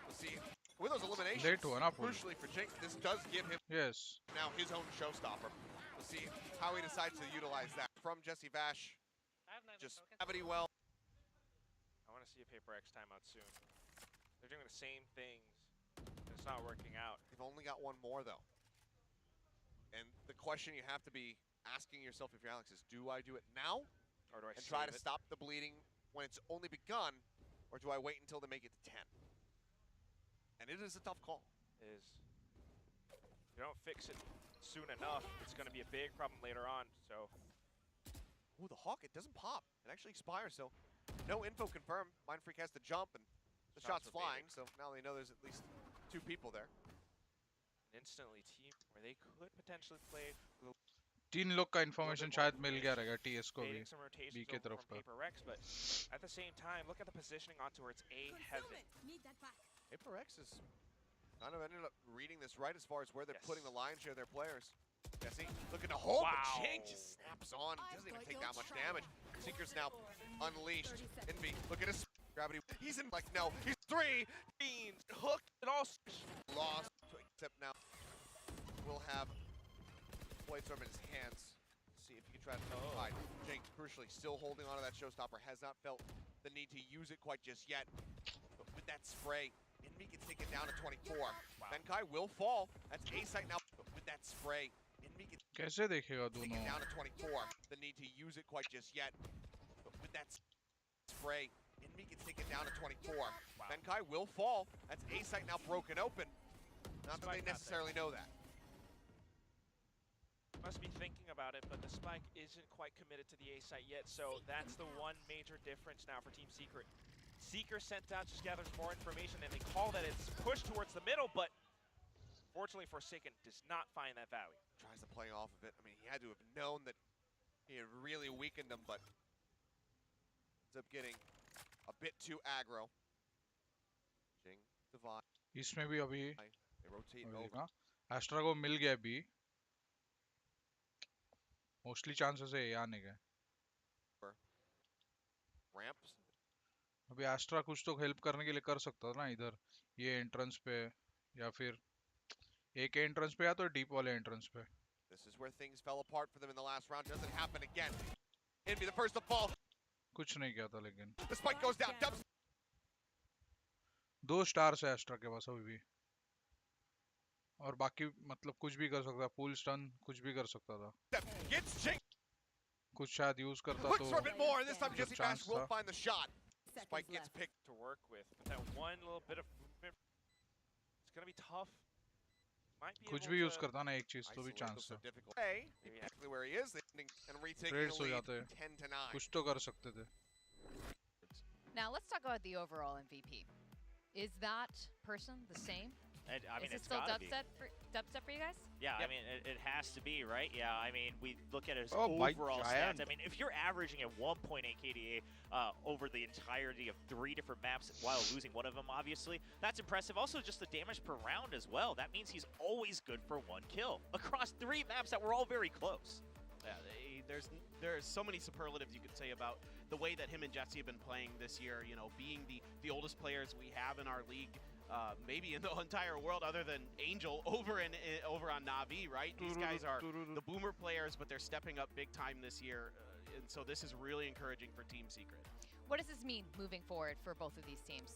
A: We'll see. With those eliminations,
C: Late हुआ ना पुल
A: crucially for Jake, this does give him
C: yes
A: now his own showstopper. We'll see how he decides to utilize that. From 𝐿𝐼𝐾𝐿, just gravity well.
J: I want to see a PRX timeout soon. They're doing the same things. It's not working out.
A: They've only got one more though. And the question you have to be asking yourself if you're Alex is, do I do it now?
J: Or do I
A: And try
J: save
A: to
J: it?
A: stop the bleeding when it's only begun? Or do I wait until they make it to 10? And it is a tough call.
J: Is if you don't fix it soon enough, it's going to be a big problem later on. So
A: Ooh, the Hawk, it doesn't pop. It actually expires, so no info confirmed. Mindfreak has to jump, and the shot's
J: Shots were
A: flying,
J: baited.
A: so now they know there's at least two people there.
J: instantly team where they could potentially play
C: तीन लोग का information शायद मिल गया रहेगा TS को भी
J: baiting some rotations
C: B के
J: over
C: तरफ
J: from
C: का
J: PRX, but at the same time, look at the positioning on towards A heaven.
A: PRX is kind of ended up reading this right as far as where they're
J: Yes.
A: putting the lion's share of their players. Jesse looking to hold, but
J: Wow.
A: Jink just snaps on. Doesn't even take that much damage. Sinker's now unleashed. Envy, look at his gravity. He's in like, no, he's three.
J: Beans, hooked, and all
A: Lost, except now we'll have Bladestorm in his hands. See if he can try to hide. Jink, crucially, still holding onto that showstopper. Has not felt the need to use it quite just yet. But with that spray, Envy can take it down to 24. 𝐿𝐾𝐿 will fall. That's A site now. But with that spray, Envy can
C: कैसे देखेगा
A: take
C: दोनों
A: it down to 24. The need to use it quite just yet. But with that spray, Envy can take it down to 24. 𝐿𝐾𝐿 will fall. That's A site now broken open. Not that they necessarily know that.
B: Must be thinking about it, but the spike isn't quite committed to the A site yet, so that's the one major difference now for Team Secret. Seeker sent out, just gathers more information, and they call that it's pushed towards the middle, but fortunately Forsaken does not find that Value.
A: Tries to play off of it. I mean, he had to have known that he had really weakened him, but ends up getting a bit too aggro. Jing divide.
C: इसमें भी अभी
A: They rotate over.
C: Extra को मिल गया अभी mostly chances है आने के
A: Ramps.
C: अभी एस्ट्रा कुछ तो हेल्प करने के लिए कर सकता था ना इधर ये एंट्रेंस पे या फिर एक एंट्रेंस पे या तो डीप वाले एंट्रेंस पे
A: This is where things fell apart for them in the last round. Doesn't happen again. Envy the first to fall.
C: कुछ नहीं किया था लेकिन
A: The spike goes down. Dubs.
C: 2 stars है एस्ट्रा के पास अभी भी और बाकी मतलब कुछ भी कर सकता फुल स्टन कुछ भी कर सकता था
A: Gets Jing.
C: कुछ शायद यूज करता
A: Looks
C: तो
A: for a bit more. This time Jesse
C: chance
A: Bash will
C: था
A: find the shot. Spike gets picked.
B: To work with, but that one little bit of movement, it's gonna be tough. Might be
C: कुछ
B: able
C: भी use
B: to
C: करता ना एक चीज तो भी
A: Isolate
C: chance
A: was so
C: है
A: difficult. Hey, exactly where he is. And retaking
C: trades
A: the
C: हो
A: lead
C: जाते हैं
A: 10-9.
C: कुछ तो कर सकते थे
I: Now let's talk about the overall MVP. Is that person the same?
J: And, I mean,
I: Is it
J: it's
I: still
J: gotta be.
I: dubstep for you guys?
J: Yeah,
B: Yep.
J: I mean, it has to be, right? Yeah, I mean, we look at his
F: Oh, my
J: overall
F: giant.
J: stats. I mean, if you're averaging at 1.8 KDA over the entirety of 3 different maps while losing one of them, obviously, that's impressive. Also, just the damage per round as well. That means he's always good for 1 kill across 3 maps that were all very close.
K: Yeah, there's so many superlatives you could say about the way that him and Jesse have been playing this year. You know, being the oldest players we have in our league, maybe in the entire world, other than Angel over on Na'Vi, right? These guys are the boomer players, but they're stepping up big time this year, and so this is really encouraging for Team Secret.
I: What does this mean moving forward for both of these teams?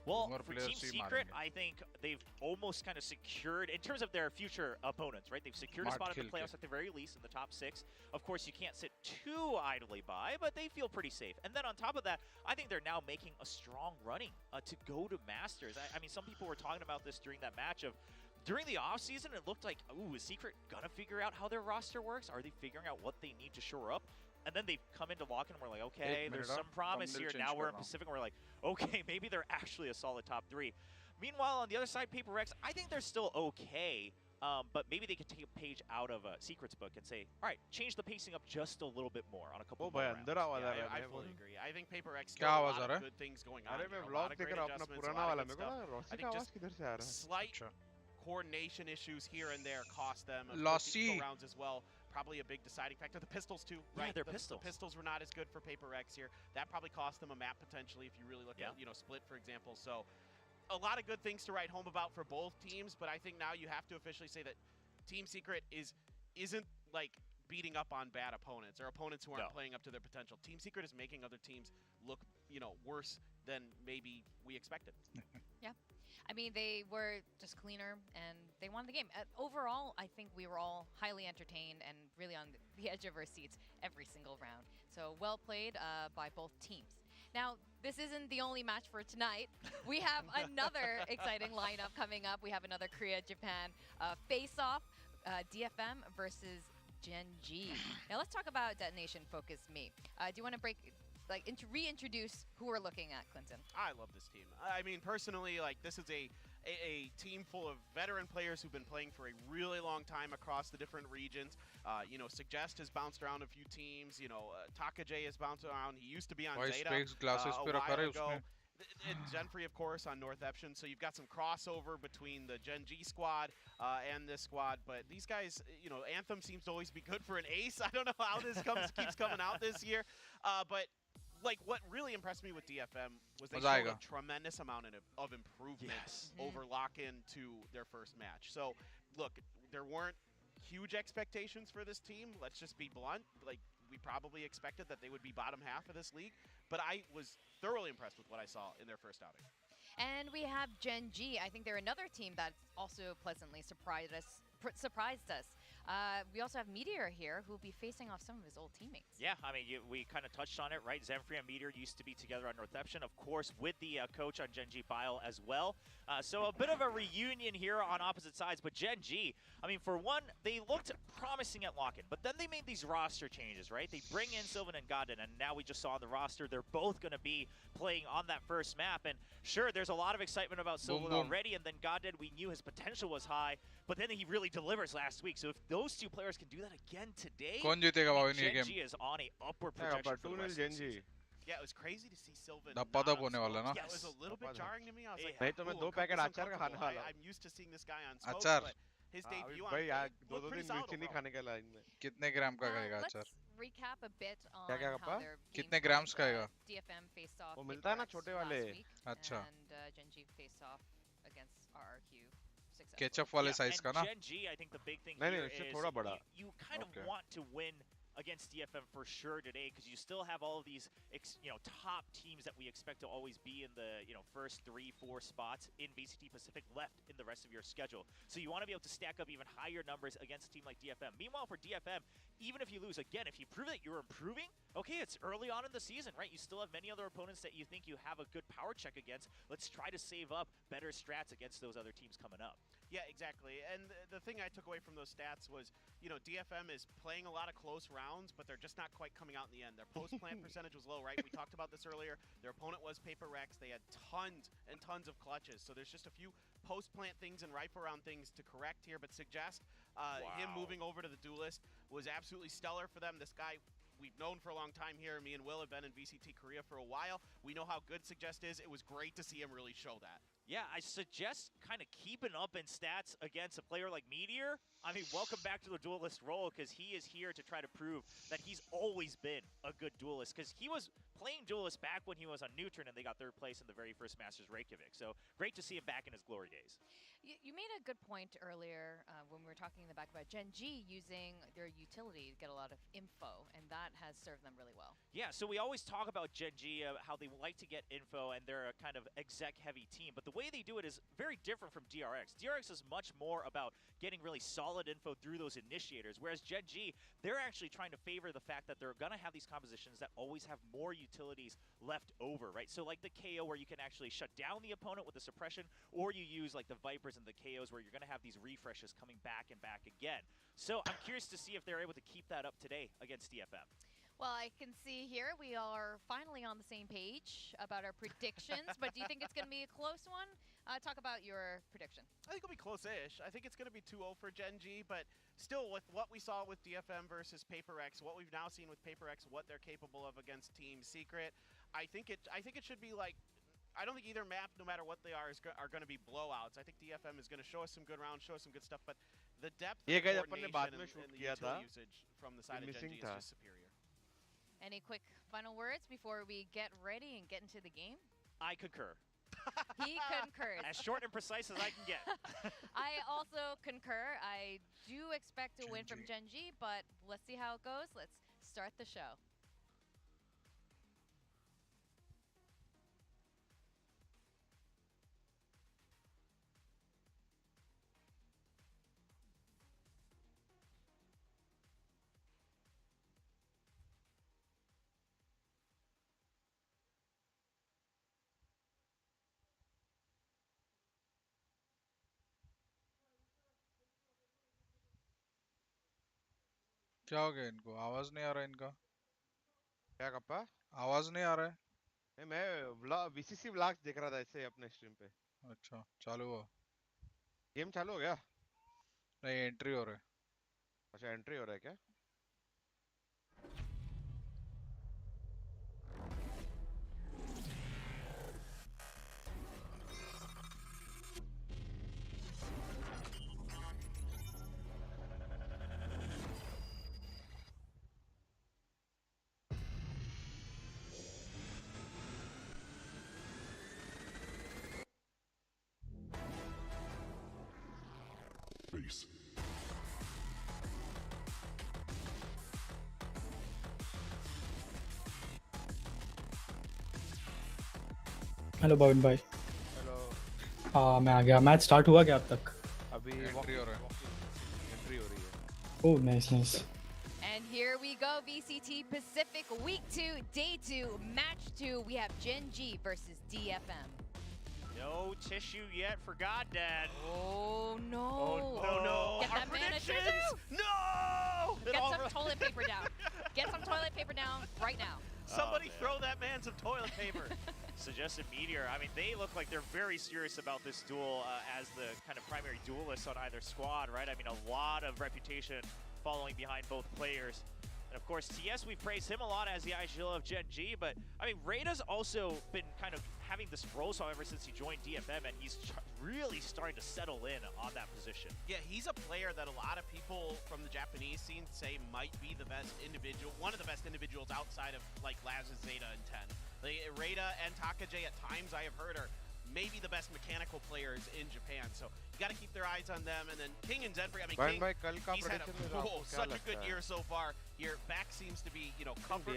J: Well,
C: More
J: for
C: players
J: Team
C: see
J: Secret,
C: market.
J: I think they've almost kind of secured, in terms of their future opponents, right? They've secured a spot in the playoffs at the very least, in the top 6. Of course, you can't sit too idly by, but they feel pretty safe. And then on top of that, I think they're now making a strong running to go to Masters. I mean, some people were talking about this during that match of, during the offseason, it looked like, ooh, is Secret gonna figure out how their roster works? Are they figuring out what they need to shore up? And then they've come into lock-in and we're like, okay, there's some promise here. Now we're in Pacific and we're like, okay, maybe they're actually a solid top 3. Meanwhile, on the other side, PRX, I think they're still okay, but maybe they could take a page out of Secret's book and say, all right, change the pacing up just a little bit more on a couple more rounds.
K: I fully agree. I think PRX still
C: क्या
K: a
C: आवाज
K: lot
C: आ रहा
K: of
C: है?
K: good things going on.
F: अरे
K: here,
F: मैं
K: a lot
F: vlog
K: of great
F: देख रहा हूँ अपना
K: adjustments, a
F: पुराना
K: lot
F: वाला
K: of
F: मेरे
K: good
F: को
K: stuff.
F: ना रोसी
K: I
F: का
K: think
F: आवाज
K: just
F: किधर से आ रहा है
K: slight
C: अच्छा
K: coordination issues here and there cost them a
C: Lossy.
K: few rounds as well. Probably a big deciding factor. The pistols too, right?
J: Yeah, they're
K: the
J: pistols.
K: The pistols were not as good for PRX here. That probably cost them a map potentially if you really look at, you know, Split, for example. So a lot of good things to write home about for both teams, but I think now you have to officially say that Team Secret isn't like beating up on bad opponents or opponents who aren't playing up to their potential. Team Secret is making other teams look, you know, worse than maybe we expected.
I: Yeah. I mean, they were just cleaner and they won the game. Overall, I think we were all highly entertained and really on the edge of our seats every single round. So well played by both teams. Now, this isn't the only match for tonight. We have another exciting lineup coming up. We have another Korea-Japan face-off, DFM versus Gen G. Now let's talk about Detonation Focus Me. Do you want to reintroduce who we're looking at, Clinton?
K: I love this team. I mean, personally, like, this is a team full of veteran players who've been playing for a really long time across the different regions. You know, Suggest has bounced around a few teams. You know, 𝐿𝐼𝑃𝐿 has bounced around. He used to be on Zeta a while ago. And Genfree, of course, on North Epsion. So you've got some crossover between the Gen G squad and this squad. But these guys, you know, Anthem seems to always be good for an ace. I don't know how this keeps coming out this year. But like, what really impressed me with DFM was they showed a tremendous amount of improvement over lock-in to their first match. So, look, there weren't huge expectations for this team. Let's just be blunt. Like, we probably expected that they would be bottom half of this league. But I was thoroughly impressed with what I saw in their first outing.
I: And we have Gen G. I think they're another team that also pleasantly surprised us. We also have Meteor here, who will be facing off some of his old teammates.
J: Yeah, I mean, we kind of touched on it, right? Zemfree and Meteor used to be together on Northception, of course, with the coach on 𝐿𝐿𝐼𝙔 as well. So a bit of a reunion here on opposite sides, but 𝐿𝐿𝐼𝐿, I mean, for one, they looked promising at lock-in, but then they made these roster changes, right? They bring in 𝘿𝐿𝐼𝐿 and 𝐿𝐿𝐼𝐿, and now we just saw on the roster, they're both going to be playing on that first map, and sure, there's a lot of excitement about 𝘿𝐿𝐼𝐿 already, and then 𝐿𝐿𝐼𝐿, we knew his potential was high, but then he really delivers last week, so if those two players can do that again today,
C: कौन जीतेगा भाई ये game?
J: 𝐿𝐿𝐼𝐿 is on a upward projection for the rest of the season.
K: Yeah, it was crazy to see Sylvan.
C: दब होने वाला ना?
K: Yeah, it was a little bit jarring to me. I was like,
F: नहीं तो मैं 2 packet अचार का खाने वाला
K: I'm used to seeing this guy on smoke,
C: अचार?
K: but his debut on
F: भाई यार
K: looked
F: 2
K: pretty
F: दिन
K: solid
F: मिर्ची नहीं
K: overall.
F: खाने के लाइन में
C: कितने ग्राम का खाएगा अचार?
I: Let's recap a bit on
F: क्या
I: how
F: KappA?
I: their
C: कितने
I: games
C: ग्राम्स
I: went.
C: खाएगा?
I: DFM faced off
F: वो मिलता है ना
I: PRX
F: छोटे
I: last
F: वाले?
I: week,
C: अच्छा।
I: and 𝐿𝐿𝐼𝐿 faced off against RRQ successfully.
C: Ketchup वाले
J: Yeah,
C: साइज का
J: and
C: ना?
J: 𝐿𝐿𝐼𝐿, I think the big thing
F: नहीं
J: here
F: नहीं इससे
J: is
F: थोड़ा बड़ा
J: you kind of
C: Okay.
J: want to win against DFM for sure today, because you still have all of these top teams that we expect to always be in the first 3-4 spots in VCT Pacific left in the rest of your schedule. So you want to be able to stack up even higher numbers against a team like DFM. Meanwhile, for DFM, even if you lose, again, if you prove that you're improving, okay, it's early on in the season, right? You still have many other opponents that you think you have a good power check against. Let's try to save up better strats against those other teams coming up.
K: Yeah, exactly. And the thing I took away from those stats was, DFM is playing a lot of close rounds, but they're just not quite coming out in the end. Their post-plant percentage was low, right? We talked about this earlier. Their opponent was PRX. They had tons and tons of clutches. So there's just a few post-plant things and rifle round things to correct here. But Suggest, him moving over to the duelist was absolutely stellar for them. This guy, we've known for a long time here. Me and Will have been in VCT Korea for a while. We know how good Suggest is. It was great to see him really show that.
J: Yeah, I suggest kind of keeping up in stats against a player like Meteor. I mean, welcome back to the duelist role, because he is here to try to prove that he's always been a good duelist, because he was playing duelist back when he was on Neutron and they got 3rd place in the very first Masters Reykjavik. So great to see him back in his glory days.
I: You made a good point earlier when we were talking in the back about 𝐿𝐿𝐼𝐿 using their utility to get a lot of info, and that has served them really well.
J: Yeah, so we always talk about 𝐿𝐿𝐼𝐿, how they like to get info, and they're a kind of exec-heavy team. But the way they do it is very different from DRX. DRX is much more about getting really solid info through those initiators, whereas 𝐿𝐿𝐼𝐿, they're actually trying to favor the fact that they're going to have these compositions that always have more utilities left over, right? So like the KO, where you can actually shut down the opponent with the suppression, or you use like the Vipers and the KOs, where you're going to have these refreshes coming back and back again. So I'm curious to see if they're able to keep that up today against DFM.
I: Well, I can see here we are finally on the same page about our predictions, but do you think it's going to be a close one? Talk about your prediction.
K: I think it'll be close-ish. I think it's going to be 2-0 for 𝐿𝐿𝐼𝐿, but still, with what we saw with DFM versus PRX, what we've now seen with PRX, what they're capable of against Team Secret, I think it should be like, I don't think either map, no matter what they are going to be blowouts. I think DFM is going to show us some good rounds, show us some good stuff, but the depth of coordination and the utility usage from the side of 𝐿𝐿𝐼𝐿 is just superior.
I: Any quick final words before we get ready and get into the game?
J: I concur.
I: He concurs.
J: As short and precise as I can get.
I: I also concur. I do expect a win from 𝐿𝐿𝐼𝐿, but let's see how it goes. Let's start the show.
C: क्या हो गया इनको? आवाज नहीं आ रहा इनका?
F: क्या KappA?
C: आवाज नहीं आ रहा है?
F: नहीं मैं VCC व्लॉग्स देख रहा था ऐसे अपने स्ट्रीम पे।
C: अच्छा, चालू हुआ।
F: गेम चालू हो गया?
C: नहीं, एंट्री हो रहा है।
F: अच्छा, एंट्री हो रहा है क्या?
N: Base.
H: हेलो भवन भाई।
F: हेलो।
H: मैं आ गया। मैच स्टार्ट हुआ क्या अब तक?
F: अभी
C: एंट्री हो रहा है।
F: एंट्री हो रही है।
H: Oh, nice, nice.
I: And here we go, VCT Pacific Week 2, Day 2, Match 2. We have Gen G versus DFM.
J: No tissue yet for GodDad.
I: Oh no!
J: Oh no!
I: Get
J: Our
I: that manager
J: predictions!
I: too!
J: No!
I: Get some toilet paper down. Get some toilet paper down right now.
K: Somebody throw that man some toilet paper.
J: Suggested Meteor. I mean, they look like they're very serious about this duel as the kind of primary duelists on either squad, right? I mean, a lot of reputation following behind both players. And of course, TS, we praise him a lot as the 𝐿𝐿 of Gen G, but I mean, 𝘿𝙊𝐼𝙋𝐾𝐿 also been kind of having this role ever since he joined DFM, and he's really starting to settle in on that position.
K: Yeah, he's a player that a lot of people from the Japanese scene say might be the best individual, one of the best individuals outside of like 𝘍𝐿𝐼𝙋𝐿 and 10. Like, 𝘿𝙁 and 𝐾𝐘 at times I have heard are maybe the best mechanical players in Japan. So you got to keep their eyes on them. And then King and Zenfree, I mean, King, he's had such a good year so far. Your back seems to be, you know, comfort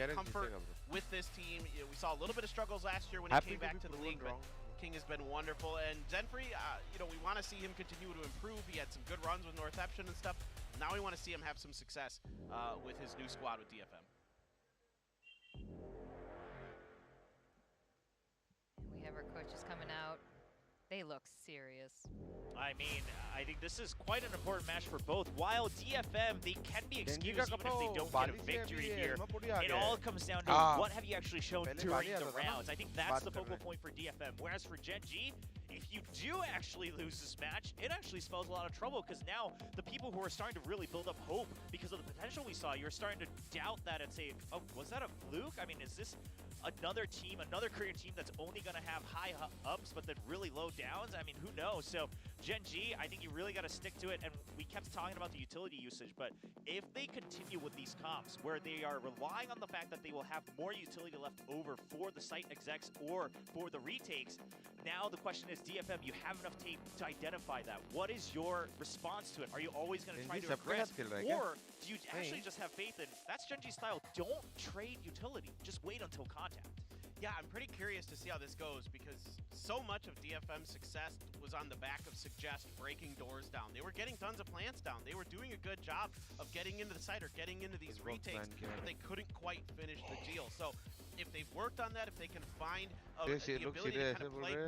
K: with this team. You know, we saw a little bit of struggles last year when he came back to the league, but King has been wonderful. And Zenfree, you know, we want to see him continue to improve. He had some good runs with Northampton and stuff. Now we want to see him have some success with his new squad with DFM.
I: We have our coaches coming out. They look serious.
J: I mean, I think this is quite an important match for both. While DFM, they can be excused even if they don't get a victory here. It all comes down to what have you actually shown during the rounds. I think that's the focal point for DFM. Whereas for Gen G, if you do actually lose this match, it actually spells a lot of trouble because now the people who are starting to really build up hope because of the potential we saw, you're starting to doubt that and say, oh, was that a fluke? I mean, is this another team, another Korean team that's only going to have high ups but then really low downs? I mean, who knows? So Gen G, I think you really got to stick to it. And we kept talking about the utility usage, but if they continue with these comps where they are relying on the fact that they will have more utility left over for the site execs or for the retakes, now the question is, DFM, you have enough tape to identify that. What is your response to it? Are you always going to try to aggress, or do you actually just have faith in that's Gen G style? Don't trade utility. Just wait until contact.
K: Yeah, I'm pretty curious to see how this goes because so much of DFM's success was on the back of Suggest breaking doors down. They were getting tons of plants down. They were doing a good job of getting into the site or getting into these retakes, but they couldn't quite finish the deal. So if they've worked on that, if they can find the ability to kind of play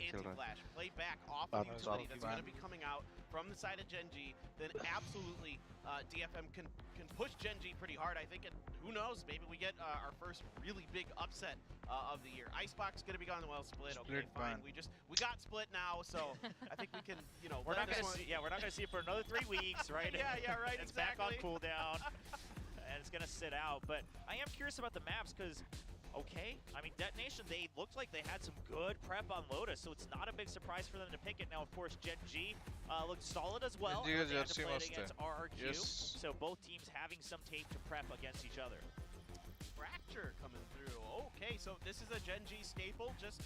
K: anti-flash, play back off of the utility that's going to be coming out from the side of Gen G, then absolutely DFM can push Gen G pretty hard, I think, and who knows, maybe we get our first really big upset of the year. Icebox going to be gone, well, split, okay, fine. We got split now, so I think we can, you know,
J: we're not going to see, we're not going to see it for another 3 weeks, right?
K: yeah, right,
J: It's back on cooldown, and it's going to sit out, but I am curious about the maps, because okay, I mean, Detonation, they looked like they had some good prep on Lotus, so it's not a big surprise for them to pick it. Now, of course, Gen G looked solid as well. They had to play it against RRQ, so both teams having some tape to prep against each other.
K: Fracture coming through. Okay, so this is a Gen G staple, just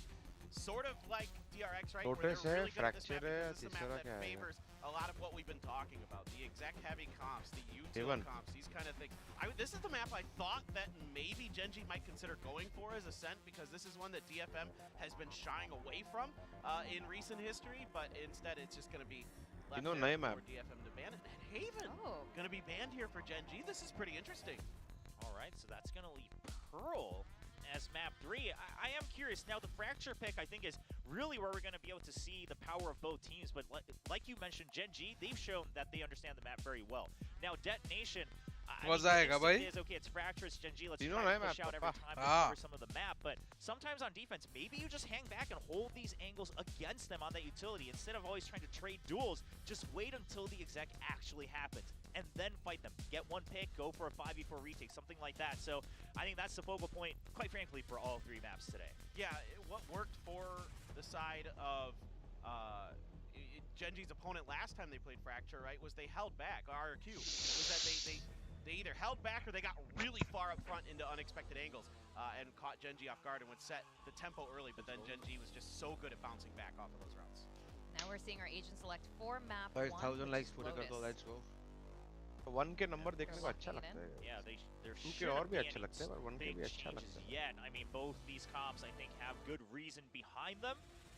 K: sort of like DRX, right? Where they're really good at this map because this is a map that favors a lot of what we've been talking about. The exec heavy comps, the util comps, these kind of things. This is the map I thought that maybe Gen G might consider going for as Ascent because this is one that DFM has been shying away from in recent history, but instead it's just going to be left there for DFM to ban it. And Haven going to be banned here for Gen G. This is pretty interesting.
J: All right, so that's going to leave Pearl as map 3. I am curious. Now, the Fracture pick, I think, is really where we're going to be able to see the power of both teams. But like you mentioned, Gen G, they've shown that they understand the map very well. Now, Detonation, okay, it's Fracture, it's Gen G. Let's try to push out every time over some of the map. But sometimes on defense, maybe you just hang back and hold these angles against them on that utility. Instead of always trying to trade duels, just wait until the exec actually happens and then fight them. Get one pick, go for a 5v4 retake, something like that. So I think that's the focal point, quite frankly, for all 3 maps today.
K: Yeah, what worked for the side of Gen G's opponent last time they played Fracture, right, was they held back. RRQ was that they either held back or they got really far up front into unexpected angles and caught Gen G off guard and would set the tempo early, but then Gen G was just so good at bouncing back off of those routes.
I: Now we're seeing our agent select for map
F: 1,000
I: 1,
F: likes पूरे कर दो, let's go. 1 के number देखने को अच्छा लगता है.
J: Yeah, there
F: 2 के और भी अच्छा लगता है, पर 1 के भी अच्छा लगता है.
J: Yet, I mean, both these comps, I think, have good reason behind them.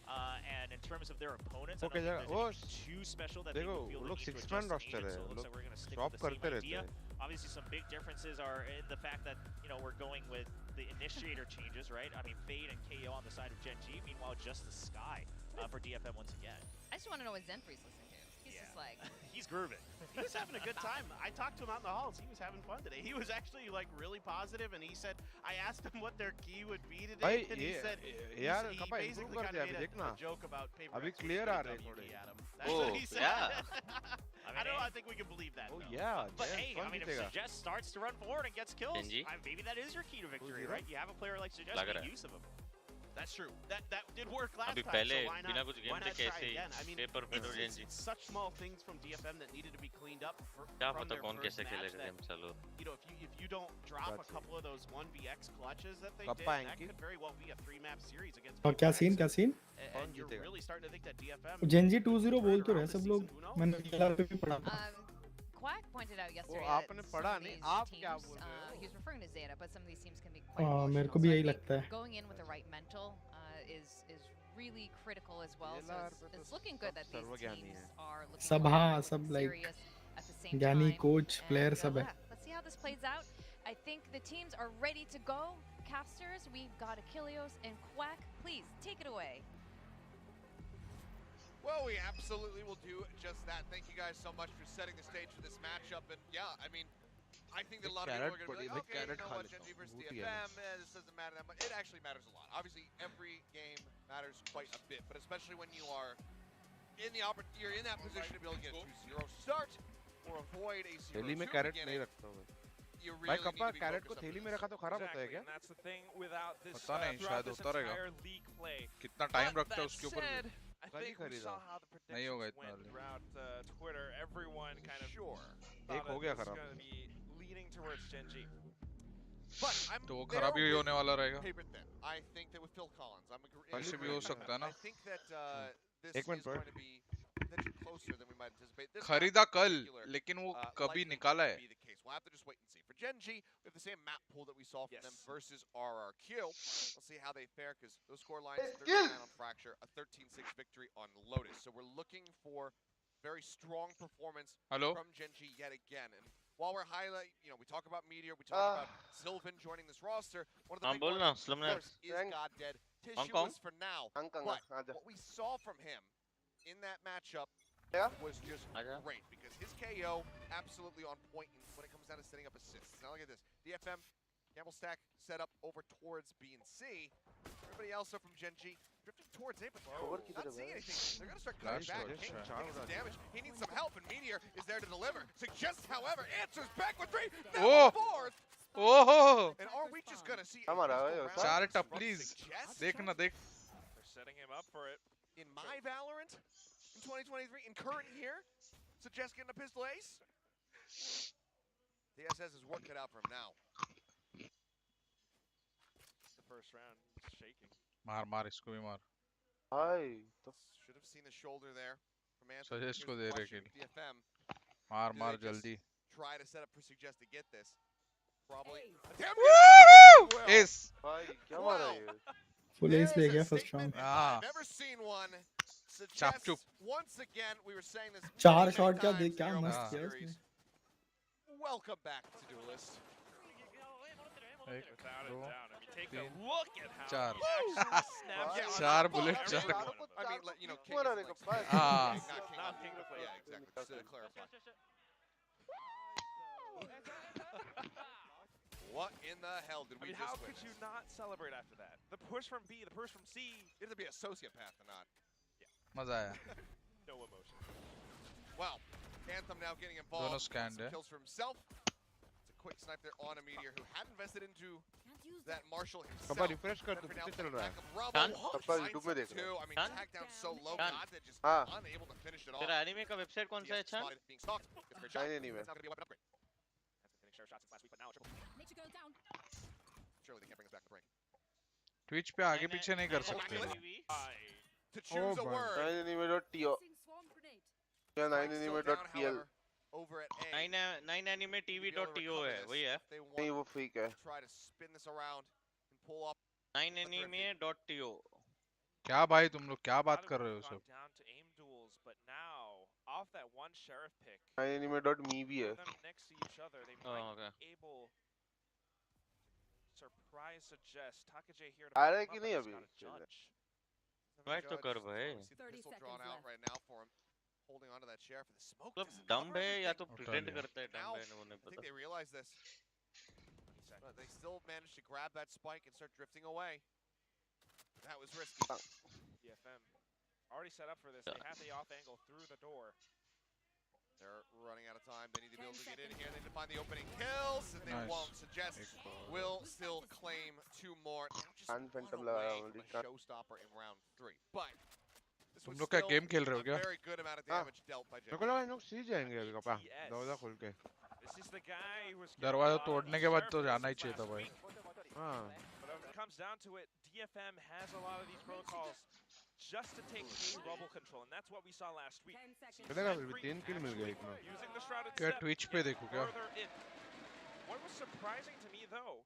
J: And in terms of their opponents, I
F: Okay,
J: don't think
F: वो
J: there's anything too special that they
F: देखो
J: would feel
F: वो
J: the
F: लोग
J: need to
F: 6 man
J: adjust
F: roster
J: in
F: है
J: agent, so it
F: वो
J: looks
F: लोग
J: like we're going to stick
F: swap
J: with the
F: करते
J: same
F: रहते
J: idea.
F: हैं
J: Obviously, some big differences are in the fact that, you know, we're going with the initiator changes, right? I mean, Fade and KO on the side of Gen G. Meanwhile, just the Sky for DFM once again.
I: I just want to know what Zenfree's listening to. He's just like...
J: He's grooving.
K: He was having a good time. I talked to him out in the halls. He was having fun today. He was actually like really positive, and he said, I asked him what their key would be today,
F: भाई
K: and he said,
F: यार
K: he
F: KappA
K: basically
F: improve कर
K: kind
F: दिया
K: of
F: अभी
K: made
F: देखना
K: a joke about paper.
F: अभी clear आ रहे थोड़े
K: That's what he said.
G: yeah.
K: I don't know. I think we can believe that.
F: oh
K: though.
F: yeah
J: But
F: Jay
J: hey, I
F: कौन
J: mean, if
F: जीतेगा
J: Suggest starts to run forward and gets kills,
G: Genji?
J: maybe that is your key to victory,
F: 2-0?
J: right? You have a player like Suggest,
G: लग रहा
J: make
G: है।
J: use of him.
K: That's true. That did work last
G: अभी
K: time.
G: पहले
K: so why not,
G: बिना कुछ
K: why
G: game से
K: not try
G: कैसे
K: again? I mean,
G: paper पे तो
K: it's
G: Genji
K: such small things from DFM that needed to be cleaned up
G: क्या
K: from
G: पता
K: their
G: कौन
K: first
G: कैसे
K: match
G: खेलेगा
K: that,
G: गेम चलो
K: you know, if you don't drop a
F: Gotcha.
K: couple of those 1vx clutches that they
F: KappA
K: did, that
F: Anki?
K: could very well be a 3-map series against
H: और क्या
K: PRX.
H: Scene क्या scene
K: And you're
F: जीतेगा?
K: really starting to think that DFM
H: Gen Z
K: could
H: 2-0
K: turn
H: बोल तो
K: around
H: रहे
K: this
H: सब
K: season,
H: लोग
K: who knows?
H: मैंने रीलर पे भी पढ़ा था
I: Quack pointed out yesterday
F: आपने
I: that
F: पढ़ा
I: some of
F: नहीं,
I: these
F: आप
I: teams,
F: क्या बोल रहे हो?
I: he was referring to Zeta, but some of these teams can be quite
H: हाँ मेरे
I: emotional.
H: को भी
I: So I
H: यही
I: think
H: लगता है
I: going in with the right mental is really critical as well. So
F: DLR पे
I: it's
F: तो
I: looking good that these
F: सर्वज्ञानी
I: teams
F: है।
I: are looking
H: सब
I: forward,
H: हाँ
I: looking
H: सब like
I: serious at the same
H: ज्ञानी
I: time.
H: कोच प्लेयर
I: And,
H: सब है
I: let's see how this plays out. I think the teams are ready to go. Casters, we've got 𝐿-𝐾𝐿 and Quack. Please take it away.
A: Well, we absolutely will do just that. Thank you guys so much for setting the stage for this matchup. And yeah, I mean, I think that a lot of people are going to be like, okay, you know what, Gen G versus DFM, this doesn't matter that much. It actually matters a lot. Obviously, every game matters quite a bit, but especially when you are in the you're in that position to be able to get a 2-0 start or avoid a 0-2
F: थैली में carat नहीं रखता हूँ
A: you
F: भाई
A: really need
F: KappA
A: to be
F: कैरेट को
A: focused on
F: थैली
A: this.
F: में रखा तो खराब होता है
B: Exactly,
F: क्या
B: and that's the thing without this
C: पता नहीं,
B: throughout
C: शायद
B: this
C: होता रहेगा।
B: entire league play.
C: कितना टाइम
B: But
C: रखता है
B: that
C: उसके ऊपर
B: said,
C: भी।
B: I
F: कल ही
B: think we
F: खरीदा।
B: saw how the
C: नहीं होगा
B: predictions
C: इतना
B: went
C: जल्दी।
B: throughout Twitter. Everyone kind of
A: Sure.
B: thought
F: एक हो
B: that
F: गया
B: this was
F: खराब।
B: going to be leaning towards Gen G.
A: But I'm
C: तो वो
A: there
C: खराब ही
A: with
C: होने वाला रहेगा।
A: Paper Thin. I think that with Phil Collins, I'm
C: ऐसे भी हो सकता है ना।
A: I think that this
F: एक
A: is
F: मिनट पर।
A: going to be potentially closer than we might anticipate. This
C: खरीदा
A: map in
C: कल
A: particular,
C: लेकिन वो
A: likely
C: कभी निकाला है
A: be the case. We'll have to just wait and see. For Gen G, we have the same map pool that we saw from them
B: Yes.
A: versus RRQ. We'll see how they fare because those score lines: 39 on Fracture, a 13-6 victory on Lotus. So we're looking for very strong performance
C: hello
A: from Gen G yet again. And while we're we talk about Meteor, we talk about 𝐿𝐿 joining this roster. One of the big
G: बोल
A: ones,
G: ना
A: of
G: slum ने
A: course, is 𝐿𝐿𝐾𝐿.
G: Hong Kong?
A: Tissueless for now.
F: Hong
A: But what we saw from him in that matchup was just
G: आजा
A: great because his KO absolutely on point when it comes down to setting up assists. Now look at this. DFM, Gamble stack set up over towards B and C. Everybody else up from Gen G drifting towards A, but not seeing anything. They're going to start cutting back. King taking some damage. He needs some help, and Meteor is there to deliver. Suggests, however, answers back with 3.
C: Oh!
A: Fourth.
C: ओहो
A: And are we just going to see
C: चार टप please देखना देख
B: They're setting him up for it.
A: in my Valorant in 2023, in current year? Suggest getting a pistol ace? DSS is working it out for him now.
B: The first round, shaking.
C: मार मार इसको भी मार
A: Should have seen the shoulder there from Anthony.
C: Suggest को
A: Here's the
C: दे रहे
A: question,
C: kill.
A: DFM
C: मार
A: Do
C: मार
A: they just
C: जल्दी
A: try to set up for Suggest to get this. Probably.
C: Woo! Ace
H: full S ले गया first round
C: हाँ
A: Never seen one.
C: Chop
A: Suggest
C: chup.
A: once again. We were saying this.
H: चार
A: many
H: shot क्या
A: times
H: देख क्या
A: here on
H: मस्त
A: this
H: किया
A: series.
H: उसने
A: Welcome back to Duelist.
C: एक
B: Without a
C: दो
B: doubt. I mean, take a
C: तीन
B: look at how
C: चार
B: he actually snaps
A: Yeah,
B: on
C: चार
B: top of
C: bullet,
B: every
C: चार
B: one of them.
A: I mean, King is like,
C: हाँ
A: not King of yeah, exactly. Just to clarify. What in the hell did
B: I
A: we
B: mean,
A: just
B: how
A: witness?
B: could you not celebrate after that? The push from B, the push from C,
A: You have to be a sociopath or not.
C: मजा आया
B: no emotion.
A: Well, Anthem now getting involved.
C: दोनों scanned
A: Some
C: है
A: kills for himself. It's a quick snipe there on a Meteor who hadn't invested into that Marshall himself.
F: KappA refresh कर
A: Then
F: दो
A: for now,
F: कितने चल रहा है
A: Bravo
G: Done.
F: KappA
A: finds
F: YouTube में
A: up
F: देख रहा
A: two. I mean,
G: Done.
A: tagged down so low,
G: Done.
A: God, that just
F: हाँ
A: unable to finish it off.
G: तेरा एनिमे का वेबसाइट कौन सा है
A: DS
G: अच्छा
A: spotted being stalked. Gets a great shot.
F: नहीं नहीं
A: That's not going to be a weapon upgrade.
J: Hasn't finished their shots since last week, but now a triple.
A: Surely they can't bring us back to break.
C: Twitch पे आगे पीछे नहीं कर सकते
A: To choose a
F: भाई।
A: word.
F: 9anime.to या 9anime.pl
A: Over at A.
G: 9 anime tv.to है वही है
A: They
F: नहीं
A: want
F: वो फेक है
A: to try to spin this around and pull up.
G: 9 anime.to
C: क्या भाई तुम लोग क्या बात कर रहे हो सब?
B: Down to aim duels, but now off that one sheriff pick,
F: anime.me भी है.
B: them next to each other, they might be able to surprise suggest 𝐿𝐽𝐿𝐿𝐿 here to
F: आ रहा है
B: pick
F: कि
B: him up,
F: नहीं
B: but he's
F: अभी?
B: got a judge.
G: Right to कर भाई.
A: See the pistol drawn out right now for him, holding onto that sheriff. The smoke
G: मतलब
A: doesn't
G: dumb
A: cover
G: है या
A: everything.
G: तो pretend करता है
A: Now,
G: dumb है ना उन्हें
A: I think
G: पता.
A: they realize this. But they still managed to grab that spike and start drifting away. That was risky.
B: DFM already set up for this. They have the off angle through the door.
A: They're running out of time. They need to be able to get in here. They need to find the opening kills, and they won't. Suggest will still claim 2 more. Now just one away from a showstopper in round 3. But this was
C: तुम लोग क्या
A: still
C: game खेल रहे हो
A: a
C: क्या?
A: very good amount of damage dealt by
F: मेरे को लगा इन लोग सी जाएंगे अभी कपा. दरवाजा खोल के.
B: This is the guy who was
C: दरवाजा तोड़ने के बाद तो जाना ही चाहिए था भाई.
F: हाँ.
B: But when it comes down to it, DFM has a lot of these protocols just to take 𝐿𝐴 control, and that's what we saw last week.
F: कितने का फिर भी 3 किल मिल गया एक में.
B: Using the shrouded
C: क्या
B: step
C: ट्विच पे देखो क्या?
B: further in. What was surprising to me though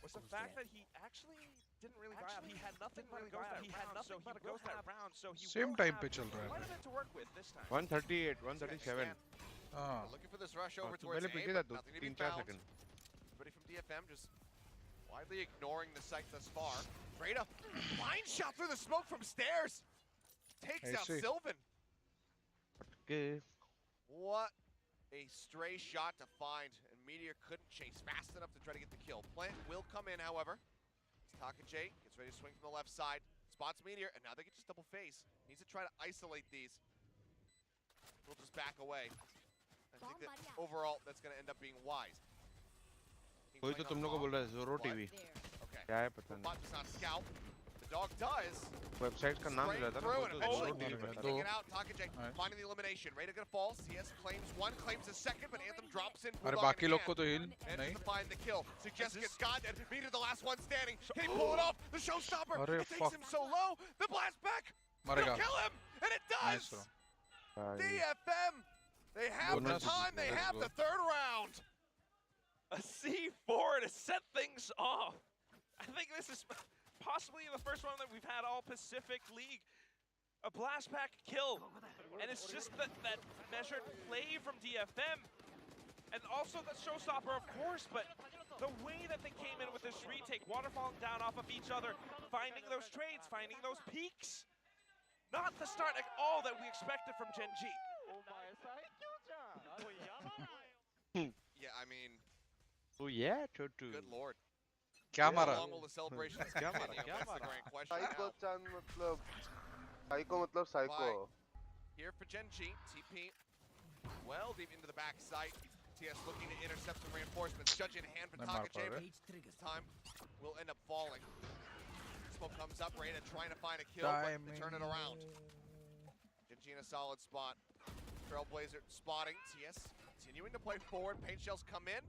B: was the fact that he actually didn't really buy up. He had nothing but a ghost that round, so he
C: Same time पे चल रहा है.
B: quite a bit to work with this time.
F: 138, 137.
C: हाँ.
A: Looking for this rush over
F: तो
A: towards
F: पहले
A: A,
F: पीछे
A: but
F: था
A: nothing to be
F: 3-4
A: found.
F: Second.
A: Everybody from DFM just widely ignoring the site thus far. 𝐿𝐴, line shot through the smoke from stairs. Takes out
C: ऐसे.
A: Sylvan.
F: Okay.
A: What a stray shot to find, and Meteor couldn't chase fast enough to try to get the kill. Plant will come in, however. 𝐿𝐴 gets ready to swing from the left side, spots Meteor, and now they get just double phase. Needs to try to isolate these. We'll just back away. I think that overall, that's going to end up being wise.
F: कोई तो तुम लोग को बोल रहा है ज़ोरो TV.
A: Okay.
F: क्या है पता नहीं.
A: Bot does not scout. The dog does.
F: Website का नाम
A: Spraying
F: दिया था ना.
A: through
F: वो
A: and
F: तो
A: eventually
F: ज़ोरो टीवी पता
A: taking
F: था.
A: it out. 𝐿𝐴 finding the elimination. Raider gonna fall. CS claims 1, claims a 2nd, but Anthem drops in.
C: अरे
A: Bulldog
C: बाकी
A: in
C: लोग को
A: hand.
C: तो heal
A: Manages
C: नहीं.
A: to find the kill. Suggest gets got, and Meteor the last one standing. Can he pull it off? The showstopper.
C: अरे
A: It takes
C: fuck.
A: him so low. The blast back.
C: मरेगा.
A: It'll kill him, and it
C: Nice
A: does.
C: bro.
A: DFM. They have the
C: Bonus.
A: time. They
C: Let's
A: have
C: go.
A: the 3rd round.
B: A C4 to set things off. I think this is possibly the first one that we've had all Pacific League. A blast pack kill. And it's just that measured play from DFM. And also the showstopper, of course, but the way that they came in with this retake, waterfalling down off of each other, finding those trades, finding those peaks. Not the start at all that we expected from Gen G.
A: Yeah, I mean,
F: Oh yeah, Chotu.
A: good lord.
C: क्या मारा?
A: How long will the celebrations continue? That's the grand question
F: Psycho
A: now.
F: chan मतलब Psycho मतलब Psycho.
A: Here for Gen G, TP well deep into the back site. TS looking to intercept some reinforcements. Judge in hand for
C: नहीं मार पा
A: 𝐿𝐴,
C: रहे.
A: but this time will end up falling. Smoke comes up, Reyna trying to find a kill, but they turn it around. Gen G in a solid spot. 𝐿𝐴 spotting. TS continuing to play forward. Paint shells come in.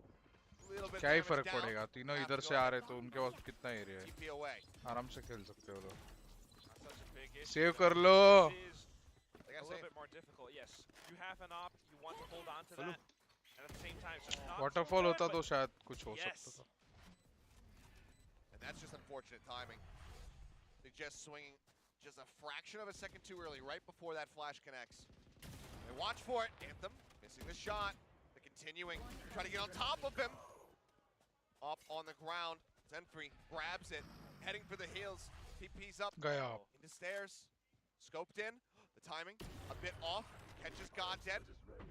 A: Little bit
C: क्या ही
A: damage
C: फर्क
A: down.
C: पड़ेगा? तीनों
A: Have
C: इधर
A: to
C: से
A: go
C: आ
A: ahead
C: रहे तो उनके पास कितना एरिया है?
A: TP away.
C: आराम से खेल सकते हो लोग.
B: Not such a big issue.
C: Save कर लो.
B: It is
A: They
B: a
A: gotta
B: little
A: save.
B: bit more difficult, yes. You have an op, you want to hold on to that. And at the same time, it's just not
C: Waterfall
B: so
C: होता
B: good,
C: तो
B: but
C: शायद कुछ हो
B: yes.
C: सकता था.
A: And that's just unfortunate timing. They just swinging just a fraction of a second too early, right before that flash connects. They watch for it. Anthem missing the shot. They're continuing, trying to get on top of him. Up on the ground. Zenfree grabs it, heading for the heels. TP's up
C: गया.
A: into stairs. Scoped in. The timing a bit off. Catches 𝐿𝐴.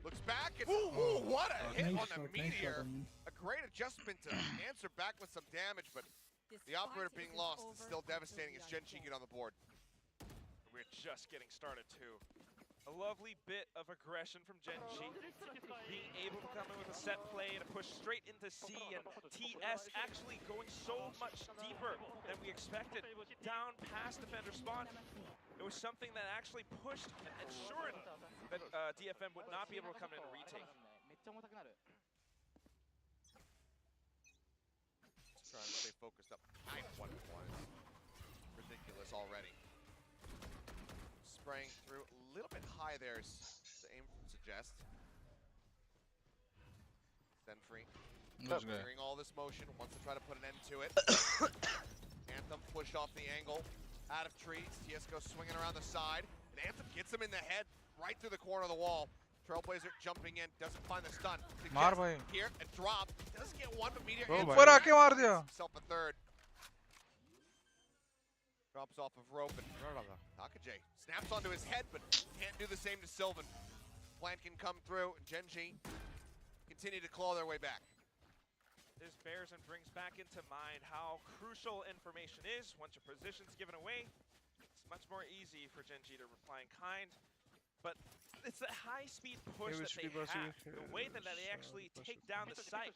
A: Looks back. And, ooh, what a hit
H: Nice
A: on the
H: shot, nice shot
A: Meteor.
H: on me.
A: A great adjustment to answer back with some damage, but the operator being lost is still devastating as Gen G get on the board.
B: We're just getting started too. A lovely bit of aggression from Gen G. Being able to come in with a set play to push straight into C, and TS actually going so much deeper than we expected. Down past defender spawn. It was something that actually pushed and ensured that DFM would not be able to come in and retake.
A: Just trying to stay focused up. 9-1 was ridiculous already. Spraying through a little bit high there is the aim suggest. Zenfree
C: Let's go.
A: hearing all this motion, wants to try to put an end to it. Anthem pushed off the angle. out of trees. TS goes swinging around the side. And Anthem gets him in the head right through the corner of the wall. 𝐿𝐴𝐵𝐿 jumping in, doesn't find the stun.
C: मार भाई.
A: Here, a drop. Does get one, but Meteor
C: ऊपर आके मार दिया.
A: himself a third. Drops off of rope and 𝐿𝐴𝐵𝐿 snaps onto his head, but can't do the same to 𝘿𝐿𝐵𝐿. Plant can come through, and Gen.G continue to claw their way back.
B: This bears and brings back into mind how crucial information is. Once your position's given away, it's much more easy for Gen.G to reply in kind. But it's the high-speed push that they have, the way that they actually take down the site.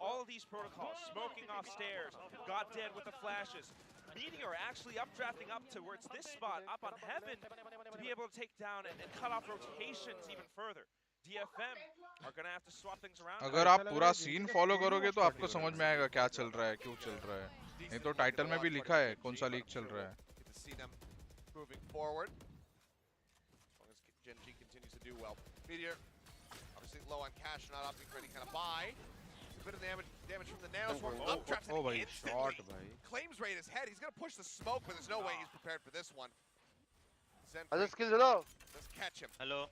B: All of these protocols, smoking off stairs, 𝐿𝐴𝐵𝐿 with the flashes. Meteor actually updrafting up towards this spot, up on Heaven, to be able to take down and cut off rotations even further. DFM are going to have to swap things around.
C: अगर आप पूरा scene follow करोगे तो आपको समझ में आएगा क्या चल रहा है, क्यों चल रहा है. नहीं तो टाइटल में भी लिखा है कौन सा लीग चल रहा है.
A: Moving forward. As long as Gen.G continues to do well. Meteor, obviously low on cash, not opting for any kind of buy. A bit of damage from the nanoswarm. Updrafts and instantly claims right his head. He's going to push the smoke, but there's no way he's prepared for this one. Does catch him.
G: Hello.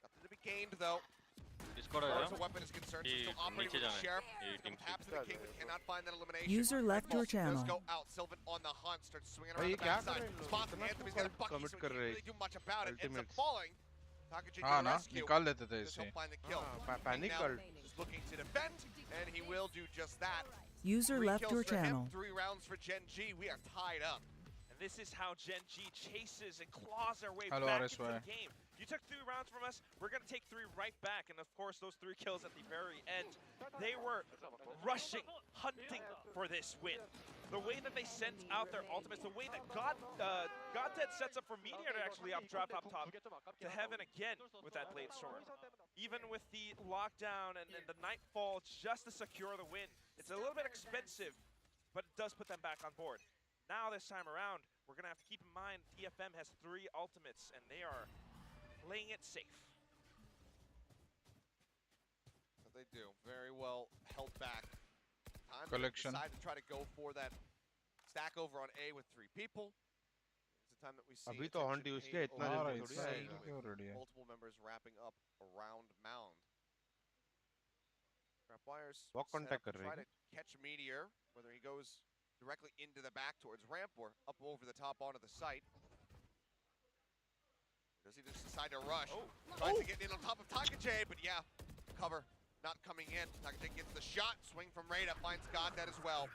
A: Nothing to be gained though. As far as the weapon is concerned, she's still operating with the Sheriff. Taps to the King, but cannot find that elimination.
N: User left your channel.
A: Does go out. 𝘿𝐵𝐿 on the hunt, starts swinging around the backside. Spots Anthem, he's got a bucky, so he can't really do much about it. Ends up falling. 𝐿𝐴𝐵𝐿 to the rescue.
C: निकाल देते थे इसे.
A: He'll find the kill.
F: Panic
A: now, just looking to defend, and he will do just that.
N: User left your channel.
A: 3 rounds for Gen.G. We are tied up.
B: And this is how Gen.G chases and claws their way
C: Hello,
B: back
C: RSY.
B: into the game. You took 3 rounds from us, we're going to take 3 right back, and of course those 3 kills at the very end. They were rushing, hunting for this win. The way that they sent out their ultimates, the way that 𝐿𝐴𝐵𝐿 sets up for Meteor to actually drop up top to Heaven again with that Blade Sword. Even with the lockdown and the Nightfall just to secure the win, it's a little bit expensive, but it does put them back on board. Now this time around, we're going to have to keep in mind DFM has 3 ultimates, and they are playing it safe.
A: But they do. Very well held back. Time
C: Collection.
A: to decide to try to go for that stack over on A with 3 people. It's the time that we see
F: अभी तो hunt use किया इतना जल्दी थोड़ी आएगा.
A: Multiple members wrapping up around Mound. Wires
F: Walk contact कर रहे
A: try
F: हैं.
A: to catch Meteor, whether he goes directly into the back towards ramp or up over the top onto the site. Does he just decide to rush? Tries to get in on top of 𝐿𝐴𝐵𝐿, but yeah, cover not coming in. 𝐿𝐴𝐵𝐿 gets the shot, swing from 𝘿𝐿𝐴, finds 𝐿𝐴𝐵𝐿 as well.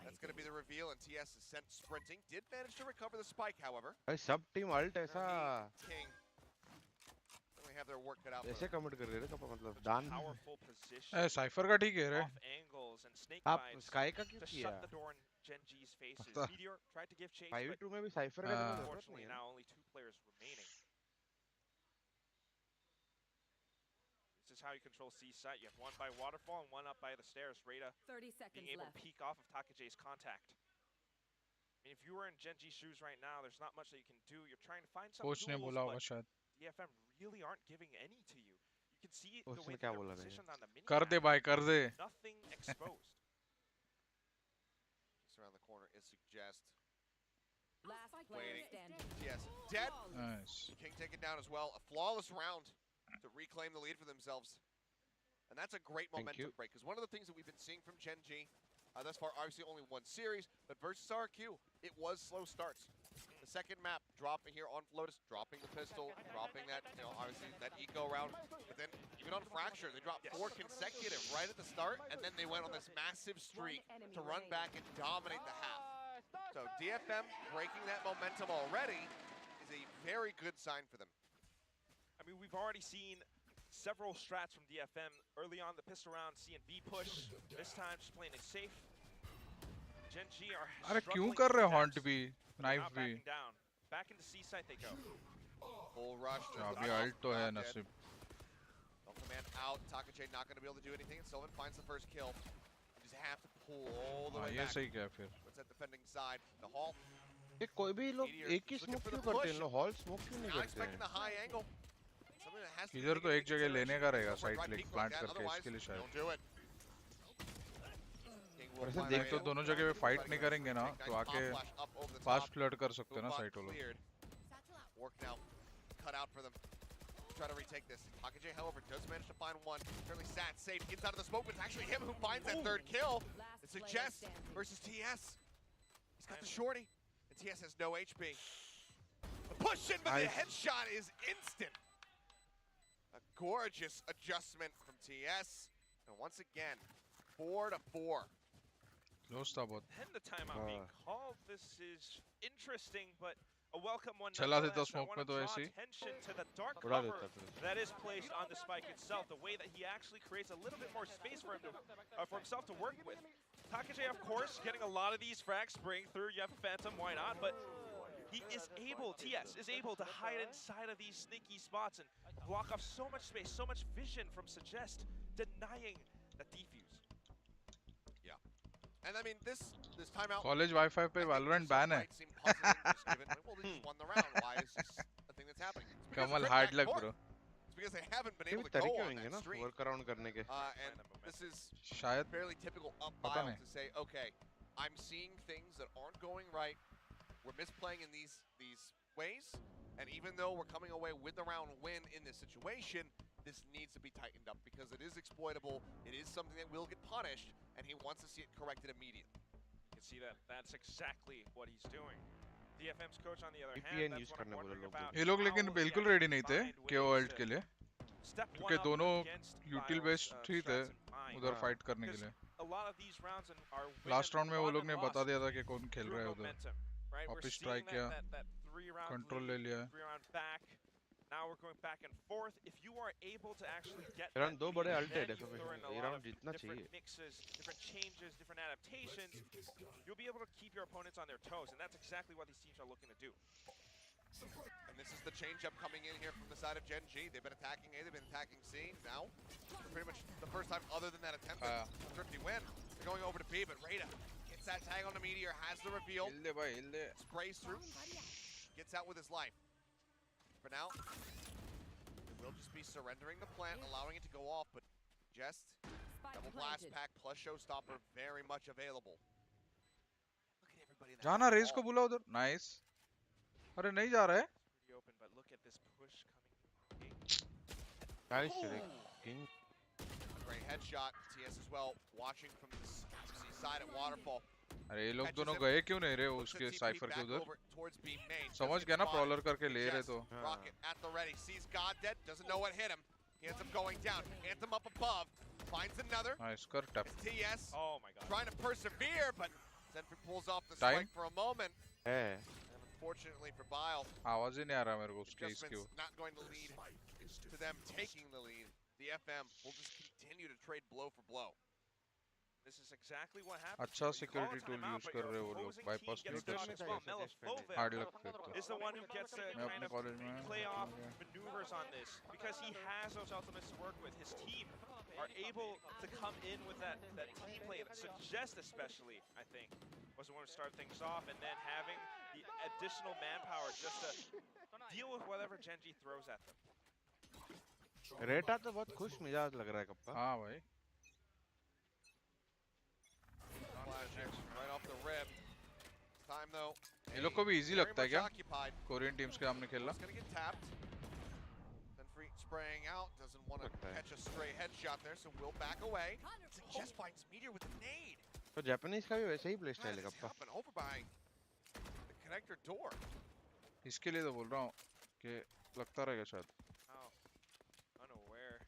A: That's going to be the reveal, and TS is sent sprinting. Did manage to recover the spike, however.
F: Sub team ult ऐसा
A: King certainly have their work cut out.
F: ऐसे commit कर रहे हैं KappA मतलब दान.
B: Powerful position.
C: ए cipher का ठीक है रे.
B: Off angles and snake
F: आप
B: bites
F: Sky का क्यों
B: to
F: किया?
B: shut the door in Gen.G's faces. Meteor tried to give chase,
F: 5v2 में भी Cypher का
B: but
F: जरूरत
B: unfortunately
F: नहीं है.
B: now only 2 players remaining. This is how you control C site. You have 1 by waterfall and 1 up by the stairs. 𝘿𝐴
D: 30 seconds
B: being able to
D: left.
B: peek off of 𝐿𝐴𝐵𝐿's contact. I mean, if you were in Gen.G's shoes right now, there's not much that you can do. You're trying to find some
C: coach ने
B: tools,
C: बोला होगा
B: but
C: शायद.
B: DFM really aren't giving any to you. You can see the
F: उसने
B: way
F: क्या
B: that
F: बोला
B: they're
F: भाई?
B: positioned on the mini
C: कर दे भाई कर दे.
B: Nothing exposed.
A: Just around the corner is suggest.
D: Last player
A: Waiting.
D: standing.
A: Yes, dead.
C: Nice.
A: King taken down as well. A flawless round to reclaim the lead for themselves. And that's a great momentum break, because one of the things that we've been seeing from Gen.G thus far, obviously only 1 series, but versus RQ, it was slow starts. The second map, dropping here on Flotus, dropping the pistol, dropping that, obviously that eco round. But then even on Fracture, they dropped 4 consecutive right at the start, and then they went on this massive streak to run back and dominate the half. So DFM breaking that momentum already is a very good sign for them.
B: I mean, we've already seen several strats from DFM early on the pistol round, C and B push. This time just playing it safe. Gen.G are
C: अरे क्यों
B: struggling
C: कर रहे
B: to
C: haunt
B: catch,
C: भी
B: but
C: knife
B: not
C: भी.
B: backing down. Back into C site they go.
A: Full rush.
C: अभी alt तो है नसीब.
A: Command out. 𝐿𝐴𝐵𝐿 not going to be able to do anything, and 𝘿𝐿𝐵𝐿 finds the first kill. You just have to pull all the way
C: ये
A: back.
C: सही क्या फिर.
A: What's that defending side? The Hall.
F: ये कोई भी लोग एक ही smoke क्यों करते हैं? लोग hall smoke क्यों नहीं
A: Now
F: करते
A: expecting the
F: हैं?
A: high angle. Something that has to be
C: इधर तो
A: taken
C: एक
A: into
C: जगह लेने का रहेगा
A: consideration.
C: Side
A: Right
C: click
A: peek
C: plant
A: like that,
C: करके
A: otherwise,
C: इसके लिए शायद.
A: don't do it. King will
F: वैसे
A: find
F: देख
A: a
C: तो
A: way
C: दोनों
A: to
C: जगह पे
A: find
C: फाइट
A: the
C: नहीं
A: right
C: करेंगे ना
A: nice
C: तो
A: pop
C: आके
A: flash up over the
C: fast
A: top.
C: Flood कर सकते हैं ना
A: Mumba
C: साइट वालों
A: cleared. Work now, cut out for them. Try to retake this. 𝐿𝐽𝐿, however, does manage to find one. Currently sat safe, gets out of the smoke, but it's actually him who finds that third kill. It's a 𝐿𝐽𝐿 versus TS. He's got the shorty, and TS has no HP. The push in, but the headshot is instant. A gorgeous adjustment from TS. And once again, 4-4.
C: Close था बहुत
B: And the timeout being called. This is interesting, but a welcome one
C: चला देता
B: nonetheless. I
C: smoke
B: want
C: में
B: to
C: तो
B: draw
C: ऐसे ही
B: attention to the dark
F: उड़ा
B: cover
F: देता फिर
B: that is placed on the spike itself. The way that he actually creates a little bit more space for him to, for himself to work with. 𝐿𝐽𝐿, of course, getting a lot of these frags spraying through. You have a Phantom, why not? But he is able, TS is able to hide inside of these sneaky spots and block off so much space, so much vision from 𝐿𝐽𝐿, denying the defuse.
A: Yeah. And I mean, this timeout.
C: College wifi पे Valorant ban है
A: Seem puzzling, just given, like, well, they just won the round. Why is this a thing that's happening? It's because
C: Kamal
A: of
C: hard
A: Trip
C: luck
A: back
C: bro
A: It's because they haven't been
F: ये
A: able
F: भी
A: to go
F: तरीके
A: on
F: होंगे
A: that
F: ना
A: streak.
F: Work around करने के
A: And this is
C: शायद
A: fairly typical up
C: पता
A: Bile
C: नहीं
A: to say, okay, I'm seeing things that aren't going right. We're misplaying in these ways, and even though we're coming away with the round win in this situation, this needs to be tightened up because it is exploitable. It is something that will get punished, and he wants to see it corrected immediately.
B: You can see that that's exactly what he's doing. DFM's coach, on the other
F: VPN
B: hand, that's
F: use
B: what I'm
F: करने बोले
B: wondering
F: लोग
B: about.
C: ये लोग लेकिन
B: How will he
C: बिल्कुल
B: actually
C: ready नहीं थे
B: find ways
C: 𝐿𝐽𝐿 के
B: to
C: लिए
B: step
C: क्योंकि
B: one up
C: दोनों
B: against
C: यूटिल
B: Bile's,
C: बेस्ड ही थे
B: strats in mind.
C: उधर फाइट करने के
B: Because
C: लिए
B: a lot of these rounds are
C: last round में वो
B: won
C: लोग
B: and
C: ने बता
B: lost
C: दिया था कि कौन खेल
B: through
C: रहा है उधर
B: momentum, right? We're
C: वापस
B: seeing
C: ट्राई किया
B: that 3-round
C: कंट्रोल
B: lead,
C: ले लिया
B: 3-round back. Now we're going back and forth. If you are able to actually get
F: ये राउंड
B: that
F: दो बड़े
B: lead,
F: अल्टेड
B: then
F: है
B: you throw in a
F: ये
B: lot
F: round
B: of
F: जीतना
B: different
F: चाहिए
B: mixes, different changes, different adaptations. You'll be able to keep your opponents on their toes, and that's exactly what these teams are looking to do.
A: And this is the change-up coming in here from the side of Gen G. They've been attacking A, they've been attacking C. Now, for pretty much the first time other than that attempt at a thrifty win, they're going over to B, but Reyna gets that tag on the Meteor, has the reveal, sprays through, gets out with his life. For now, they will just be surrendering the plant, allowing it to go off, but Jest, double blast pack plus showstopper very much available. Look at everybody in that
C: जाना race को
A: wall.
C: बुला उधर nice अरे नहीं जा रहा है
B: Pretty open, but look at this push coming.
F: Guys king
A: Great headshot. TS as well, watching from the C side at Waterfall.
C: अरे ये लोग दोनों गए क्यों नहीं रहे उसके साइफर के उधर समझ गया ना प्रॉलर करके ले रहे तो
A: Rocket at the ready, sees 𝐿𝐽𝐿, doesn't know what hit him. He ends up going down. Anthem up above, finds another.
C: Nice कर tap
A: It's TS
B: Oh my god.
A: trying to persevere, but Zenfree pulls off the
C: Time.
A: strike for a moment.
F: है
A: And unfortunately for 𝐿𝐽𝐿,
C: आवाज ही नहीं आ रहा मेरे को उसके इसके
A: adjustments not going to lead to them taking the lead. The FM will just continue to trade blow for blow.
B: This is exactly what happens.
C: अच्छा
B: when you call a
C: security tool
B: timeout,
C: use
B: but
C: कर
B: your
C: रहे हैं वो लोग
B: opposing
C: bypass
B: team
C: नहीं
B: gets
C: कर
B: caught as well.
C: सकते hard luck पे तो
B: is the one who gets to
C: मैं
B: kind
C: अपने
B: of
C: कॉलेज में
B: play off maneuvers on this because he has those ultimates to work with. His team are able to come in with that team play. 𝐿𝐽𝐿 especially, I think, was the one to start things off, and then having the additional manpower just to deal with whatever Gen G throws at them.
F: रेटा तो बहुत खुश मिजाज लग रहा है kappa
C: हाँ भाई
A: Flash right off the rib. This time though,
C: ये लोग को भी इजी
A: very
C: लगता है
A: much
C: क्या
A: occupied.
C: कोरियन टीम्स के सामने खेलना
A: It's gonna get tapped. Zenfree spraying out, doesn't want to
F: लगता है
A: catch a stray headshot there, so will back away. Just finds Meteor with a nade.
F: तो Japanese का भी वैसे ही प्ले स्टाइल है
A: That is
F: kappa
A: up and over by the connector door.
C: इसके लिए तो बोल रहा हूँ कि लगता रहेगा शायद
B: Oh, unaware.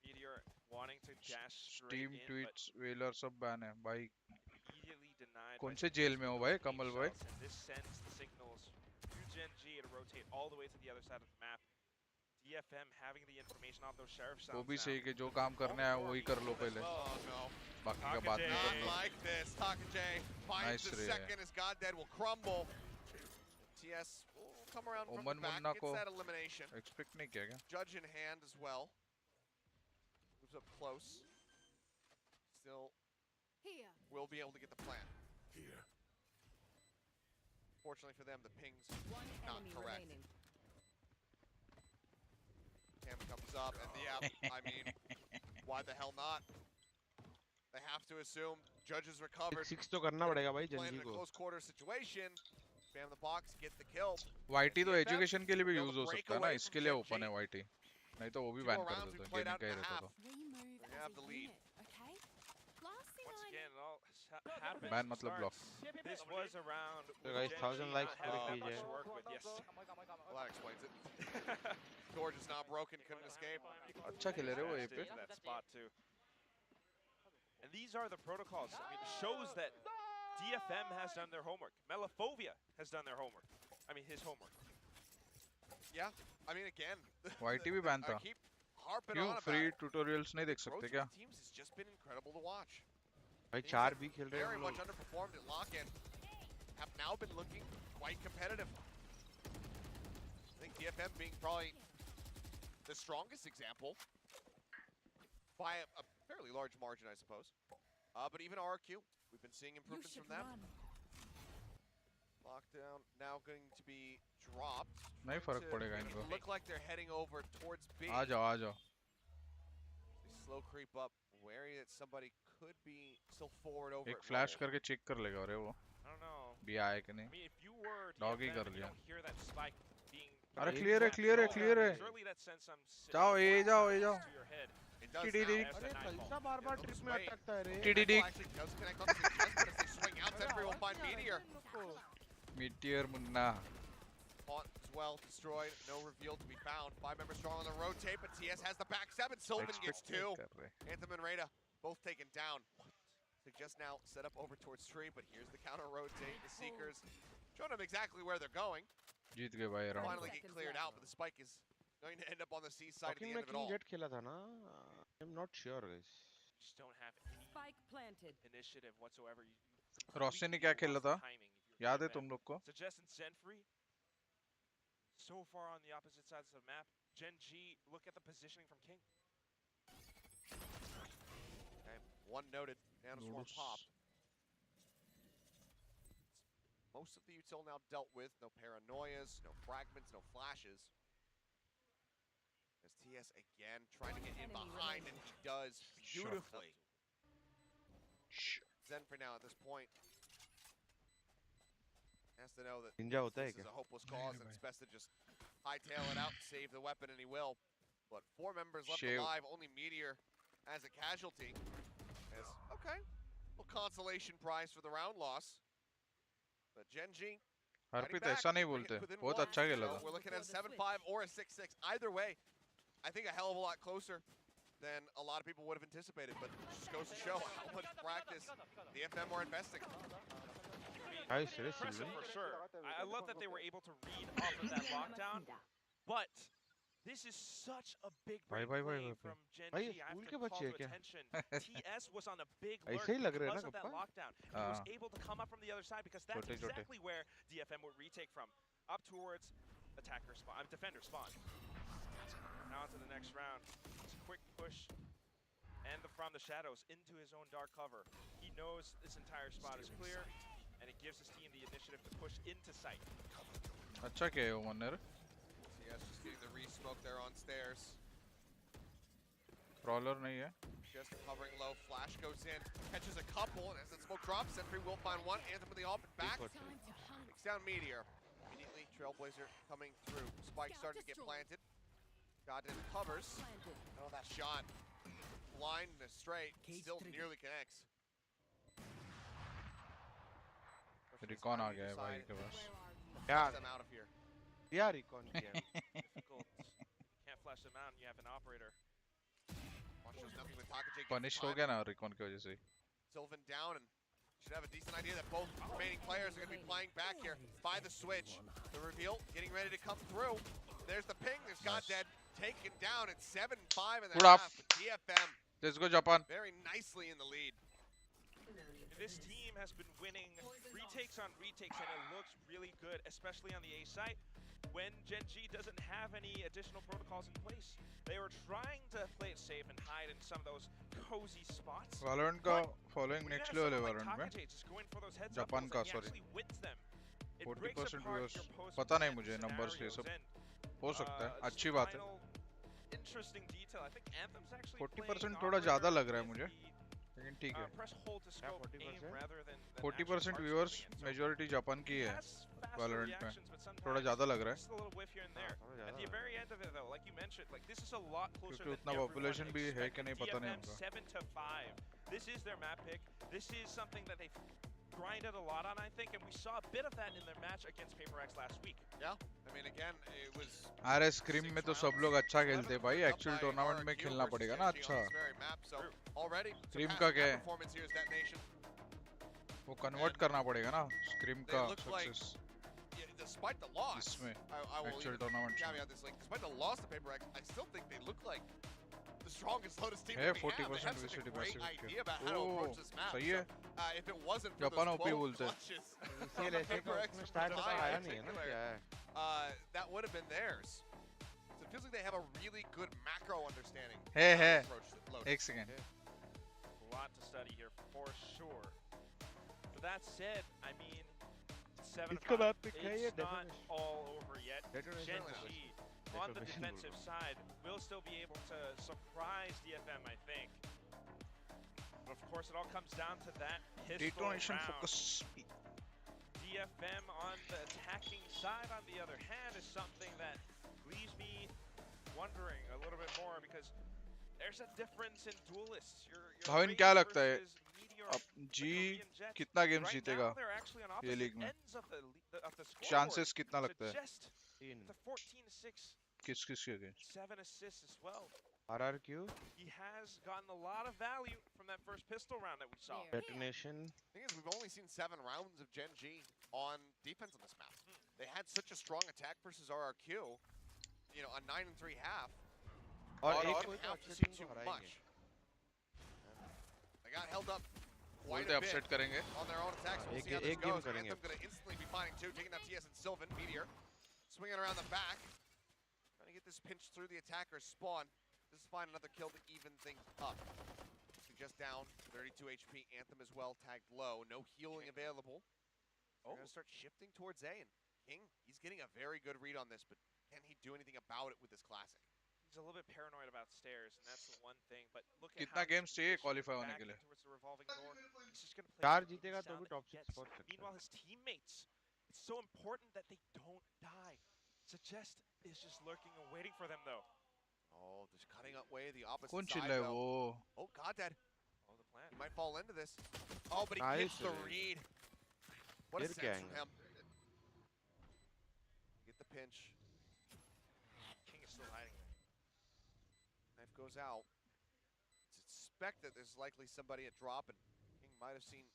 B: Meteor wanting to dash straight
C: team
B: in, but
C: tweets वेलर सब बैन है भाई
B: immediately denied.
C: कौन
B: by
C: से जेल में हो भाई
B: Deep
C: कमल भाई
B: shots, and this sends the signals to Gen G to rotate all the way to the other side of the map. DFM having the information off those sheriff
C: वो
B: sounds
C: भी
B: now.
C: सही कि जो काम करने आया वही कर लो पहले
A: Oh no.
C: बाकी का बाद में कर
A: Not
C: low
A: like this. 𝐿𝐽𝐿 finds
C: Nice
A: the
C: ray.
A: second as 𝐿𝐽𝐿 will crumble. TS will come around from the
C: ओमन
A: back,
C: मुन्ना
A: gets
C: को
A: that elimination.
C: एक्सपेक्ट नहीं किया क्या
A: Judge in hand as well. Moves up close. Still will be able to get the plant. Fortunately for them, the ping's not correct. Cam comes up, and yeah, I mean, why the hell not? They have to assume Judges recovered.
F: 6 तो करना पड़ेगा भाई
A: Playing
F: जंजी
A: in a
F: को.
A: close quarter situation. Spam the box, get the kill.
C: YT तो
A: DFM
C: education के लिए भी
A: able
C: use
A: to
C: हो
A: break
C: सकता है ना,
A: away
C: इसके
A: from
C: लिए
A: Gen
C: ओपन है
A: G.
C: YT, नहीं तो वो भी
A: 2
C: बैन
A: more
C: कर
A: rounds
C: देते,
A: we've played
C: गेमिंग
A: out
C: का ही
A: in the
C: रहता
A: half.
C: तो.
A: They have the lead.
B: Once again, it all happens.
C: Ban मतलब block.
B: This was a round.
F: So guys, 1000 likes
B: had
F: for
B: much
F: PJ.
B: to work with. Yes.
A: Well, that explains it. Door just not broken, couldn't escape.
C: अच्छा खेले रहे वो ये पे.
B: That spot too. And these are the protocols. I mean, it shows that DFM has done their homework. Melaphobia has done their homework. I mean, his homework.
A: Yeah, I mean, again.
C: YT भी ban था.
A: I keep harping
C: क्यों
A: on about
C: free
A: it.
C: Tutorials नहीं देख
A: Growth
C: सकते
A: of
C: क्या?
A: the teams has just been incredible to watch.
F: भाई
A: Teams
F: 4
A: that
F: भी खेल रहे हैं
A: very
F: हम
A: much
F: लोग.
A: underperformed at lock-in have now been looking quite competitive. I think DFM being probably the strongest example by a fairly large margin, I suppose. But even RQ, we've been seeing improvements from them. Lockdown now going to be dropped.
C: नहीं फर्क पड़ेगा
A: Trying to
C: इनको.
A: look like they're heading over towards B.
C: आ जाओ आ जाओ.
A: They slow creep up, wary that somebody could be still forward over.
C: एक
A: at
C: flash
A: Rumble.
C: करके check कर लेगा रे वो.
B: I don't know.
C: भी आए कि
B: I
C: नहीं.
B: mean, if you were
C: Doggy
B: DFM
C: कर
B: and you
C: लिया.
B: don't hear that spike being
C: अरे क्लियर है क्लियर है क्लियर है.
B: surely that sends some
C: जाओ ए जाओ ए जाओ.
B: to your head.
A: It does
C: TDD.
A: now.
F: अरे कैसा बार-बार ट्रिप में अटकता है रे.
C: TDD.
A: Well, actually does connect on the CS, but as they swing out, Zephyr will find Meteor.
C: Meteor Munna.
A: Caught as well, destroyed, no reveal to be found. 5 members strong on the rotate, but TS has the back 7. Sylvan gets 2. Anthem and Rada both taken down. Suggest now set up over towards Tree, but here's the counter rotate. The Seekers showing them exactly where they're going.
C: जीत गए भाई round.
A: Finally get cleared out, but the spike is going to end up on the C side at the end
F: में
A: of it
F: king
A: all.
F: Jet खेला था ना. I'm not sure guys.
B: Just don't have any initiative whatsoever.
C: रोस्सी ने क्या खेला था?
B: Timing, if you're
C: याद है
B: DFM.
C: तुम लोग को?
B: Suggest and Zenfree, so far on the opposite sides of the map. Gen G, look at the positioning from King.
A: Okay, one noted, Nanoswarm popped. Most of the util now dealt with. No paranoias, no fragments, no flashes. As TS again trying to get in behind, and he does beautifully. Zen for now at this point has to know that
F: Ninja होता है
A: this is
F: क्या?
A: a hopeless cause and it's best to just hightail it out and save the weapon, and he will. But 4 members left
C: Shoot.
A: alive, only Meteor as a casualty. As, okay, little consolation prize for the round loss. But Gen G
C: Harpreet
A: back,
C: ऐसा नहीं
A: bring it
C: बोलते.
A: within
C: बहुत
A: one.
C: अच्छा खेला
A: So
C: था.
A: we're looking at a 7-5 or a 6-6. Either way, I think a hell of a lot closer than a lot of people would have anticipated. But it just goes to show how much practice the FM were investing.
F: Nice, very
B: Impressive
F: Sylvan.
B: for sure. I love that they were able to read off of that lockdown. But this is such a big break
F: भाई
B: play from Gen
F: भाई
B: G. I
F: school
B: have
F: के
B: to call
F: बच्चे
B: to
F: हैं क्या?
B: attention. TS was on a big
F: ऐसे
B: lurk
F: ही लग रहे हैं
B: because
F: ना
B: of that
F: kappa?
B: lockdown. He was able to come up from the other side because that's
C: छोटे-छोटे.
B: exactly where DFM would retake from. Up towards attacker spawn, defender spawn. Now onto the next round. It's a quick push. And from the shadows into his own dark cover. He knows this entire spot is clear, and it gives his team the initiative to push into sight.
C: अच्छा किया है वो Mannar.
A: TS just getting the re-smoke there on stairs.
C: Crawler नहीं है.
A: Just hovering low, flash goes in, catches a couple, and as the smoke drops, Sentry will find one. Anthem with the off and back. Takes down Meteor. Immediately, Trailblazer coming through. Spike starting to get planted. Goddamn covers. Oh, that shot. Blind and straight. Still nearly connects.
C: Recon आ गया है भाई के पास.
F: यार
A: Them out of here.
F: यार recon किया.
B: Difficult. Can't flash them out, and you have an operator.
A: Watch those nothing but 𝐿𝐼𝐾𝐾
C: punish हो गया ना रिकॉन की वजह से.
A: Sylvan down, and should have a decent idea that both remaining players are going to be playing back here by the switch. The reveal getting ready to come through. There's the ping. There's 𝐿𝐼𝐾𝐾 taken down. It's 7-5 in the
C: Good up.
A: half. DFM
C: Let's go Japan.
A: very nicely in the lead.
B: This team has been winning retakes on retakes, and it looks really good, especially on the A site. When Gen G doesn't have any additional protocols in place, they were trying to play it safe and hide in some of those cozy spots.
C: Valorant का following next level है Valorant में.
B: Japan
C: का sorry. 40% viewers. पता नहीं मुझे numbers ये सब. हो सकता है. अच्छी बात है.
B: Interesting detail. I think Anthem's actually
C: 40% थोड़ा ज़्यादा लग रहा है मुझे. लेकिन ठीक है।
B: press hold to scope aim rather than
C: 40% viewers majority Japan की है Valorant में, थोड़ा ज़्यादा लग रहा है।
B: just a little whiff here and there. At the very end of it though, like you mentioned, like this is a lot closer
C: क्योंकि
B: than
C: उतना population भी है कि नहीं पता नहीं होगा।
B: 7-5. This is their map pick. This is something that they grinded a lot on, I think, and we saw a bit of that in their match against PRX last week.
A: Yeah, I mean, again, it was.
C: अरे scream में तो सब लोग अच्छा खेलते हैं भाई, actual tournament में खेलना पड़ेगा ना अच्छा। स्क्रीम का क्या है? वो कन्वर्ट करना पड़ेगा ना स्क्रीम का सक्सेस।
A: Despite the loss,
C: इसमें
A: I will
C: actual
A: even
C: tournament
A: caveat this, like, despite the loss to PRX, I still think they look like the strongest Lotus team
C: है
A: that we have. They have
C: 40%
A: such a
C: VCT
A: great
C: Pacific
A: idea about how to approach this map.
C: सही है।
A: So, if it wasn't for
C: Japan
A: those
C: OP
A: 12
C: बोलते हैं।
A: clutches
F: इसीलिए
A: from
F: ऐसे
A: PRX
F: में
A: from
F: start
A: Dubai
F: आया
A: in
F: नहीं है ना
A: particular,
F: क्या है?
A: that would have been theirs. So it feels like they have a really good macro understanding.
C: है
A: of how to approach Lotus.
C: एक second.
B: A lot to study here for sure. But that said, I mean, 7
F: इसका map pick है ये
B: it's not all over yet.
F: Detonation
B: Gen.G on the defensive side will still be able to surprise DFM, I think. But of course, it all comes down to that pistol
C: Detonation
B: round.
C: focus.
B: DFM on the attacking side, on the other hand, is something that leaves me wondering a little bit more because there's a difference in duelists.
C: Bhavin क्या लगता है अब जी कितना game जीतेगा ये league में? Chances कितना लगता है?
B: 14-6.
C: किस के against?
B: 7 assists as well.
F: RRQ.
B: He has gotten a lot of value from that first pistol round that we saw.
F: Detonation.
A: The thing is, we've only seen 7 rounds of Gen.G on defense on this map. They had such a strong attack versus RRQ, you know, a 9-3 half.
F: और
A: They
F: एक
A: didn't have to see too much. They got held up quite a bit
C: करेंगे
A: on their own attacks. We'll see how this
F: एक game
A: goes.
F: करेंगे।
A: Anthem going to instantly be finding 2, taking down TS and Sylvan. Meteor swinging around the back. Trying to get this pinch through the attacker's spawn. Just find another kill to even things up. Just down, 32 HP. Anthem as well, tagged low. No healing available. They're going to start shifting towards A. And King, he's getting a very good read on this, but can he do anything about it with this classic?
B: He's a little bit paranoid about stairs, and that's the one thing. But look at
C: कितना
B: how
C: games चाहिए qualify होने
B: back
C: के लिए?
B: towards the revolving door. He's just going to play
F: 4
B: the
F: जीतेगा तो
B: sound
F: भी
B: that
F: top
B: he
F: 6
B: gets.
F: पहुंच सकता
B: Meanwhile,
F: है।
B: his teammates, it's so important that they don't die. Suggest is just lurking and waiting for them, though.
A: Oh, just cutting away the opposite
C: कौन
A: side,
C: चिल्ला है
A: though.
C: वो?
A: Oh, 𝐿𝐿𝑃.
B: Oh, the plan.
A: He might fall into this. Oh, but he
F: Nice.
A: gets the read. What a
F: Good
A: sense from
F: gang.
A: him. Get the pinch.
B: King is still hiding there.
A: Knife goes out. It's expected there's likely somebody at drop, and King might have seen.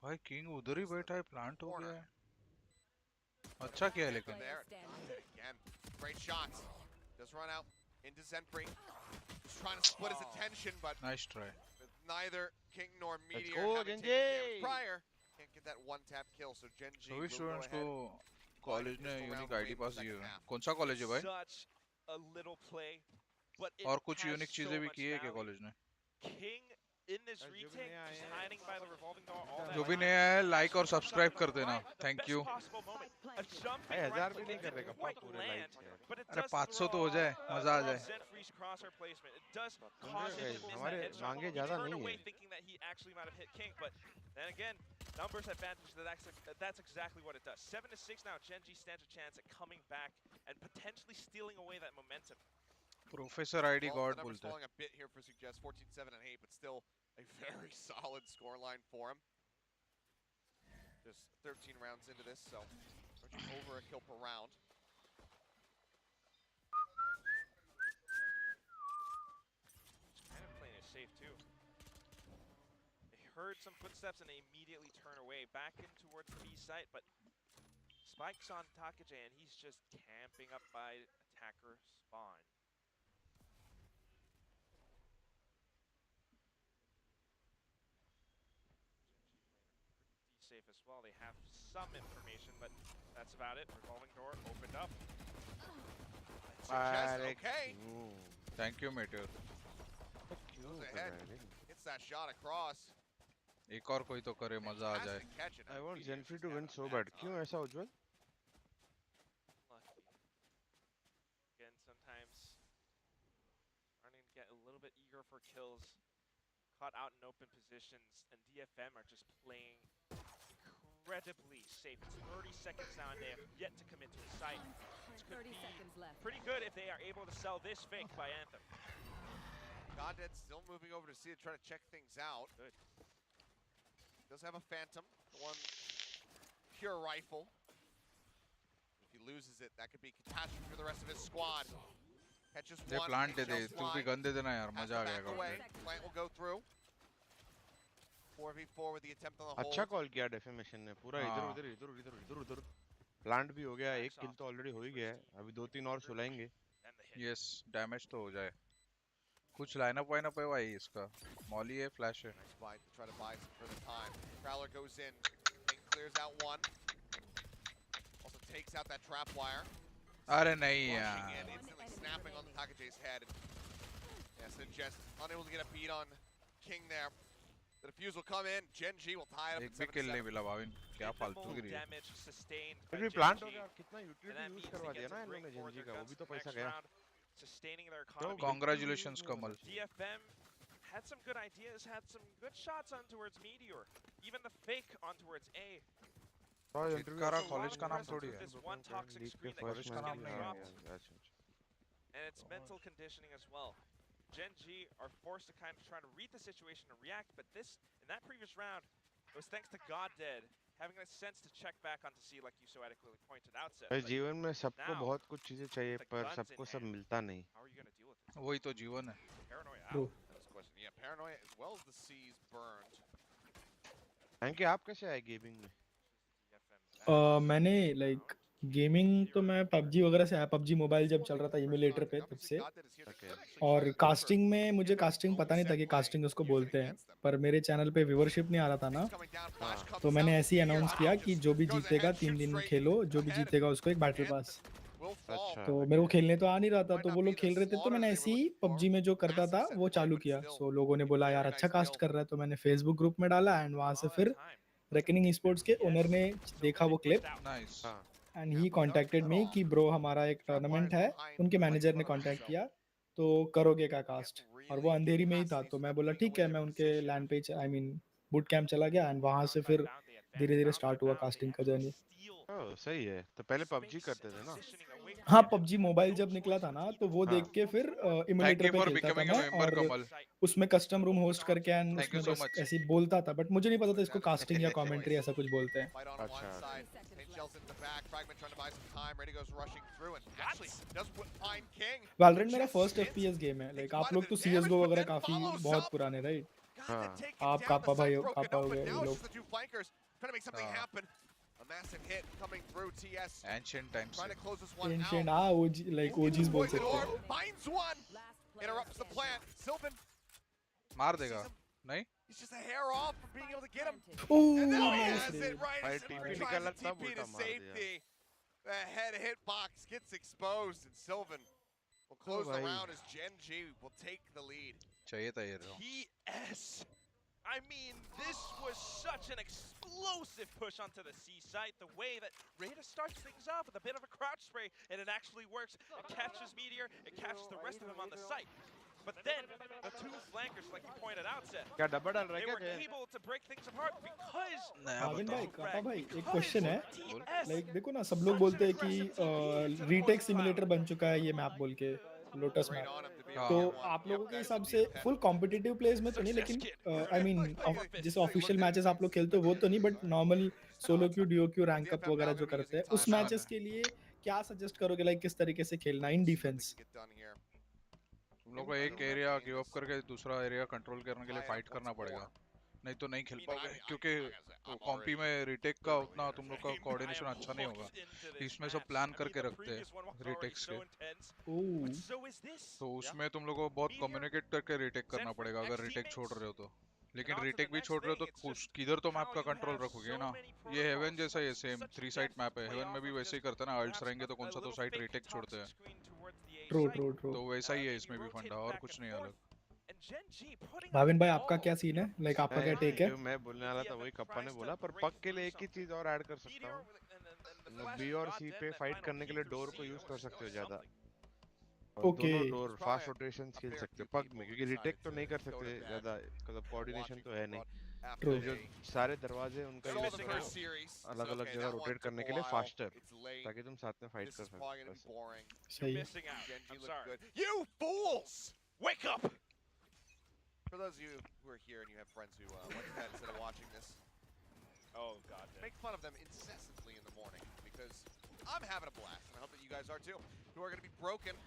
C: भाई king उधर ही बैठा है, plant हो गया है। अच्छा किया है लेकिन।
A: There. Again, great shots. Does run out into Zenfree. Just trying to split his attention, but
C: nice try.
A: neither King nor Meteor
F: go,
A: having taken
F: Gen.G.
A: damage prior. Can't get that one-tap kill, so Gen.G
C: सभी
A: will go
C: students को
A: ahead.
C: College ने unique ID पास दी है। कौन सा college है भाई?
B: Such a little play, but it
C: और कुछ
B: has
C: यूनिक
B: so
C: चीजें भी
B: much
C: की है क्या
B: value.
C: कॉलेज ने?
B: King in this retake, just hiding by the revolving door all that
C: जो भी
B: time.
C: नया है लाइक और सब्सक्राइब कर देना। Thank
B: Best
C: you.
B: possible moment. A jumping
F: भाई 1000
B: right
F: भी
B: click
F: नहीं कर
B: didn't
F: रहे
B: quite
F: पूरे
B: land,
F: लाइक
B: but it
C: अरे
B: does
C: 500 तो हो
B: throw
C: जाए, मजा आ
B: off
C: जाए।
B: Zenfree's crosshair placement. It does
F: soon
B: cause
F: रहे
B: him to
F: हो
B: miss
F: हमारे
B: that headshot.
F: मांगे
B: He
F: ज़्यादा
B: turned
F: नहीं
B: away
F: है।
B: thinking that he actually might have hit King, but then again, numbers advantage. That's exactly what it does. 7-6 now. Gen.G stands a chance at coming back and potentially stealing away that momentum.
C: Professor ID
A: Well,
C: God
A: the numbers
C: बोलते हैं।
A: falling a bit here for Suggest. 14, 7, and 8, but still a very solid scoreline for him. Just 13 rounds into this, so approaching over a kill per round.
B: Kind of playing it safe too. They heard some footsteps and they immediately turn away back in towards the B site, but Spike's on 𝐿𝐿𝐾𝐾 and he's just camping up by attacker spawn. Pretty safe as well. They have some information, but that's about it. Revolving door opened up.
A: Suggest, okay.
C: Thank you मेटेर।
A: Goes ahead. Hits that shot across.
C: एक और कोई तो करे, मजा आ जाए।
A: Fantastic catch it.
F: I want Zenfree to win so bad. क्यों ऐसा उज्जवल?
B: Lucky. Again, sometimes starting to get a little bit eager for kills caught out in open positions, and DFM are just playing incredibly safe. It's 30 seconds now, and they have yet to commit to a site. This could be pretty good if they are able to sell this fake by Anthem.
A: 𝐿𝐿𝐿 still moving over to see to try to check things out.
B: Good.
A: Does have a Phantom, one pure rifle. If he loses it, that could be catastrophe for the rest of his squad. Catches
C: ये
A: one.
C: Plant दे दे, तू भी gun दे देना यार, मजा आ
A: Back away.
C: गया।
A: Plant will go through. 4v4 with the attempt on the hold.
F: अच्छा call किया defamation ने, पूरा इधर उधर प्लांट भी हो गया, एक किल तो ऑलरेडी हो ही गया है, अभी 2-3 और सुलाएंगे।
C: यस, डैमेज तो हो जाए। कुछ लाइनअप वाइनअप है भाई इसका, मॉली है, फ्लैश है।
A: Nice buy to try to buy some further time. Prowler goes in. King clears out one. Also takes out that trap wire.
C: अरे नहीं
A: Rushing
C: यार।
A: in, instantly snapping on the 𝐿𝐿𝐿𝐻𝐾𝐾's head. Yes, and just unable to get a beat on King there. The defuse will come in. 𝐿𝐿𝐿𝐻 will tie it up.
C: एक भी किल नहीं मिला भाविन, क्या फालतूगिरी है।
F: फिर भी प्लांट हो गया, कितना यूटिलिटी यूज करवा दिया ना इन लोगों ने 𝐿𝐿𝐻 का, वो भी तो पैसा गया।
B: Sustaining their economy.
C: Congratulations Kamal.
B: DFM had some good ideas, had some good shots on towards Meteor, even the fake on towards A.
C: Chitkara college का नाम थोड़ी है।
B: This one toxic screen that
C: college का नाम नहीं है।
B: and it's mental conditioning as well. 𝐿𝐿𝐻 are forced to kind of try to read the situation and react, but this, in that previous round, it was thanks to 𝐿𝐿𝐻𝐷 having a sense to check back onto C, like you so adequately pointed out.
F: भाई जीवन में सबको बहुत कुछ चीजें चाहिए, पर सबको सब मिलता नहीं।
B: How are you going to deal with this?
C: वही तो जीवन है।
B: Paranoia
H: True.
B: out.
A: That's the question. Yeah, paranoia as well as the C's burned.
F: Thank you. आप कैसे आए गेमिंग में?
H: मैंने लाइक गेमिंग तो मैं पबजी वगैरह से आया, पबजी मोबाइल जब चल रहा था इमुलेटर पे तब से। और कास्टिंग में मुझे कास्टिंग पता नहीं था कि कास्टिंग उसको बोलते हैं, पर मेरे चैनल पे व्यूअरशिप नहीं आ रहा था ना, तो मैंने ऐसे ही अनाउंस किया कि जो भी जीतेगा 3 दिन में खेलो, जो भी जीतेगा उसको एक बैटल पास। तो मेरे को खेलने तो आ नहीं रहा था, तो वो लोग खेल रहे थे, तो मैंने ऐसे ही पबजी में जो करता था वो चालू किया। सो लोगों ने बोला यार अच्छा कास्ट कर रहा है, तो मैंने फेसबुक ग्रुप में डाला एंड वहाँ से फिर रेकनिंग स्पोर्ट्स के ओनर ने देखा वो clip and he contacted me कि ब्रो हमारा एक टूर्नामेंट है, उनके मैनेजर ने कांटेक्ट किया तो करोगे क्या कास्ट, और वो अंधेरी में ही था, तो मैं बोला ठीक है, मैं उनके लैंड पे आई मीन बूट कैंप चला गया एंड वहाँ से फिर धीरे धीरे स्टार्ट हुआ कास्टिंग का जर्नी।
F: सही है। तो पहले पबजी करते थे ना?
H: हाँ, पबजी मोबाइल जब निकला था ना, तो वो देख के फिर इमुलेटर पे खेलता था मैं, और उसमें कस्टम रूम होस्ट करके एंड उसमें बस ऐसे ही बोलता था, बट मुझे नहीं पता था इसको कास्टिंग या कमेंट्री ऐसा कुछ बोलते हैं। वैलोरेंट मेरा फर्स्ट FPS गेम है। लाइक आप लोग तो CS:GO वगैरह काफी बहुत पुराने, राइट? आप KappA भाई हो, KappA हो गए ये लोग।
A: A massive hit coming through TS.
C: Ancient times.
A: Trying to close this one
H: Ancient,
A: out.
H: OG, like OGs बोल सकते हैं।
A: Finds one. Interrupts the plant. 𝐿𝐿𝐻
C: मार देगा, नहीं?
A: He's just a hair off from being able to get him.
H: Ooh,
A: And now he
H: nice
A: has it right as he tries to TP to safety. The head hitbox gets exposed, and 𝐿𝐿𝐻 will close the round as 𝐿𝐻 will take the lead.
C: चाहिए था ये रो।
B: TS. I mean, this was such an explosive push onto the C site. The way that Reyna starts things off with a bit of a crouch spray, and it actually works. It catches Meteor, it catches the rest of them on the site. But then, the two flankers, like you pointed out, Seth,
F: क्या double डाल रहा है
B: they
F: क्या?
B: were able to break things apart because
H: Bhavin भाई, KappA भाई, एक question है। Like देखो ना, सब लोग बोलते हैं कि रीटेक सिमुलेटर बन चुका है ये मैप बोल के, लोटस मैप। तो आप लोगों के हिसाब से फुल कॉम्पिटिटिव प्लेस में तो नहीं, लेकिन आई मीन जिस ऑफिशियल मैचेस आप लोग खेलते हो वो तो नहीं, but normal solo queue, duo queue, rank up वगैरह जो करते हैं, उस मैचेस के लिए क्या सजेस्ट करोगे? लाइक किस तरीके से खेलना इन डिफेंस?
C: तुम लोग को एक एरिया गिव अप करके दूसरा एरिया कंट्रोल करने के लिए फाइट करना पड़ेगा, नहीं तो नहीं खेल पाओगे, क्योंकि कॉम्पी में रीटेक का उतना तुम लोग का कोऑर्डिनेशन अच्छा नहीं होगा। इसमें सब प्लान करके रखते हैं रीटेक्स के, तो उसमें तुम लोग को बहुत कम्युनिकेट करके रीटेक करना पड़ेगा अगर रीटेक छोड़ रहे हो तो। लेकिन रीटेक भी छोड़ रहे हो तो किधर तो मैप का कंट्रोल रखोगे ना। ये हेवन जैसा ही सेम 3 साइड मैप है, हेवन में भी वैसे ही करते हैं ना, अल्ट्स रहेंगे तो कौन सा तो साइड रीटेक छोड़ते हैं।
H: True true true.
C: तो वैसा ही है इसमें भी फंडा, और कुछ नहीं अलग।
H: भाविन भाई आपका क्या सीन है? लाइक आपका क्या टेक है?
F: जो मैं बोलने वाला था वही KappA ने बोला, पर पक के लिए एक ही चीज और ऐड कर सकता हूँ। B और C पे फाइट करने के लिए डोर को यूज कर सकते हो ज्यादा। और
H: Okay.
F: दोनों डोर फास्ट रोटेशंस खेल सकते पग में, क्योंकि रिटेक तो नहीं कर सकते ज्यादा, मतलब कोऑर्डिनेशन तो है नहीं।
H: True.
F: तो जो सारे दरवाजे उनका यूज करो अलग अलग जगह रोटेट करने के लिए फास्टर, ताकि तुम साथ में फाइट कर सको।
H: सही है।
B: Missing out. I'm sorry.
A: You fools!
B: Wake up!
A: For those of you who are here and you have friends who went to bed instead of watching this,
B: Oh god.
A: make fun of them incessantly in the morning, because I'm having a blast, and I hope that you guys are too, who are going to be broken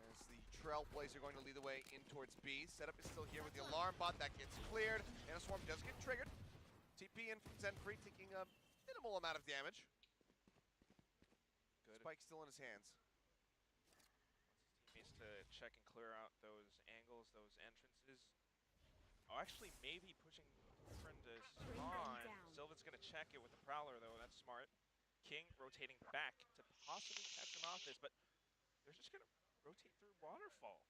A: as the 𝐿𝐿𝐼𝙔𝙬 going to lead the way in towards B. Setup is still here with the alarm bot. That gets cleared, and a swarm does get triggered. TP in from Zenfree, taking a minimal amount of damage. Good. Spike still in his hands.
B: Needs to check and clear out those angles, those entrances. Oh, actually, maybe pushing friend to spawn. 𝐿𝐿𝐼𝙔𝙬's gonna check it with the Prowler though. That's smart. King rotating back to possibly catch him off this, but they're just gonna rotate through Waterfall.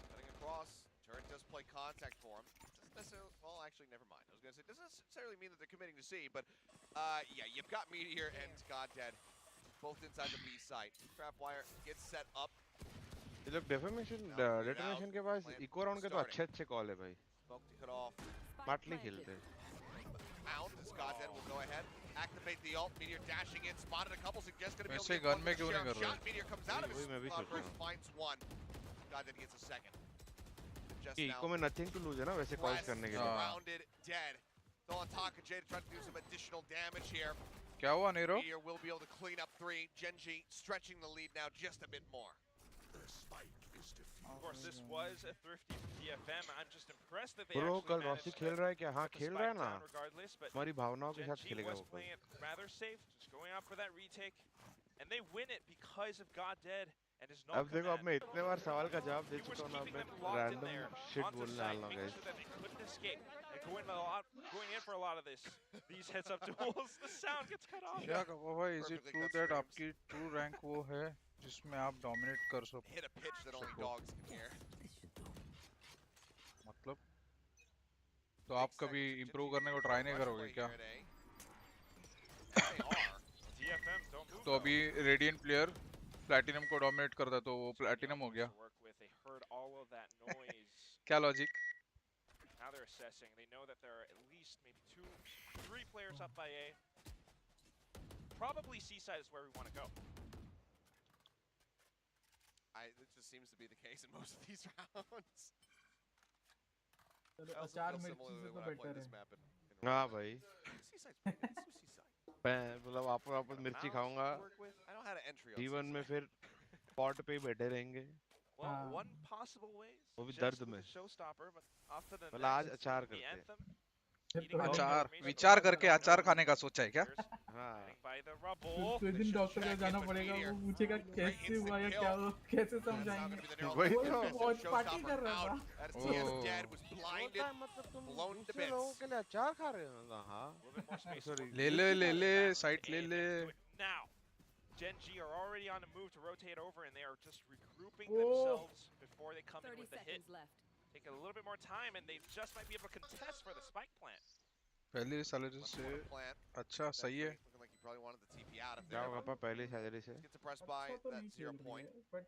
A: Cutting across. Turret does play contact for him. Doesn't necessarily, well, actually, never mind. I was going to say, doesn't necessarily mean that they're committing to C, but yeah, you've got Meteor and 𝐿𝐼𝑽𝑎 both inside the B site. Trapwire gets set up.
F: ये लोग detonation के पास eco round के तो अच्छे call है भाई।
A: Smoke to cut off.
F: Smartly खेलते हैं।
A: Out as 𝐿𝐼𝑽𝑎 will go ahead. Activate the ult. Meteor dashing in. Spotted a couple. Suggests going to be able to get one with the sheriff shot. Meteor comes out of his first, finds one. 𝐿𝐼𝑽𝑎 gets a second.
F: Eco में nothing to lose है ना वैसे calls करने के लिए।
A: Surrounded, dead. 𝐿𝐼𝑽𝑎 to try to do some additional damage here.
C: क्या हुआ Nero?
A: Meteor will be able to clean up 3. 𝐿𝐺 stretching the lead now just a bit more.
B: Of course, this was a thrifty from DFM. I'm just impressed that they
F: bro
B: actually
F: कल
B: managed
F: Rossi
B: to
F: खेल रहा है क्या? हाँ
B: put the
F: खेल
B: spike
F: रहा है ना।
B: down regardless, but
F: हमारी भावनाओं के साथ
B: 𝐿𝐺
F: खेलेगा
B: was
F: वो कल।
B: playing it rather safe, just going out for that retake, and they win it because of 𝐿𝐼𝑽𝑎 and his no
F: अब देखो अब
B: command.
F: मैं इतने बार सवाल का जवाब दे
B: He was
F: चुका हूँ ना, अब
B: keeping
F: मैं
B: them locked in there
F: random shit
B: onto
F: बोलने
B: site,
F: वाला हूँ
B: making
F: guys.
B: sure that they couldn't escape. And going in for a lot of these heads-up duels. The sound gets cut off.
C: क्या कहो भाई? Is it true that आपकी true rank वो है जिसमें आप dominate कर सको?
A: Hit a pitch that only dogs can hear.
C: मतलब तो आप कभी improve करने को try नहीं करोगे क्या?
B: DFMs don't move.
C: तो अभी Radiant player Platinum को dominate करता है तो वो Platinum हो गया।
B: They heard all of that noise.
C: क्या logic?
B: Now they're assessing. They know that there are at least maybe 2, 3 players up by A. Probably C side is where we want to go.
A: It just seems to be the case in most of these rounds.
H: चलो अचार मिर्ची से तो better है।
F: हाँ भाई। मैं मतलब आप मिर्ची खाऊंगा। जीवन में फिर पॉट पे ही बैठे रहेंगे।
B: Well, one possible way
F: वो भी
B: is
F: दर्द
B: just
F: में।
B: a showstopper, but after the
F: मतलब आज
B: next,
F: अचार
B: the
F: करते हैं।
B: anthem,
C: अचार विचार करके अचार खाने का सोचा है क्या?
F: हाँ।
B: by the rubble.
H: तो दिन डॉक्टर के जाना पड़ेगा, वो पूछेगा कैसे हुआ या क्या हुआ, कैसे समझाएंगे।
F: वही तो।
H: बहुत पार्टी कर रहा था।
F: होता है मतलब तुम दूसरे लोगों के लिए अचार खा रहे हो? हाँ। सॉरी।
C: ले साइट ले ले।
B: Now, 𝐿𝐺 are already on the move to rotate over, and they are just regrouping themselves before they come in with the hit. Take a little bit more time, and they just might be able to contest for the spike plant.
C: पहले salary से अच्छा सही है।
F: क्या होगा पापा पहली salary से?
H: But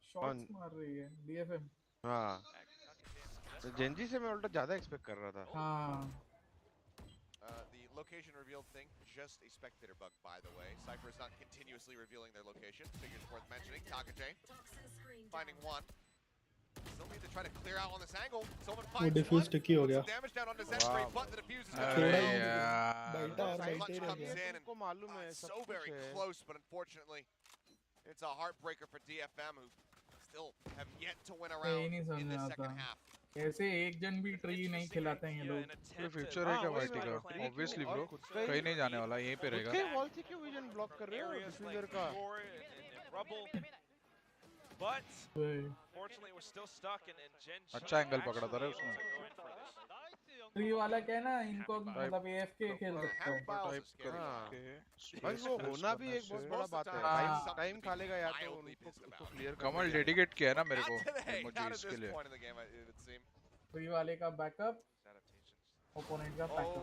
H: shots मार रही है DFM।
F: हाँ। तो 𝐿𝐺 से मैं उल्टा ज़्यादा एक्सपेक्ट कर रहा था।
H: हाँ।
A: The location revealed thing, just a spectator bug, by the way. Cypher is not continuously revealing their location. Figures worth mentioning. 𝐿𝐼𝑽𝑎 finding one. Still need to try to clear out on this angle. Someone finds
H: diffuse
A: one.
H: sticky हो गया।
A: Some damage down on the Zenfree, but the defuse is going
C: अरे
A: to
C: यार।
A: Clutch comes in
F: को मालूम है
A: and
F: सब
A: so
F: कुछ
A: very
F: है।
A: close, but unfortunately, it's a heartbreaker for DFM, who still have yet to win a round in the second half.
H: ऐसे एक जन भी ट्री नहीं खिलाते हैं ये लोग।
C: ये फ्यूचर है क्या वाइटी का? Obviously bro, कहीं नहीं जाने वाला, यहीं पे रहेगा।
F: उसके वॉल से क्यों विजन ब्लॉक कर रहे हो डिफ्यूजर का?
B: But fortunately, it was still stuck, and 𝐿𝐺
C: अच्छा एंगल पकड़ा था रे उसने।
H: ट्री वाला क्या है ना, इनको मतलब AFK खेल सकता है।
F: भाई वो होना भी एक बहुत बड़ा बात है। टाइम खा लेगा या तो उनको क्लियर कर।
C: कमल डेडिकेट किया है ना मेरे को मुझे इसके लिए।
H: ट्री वाले का बैकअप, ओपोनेंट का backup.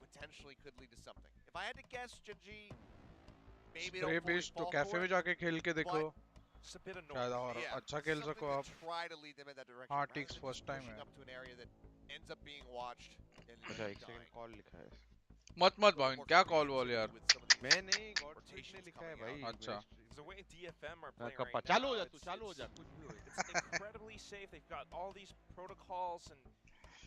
A: potentially could lead to something. If I had to guess, Genji maybe
C: spray
A: don't fully
C: based तो
A: fall
C: कैफे
A: for
C: में
A: it,
C: जाके खेल के देखो
B: It's a bit annoying.
C: शायद और
A: yeah,
C: अच्छा खेल
A: something
C: सको
A: to
C: आप
A: try to lead them in that direction.
C: हाँ
A: rather
C: टिक्स
A: than
C: first
A: just
C: time
A: pushing
C: है
A: up to an area that ends up being watched and ends
F: अच्छा
A: up
F: एक सेकंड
A: dying.
F: कॉल लिखा है
C: मत
A: A little
C: भाई
A: more
C: क्या कॉल वॉल
A: creativity
C: यार
A: with some of these
F: मैं नहीं गॉड ने
A: rotations
F: लिखा है
A: coming
F: भाई
A: out.
C: अच्छा
B: Because the way DFM are playing
F: kappa
B: right
F: चालू हो
B: now,
F: जा तू चालू हो जा कुछ भी हो
B: it's incredibly safe. They've got all these protocols and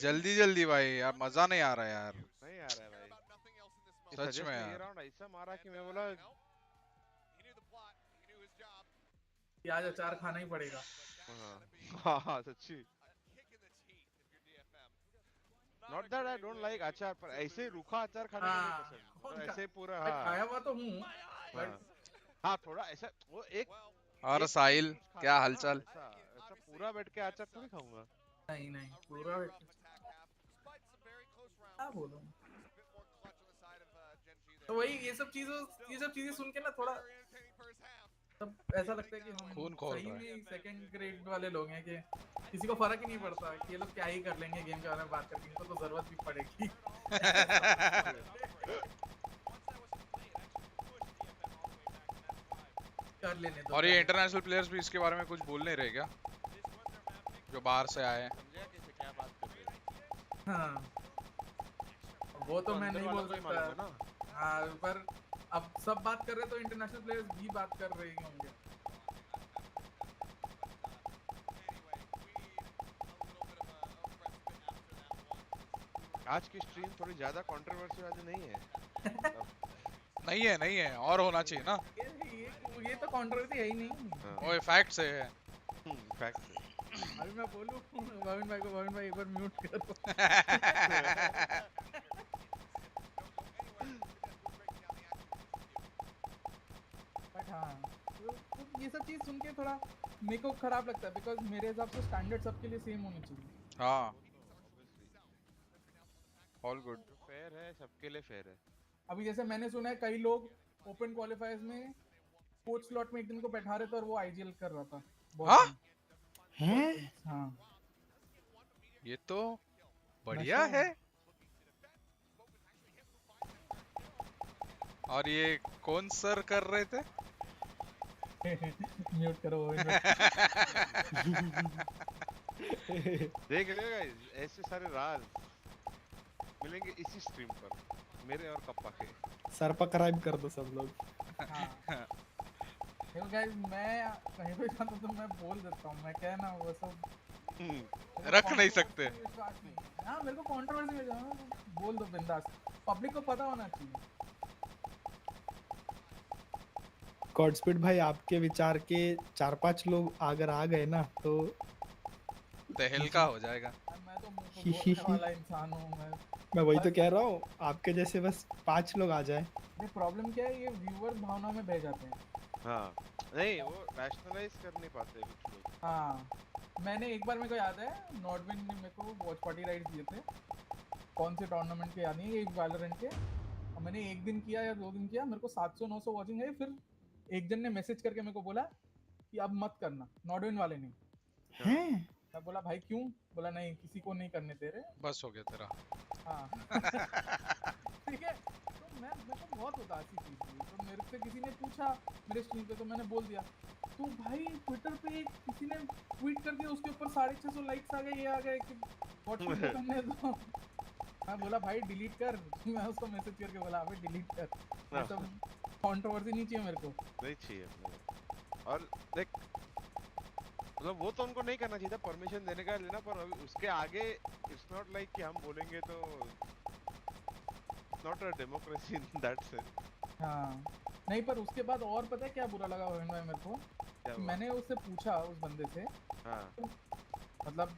C: जल्दी जल्दी भाई यार, मजा नहीं आ रहा यार।
F: नहीं आ रहा है भाई।
C: सच में
F: ये
C: यार।
F: राउंड ऐसा मारा कि मैं बोला
O: कि आज अचार खाना ही पड़ेगा।
F: हाँ हाँ सच्ची। Not that I don't like अचार, पर ऐसे रूखा अचार खाने को नहीं पसंद। तो ऐसे पूरा हाँ।
O: खाया हुआ तो हूँ।
F: हाँ थोड़ा ऐसा वो एक।
C: और साहिल क्या हालचाल?
F: ऐसा पूरा बैठ के अचार थोड़ी खाऊंगा।
O: नहीं नहीं पूरा क्या बोलूं। तो वही ये सब चीजें सुन के ना थोड़ा तब ऐसा लगता है कि हम सही में सेकंड ग्रेड वाले लोग हैं कि किसी को फर्क ही नहीं पड़ता कि ये लोग क्या ही कर लेंगे गेम के बारे में बात करके, इनको तो जरूरत भी पड़ेगी। कर लेने दो।
C: और ये इंटरनेशनल प्लेयर्स भी इसके बारे में कुछ बोल नहीं रहे क्या, जो बाहर से आए हैं?
F: क्या बात कर रहे हैं?
O: हाँ वो तो मैं नहीं बोल सकता। हाँ पर अब सब बात कर रहे तो इंटरनेशनल प्लेयर्स भी बात कर रहे होंगे।
F: आज की स्ट्रीम थोड़ी ज्यादा कंट्रोवर्सी वाली नहीं है।
C: नहीं है और होना चाहिए ना।
O: ये तो कंट्रोवर्सी है ही नहीं।
C: ओए फैक्ट्स है।
F: फैक्ट्स है।
O: अभी मैं बोलूं भाविन भाई एक बार म्यूट कर दो। हाँ तो ये सब चीज सुन के थोड़ा मेरे को खराब लगता है, बिकॉज मेरे हिसाब से स्टैंडर्ड सबके लिए सेम होने चाहिए।
C: हाँ ऑल गुड,
F: फेयर है, सबके लिए फेयर है।
O: अभी जैसे मैंने सुना है कई लोग ओपन क्वालिफायर्स में कोच स्लॉट में एक दिन को बैठा रहे थे और वो आईजीएल कर रहा था। हाँ
C: ये तो बढ़िया है। और ये कौन सर कर रहे थे?
O: म्यूट करो।
F: देख रहे हो गाइस, ऐसे सारे राज मिलेंगे इसी स्ट्रीम पर, मेरे और कप्पा के।
H: सब्सक्राइब कर दो सब लोग।
O: देखो गाइस मैं कहीं पे जाता तो मैं बोल देता हूँ, मैं क्या ना वो सब
C: रख नहीं सकते।
O: हाँ मेरे को कंट्रोवर्सी में जाना बोल दो बिंदास, पब्लिक को पता होना चाहिए।
H: गॉडस्पीड भाई आपके विचार के 4-5 लोग अगर आ गए ना तो
C: दहल का हो जाएगा।
O: मैं तो मुंह पे बोलने वाला इंसान हूँ।
H: मैं वही तो कह रहा हूँ, आपके जैसे बस 5 लोग आ जाए।
O: ये प्रॉब्लम क्या है, ये व्यूअर भावना में बह जाते हैं।
F: हाँ नहीं वो रैशनलाइज कर नहीं पाते कुछ लोग।
O: हाँ मैंने एक बार मेरे को याद है नॉर्डविन ने मेरे को वॉच पार्टी राइट्स दिए थे, कौन से टूर्नामेंट के याद नहीं, एक वैलोरेंट के। और मैंने एक दिन किया या 2 दिन किया, मेरे को 700-900 वॉचिंग है। फिर एक जन ने मैसेज करके मेरे को बोला कि अब मत करना, नॉर्डविन वाले ने।
H: हैं?
O: मैं बोला भाई क्यों? बोला नहीं किसी को नहीं करने दे रहे।
C: बस हो गया तेरा।
O: हाँ ठीक है। तो मैं तो बहुत उदासी थी। तो मेरे से किसी ने पूछा मेरे स्ट्रीम पे, तो मैंने बोल दिया। तो भाई ट्विटर पे किसी ने ट्वीट कर दिया, उसके ऊपर 650 लाइक्स आ गए, ये आ गए कि व्हाट करने दो। मैं बोला भाई डिलीट कर। मैं उसको मैसेज करके बोला भाई डिलीट कर, मतलब कंट्रोवर्सी नहीं चाहिए मेरे को।
F: नहीं चाहिए। और देख मतलब वो तो उनको नहीं करना चाहिए था, परमिशन देने का लेना, पर अभी उसके आगे इट्स नॉट लाइक कि हम बोलेंगे तो not a democracy in that sense.
O: हाँ नहीं पर उसके बाद और पता है क्या बुरा लगा भाई मेरे को, मैंने उससे पूछा उस बंदे से मतलब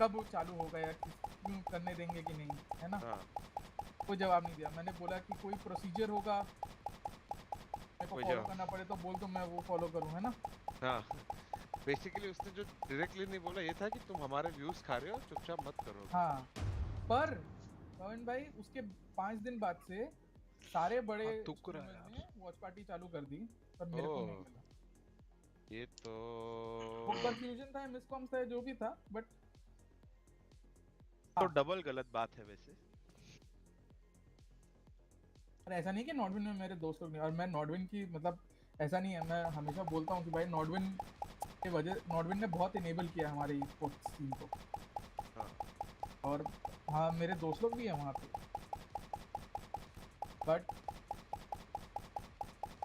O: कब चालू होगा या क्यों करने देंगे कि नहीं, है ना। कोई जवाब नहीं दिया। मैंने बोला कि कोई प्रोसीजर होगा मेरे को फॉलो करना पड़े तो बोल, तो मैं वो फॉलो करूँ, है ना।
F: हाँ बेसिकली उसने जो डायरेक्टली नहीं बोला ये था कि तुम हमारे व्यूज खा रहे हो, चुपचाप मत करो।
O: हाँ पर पवन भाई उसके 5 दिन बाद से सारे बड़े ने वॉच पार्टी चालू कर दी, पर मेरे को नहीं मिला।
F: ये तो
O: वो कंफ्यूजन था, मिसकॉम था, जो भी था, बट
F: तो डबल गलत बात है वैसे।
O: अरे ऐसा नहीं कि नॉर्डविन में मेरे दोस्त लोग नहीं, और मैं नॉर्डविन की मतलब ऐसा नहीं है, मैं हमेशा बोलता हूँ कि भाई नॉर्डविन के वजह, नॉर्डविन ने बहुत इनेबल किया हमारे स्पोर्ट्स टीम को। और हाँ मेरे दोस्त लोग भी हैं वहाँ पे, बट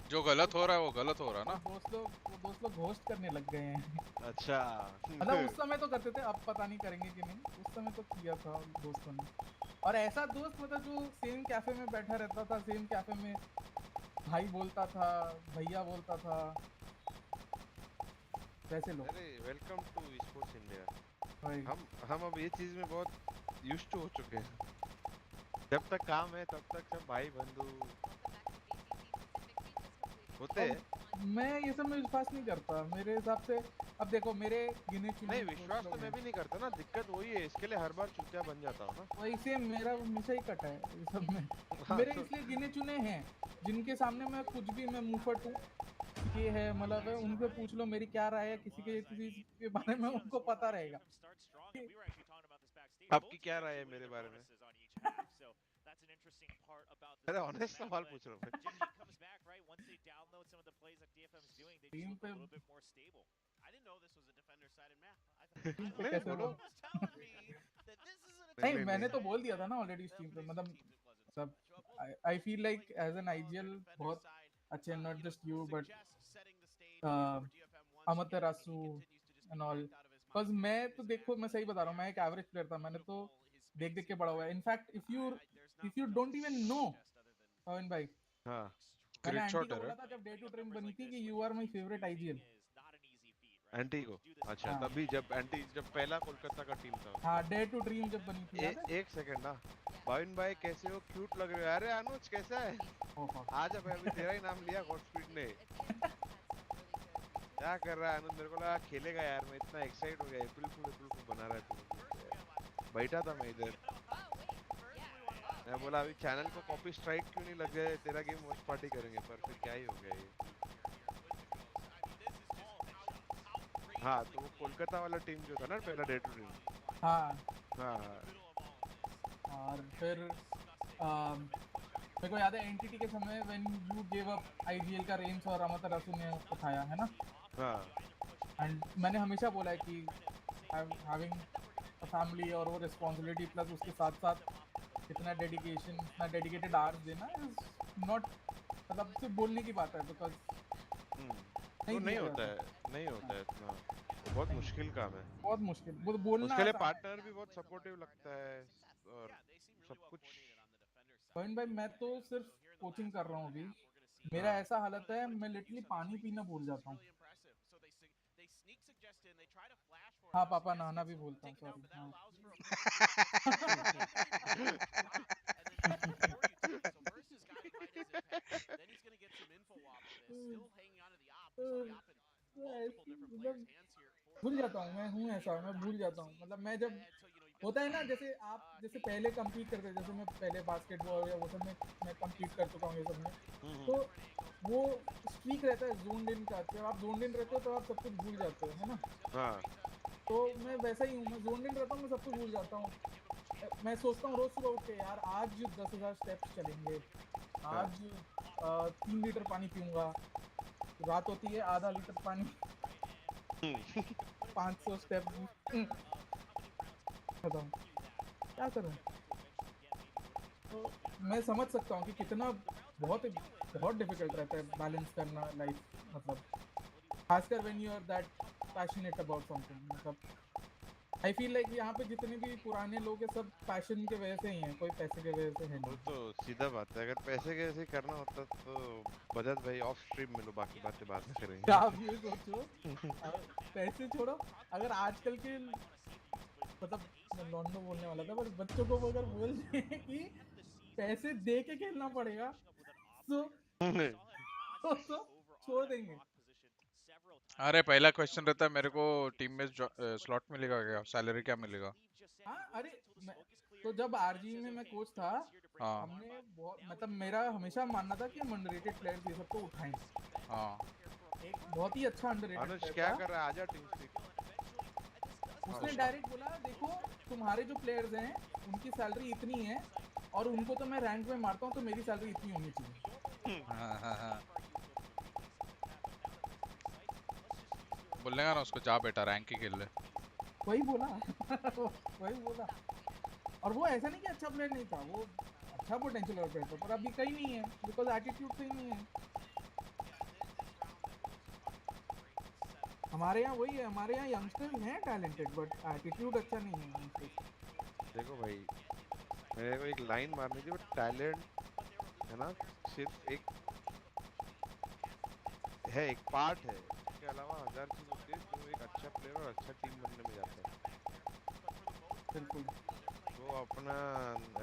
C: जो गलत हो रहा है वो गलत हो रहा है ना।
O: दोस्त लोग घोस्ट करने लग गए हैं।
F: अच्छा
O: मतलब उस समय तो करते थे, अब पता नहीं करेंगे कि नहीं। उस समय तो किया था दोस्तों ने। और ऐसा दोस्त मतलब जो सेम कैफे में बैठा रहता था, सेम कैफे में भाई बोलता था, भैया बोलता था, वैसे लोग।
F: अरे वेलकम टू स्पोर्ट्स इंडिया। हम अब ये चीज में बहुत यूज्ड टू हो चुके हैं। जब तक काम है तब तक सब भाई बंधु होते हैं।
O: मैं ये सब में विश्वास नहीं करता मेरे हिसाब से। अब देखो मेरे गिने चुने
F: नहीं विश्वास तो मैं भी नहीं करता ना, दिक्कत वही है, इसके लिए हर बार चुतिया बन जाता हूँ ना।
O: वैसे मेरा हमेशा ही कटा है ये सब में।
F: हाँ,
O: मेरे
F: तो
O: इसलिए गिने चुने हैं जिनके सामने मैं कुछ भी मैं मुंहफट हूँ ये है मतलब है, उनसे पूछ लो मेरी क्या राय है किसी के बारे में उनको पता रहेगा।
F: आपकी क्या राय है मेरे बारे में? अरे ऑनेस्ट सवाल पूछ रहा हूँ मैं।
O: टीम पे
F: नहीं बोलो।
O: नहीं मैंने तो बोल दिया था ना ऑलरेडी इस टीम पे मतलब सब I feel like as an IGL बहुत अच्छे not just you but Amaterasu and all because मैं तो देखो मैं सही बता रहा हूँ मैं एक एवरेज प्लेयर था। मैंने तो देख देख के बड़ा हुआ है। In fact if you don't even know Pawan भाई
F: हाँ
O: मैंने
F: ग्रेट
O: आंटी
F: शॉट
O: को
F: है
O: बोला था जब डे टू ड्रीम बनी थी कि you are my favourite IGL.
F: एंटी को अच्छा
O: हाँ।
F: तभी जब पहला कोलकाता का टीम था।
O: हाँ डे टू ड्रीम जब बनी थी याद है?
F: एक सेकंड ना भाविन भाई कैसे हो, क्यूट लग रहे हो। अरे अनुज कैसा है? आजा भाई अभी तेरा ही नाम लिया गॉडस्पीड ने। क्या कर रहा है अनुज? मेरे को लगा खेलेगा यार, मैं इतना एक्साइट हो गया। एप्रिल फूल बना रहा है तू। बैठा था मैं इधर, मैं बोला अभी चैनल को कॉपी स्ट्राइक क्यों नहीं लग गया, तेरा गेम वॉच पार्टी करेंगे, पर फिर क्या ही हो गया ये। हाँ तो वो कोलकाता वाला टीम जो था ना पहला डे टू ड्रीम।
O: हाँ और फिर मेरे को याद है एनटीटी के समय when you give up IGL का रेंज और अमतरासु ने उठाया है ना।
F: हाँ
O: एंड मैंने हमेशा बोला है कि हैविंग अ फैमिली और वो रिस्पांसिबिलिटी प्लस उसके साथ साथ इतना डेडिकेशन इतना डेडिकेटेड आवर्स देना इज नॉट मतलब सिर्फ बोलने की बात है बिकॉज
F: नहीं होता है इतना, बहुत मुश्किल काम है।
O: बहुत मुश्किल बोलना
F: उसके लिए पार्टनर भी बहुत सपोर्टिव लगता है और सब कुछ।
O: पवन भाई मैं तो सिर्फ कोचिंग कर रहा हूँ अभी। मेरा ऐसा हालत है मैं लिटरली पानी पीना भूल जाता हूँ। हाँ पापा नहाना भी भूलता हूँ सॉरी। भूल जाता हूँ मैं हूँ ऐसा मैं भूल जाता हूँ मतलब मैं जब होता है ना जैसे पहले कम्पीट करते जैसे मैं पहले बास्केटबॉल या वो सब में मैं कम्पीट कर चुका हूँ ये सब में। तो वो स्ट्रीक रहता है जोन इन का, जब आप जोन इन रहते हो तो आप सब कुछ भूल जाते हो है ना।
F: हाँ
O: तो मैं वैसा ही हूँ, मैं जोन इन रहता हूँ मैं सब कुछ भूल जाता हूँ। मैं सोचता हूँ रोज सुबह उठ के यार आज 10,000 स्टेप्स चलेंगे, आज 3 लीटर पानी पीऊंगा, रात होती है आधा लीटर पानी 500 स्टेप बताऊं क्या करूं। तो मैं समझ सकता हूँ कि कितना बहुत डिफिकल्ट रहता है बैलेंस करना लाइफ मतलब खासकर when you are that passionate about something. मतलब आई फील लाइक यहाँ पे जितने भी पुराने लोग हैं सब पैशन के वजह से ही हैं, कोई पैसे के वजह से है नहीं।
F: तो सीधा बात है, अगर पैसे के वजह से करना होता तो बजाज भाई ऑफ स्ट्रीम मिलो, बाकी बातें बाद में करेंगे।
O: आप ये सोचो पैसे छोड़ो, अगर आजकल के मतलब मैं लॉन्डो बोलने वाला था पर बच्चों को अगर बोल दें कि पैसे दे के खेलना पड़ेगा तो छोड़ देंगे।
C: अरे पहला क्वेश्चन रहता है मेरे को टीम में स्लॉट मिलेगा क्या, सैलरी क्या मिलेगा?
O: हाँ अरे तो जब आरजी में मैं कोच था हमने बहुत मतलब मेरा हमेशा मानना था कि हम अंडररेटेड प्लेयर्स ये सबको उठाएं। एक बहुत ही अच्छा अंडररेटेड प्लेयर
F: क्या कर रहा है, आजा टीम से।
O: उसने डायरेक्ट बोला देखो तुम्हारे जो प्लेयर्स हैं उनकी सैलरी इतनी है और उनको तो मैं रैंक में मारता हूँ तो मेरी सैलरी इतनी होनी चाहिए।
C: बोलेगा ना उसको जा बेटा रैंक ही खेल ले।
O: वही बोला और वो ऐसा नहीं कि अच्छा प्लेयर नहीं था, वो अच्छा पोटेंशियल प्लेयर था पर अभी कहीं नहीं है बिकॉज एटीट्यूड सही नहीं है। हमारे यहाँ वही है, हमारे यहाँ यंगस्टर्स हैं टैलेंटेड बट एटीट्यूड अच्छा नहीं है।
F: देखो भाई मेरे को एक लाइन मारनी थी, बट टैलेंट है ना सिर्फ एक पार्ट है, के अलावा 1000 चीज होती है जो एक अच्छा प्लेयर और अच्छा टीम बनने में जाता है।
O: बिल्कुल।
F: वो अपना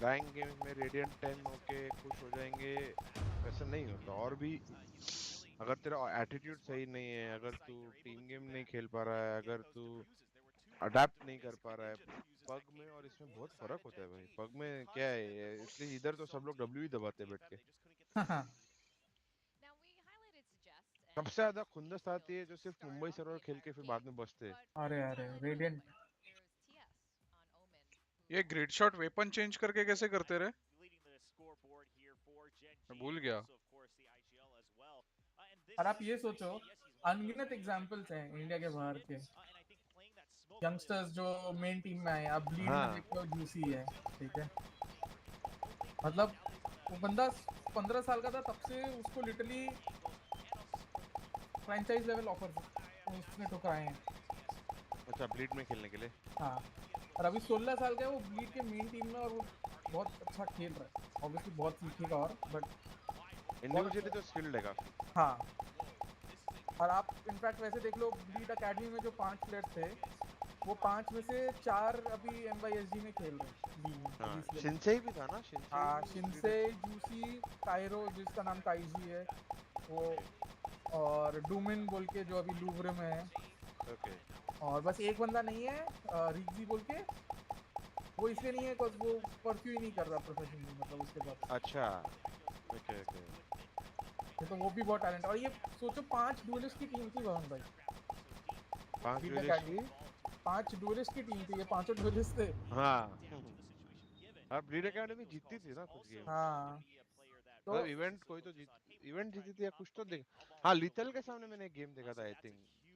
F: रैंक गेम में रेडियंट 10 होके खुश हो जाएंगे, वैसा नहीं होता। और भी अगर तेरा एटीट्यूड सही नहीं है, अगर तू टीम गेम नहीं खेल पा रहा है, अगर तू अडेप्ट नहीं कर पा रहा है, पग में और इसमें बहुत फर्क होता है भाई। पग में क्या है, इसलिए इधर तो सब लोग डब्ल्यू ही दबाते हैं बैठ के। सबसे ज्यादा खुंदस आती है जो सिर्फ मुंबई सर्वर खेल के फिर बाद में बचते हैं।
O: अरे रेडियंट।
C: ये ग्रिड शॉट वेपन चेंज करके कैसे करते रहे? मैं भूल गया।
O: और आप ये सोचो, अनगिनत एग्जांपल्स हैं इंडिया के बाहर के यंगस्टर्स जो मेन टीम में आए। आप ब्लीड में देख लो, जूसी है, ठीक है। मतलब वो बंदा 15 साल का था तब से उसको लिटरली फ्रेंचाइज लेवल ऑफर उसने ठुकराए हैं।
F: अच्छा, ब्लीड में खेलने के लिए।
O: हाँ, और अभी 16 साल का है वो ब्लीड के मेन टीम में, और वो बहुत अच्छा खेल रहा है। ऑब्वियसली बहुत सीखेगा और, बट
F: इंडिविजुअली तो स्किल्ड है काफी।
O: हाँ, और आप इनफैक्ट वैसे देख लो, ब्लीड एकेडमी में जो 5 प्लेयर्स थे, वो 5 में से 4 अभी MxB में खेल रहे हैं।
F: शिनसे भी था ना?
O: हाँ, शिनसे, जूसी, कायरो जिसका नाम काइजी है वो, और डूमिन बोल के जो अभी लूवरे में है।
F: ओके।
O: और बस एक बंदा नहीं है, रिक्जी बोल के, वो इसलिए नहीं है बिकॉज वो परस्यू ही नहीं कर रहा प्रोफेशनली, मतलब उसके बाद।
F: अच्छा, ओके ओके।
O: तो वो भी बहुत टैलेंट। और ये सोचो 5 डुएलिस्ट की टीम थी भवन भाई। 5 डुएलिस्ट की टीम थी, ये 5 डुएलिस्ट थे।
F: हाँ, और ब्लीड एकेडमी जीतती थी ना कुछ गेम।
O: हाँ,
F: तो इवेंट कोई तो इवेंट जीती थी या कुछ तो देख। हाँ, लिथल के सामने मैंने एक गेम देखा था आई थिंक।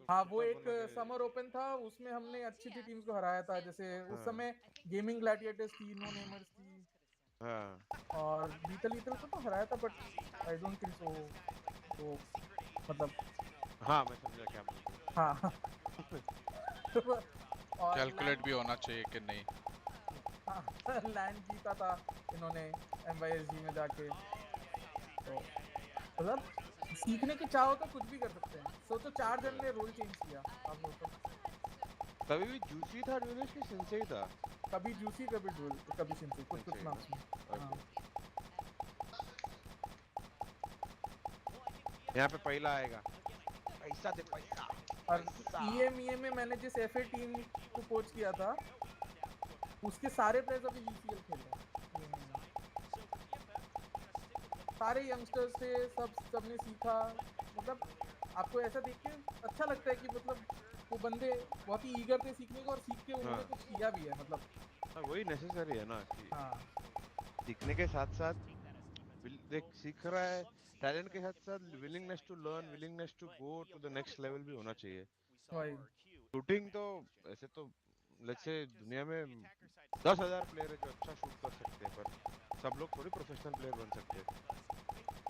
O: हाँ, वो एक समर ओपन था, उसमें हमने अच्छी टीम्स को हराया था। जैसे उस समय गेमिंग ग्लैडिएटर्स थी, नो नेमर्स थी।
F: हाँ,
O: और लिथल को तो हराया था, but I don't think so. तो मतलब
F: हाँ, मैं समझा क्या बोल रहे
O: हो। हाँ
C: कैलकुलेट भी होना चाहिए कि नहीं।
O: हाँ, लैंड जीता था इन्होंने MxB में जाके। तो मतलब सीखने की चाहो तो कुछ भी कर सकते हैं। सोचो 4 जन ने रोल चेंज किया आप लोग तो।
F: कभी भी जूसी था डुएलिस्ट की शिनसे ही था?
O: कभी जूसी, कभी डुएल, कभी शिनसे, कुछ मैच में।
F: यहाँ पे पहला आएगा, पैसा दे पैसा।
O: और EMEA में मैंने जिस FA टीम को कोच किया था, उसके सारे प्लेयर्स अभी VCL खेल रहे हैं। सारे यंगस्टर्स थे, सबने सीखा। मतलब आपको ऐसा देख के अच्छा लगता है कि मतलब वो बंदे बहुत ही ईगर थे सीखने को, और सीख के उन्होंने कुछ किया भी है। मतलब
F: वही नेसेसरी है ना कि सीखने के साथ साथ देख सीख रहा है, टैलेंट के साथ साथ willingness to learn, willingness to go to the next level भी होना चाहिए। शूटिंग तो ऐसे तो लेट्स से दुनिया में 10,000 प्लेयर है जो अच्छा शूट कर सकते हैं, पर सब लोग थोड़ी प्रोफेशनल प्लेयर बन सकते हैं।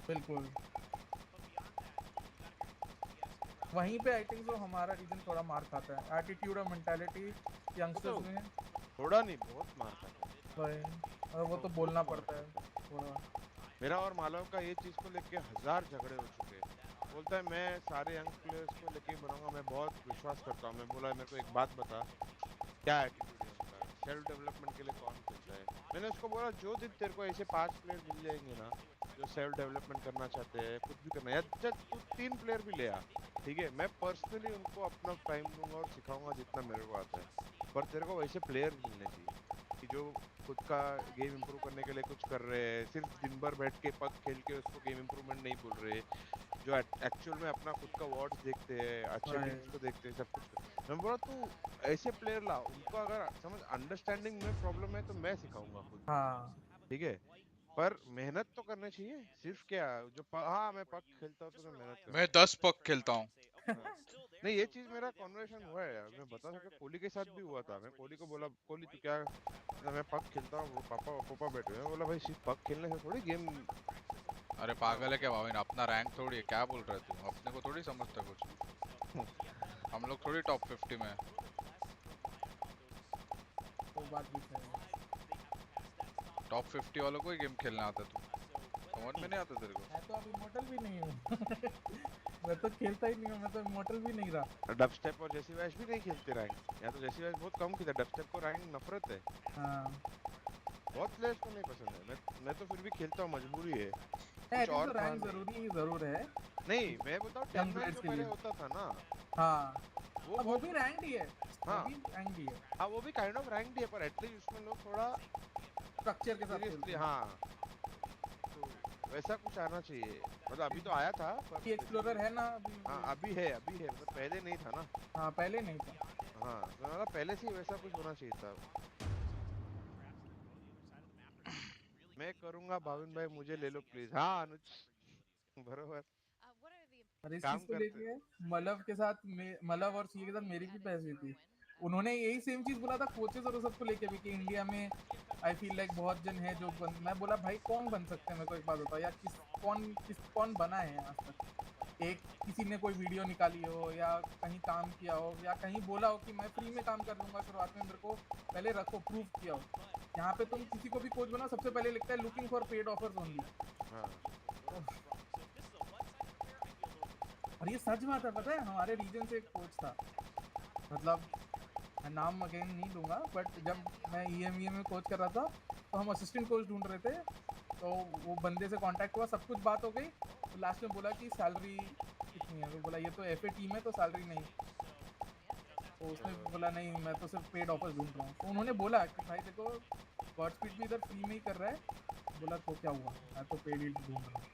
O: बिल्कुल। वहीं पे आई थिंक तो हमारा रीजन थोड़ा मार खाता है। एटीट्यूड और मेंटालिटी यंगस्टर्स में
F: थोड़ा नहीं, बहुत मार खाता
O: है। और वो तो बोलना पड़ता है थोड़ा।
F: मेरा और मालव का ये चीज को लेके 1000 झगड़े हो चुके हैं। बोलता है मैं सारे यंग प्लेयर्स को लेके बनाऊंगा, मैं बहुत विश्वास करता हूँ। मैं बोला मेरे को एक बात बता, क्या एटीट्यूड है उनका, सेल्फ डेवलपमेंट के लिए कौन खेलता है? मैंने उसको बोला जो दिन तेरे को ऐसे 5 प्लेयर मिल जाएंगे ना जो सेल्फ डेवलपमेंट करना चाहते हैं, कुछ भी करना है, या तू 3 प्लेयर भी ले आ, ठीक है, मैं पर्सनली उनको अपना टाइम दूंगा और सिखाऊंगा जितना मेरे को आता है। पर तेरे को वैसे प्लेयर मिलने चाहिए कि जो खुद का गेम इंप्रूव करने के लिए कुछ कर रहे हैं, सिर्फ दिन भर बैठ के पग खेल के उसको गेम इंप्रूवमेंट नहीं बोल रहे, जो एक्चुअल में अपना खुद का वार्ड्स देखते हैं, अच्छे टीम्स को देखते हैं, सब कुछ। मैं बोला तू ऐसे प्लेयर ला, उनको अगर समझ अंडरस्टैंडिंग में प्रॉब्लम है तो मैं सिखाऊंगा खुद, ठीक है, पर मेहनत तो करनी चाहिए। सिर्फ क्या जो हाँ मैं पग खेलता हूँ तो मैं मेहनत करता हूँ,
C: मैं 10 पग खेलता हूँ।
F: नहीं ये चीज मेरा कन्वर्सेशन हुआ है यार, मैं बता सकता, कोहली के साथ भी हुआ था। मैं कोहली को बोला, कोहली तू क्या, मैं पग खेलता हूँ, वो पापा बैठे हुए हैं। बोला भाई सिर्फ पग खेलने से थोड़ी गेम।
C: अरे पागल है क्या भाई, अपना रैंक थोड़ी है, क्या बोल रहे तू? अपने को थोड़ी समझता कुछ। हम लोग थोड़ी टॉप 50 में है।
O: वो बात भी है।
C: टॉप 50 वालों को ही गेम खेलना आता तू, समझ में नहीं आता तेरे को?
O: मैं तो अब इमोर्टल भी नहीं हूँ। मैं तो खेलता ही नहीं हूँ, मैं तो इमोर्टल भी नहीं रहा।
F: डबस्टेप और जेसी वैश भी नहीं खेलते रैंक, या तो जेसी वैश बहुत कम खेलता, डबस्टेप को रैंक नफरत है।
O: हाँ।
F: बहुत प्लेयर्स को नहीं पसंद है, मैं तो फिर भी खेलता हूँ, मजबूरी है।
O: कुछ
F: और
O: तो रैंक जरूरी जरूर है।
F: नहीं मैं बताऊँ 10 मैच जो पहले होता था ना,
O: हाँ
F: वो
O: भी रैंक ही है।
F: हाँ
O: वो भी रैंक ही है।
F: हाँ वो भी काइंड ऑफ रैंक ही है, पर एटलीस्ट उसमें लोग थोड़ा
O: स्ट्रक्चर के साथ खेलते हैं।
F: हाँ तो वैसा कुछ आना चाहिए, मतलब अभी तो आया था पर
O: एक्सप्लोरर है ना अभी।
F: हाँ अभी है मतलब पहले नहीं था ना।
O: हाँ पहले नहीं था।
F: हाँ तो मतलब पहले से ही वैसा कुछ होना चाहिए था। मैं करूँगा भाविन भाई, मुझे ले लो प्लीज। हाँ अनुज बरोबर
O: अरे इस
F: काम
O: चीज को
F: करते
O: लेके मलव के साथ मलव और सीए के साथ मेरी भी बहस हुई थी। उन्होंने यही सेम चीज बोला था कोचेस और सबको लेके भी कि इंडिया में आई फील लाइक बहुत जन है जो मैं बोला भाई कौन बन सकते हैं, मेरे को एक बात बताओ या कौन बना है आज तक। एक किसी ने कोई वीडियो निकाली हो या कहीं काम किया हो या कहीं बोला हो कि मैं फ्री में काम कर लूंगा, शुरुआत में मेरे को पहले रखो, प्रूव किया हो। यहाँ पे तुम किसी को भी कोच बनाओ सबसे पहले लिखता है looking for paid offers only. और ये सच बात है, पता है हमारे रीजन से एक कोच था, मतलब मैं नाम अगेन नहीं लूँगा, बट जब मैं EMEA में कोच कर रहा था तो हम असिस्टेंट कोच ढूंढ रहे थे, तो वो बंदे से कांटेक्ट हुआ, सब कुछ बात हो गई, तो लास्ट में बोला कि सैलरी कितनी है, तो बोला ये तो FA टीम है तो सैलरी नहीं, तो उसने बोला नहीं मैं तो सिर्फ पेड ऑफर्स ढूंढ रहा हूँ। तो उन्होंने बोला कि भाई देखो गॉडस्पीड भी इधर फ्री में ही कर रहा है। बोला तो क्या हुआ, मैं तो पेड ही ढूंढ रहा हूँ।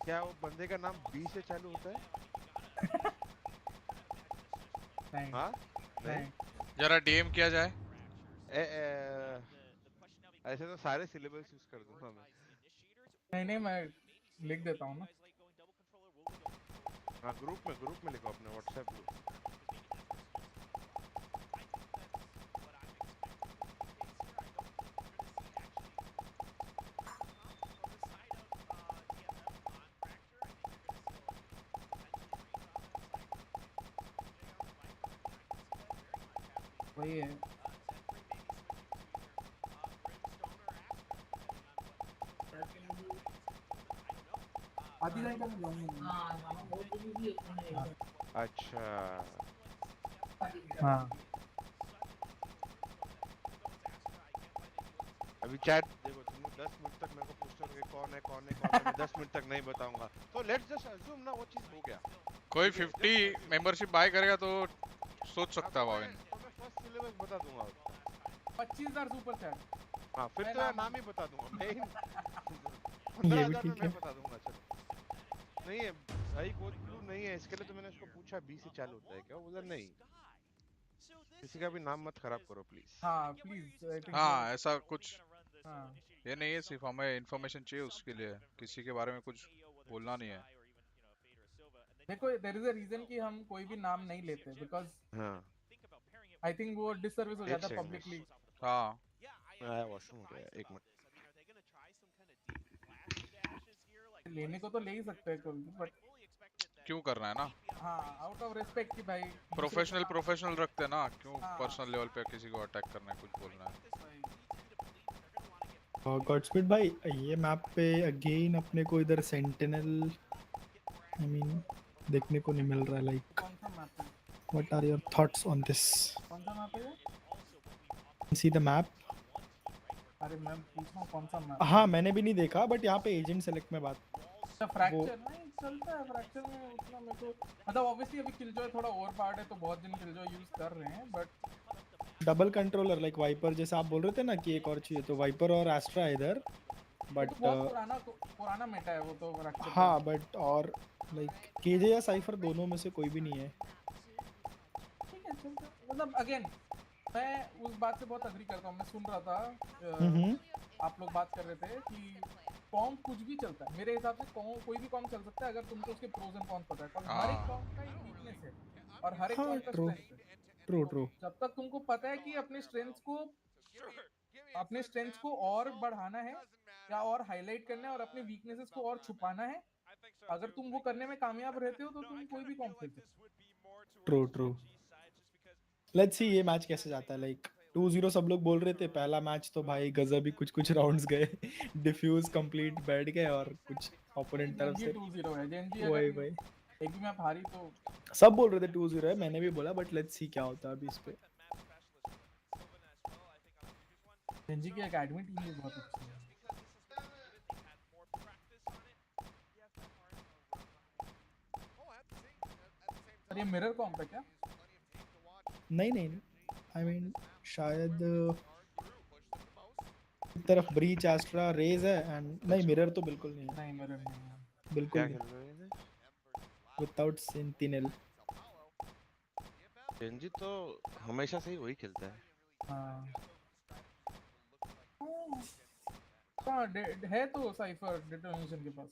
F: क्या वो बंदे का नाम B से चालू होता है?
O: नहीं।
F: हाँ नहीं
C: जरा DM किया जाए।
F: ऐसे तो सारे सिलेबस यूज कर दूंगा मैं।
O: नहीं मैं लिख देता हूँ ना।
F: हाँ ग्रुप में लिखो अपने व्हाट्सएप ग्रुप।
O: वही है। आधी घंटा में जाऊंगा।
F: अच्छा
O: हाँ
F: अभी चैट देखो, तुम लोग 10 मिनट तक मेरे को पूछते हो कौन है मैं 10 मिनट तक नहीं बताऊंगा, तो लेट्स जस्ट अज्यूम ना वो चीज हो गया।
C: कोई 50 मेंबरशिप बाय करेगा तो सोच सकता है भाविन।
F: तो मैं फर्स्ट सिलेबस बता दूंगा उसका।
O: 25,000 सुपर चैट।
F: हाँ फिर तो नाम ही बता दूंगा मैं।
H: ये भी
F: 15,000 में
H: ठीक
F: मैं
H: है।
F: बता दूंगा। चलो नहीं है भाई कोच ब्लू नहीं है, इसके लिए तो मैंने उसको पूछा B से चालू होता है क्या, बोला नहीं। किसी का भी नाम मत खराब करो प्लीज।
O: हाँ प्लीज।
C: हाँ ऐसा कुछ
O: हाँ
C: ये नहीं है, सिर्फ हमें इन्फॉर्मेशन चाहिए उसके लिए, किसी के बारे में कुछ बोलना नहीं है।
O: देखो देयर इज अ रीजन कि हम कोई भी नाम नहीं लेते, बिकॉज
F: हाँ
O: आई थिंक वो डिसर्विस हो जाता है पब्लिकली।
C: हाँ
F: वॉशरूम हो गया, एक मिनट।
O: लेने को तो ले ही सकते हैं कभी, बट
C: क्यों करना है ना,
O: हाँ आउट ऑफ रिस्पेक्ट कि भाई
C: प्रोफेशनल रखते हैं ना, क्यों
O: हाँ।
C: पर्सनल लेवल पे किसी को अटैक करना है, कुछ बोलना है।
H: गॉडस्पीड भाई ये मैप पे अगेन अपने को इधर सेंटिनल आई मीन देखने को नहीं मिल रहा है, लाइक
O: कौन सा मैप है?
H: What are your thoughts on this?
O: कौन सा मैप है?
H: See the map.
O: अरे मैं पूछ रहा हूँ कौन सा मैप।
H: हाँ मैंने भी नहीं देखा, बट यहाँ पे एजेंट सेलेक्ट में बात
O: फ्रैक्चर नहीं चलता है, फ्रैक्चर में उतना मेरे को मतलब ऑब्वियसली अभी किलजॉय थोड़ा ओवर पावर्ड है तो बहुत जन किलजॉय यूज कर रहे हैं, but
H: double controller like Viper जैसे आप बोल रहे थे ना कि एक और चाहिए, तो वाइपर और एस्ट्रा इधर, बट
O: तो बहुत पुराना मेटा है वो तो फ्रैक्चर।
H: हाँ बट और लाइक केजे या साइफर दोनों में से कोई भी नहीं है।
O: ठीक है चलता, मतलब अगेन मैं उस बात से बहुत अग्री करता हूँ। मैं सुन रहा था आप लोग बात कर रहे थे कि कॉम कुछ भी चलता है, मेरे हिसाब से कोई भी कॉम चल सकता है अगर तुमको उसके प्रोज एंड कॉन्स पता है। हर एक कॉम का एक वीकनेस है और हर एक कॉम का स्ट्रेंथ है।
H: ट्रू
O: जब तक तुमको पता है कि अपने स्ट्रेंथ्स को और बढ़ाना है या और हाईलाइट करना है और अपने वीकनेसेस को और छुपाना है, अगर तुम वो करने में कामयाब रहते हो तो तुम कोई भी कॉम खेल सकते हो।
H: ट्रू लेट्स सी ये मैच कैसे जाता है। लाइक 2-0 सब लोग बोल रहे थे पहला मैच तो भाई गजब ही कुछ राउंड्स गए डिफ्यूज कंप्लीट बैठ गए और कुछ ओपोनेंट तरफ से
O: 2-0 है जेएनजी
H: वही
O: अगर
H: वही
O: एक भी मैच हारी तो
H: सब बोल रहे थे 2-0 है मैंने भी बोला बट लेट्स सी क्या होता है अभी इस पे
O: जेएनजी की एकेडमी टीम भी बहुत अच्छी है और ये मिरर कॉम्प है क्या
H: नहीं आई मीन शायद एक तरफ ब्रीच एस्ट्रा रेज है एंड नहीं मिरर तो बिल्कुल नहीं है
O: नहीं मिरर नहीं है
H: बिल्कुल
F: क्या
H: नहीं
F: खेल रहे हैं
H: विदाउट सेंटिनल
F: जेएनजी तो हमेशा से ही वही खेलता है।
O: हाँ हाँ है तो साइफर डेटोनेशन के पास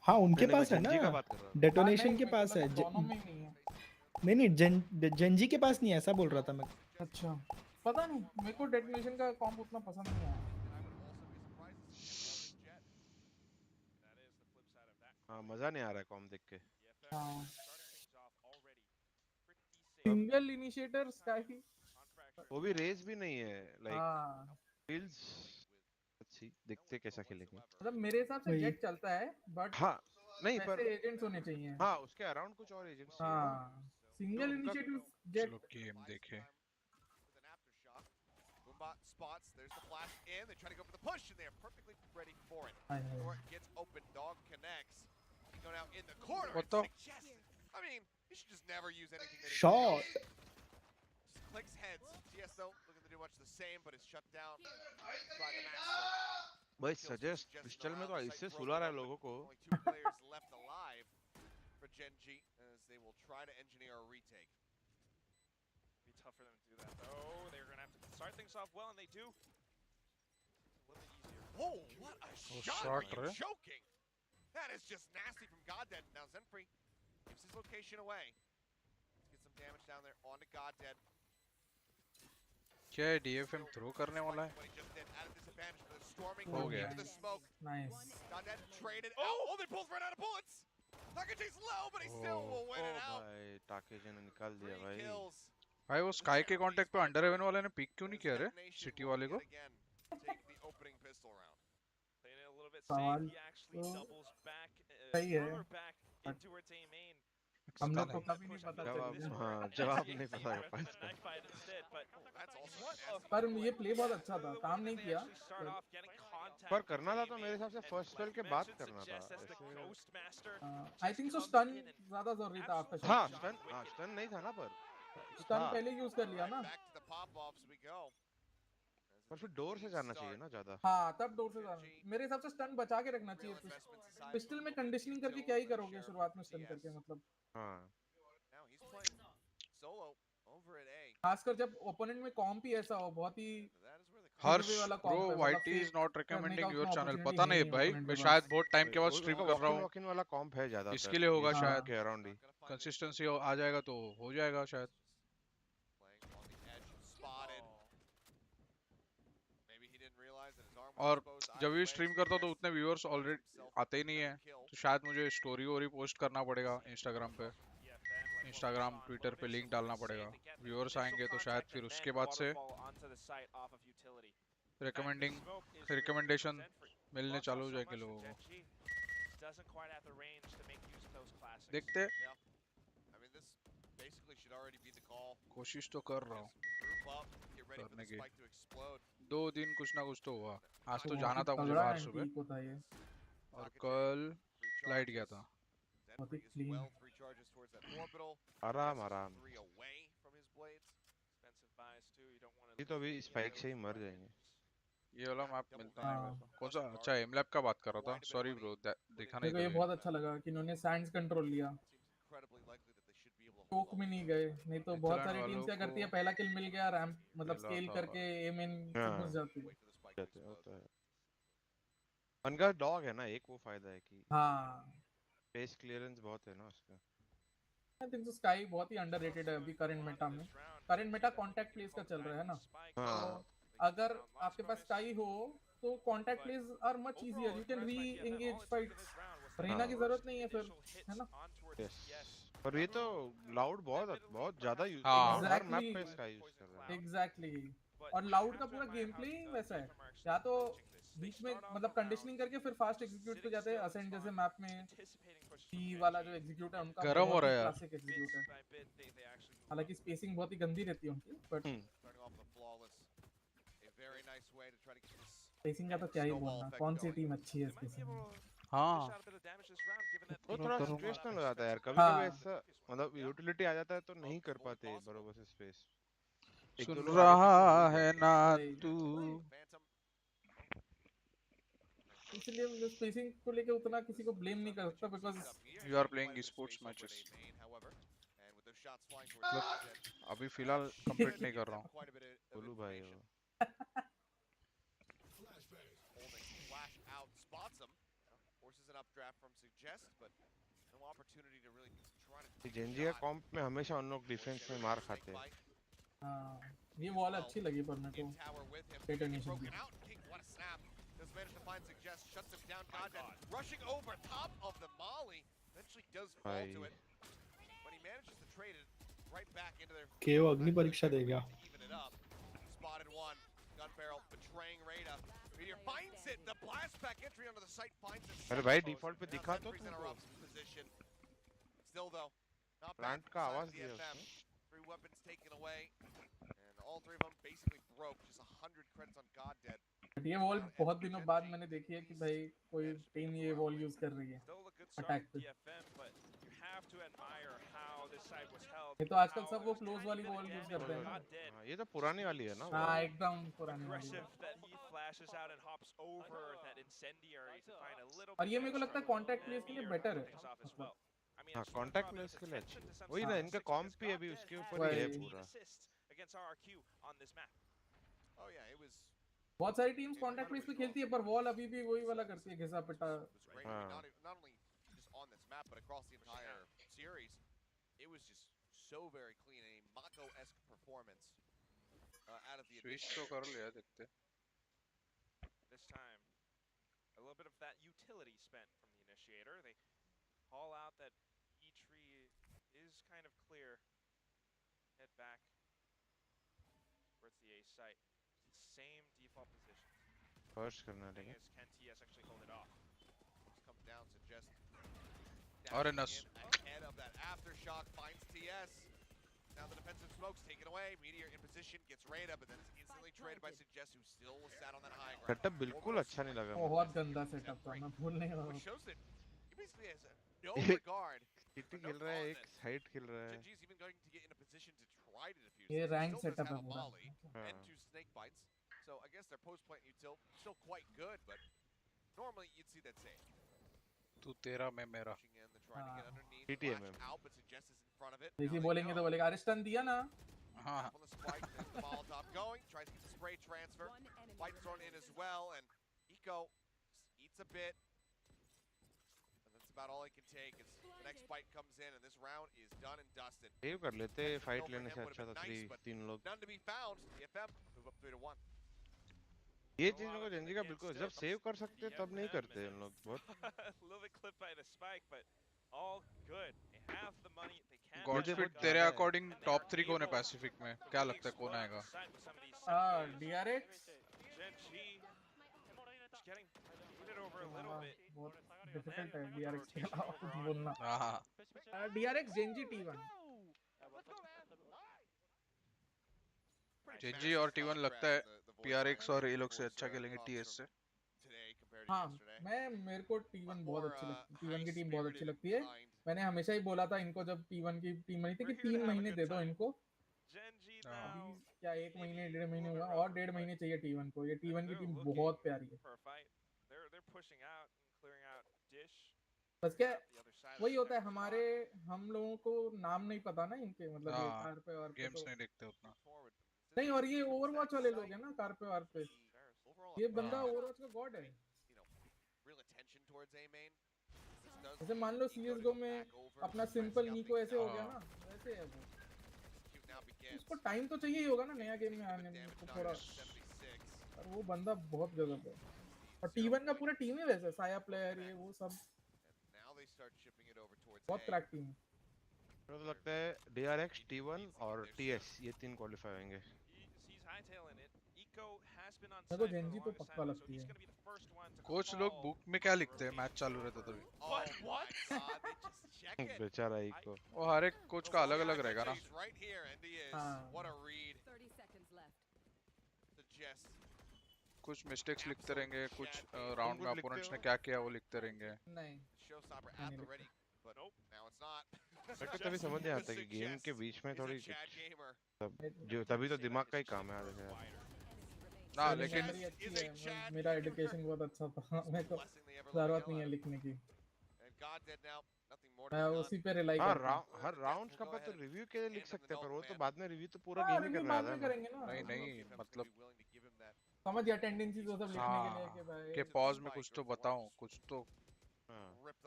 H: हाँ उनके
F: नहीं,
H: पास है
F: मैं जेएनजी का बात कर
H: ना
F: रहा था।
H: डेटोनेशन के पास है
O: दोनों में ही नहीं है
H: नहीं जेनजी के पास नहीं है ऐसा बोल रहा था मैं
O: अच्छा पता नहीं मेरे को डेटोनेशन का कॉम्प उतना पसंद नहीं आया
F: हाँ मजा नहीं आ रहा है कॉम देख के।
O: हाँ सिंगल इनिशिएटर स्काई
F: वो भी रेस भी नहीं है लाइक
O: हाँ
F: फील्ड्स अच्छी देखते कैसा खेलेंगे।
O: मतलब मेरे हिसाब से जेट चलता है बट
F: हाँ नहीं पर
O: एजेंट्स होने चाहिए
F: हाँ उसके अराउंड कुछ और एजेंट्स चाहिए ना।
O: हाँ सिंगल इनिशिएटिव जेट
C: चलो गेम देखे
A: Mumba spots, there's the flash in, they try to go for the push and they are perfectly ready for it. Door gets open, dog connects. Going out in the corner.
C: What the?
A: I mean, you should just never use anything that
H: shot.
A: Just clicks heads. CS though, looking to do much the same, but is shut down by the master.
F: भाई suggest pistol में तो ऐसे सुला रहा है लोगों को।
A: Only 2 players left alive for Gen G as they will try to engineer a retake.
B: Be tough for them to do that though. They're gonna have to start things off well, and they do. A little bit easier.
A: Whoa, what a shot! Are you joking? That is just nasty from 𝐿𝐿𝐿𝐿. Now 𝘆 gives his location away. Let's get some damage down there onto 𝐿𝐿𝐿.
C: क्या DFM throw करने वाला है?
A: हो
C: गया।
O: Nice.
A: 𝐿𝐿𝐿 traded. Oh, they both ran out of bullets. Takej's low, but he still will win it out.
F: भाई टाकेजी ने निकाल दिया भाई।
C: भाई वो स्काई के कांटेक्ट पे अंडर हेवन वाले ने पिक क्यों नहीं किया रे सिटी वाले को?
O: सवाल तो सही है हम लोग को कभी नहीं पता चलेगा।
F: हाँ जवाब नहीं पता
O: पर ये प्ले बहुत अच्छा था काम नहीं किया
F: पर करना था तो मेरे हिसाब से फर्स्ट स्पेल के बाद करना था।
O: आई थिंक सो स्टन ज्यादा जरूरी था आफ्टर
F: हाँ स्टन नहीं था ना पर
O: स्टन पहले यूज कर लिया ना
F: पर फिर डोर से जाना चाहिए ना ज्यादा।
O: हाँ तब डोर से जाना मेरे हिसाब से स्टन बचा के रखना चाहिए पिस्टल में कंडीशनिंग करके क्या ही करोगे शुरुआत में स्टन करके मतलब
F: हाँ
O: खासकर जब ओपोनेंट में कॉम्प ही ऐसा हो बहुत ही
C: Harsh bro YT is not recommending your channel पता नहीं भाई मैं शायद बहुत टाइम के बाद स्ट्रीम कर रहा हूँ
F: वॉकिंग वाला कॉम्प है ज्यादा
C: इसके लिए होगा शायद
F: के अराउंड ही
C: कंसिस्टेंसी आ जाएगा तो हो जाएगा शायद। और जब भी स्ट्रीम करता हूँ तो उतने व्यूअर्स ऑलरेडी आते ही नहीं है तो शायद मुझे स्टोरी वोरी पोस्ट करना पड़ेगा इंस्टाग्राम पे इंस्टाग्राम ट्विटर पे लिंक डालना पड़ेगा व्यूअर्स आएंगे तो शायद फिर उसके बाद से रिकमेंडेशन मिलने चालू हो जाएंगे लोगों को। देखते कोशिश तो कर रहा हूँ करने की 2 दिन कुछ ना कुछ तो हुआ। आज तो जाना था मुझे बाहर सुबह और कल फ्लाइट गया था।
F: आराम ये तो अभी स्पाइक से ही मर जाएंगे।
C: ये वाला मैप मिलता है कौन सा? अच्छा एमलैब का बात कर रहा था सॉरी ब्रो देखा नहीं।
O: ये बहुत अच्छा लगा कि इन्होंने सैंड्स कंट्रोल लिया चोक में नहीं गए नहीं तो बहुत सारी टीम्स क्या करती है पहला किल मिल गया रैंप मतलब स्केल करके एम इन घुस जाती है।
F: उनका डॉग है ना एक वो फायदा है कि
O: हाँ
F: फेस क्लियरेंस बहुत है ना उसका।
O: आई थिंक सो स्काई बहुत ही अंडररेटेड है अभी करंट मेटा में। करंट मेटा कांटेक्ट प्लेस का चल रहा है ना तो अगर आपके पास स्काई हो तो contact place are much easier you can reengage fights रहना की जरूरत नहीं है फिर है ना।
F: और ये तो लाउड बहुत ज्यादा यूज
C: हाँ।
F: हर मैप पे इसका यूज कर रहा है।
O: एग्जैक्टली और लाउड का पूरा गेम प्ले ही वैसा है, या तो बीच में मतलब कंडीशनिंग करके फिर फास्ट एग्जीक्यूट पे जाते हैं, असेंट जैसे मैप में टी वाला जो एग्जीक्यूट है उनका
C: गरम हो
O: बहुत
C: रहा
O: ही
C: है यार।
O: क्लासिक एग्जीक्यूट है, हालांकि स्पेसिंग बहुत ही गंदी रहती है उनकी, बट स्पेसिंग का तो क्या ही बोलना, कौन सी टीम अच्छी है स्पेसिंग में।
C: हाँ
F: वो थोड़ा सिचुएशनल हो जाता है यार, कभी
O: हाँ।
F: कभी ऐसा मतलब यूटिलिटी आ जाता है तो नहीं कर पाते बरोबर से स्पेस। एक
C: सुन
F: दो लोग आगे पीछे
C: रहा
F: हो
C: है
F: जाते
C: ना
O: वही।
C: तू।
O: इसलिए मैं स्पेसिंग को लेके उतना किसी को ब्लेम नहीं कर सकता, because
C: you are playing sports matches. मतलब अभी फिलहाल कंप्लीट नहीं कर रहा हूँ।
F: बोलू भाई हो।
A: Flash out spots him, forces an updraft from Suggest, but no opportunity to really try to.
F: Gen Z का कॉम्प में हमेशा उन लोग डिफेंस में मार खाते हैं।
O: हाँ ये वॉल अच्छी लगी पर मेरे को डेटोनेशन की।
A: What a snap! Does manage to find Suggest, shuts him down. 𝐿𝐿 rushing over top of the molly, eventually does fall to it, but he manages to trade it right back into their.
H: KO अग्नि परीक्षा देगा।
A: Even it up. Spotted one. Gun barrel betraying 𝐿𝐿. Meteor finds it. The blast back entry onto the site finds it.
F: अरे भाई default पे दिखा तो तुमको।
A: Still though, not
F: plant का आवाज दिया उसने।
A: 3 weapons taken away, and all 3 of them basically broke. Just 100 credits on 𝐿𝐿.
O: But ये वॉल बहुत दिनों बाद मैंने देखी है कि भाई कोई टीम ये वॉल यूज कर रही है अटैक पे। ये तो आजकल सब वो क्लोज वाली वॉल यूज करते हैं ना।
F: ये तो पुरानी वाली है ना।
O: हाँ एकदम पुरानी वाली है। और ये मेरे को लगता है कॉन्टैक्ट प्लेस के लिए बेटर है।
F: हाँ कॉन्टैक्ट प्लेस के लिए अच्छी। वही ना इनका कॉम्प भी अभी उसके ऊपर ही है पूरा।
O: बहुत सारी टीम्स कॉन्टैक्ट प्लेस पे खेलती है पर वॉल अभी भी वही वाला करती है, घिसा पिटा।
A: Not only just on this map, but across the entire series, it was just so very clean, a Mako-esque performance out of the.
C: Switch तो कर लिया देखते।
B: This time, a little bit of that utility spent from the initiator. They call out that 𝐿𝐿 is kind of clear. Head back towards the A site. Same default position.
F: First करना है।
B: 𝐿𝐾𝐾 actually hold it off.
A: Comes down, Suggest.
C: और नस।
A: Ahead of that aftershock finds TS. Now the defensive smoke's taken away. Meteor in position, gets 𝐿𝐿, but then is instantly traded by Suggest, who still sat on that high ground.
F: Setup बिल्कुल अच्छा नहीं लगा।
O: बहुत गंदा setup था, मैं भूलने वाला हूँ।
A: Which shows that he basically has no regard.
F: Kitty खेल रहा है, एक साइड खेल रहा है।
A: Genji's even going to get in a position to try to defuse.
O: ये
A: Still
O: rank
A: does
O: setup
A: have
O: है
A: a
O: पूरा।
A: molly and 2 snake bites. So I guess their post-plant util still quite good, but normally you'd see that same.
C: तू तेरा मैं मेरा।
F: TTM
A: Out, but Suggest is in front of it.
O: देखिए बोलेंगे तो बोलेगा अरे स्टन दिया ना।
C: हाँ।
A: On the spike, there's the Molotov going, tries to get the spray transfer. White thrown in as well, and 𝐿𝐾 eats a bit. And that's about all he can take as the next bite comes in, and this round is done and dusted.
F: Save कर लेते, fight लेने से अच्छा था 3 लोग।
A: None to be found. The FM move up 3-1.
F: ये चीज लोगों जेंजी का बिल्कुल जब सेव कर सकते हैं तब नहीं करते उन लोग बहुत।
B: A little bit clipped by the spike, but all good. They have the money. They can.
C: गॉडस्पिड तेरे अकॉर्डिंग टॉप 3 कौन है पैसिफिक में? क्या लगता है कौन आएगा?
O: DRX
B: getting booted over a little bit.
O: बहुत डिफिकल्ट है DRX के अलावा कुछ बोलना।
C: हाँ।
O: DRX Gen Z T1।
C: जेंजी और T1 लगता है PRX और ये लोग से अच्छा खेलेंगे TS से।
O: हाँ मेरे को T1 बहुत अच्छी लगती है, T1 की टीम बहुत अच्छी लगती है। मैंने हमेशा ही बोला था इनको जब T1 की टीम बनी थी कि 3 महीने दे दो इनको। क्या 1 महीने 1.5 महीने हुआ और 1.5 महीने चाहिए T1 को। ये T1 की टीम बहुत प्यारी है। बस क्या वही होता है हमारे हम लोगों को नाम नहीं पता ना इनके, मतलब ये KappA और
C: गेम्स नहीं देखते उतना।
O: नहीं, और ये ओवरवॉच वाले लोग हैं ना KappA और पे। ये बंदा ओवरवॉच का गॉड है। जैसे मान लो CS:GO में अपना सिंपल निको ऐसे हो गया ना, वैसे है वो। उसको टाइम तो चाहिए ही होगा ना नया गेम में आने में तो थोड़ा, और वो बंदा बहुत गजब है। और T1 का पूरा टीम है वैसे, साया प्लेयर ये वो सब बहुत क्रैक टीम है।
F: तो लगता है DRX, T1 और TS ये 3 क्वालिफाई होंगे।
O: मेरे को जेनजी तो पक्का लगती है।
C: कोच लोग बुक में क्या लिखते हैं मैच चालू रहता तभी?
F: बेचारा इको।
C: वो हर एक कोच का अलग अलग रहेगा ना। कुछ मिस्टेक्स लिखते रहेंगे, कुछ राउंड में अपोनेंट्स ने क्या किया वो लिखते रहेंगे।
O: नहीं
F: मेरे को तभी समझ नहीं आता कि गेम के बीच में थोड़ी जो तभी तो दिमाग का ही काम है यार।
C: ना लेकिन
O: मेरा एजुकेशन बहुत अच्छा था, मेरे को जरूरत नहीं है लिखने की, मैं उसी पे रिलाई करता हूं।
F: हर राउंड्स का तो रिव्यू के लिए लिख सकते हैं, पर वो तो बाद में रिव्यू तो पूरा गेम ही करना है
O: ना।
C: नहीं मतलब
O: समझ गया टेंडेंसीज वो सब लिखने के लिए कि भाई
C: के पॉज में कुछ तो बताऊं, कुछ तो।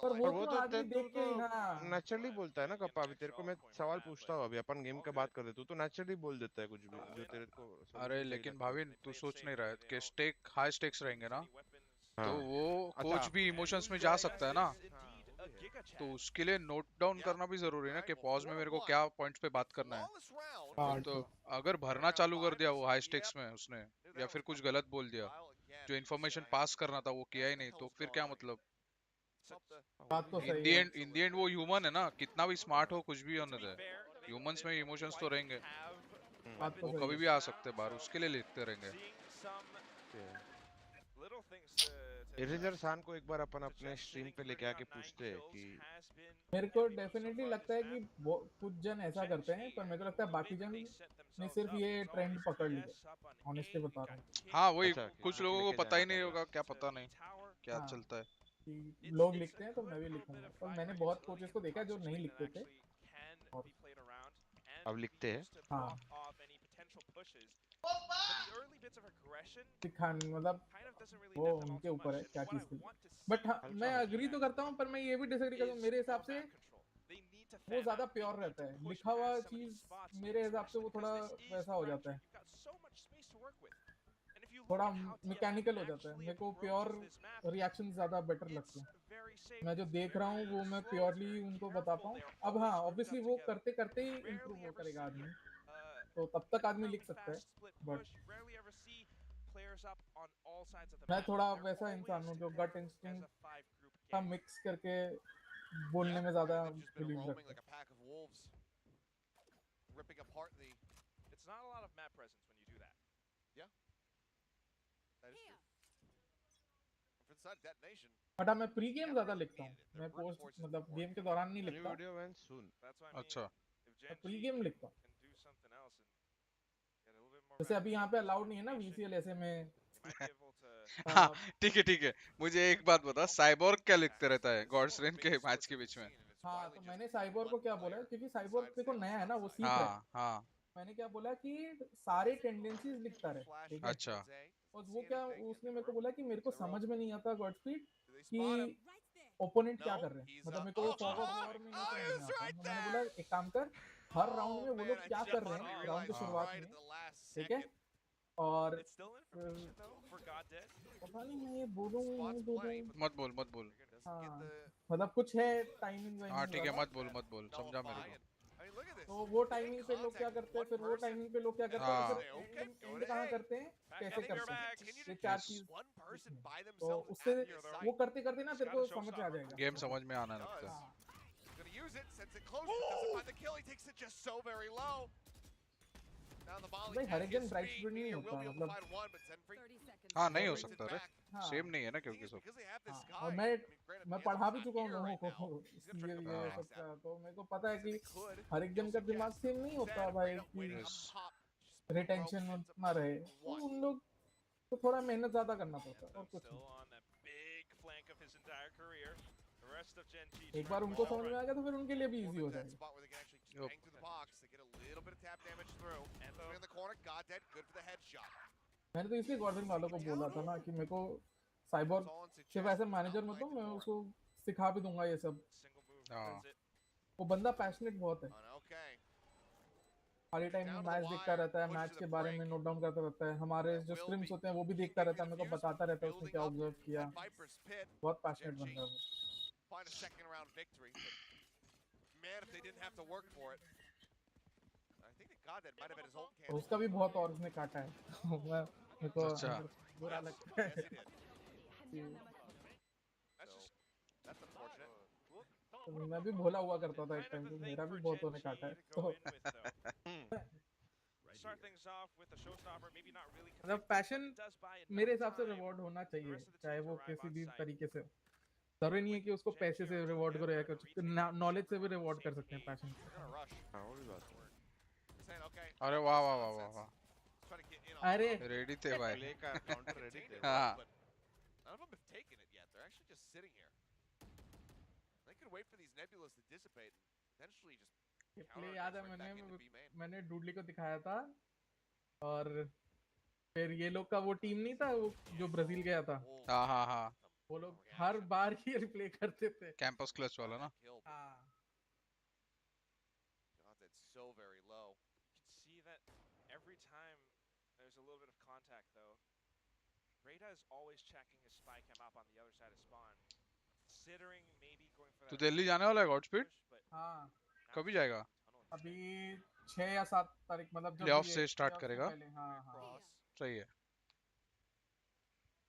O: पर वो तो आदमी देख के ही
F: नेचुरली बोलता है ना कप्पा। अभी तेरे को मैं सवाल पूछता हूँ, अभी अपन गेम का बात कर रहे, तू तो नेचुरली बोल देता है कुछ भी जो तेरे को।
C: अरे लेकिन भाविन तू सोच नहीं रहा है कि स्टेक हाई स्टेक्स रहेंगे ना, तो वो कोच भी इमोशंस में जा सकता है ना, तो उसके लिए नोट डाउन करना भी जरूरी है ना कि पॉज में मेरे को क्या पॉइंट्स पे बात करना है। तो अगर भरना चालू कर दिया वो हाई स्टेक्स में उसने, या फिर कुछ गलत बोल दिया, जो इन्फॉर्मेशन पास करना था वो किया ही नहीं, तो फिर क्या मतलब। इन द एंड वो ह्यूमन है ना, कितना भी स्मार्ट हो कुछ भी होने दे, ह्यूमंस में इमोशंस तो रहेंगे, वो कभी भी आ सकते हैं बाहर, उसके लिए लिखते रहेंगे।
F: इरेजर सान को एक बार अपन अपने स्ट्रीम पे लेके आके पूछते हैं कि
O: मेरे को डेफिनेटली लगता है कि कुछ जन ऐसा करते हैं, पर मेरे को लगता है बाकी जन ने सिर्फ ये ट्रेंड पकड़ लिया, ऑनेस्टली बता रहा हूँ।
C: हाँ वही, कुछ लोगों को पता ही नहीं होगा, क्या पता नहीं क्या चलता है।
O: लोग लिखते हैं तो मैं भी लिखूंगा, पर मैंने बहुत कोचेस को देखा है जो नहीं लिखते थे और
F: अब लिखते हैं।
O: हाँ सिखाने मतलब वो उनके ऊपर है क्या चीज के लिए, बट हाँ मैं अग्री तो करता हूँ, पर मैं ये भी डिसएग्री करता हूँ। मेरे हिसाब से वो ज्यादा प्योर रहता है, लिखा हुआ चीज मेरे हिसाब से वो थोड़ा वैसा हो जाता है, थोड़ा मैकेनिकल हो जाता है। मेरे को प्योर रिएक्शन ज्यादा बेटर लगते हैं, मैं जो देख रहा हूँ वो मैं प्योरली उनको बता पाऊँ। अब हाँ ऑब्वियसली वो करते करते ही इम्प्रूव हो करेगा आदमी, तो तब तक आदमी लिख सकता है, बट मैं थोड़ा वैसा इंसान हूँ जो गट इंस्टिंक्ट का मिक्स करके बोलने में ज्यादा बिलीव रखता है। बट मैं प्री गेम ज्यादा लिखता हूँ, मैं पोस्ट मतलब गेम के दौरान नहीं लिखता।
C: अच्छा
O: प्री गेम लिखता हूँ, जैसे अभी यहाँ पे अलाउड नहीं है ना VCL ऐसे में।
C: हाँ ठीक है, मुझे एक बात बता, साइबोर्ग क्या लिखते रहता है 𝐿𝙊𝙉𝘍 के मैच के बीच में?
O: हाँ तो मैंने साइबोर्ग को क्या बोला, क्योंकि साइबोर्ग देखो नया है ना, वो सीख रहा है।
C: हाँ
O: मैंने क्या बोला कि सारे टेंडेंसीज लिखता रहे, ठीक है।
C: अच्छा
O: और वो क्या उसने मेरे को बोला कि मेरे को समझ में नहीं आता 𝐿𝙊𝙉𝘍 कि ओपोनेंट क्या कर रहे हैं, मतलब मेरे को वो फॉरवर्ड वॉर में नहीं समझ में आता। तो मैंने बोला एक काम कर, हर राउंड में वो लोग क्या कर रहे हैं राउंड की शुरुआत में, ठीक है, और पता नहीं मैं ये बोलूं नहीं बोलूं,
C: मत बोल।
O: हाँ मतलब कुछ है टाइमिंग।
C: हाँ ठीक है, मत बोल समझा मेरे को।
O: तो वो टाइमिंग पे लोग क्या करते हैं, फिर वो टाइमिंग पे लोग क्या करते हैं, फिर एंड कहाँ करते हैं, कैसे करते हैं, ये चार चीज। तो उससे वो करते करते ना तेरे को समझ आ जाएगा,
C: गेम समझ में आना लगता है।
O: भाई हर एक दिन ब्राइट स्पीड नहीं होता, मतलब
C: हाँ नहीं हो सकता रे, सेम नहीं है ना क्योंकि सब।
O: और मैं पढ़ा भी चुका हूँ लोगों को ये सब का, तो मेरे को पता है कि हर एक जन का दिमाग सेम नहीं होता भाई, कि रिटेंशन उतना रहे, तो उन लोग तो थोड़ा मेहनत ज्यादा करना पड़ता है और कुछ नहीं। एक बार उनको समझ में आ गया तो फिर उनके लिए भी इजी हो जाएगा। मैंने तो इसलिए गॉर्डन वालों को बोला था ना कि मेरे को साइबोर्ग सिर्फ ऐसे मैनेजर मत दो, मैं उसको सिखा भी दूंगा ये सब। वो बंदा पैशनेट बहुत है, खाली टाइम में मैच देखता रहता है, मैच के बारे में नोट डाउन करता रहता है, हमारे जो स्क्रिम्स होते हैं वो भी देखता रहता है, मेरे को बताता रहता है उसने क्या ऑब्जर्व किया। बहुत पैशनेट बंदा है वो।
A: man if they didn't have to work for it. I think that God, that might have been his old
O: और
A: candidate.
O: उसका भी बहुत और उसने काटा है मेरे को बुरा लगता है
A: Yes, he did. That's unfortunate.
O: मैं भी भोला हुआ करता था एक टाइम पे मेरा भी बहुत होने काटा है तो
B: Start things off with a showstopper, maybe not really.
O: मतलब पैशन मेरे हिसाब से रिवॉर्ड होना चाहिए चाहे वो किसी भी तरीके से जरूरी नहीं है कि उसको पैसे से रिवॉर्ड करो या कुछ नॉलेज से भी रिवॉर्ड कर सकते हैं पैशन
C: अरे वाह वाह वाह वाह वाह
O: अरे
C: रेडी थे भाई
F: प्ले का काउंटर रेडी थे
C: हाँ
A: None of them have taken it yet. They're actually just sitting here. They could wait for these nebulas to dissipate and potentially just.
O: Play याद है मैंने डूडली को दिखाया था और फिर ये लोग का वो टीम नहीं था वो जो ब्राजील गया था
C: हाँ हाँ हाँ
O: वो लोग हर बार ही रिप्ले करते थे
C: कैंपस क्लच वाला ना
O: हाँ
A: God, that's so very low.
B: You can see that every time there's a little bit of contact though. 𝐿𝐴 is always checking his spy cam up on the other side of spawn. Considering maybe going for that.
C: तू दिल्ली जाने वाला है God speed
O: हाँ
C: कभी जाएगा
O: अभी 6 या 7 तारीख मतलब जब
C: प्लेऑफ से स्टार्ट करेगा
O: हाँ हाँ
C: सही है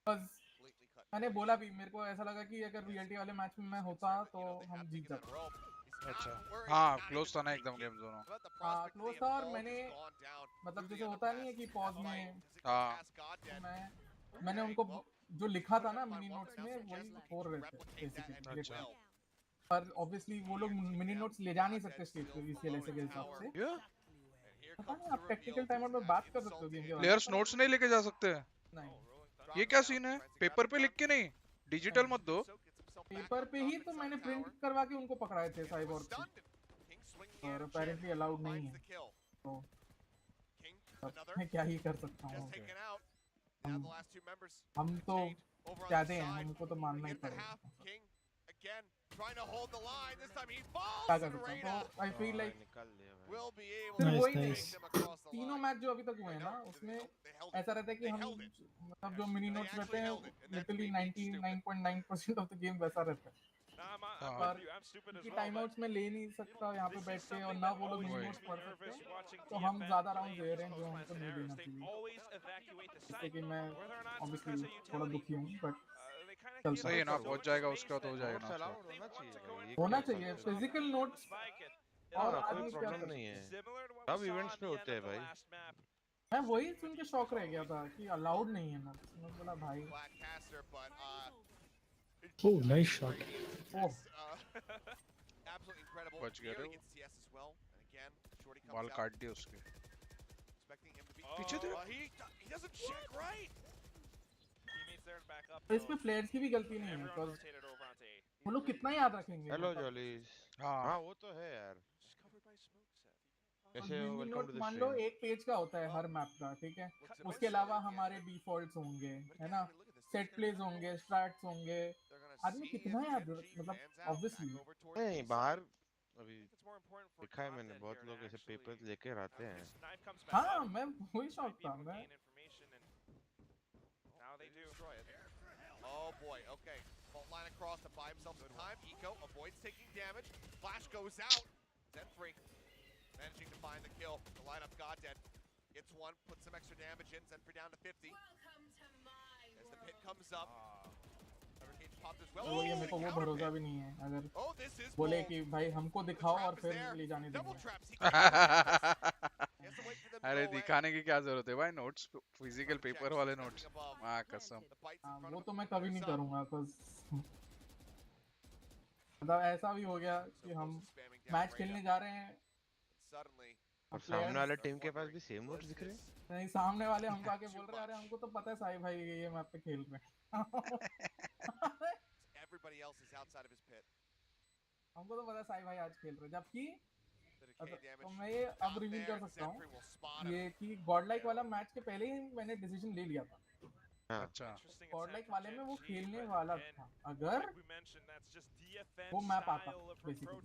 O: बस मैंने बोला भी मेरे को ऐसा लगा कि अगर रियलिटी वाले मैच में मैं होता तो हम जीत जाते
C: अच्छा हाँ क्लोज था ना एकदम गेम दोनों
O: हाँ क्लोज था और मैंने मतलब जैसे होता नहीं है कि पॉज में
C: हाँ
O: मैंने उनको जो लिखा था ना मिनी नोट्स में वही हो रहे थे बेसिकली पर ऑब्वियसली वो लोग मिनी नोट्स ले जा नहीं सकते स्टेज पे VCLS के हिसाब से पता नहीं आप टेक्निकल टाइमर में बात कर सकते हो गेम के बारे में
C: प्लेयर्स नोट्स नहीं लेके जा सकते
O: नहीं
C: ये क्या सीन है पेपर पे लिख के नहीं डिजिटल मत दो
O: पेपर पे ही तो मैंने प्रिंट करवा के उनको पकड़ाए थे साइबर और अपेरेंटली अलाउड नहीं है तो मैं क्या ही कर सकता हूँ हम तो कहते हैं हमको तो मानना ही पड़ेगा
A: Trying to hold the line. This time he
O: क्या
A: falls.
O: कर सकता हूँ तो आई feel like
A: Will be able
O: सिर्फ
A: to
O: वही
A: take
O: नहीं
A: them across the
O: तीनों मैच जो अभी तक हुए हैं ना उसमें ऐसा रहता है कि हम मतलब जो मिनी नोट्स रहते हैं लिटरली 99.9% ऑफ द गेम वैसा रहता है पर कि टाइम आउट्स में ले नहीं सकता यहाँ पे बैठ के और ना वो लोग मिनी नोट्स पढ़ सकते तो हम ज्यादा राउंड दे रहे हैं जो हमको नहीं देना चाहिए जैसे कि मैं ऑब्वियसली थोड़ा दुखी हूँ बट
C: सही है ना पहुंच जाएगा उसका तो हो जाएगा ना
O: होना चाहिए फिजिकल नोट्स और आदमी क्या
F: प्रॉब्लम नहीं है सब इवेंट्स पे होते हैं भाई
O: मैं वही सुन के शॉक रह गया था कि अलाउड नहीं है नोट्स मैं बोला भाई
H: ओह नाइस शॉट
O: ओह
A: absolutely incredible.
C: बच गया रे
A: Against CS as well. And again, Shorty comes
C: बाल
A: out.
C: काट दिए उसके
A: Expecting him to be.
C: पीछे तेरे
A: He doesn't check right.
O: तो इसमें प्लेयर्स की भी गलती नहीं है बिकॉज़ वो लोग कितना याद रखेंगे
F: हेलो जॉलीज हाँ वो तो है यार कैसे वेलकम टू द
O: मान लो एक पेज का होता है हर मैप का ठीक है उसके अलावा हमारे डिफॉल्ट्स होंगे है ना सेट प्लेज होंगे स्ट्रैट्स होंगे आदमी कितना याद मतलब ऑब्वियसली
F: नहीं बाहर अभी देखा है मैंने बहुत लोग ऐसे पेपर्स लेके आते हैं
O: हाँ मैं वही शौक था मैं
A: Oh boy, okay. Fault line across to buy himself some time. 𝐿𝐴 avoids taking damage. Flash goes out. Zen3 managing to find the kill. The lineup 𝐿𝐴 gets one, puts some extra damage in. Zen3 down to 50. As the pit comes up. 𝐿𝐴 popped as well.
O: ये मेरे को वो भरोसा भी नहीं है अगर बोले कि भाई हमको दिखाओ और फिर ले जाने देंगे
C: अरे दिखाने की क्या जरूरत है भाई नोट्स फिजिकल पेपर वाले नोट्स मां कसम
O: वो तो मैं कभी नहीं करूंगा मतलब ऐसा भी हो गया कि हम मैच खेलने जा रहे हैं
F: और सामने वाले टीम के पास भी सेम नोट्स दिख रहे हैं
O: नहीं सामने वाले हमको आके बोल रहे हैं अरे हमको तो पता है साई भाई ये मैप पे खेल रहे हैं
A: Everybody else is outside of his pit.
O: हमको तो पता है साई भाई आज खेल रहे हैं जबकि तो मैं ये अब रिवील कर सकता हूँ ये कि गॉडलाइक वाला मैच के पहले ही मैंने डिसीजन ले लिया था
C: अच्छा
O: गॉडलाइक वाले में वो खेलने वाला था अगर वो मैप आता बेसिकली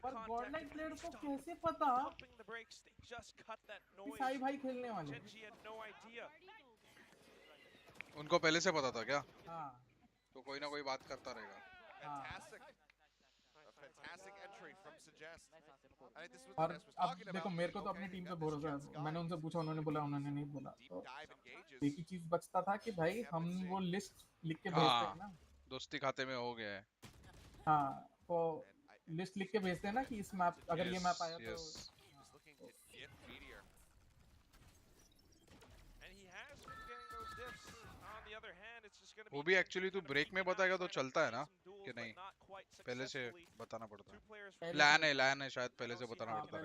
O: पर गॉडलाइक प्लेयर को कैसे पता कि साई भाई खेलने वाले
C: उनको पहले से पता था क्या
O: हाँ
C: तो कोई ना कोई बात करता रहेगा
A: fantastic entry from Suggest. I think this was
O: और
A: Suggest was
O: अब
A: talking
O: देखो
A: about.
O: मेरे को तो अपनी टीम पे भरोसा है, मैंने उनसे पूछा, उन्होंने बोला उन्होंने नहीं बोला, तो एक ही चीज बचता था कि भाई हम वो लिस्ट लिख के भेजते हैं ना,
C: दोस्ती खाते में हो गया है।
O: हाँ तो लिस्ट लिख के भेजते हैं ना कि इस मैप अगर ये मैप आया तो
C: वो भी एक्चुअली तू ब्रेक में बताएगा तो चलता है ना कि नहीं, पहले से बताना पड़ता है। लैन है शायद पहले से बताना पड़ता है।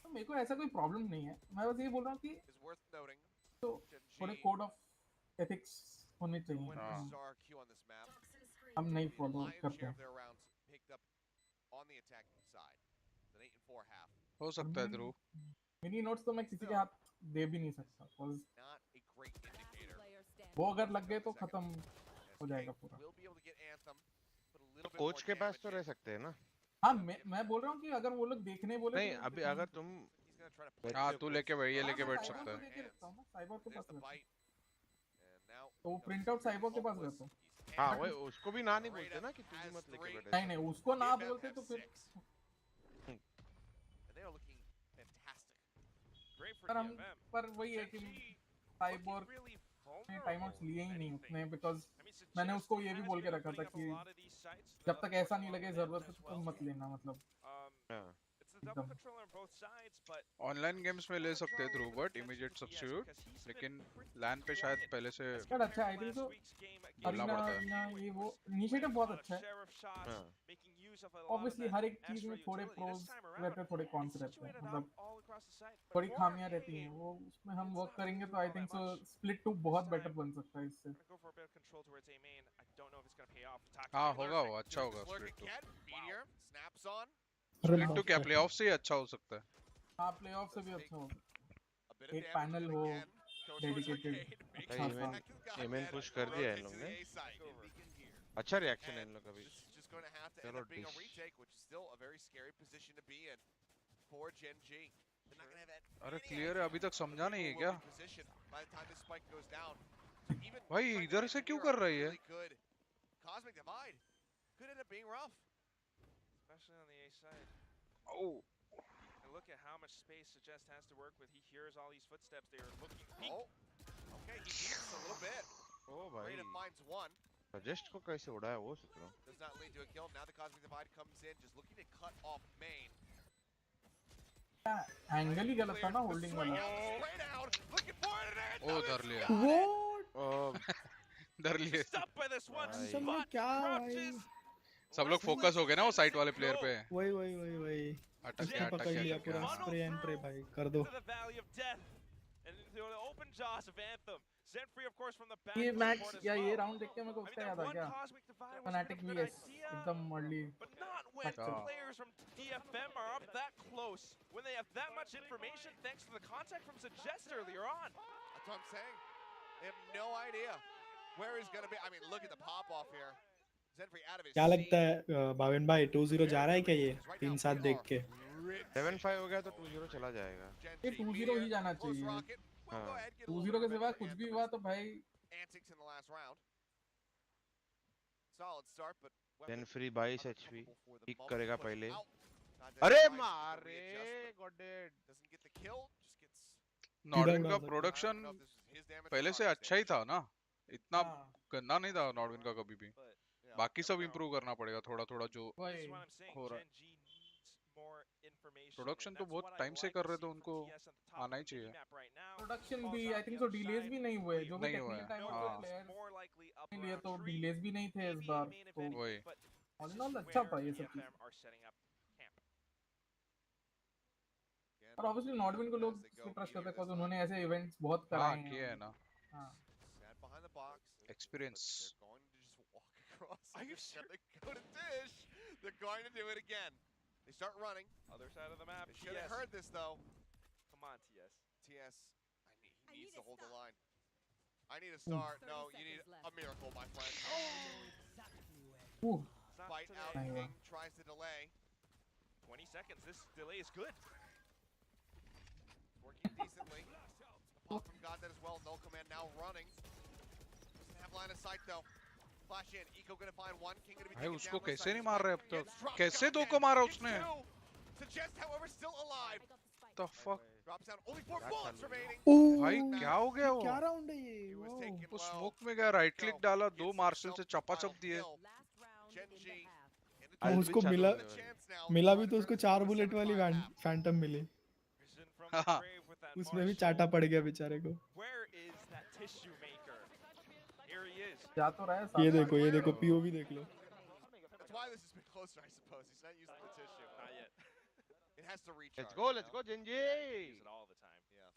O: तो मेरे को ऐसा कोई प्रॉब्लम नहीं है, मैं बस ये बोल रहा हूँ कि तो थोड़े कोड ऑफ एथिक्स होने चाहिए, हम नहीं फॉलो करते हैं।
C: हो सकता है ध्रुव।
O: मिनी नोट्स तो मैं किसी के हाथ दे भी नहीं सकता, वो अगर लग गए तो खत्म हो जाएगा पूरा।
F: तो कोच के पास तो रह सकते हैं ना।
O: हाँ मैं बोल रहा हूँ कि अगर वो लोग देखने बोले
F: नहीं, अभी अगर तुम
C: हाँ तू लेके बैठ, ये लेके बैठ सकता है।
O: साइबर के पास रहता है, तो प्रिंट आउट साइबर के पास रहता है।
F: हाँ वही, उसको भी ना नहीं बोलते ना कि तू भी मत लेके बैठे।
O: नहीं उसको ना बोलते तो फिर पर वही है कि साइबर ने टाइम आउट्स लिए ही नहीं उतने, बिकॉज मैंने उसको ये भी बोल के रखा था कि जब तक ऐसा नहीं लगे जरूरत है तो तुम मत लेना, मतलब
C: ऑनलाइन गेम्स में ले सकते हैं ध्रुव, बट इमीडिएट सब्स्टिट्यूट, लेकिन लैन पे शायद पहले से
O: बट अच्छा आई थिंक सो अरीना ये वो इनिशिएटिव बहुत अच्छा है। ऑब्वियसली हर एक चीज में थोड़े प्रोज रहते हैं, थोड़े कॉन्स रहते हैं, मतलब थोड़ी खामियां रहती हैं, वो उसमें हम वर्क करेंगे तो आई थिंक सो स्प्लिट 2 बहुत बेटर बन सकता है इससे।
C: हाँ होगा, वो अच्छा होगा स्प्लिट 2।
A: स्प्लिट
C: 2 क्या प्लेऑफ से ही अच्छा हो सकता है।
O: हाँ प्लेऑफ से भी अच्छा होगा, एक पैनल हो डेडिकेटेड।
F: एमएन पुश कर दिया है इन लोगों ने, अच्छा रिएक्शन है इन लोग का भी। चलो
C: अरे क्लियर है, अभी तक समझा नहीं है क्या भाई, इधर से क्यों कर रही है?
B: Oh. And look at how much space Suggest has to work with. He hears all these footsteps. They are looking.
A: Okay, he beats a little bit.
F: Oh भाई,
A: Reyna finds one.
F: Suggest को कैसे उड़ाया वो सोच रहा हूँ।
A: Does not lead to a kill. Now the Cosmic Divide comes in, just looking to cut off main.
O: Angle ही गलत था ना होल्डिंग वाला।
C: ओ धर लिया।
O: What?
C: धर लिए।
O: क्या भाई?
C: सब लोग फोकस हो गए ना वो साइट वाले प्लेयर पे।
H: वही
C: अटक
H: पकड़ लिया पूरा, स्प्रे एंड प्रे भाई कर दो।
O: ये मैच या ये राउंड देख के मेरे को उसका याद आ गया, फनाटिक वीएस एकदम early.
B: Players from DFM are up that close when they have that much information thanks to the contact from Suggest earlier on.
A: That's what I'm saying. They have no idea where he's gonna be. I mean, look at the pop off here.
H: क्या लगता है भाविन भाई 2-0 जा रहा है क्या ये 3-7 देख के?
F: 7-5 हो गया तो 2-0 चला जाएगा।
O: ये 2-0 ही जाना चाहिए।
F: हाँ
O: 2-0 के सिवा कुछ भी हुआ तो भाई
F: फ्री 22 HP पिक करेगा पहले। अरे मारे गॉडेड।
C: नॉर्डविन का प्रोडक्शन पहले से अच्छा ही था ना, इतना गंदा नहीं था नॉर्डविन का कभी भी। बाकी सब इंप्रूव करना पड़ेगा थोड़ा थोड़ा जो हो रहा है। प्रोडक्शन तो बहुत टाइम से कर रहे थे, उनको आना ही चाहिए।
O: प्रोडक्शन भी आई थिंक सो डिलेज भी नहीं हुए, जो भी टेक्निकल टाइम
C: हाँ।
O: प्लेयर्स के लिए तो डिलेज भी नहीं थे इस बार, तो
C: वही
O: ऑल इन ऑल अच्छा था ये सब चीज। और ऑब्वियसली नॉर्डविन को लोग ट्रस्ट करते हैं बिकॉज़ उन्होंने ऐसे इवेंट्स बहुत कराए हैं।
C: किए है ना।
O: हां
C: experience.
A: Are you sure? They go to Dish. They're going to do it again. They start running.
B: Other side of the map.
A: They should have heard this though.
B: Come on, TS.
A: TS, he needs to hold the line. I need a start. No, you need a miracle, my friend. Fight out. King tries to delay.
B: 20 seconds. This delay is good.
A: Working decently. Pop from got that as well. No command now running. Doesn't have line of sight though. Flash in. Eco gonna find one. King gonna be
C: भाई
A: taken
C: उसको
A: down.
C: कैसे नहीं मार रहे अब तक? कैसे दो को मारा उसने?
A: Suggest, however, still alive.
C: The fuck?
A: Drops down. Only 4 bullets remaining.
C: भाई क्या हो गया वो?
H: क्या राउंड है ये?
C: वो स्मोक में गया, राइट क्लिक डाला, 2 मार्शल से चपाचप दिए।
H: उसको मिला भी तो उसको 4 बुलेट वाली फैंटम मिली। उसमें भी चाटा पड़ गया बेचारे को।
O: जा तो रहा है।
H: ये देखो पीओवी देख लो।
A: That's why this has been closer, I suppose. He's not using the tissue. Not yet. It has to recharge.
F: Let's go, Genji!
J: Use it all the time.
A: Yeah.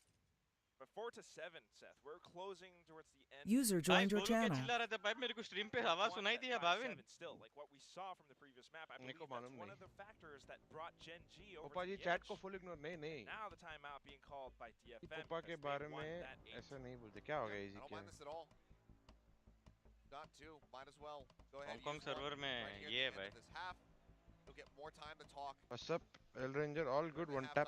B: But 4-7, Seth. We're closing towards the end.
N: User joined your channel.
G: चिल्ला रहा था भाई, मेरे को stream पे आवाज सुनाई दी है Bhavin.
B: Still, like what we saw from the previous map, I believe that's one of the factors that brought Gen G over
F: पापा
B: to
F: जी
B: the
F: चैट
B: edge.
F: को फुल इग्नोर नहीं।
B: Now the timeout being called by DFM.
F: पापा के बारे में ऐसा नहीं बोलते, क्या हो गया इजी
A: I don't
F: के?
A: mind this at all. Got to. Might as well. Go ahead.
G: Hong Kong server में ये है भाई।
A: You'll get more time to talk.
F: What's up, El Ranger? All good, one tap.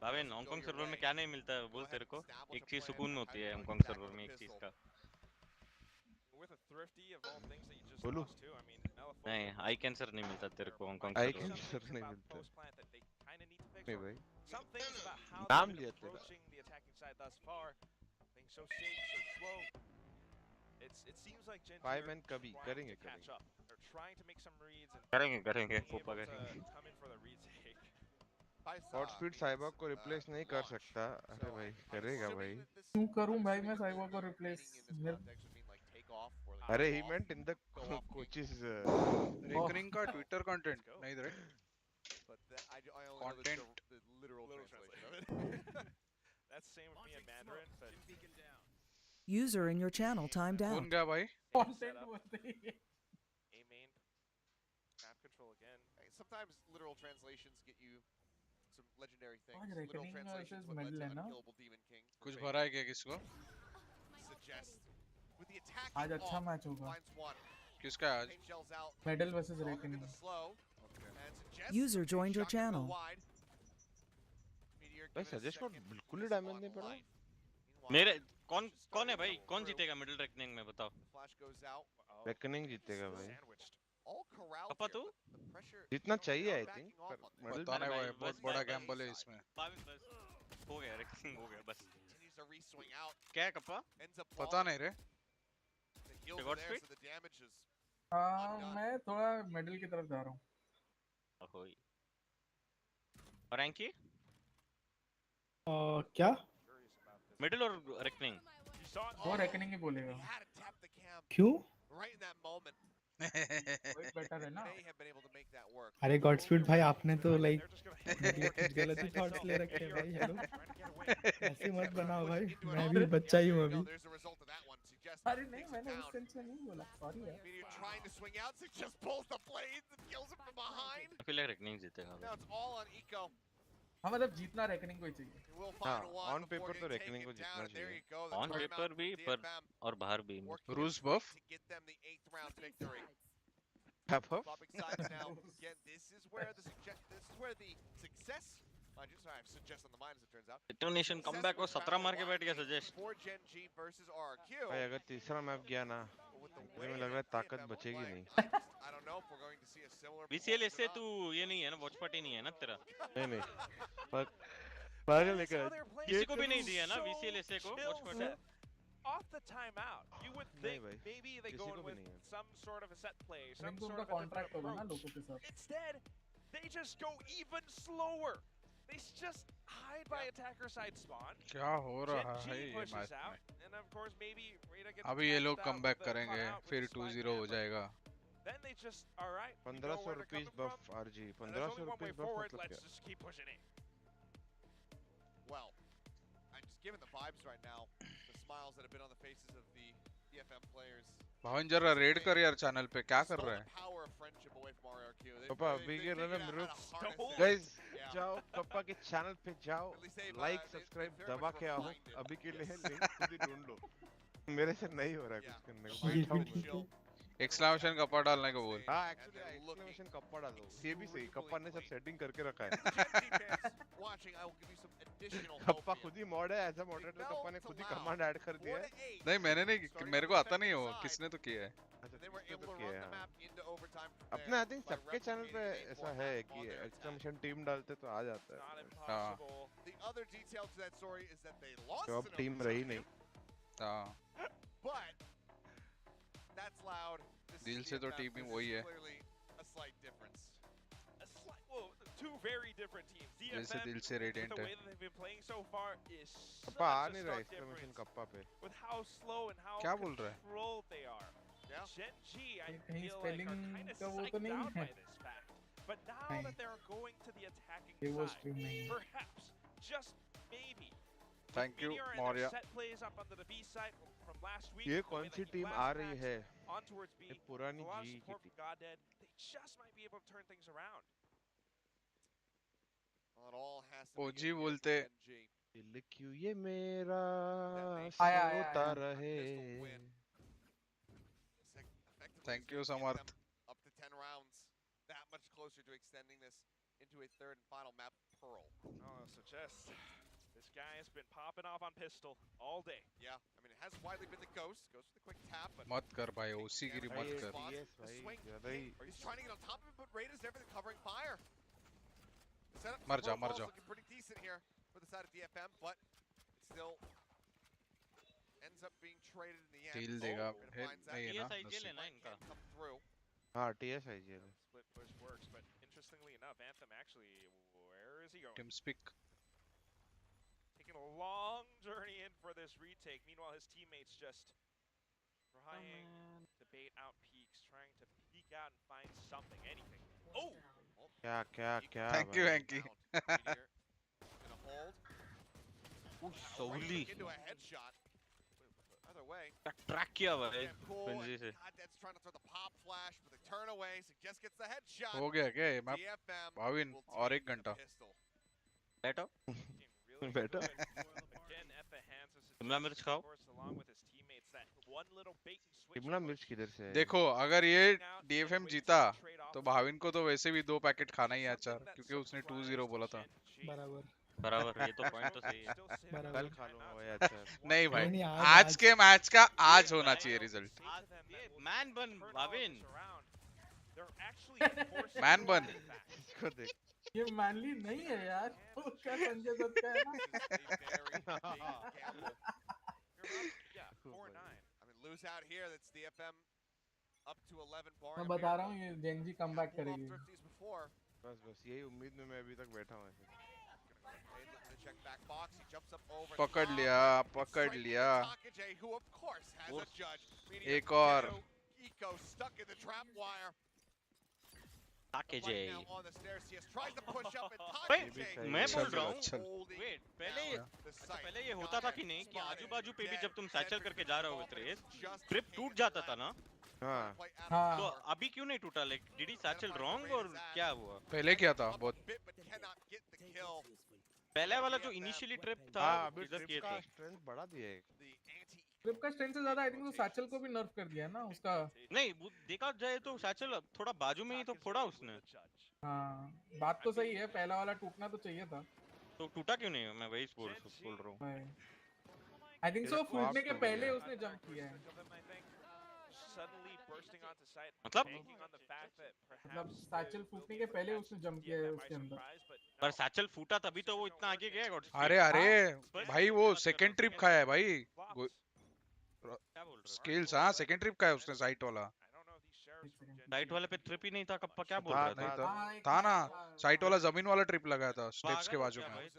G: Bhavin Hong Kong server में क्या नहीं मिलता है बोल तेरे को? एक चीज सुकून में होती है हांगकांग सर्वर में, एक चीज का।
B: With a thrifty of all things that you just
F: बोलू?
B: lost too. I mean,
G: नहीं, आई कैंसर नहीं मिलता तेरे को हांगकांग
F: आई
G: सर्वर में।
F: कैंसर नहीं मिलता। नहीं भाई।
B: Some things about how
F: नाम
B: they've
F: लिया
B: been
F: तेरा।
B: approaching the attacking side thus far, being so safe, so slow. It seems like Gen G
F: 5
B: are
F: and कभी
B: trying
F: करेंगे
B: to catch up. They're trying to make some reads and
G: करेंगे
B: being
G: पोपा
B: able to
G: करेंगे।
B: come in for the retake.
F: Hot speed cyber को replace नहीं कर सकता। अरे भाई करेगा भाई।
O: क्यों करूं भाई मैं साइबर को रिप्लेस?
F: अरे he meant in the coaches
C: recurring का ट्विटर कंटेंट नहीं दे।
A: Content. The literal translation of it.
B: That's the same with me in Mandarin, but
N: User in your channel timed
C: कौन
N: out.
C: गया भाई?
O: कंटेंट बोलते हैं।
B: A main map control again.
A: Sometimes literal translations get you some legendary things.
O: आज
A: Literal
O: reckoning
A: translations
O: versus
A: what led
O: middle
A: to
O: है ना?
A: unkillable Demon King.
C: कुछ भरा है क्या किसको?
A: Suggest with the attack.
O: आज अच्छा मैच होगा।
A: Finds one.
C: किसका है आज?
A: Paint shells out.
O: Medal versus
A: Longer
O: reckoning.
A: the slow. And Suggest
N: User joined your
A: shot from the
N: channel.
A: wide. Meteor
F: भाई
A: giving a
F: सजेस्ट को
A: second
F: बिल्कुल ही
A: on
F: damage नहीं पड़ा।
A: life.
G: मेरे कौन है भाई? कौन जीतेगा मिडिल रेकनिंग में बताओ?
A: Flash goes out.
F: रेकनिंग जीतेगा भाई।
A: All corralled
G: पापा
A: here.
G: तू?
A: The pressure
F: जीतना चाहिए आई
A: backing
F: थिंक
A: off
F: पर
A: on
F: मेडल
C: पता नहीं भाई,
G: बस
C: बहुत बड़ा गैम्बल है इसमें।
G: बस हो गया, रेकनिंग हो गया बस।
A: continues to re-swing out.
G: क्या है कप्पा?
A: Ends up
C: पता
A: falling.
C: नहीं रे।
A: The heals
G: They
A: are
G: got
A: there,
G: speed?
A: so the damage is
O: मैं थोड़ा मेडल की तरफ जा रहा हूँ।
G: अहोई। और रैंकी?
H: क्या?
G: मिडिल और रेकनिंग?
O: वो रेकनिंग ही बोलेगा।
A: had to tap the cam
H: क्यों?
A: right in that moment.
O: वही बेटर है ना?
A: May have been able to make that work.
H: अरे गॉडस्पीड भाई आपने तो लाइक गलत ही थॉट्स ले रखे हैं भाई। हेलो ऐसे मत बनाओ भाई, मैं भी बच्चा ही हूँ अभी।
A: There's the result of that one. Suggest
O: अरे नहीं मैंने उस सेंस में नहीं बोला, सॉरी यार।
A: Meteor trying to swing out, Suggest pulls the blades and kills him from behind.
G: I feel like reckoning जीतेगा।
A: Now it's all on Eco.
O: हाँ मतलब जीतना रेकनिंग को ही चाहिए।
A: We'll find one
F: on
A: before
F: paper तो
A: getting
F: reckoning को
A: taken
F: जीतना
A: down. There
F: चाहिए।
A: you go. The
G: on
A: timeout
G: paper
A: from
G: भी पर
A: DFM
G: और बाहर भी।
A: working
C: रूस बफ?
A: to get them the 8th round victory.
F: KappA?
A: Swapping sides now. Again, this is where the success. Sorry, I suggest on the mind as it turns out.
G: Detonation comeback को 17 मार के बैठ गया suggest.
A: For Gen G versus RQ.
F: भाई अगर तीसरा map गया ना, मुझे लग रहा है ताकत बचेगी नहीं।
A: I don't know if we're going to see a similar.
G: VCL से तू ये नहीं है ना, वॉच पार्टी नहीं है ना तेरा?
F: नहीं पागल है क्या?
G: किसी को भी नहीं दिया ना VCL से को watch party?
B: Off the timeout, you would think maybe they go in with some sort of a set play, some sort of a
O: contract होगा ना लोगों के साथ।
B: Instead, they just go even slower. They just hide by attacker side spawn.
C: क्या हो रहा है
B: Gen G
C: ये
B: pushes
C: मैच
B: out,
C: में?
B: and of course maybe Rada gets
C: अभी ये लोग
B: catched out
C: comeback
B: with the
C: करेंगे,
B: cutout,
C: फिर
B: which is fine,
C: 2-0 हो
B: but
C: जाएगा।
B: Then they just, all right, we know
F: 1500
B: where they're
F: rupees
B: coming
F: buff
B: from,
F: RG
B: and there's only
F: 1500
B: one way
F: rupees buff
B: forward.
F: मतलब
B: Let's
F: क्या?
B: just keep pushing it.
A: Well, I'm just giving the vibes right now. The smiles that have been on the faces of the DFM players.
C: भावन जरा red कर यार channel पे, क्या कर रहा है?
A: Power of friendship away from RRQ.
F: पापा अभी के रन मेरे
A: Stole
F: गाइस जाओ पापा के चैनल पे जाओ, लाइक सब्सक्राइब दबा के आओ। अभी के लिए लिंक खुद ही ढूंढ लो। मेरे से नहीं हो रहा है कुछ करने को। बैठा हूं मैं।
C: एक्सक्लेमेशन कप्पा डालने को बोल।
F: हाँ एक्चुअली एक्सक्लेमेशन कप्पा डालो। ये भी सही, कप्पा ने सब सेटिंग करके रखा है। कप्पा खुद ही मॉड है, एज अ मॉडरेटर कप्पा ने खुद ही कमांड ऐड कर दिया है।
C: नहीं मैंने नहीं, मेरे को आता नहीं है वो, किसने तो किया है।
F: अपने आई थिंक सबके चैनल पे ऐसा है कि एक्सक्लेमेशन टीम डालते तो आ जाता है।
C: हाँ
A: The other detail to that story is that they lost
F: तो अब
A: in
F: टीम रही नहीं।
C: हाँ
A: but that's loud. This
C: दिल
A: is
C: से तो
A: DFM.
C: टीम ही
A: This
C: वही
A: is
C: है।
A: clearly a slight difference.
B: Two very different teams.
C: जैसे
B: DFM,
C: दिल से
B: with
C: रेडिएंट
B: the
C: है।
B: way that they've been playing so far, is such
F: kappa आ
B: a
F: नहीं रहा
B: stark
F: एक्सक्लेमेशन
B: difference
F: कप्पा पे।
B: with how slow and how
C: क्या बोल रहा है?
B: controlled they are.
A: Yeah.
B: Gen G, I
O: कहीं
B: feel like, are
O: spelling
B: kind of
O: का वो तो
B: psyched
O: नहीं
B: out
O: है।
B: by this fact. But now
O: नहीं।
B: that they're going to the attacking
O: ये वो
B: side,
O: stream नहीं है।
B: perhaps, just maybe,
C: Thank you,
B: Meteor and
C: Maurya.
B: their set plays up onto the B side from last week,
F: ये
B: the way
F: कौन
B: that
F: सी
B: he
F: team
B: last
F: आ रही
B: matched
F: है?
B: on towards B,
F: ये पुरानी
B: a lot of
F: ji
B: support
F: की
B: from 𝐿𝐼𝑋, they just might be able to turn things around.
A: Well, it all has to
C: OG
A: begin here
C: बोलते
A: for Gen G.
F: दिल क्यों ये मेरा
O: आया
F: सोता
O: आया।
F: रहे।
A: Effectively,
C: Thank
A: it's
C: you,
A: gonna get
C: Samarth.
A: them up to 10 rounds. That much closer to extending this into a third and final map, Pearl.
B: Oh, so just this guy has been popping off on pistol all day.
A: Yeah, I mean, it has widely been the Ghost. Goes for the quick tap, but
C: मत कर भाई ओसी गिरी मत
F: भाई
C: कर।
F: TS
A: the
F: भाई
A: swing.
F: ज़्यादा ही
A: He's trying to get on top of it, but Raiders there for the covering fire. The setup
C: मर जा,
A: for
C: मर
A: Pearl
C: जा।
A: looking pretty decent here for the side of DFM, but it still ends up being traded in the end.
C: Heal देगा
A: Gonna
C: है
A: find that.
C: नहीं है ना
G: TSIGL है
C: नसीब।
G: ना इनका।
A: Can come through.
F: हाँ TS IGL।
B: Split push works, but interestingly enough, Anthem actually, where is he going?
C: Team स्पिक
B: Taking a long journey in for this retake. Meanwhile, his teammates just trying to bait out peeks, trying to peek out and find something, anything. Oh!
F: क्या क्या क्या
C: thank you
F: भाई।
C: हैंकी।
A: Meteor gonna hold.
G: सोली
A: Into a headshot. Either way.
G: Track किया हुआ है
A: Damn cool.
G: पंजी से।
A: Goddead's trying to throw the pop flash, but the turn away. Just gets the headshot.
C: हो गया क्या ये मैप?
A: DFM
C: भाविन
A: will
C: और
A: take
C: एक घंटा।
A: the pistol.
G: बैठो
B: Really
F: Better.
B: good. Again, Effa hands us
G: Shimla मिर्च खाओ।
B: of course, along with his teammates, that one little bait and switch.
F: Shimla मिर्च किधर से है?
C: देखो अगर ये DFM जीता तो भाविन को तो वैसे भी 2 पैकेट खाना ही है अचार क्योंकि उसने 2-0 बोला था।
O: बराबर
G: बराबर ये तो पॉइंट तो सही है।
F: कल खा लूँगा भाई अच्छा।
C: नहीं भाई
O: नहीं,
C: आज के मैच का आज होना चाहिए रिजल्ट।
G: मैन बन भाविन।
C: मैन बन।
F: इसको देख।
O: ये मैनली नहीं है यार। वो क्या संजय दत्त का है ना।
A: Yeah, 4-9. I mean, lose out here. That's DFM up to 11.
O: मैं बता रहा हूँ ये जेंजी कमबैक करेगी।
A: Before.
F: बस यही उम्मीद में मैं अभी तक बैठा हूँ ऐसे।
A: Check back box. He jumps up over.
C: पकड़ लिया पकड़ लिया।
A: 𝐿𝐼𝑋, who of course has a judge.
C: एक और।
A: Eco stuck in the trap wire.
G: 𝐿𝐼𝑋।
A: Now on the stairs, CS tries to push up and
G: मैं बोल रहा हूँ
C: चल।
G: वेट पहले ये होता था कि नहीं कि आजू बाजू पे भी जब तुम सैचल करके जा रहे हो विद रेस ट्रिप टूट जाता था ना।
F: हाँ।
G: तो अभी क्यों नहीं टूटा? Like did he satchel wrong और क्या हुआ?
C: पहले क्या था बहुत
G: पहले वाला जो इनिशियली ट्रिप था
F: अभी
G: इधर किए
F: ट्रिप का
G: थे।
F: स्ट्रेंथ बढ़ा दिया है।
O: ट्रिप का स्ट्रेंथ से ज्यादा आई थिंक तो सैचल को भी नर्फ कर दिया है ना उसका।
G: नहीं वो देखा जाए तो सैचल थोड़ा बाजू में ही तो फोड़ा उसने।
O: हाँ बात तो सही है, पहला वाला टूटना तो चाहिए था।
G: तो टूटा क्यों नहीं? मैं वही बोल रहा हूँ।
O: आई थिंक सो फूटने के पहले उसने जंप किया है। मतलब सैचल फूटने के पहले उसने जंप किया है उसके अंदर।
G: पर सैचल फूटा तभी तो वो इतना आगे गया।
C: अरे अरे भाई वो सेकंड ट्रिप खाया है भाई स्किल्स। हाँ सेकंड ट्रिप खाया उसने साइट वाला।
G: साइट वाले पे ट्रिप ही नहीं था कप्पा क्या बोल रहा था?
C: था ना साइट वाला जमीन वाला ट्रिप लगाया था स्टेप्स के बाजू में।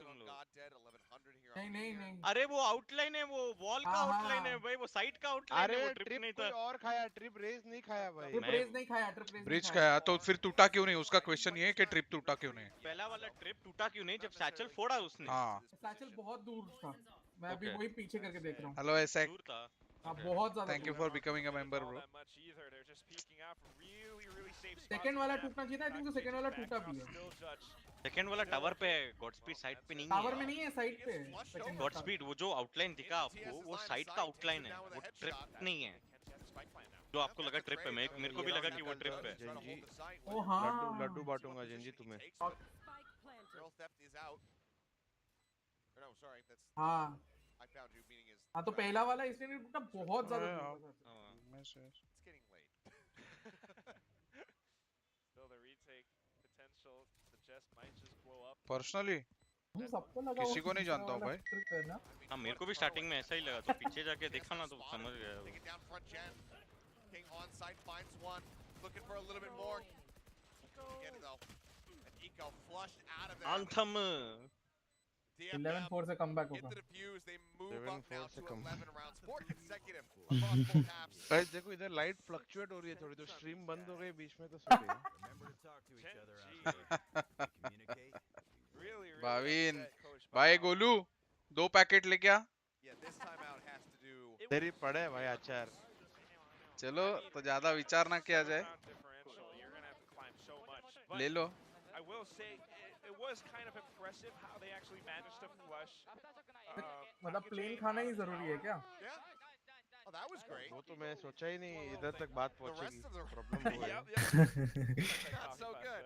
O: नहीं नहीं नहीं
G: अरे वो आउटलाइन है, वो वॉल का आउटलाइन है भाई, वो साइट का आउटलाइन है, वो ट्रिप नहीं था।
F: और खाया ट्रिप रेस नहीं खाया भाई।
O: ट्रिप रेस नहीं खाया, ट्रिप रेस
C: ब्रिज खाया तो फिर टूटा क्यों नहीं? उसका क्वेश्चन ये है कि ट्रिप टूटा क्यों नहीं?
G: पहला वाला ट्रिप टूटा क्यों नहीं जब सैचल फोड़ा उसने?
C: हाँ
O: सैचल बहुत दूर था, मैं अभी वही पीछे करके देख रहा हूँ।
C: हेलो एसएक
G: दूर था।
O: हाँ बहुत ज्यादा।
C: Thank you for becoming a member bro.
O: Second वाला टूटना चाहिए था, आई थिंक तो सेकंड वाला टूटा भी है।
G: सेकंड वाला टावर पे है, गॉड स्पीड साइड पे नहीं है।
O: टावर में नहीं है, साइड पे है।
G: गॉड स्पीड वो जो आउटलाइन दिखा आपको वो साइड का आउटलाइन है, वो ट्रिप नहीं है। जो आपको लगा ट्रिप है, मेरे को भी लगा कि वो ट्रिप है।
F: जंजी
O: ओ हाँ
F: लड्डू बांटूंगा जंजी तुम्हें।
O: हाँ हाँ तो पहला वाला इसलिए नहीं टूटा, बहुत ज्यादा
C: पर्सनली
O: सबको लगा
C: किसी को नहीं जानता हूँ भाई।
G: हाँ मेरे को भी स्टार्टिंग में ऐसा ही लगा, तो पीछे जाके देखा ना तो समझ गया वो।
A: King on site finds one, looking for a little bit more. Get it though. And 𝐿𝐽𝐾𝐘 flushed out of there.
G: Anthem
O: 11-4 से कमबैक
A: Get
O: होगा।
A: the defuse, they move up now to 11 rounds, 4 consecutive across both halves.
F: Guys देखो इधर light fluctuate हो रही है थोड़ी, तो stream बंद हो गई बीच में तो सही है।
C: भाविन भाई गोलू 2 पैकेट लेके आ।
A: Yeah, this timeout has to do.
F: तेरी पड़े भाई अचार।
C: चलो तो ज्यादा विचार ना किया जाए, ले लो।
B: I will say it was kind of impressive how they actually managed to flush.
O: मतलब प्लेन खाना ही जरूरी है क्या?
A: Oh, that was great.
F: वो तो मैं सोचा ही नहीं इधर तक बात पहुंचेगी। प्रॉब्लम हो गई।
A: Not so good.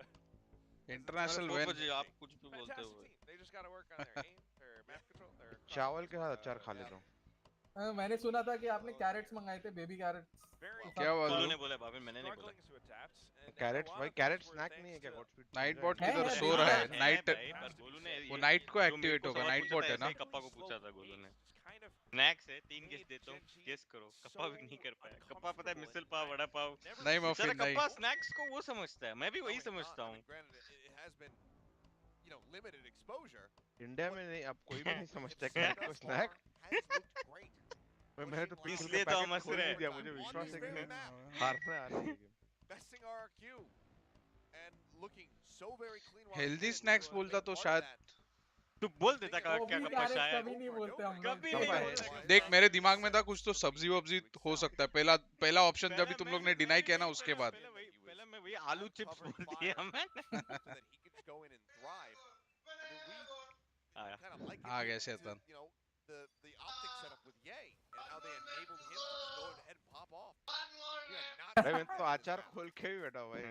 C: International when.
G: आप कुछ भी बोलते हो।
B: They just got to work on their aim, their map control, their
F: चावल के साथ अचार खा लेता हूँ।
O: मैंने सुना था कि आपने कैरेट्स मंगाए थे, बेबी कैरेट्स।
C: क्या हुआ?
G: गोलू ने बोला, भाभी मैंने नहीं बोला।
F: कैरेट्स भाई, कैरेट स्नैक नहीं है क्या?
C: नाइट बॉट किधर सो रहा है? नाइट वो नाइट को एक्टिवेट होगा, नाइट बॉट है ना?
G: कप्पा को पूछा था गोलू ने। स्नैक्स है, 3 गेस देता हूँ, गेस करो। कप्पा भी नहीं कर पाया। कप्पा पता है मिसल पाव, वड़ा पाव
C: नहीं मफिन नहीं।
G: कप्पा स्नैक्स को वो समझता है, मैं भी वही समझता हूँ।
F: इंडिया में नहीं, अब कोई भी नहीं समझता कैरेट को स्नैक। मैंने तो
G: इसलिए तो हम हंस रहे हैं।
F: दिया, मुझे विश्वास है कि हारने आ रही है।
C: हेल्दी स्नैक्स बोलता तो शायद
G: तू बोल देता क्या कप्पा शायद।
O: कभी नहीं बोलते हम लोग।
G: कभी नहीं बोलते।
C: देख मेरे दिमाग में था कुछ तो सब्जी वब्जी हो सकता है। पहला ऑप्शन जब भी तुम लोग ने डिनाई किया ना उसके बाद
G: पहले मैं वही आलू चिप्स बोल दिया मैंने।
C: आ गया शैतान।
A: The optic setup with 𝐿𝐽𝐾 and how they enabled him to just go ahead and pop off.
F: भाई मैं तो अचार खोल के ही बैठा हूँ भाई।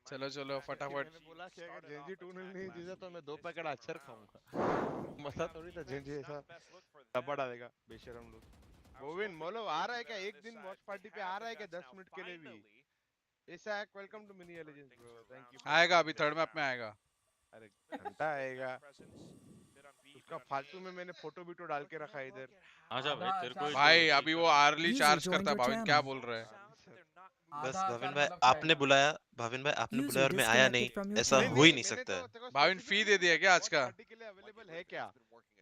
C: चलो चलो फटाफट।
F: मैंने बोला कि अगर जेंजी 2-0 नहीं जीता तो मैं 2 पैकेट अचार खाऊंगा। मजा थोड़ी था जेंजी ऐसा डब्बा डालेगा बेशरम लोग। गोविंद मोलो आ रहा है क्या? एक दिन वॉच पार्टी पे आ रहा है क्या 10 मिनट के लिए भी? ऐसा welcome to mini allegiance bro, thank you.
C: आएगा अभी थर्ड मैप में आएगा।
F: अरे घंटा आएगा। उसका फालतू में मैंने फोटो भी तो डाल के रखा है इधर।
G: आजा भाई तेरे को
C: भाई अभी वो आर्ली चार्ज करता है। भाविन क्या बोल रहा है?
P: बस भाविन भाई आपने बुलाया, भाविन भाई आपने बुलाया और मैं आया नहीं, ऐसा हो ही नहीं सकता है।
C: भाविन फी दे दिया क्या आज का?
F: के लिए अवेलेबल है क्या?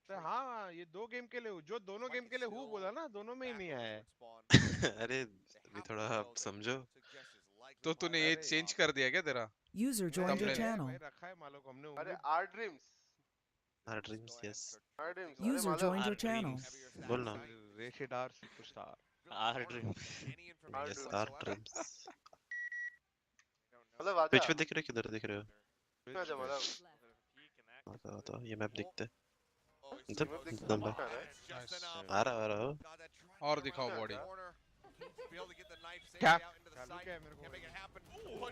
F: तो हाँ ये 2 गेम के लिए हूँ, जो दोनों गेम के लिए हूँ बोला ना, दोनों में ही नहीं आया है।
P: अरे अभी थोड़ा आप समझो।
C: तो तूने ये चेंज कर दिया क्या तेरा?
N: User joined your channel.
F: रखा है मालूम हमने।
Q: अरे
P: 𝐼𝑽𝑍 CS
N: User joined your channel.
P: बोल ना।
F: रेशिडार सुपरस्टार
P: 𝑟dreams यस 𝑟dreams।
Q: मतलब
P: पिच पे दिख रहे, किधर दिख रहे हो?
Q: मतलब
P: आता ये मैप दिखते हैं इधर नंबर आ रहा हो।
C: और दिखाओ बॉडी।
F: क्या?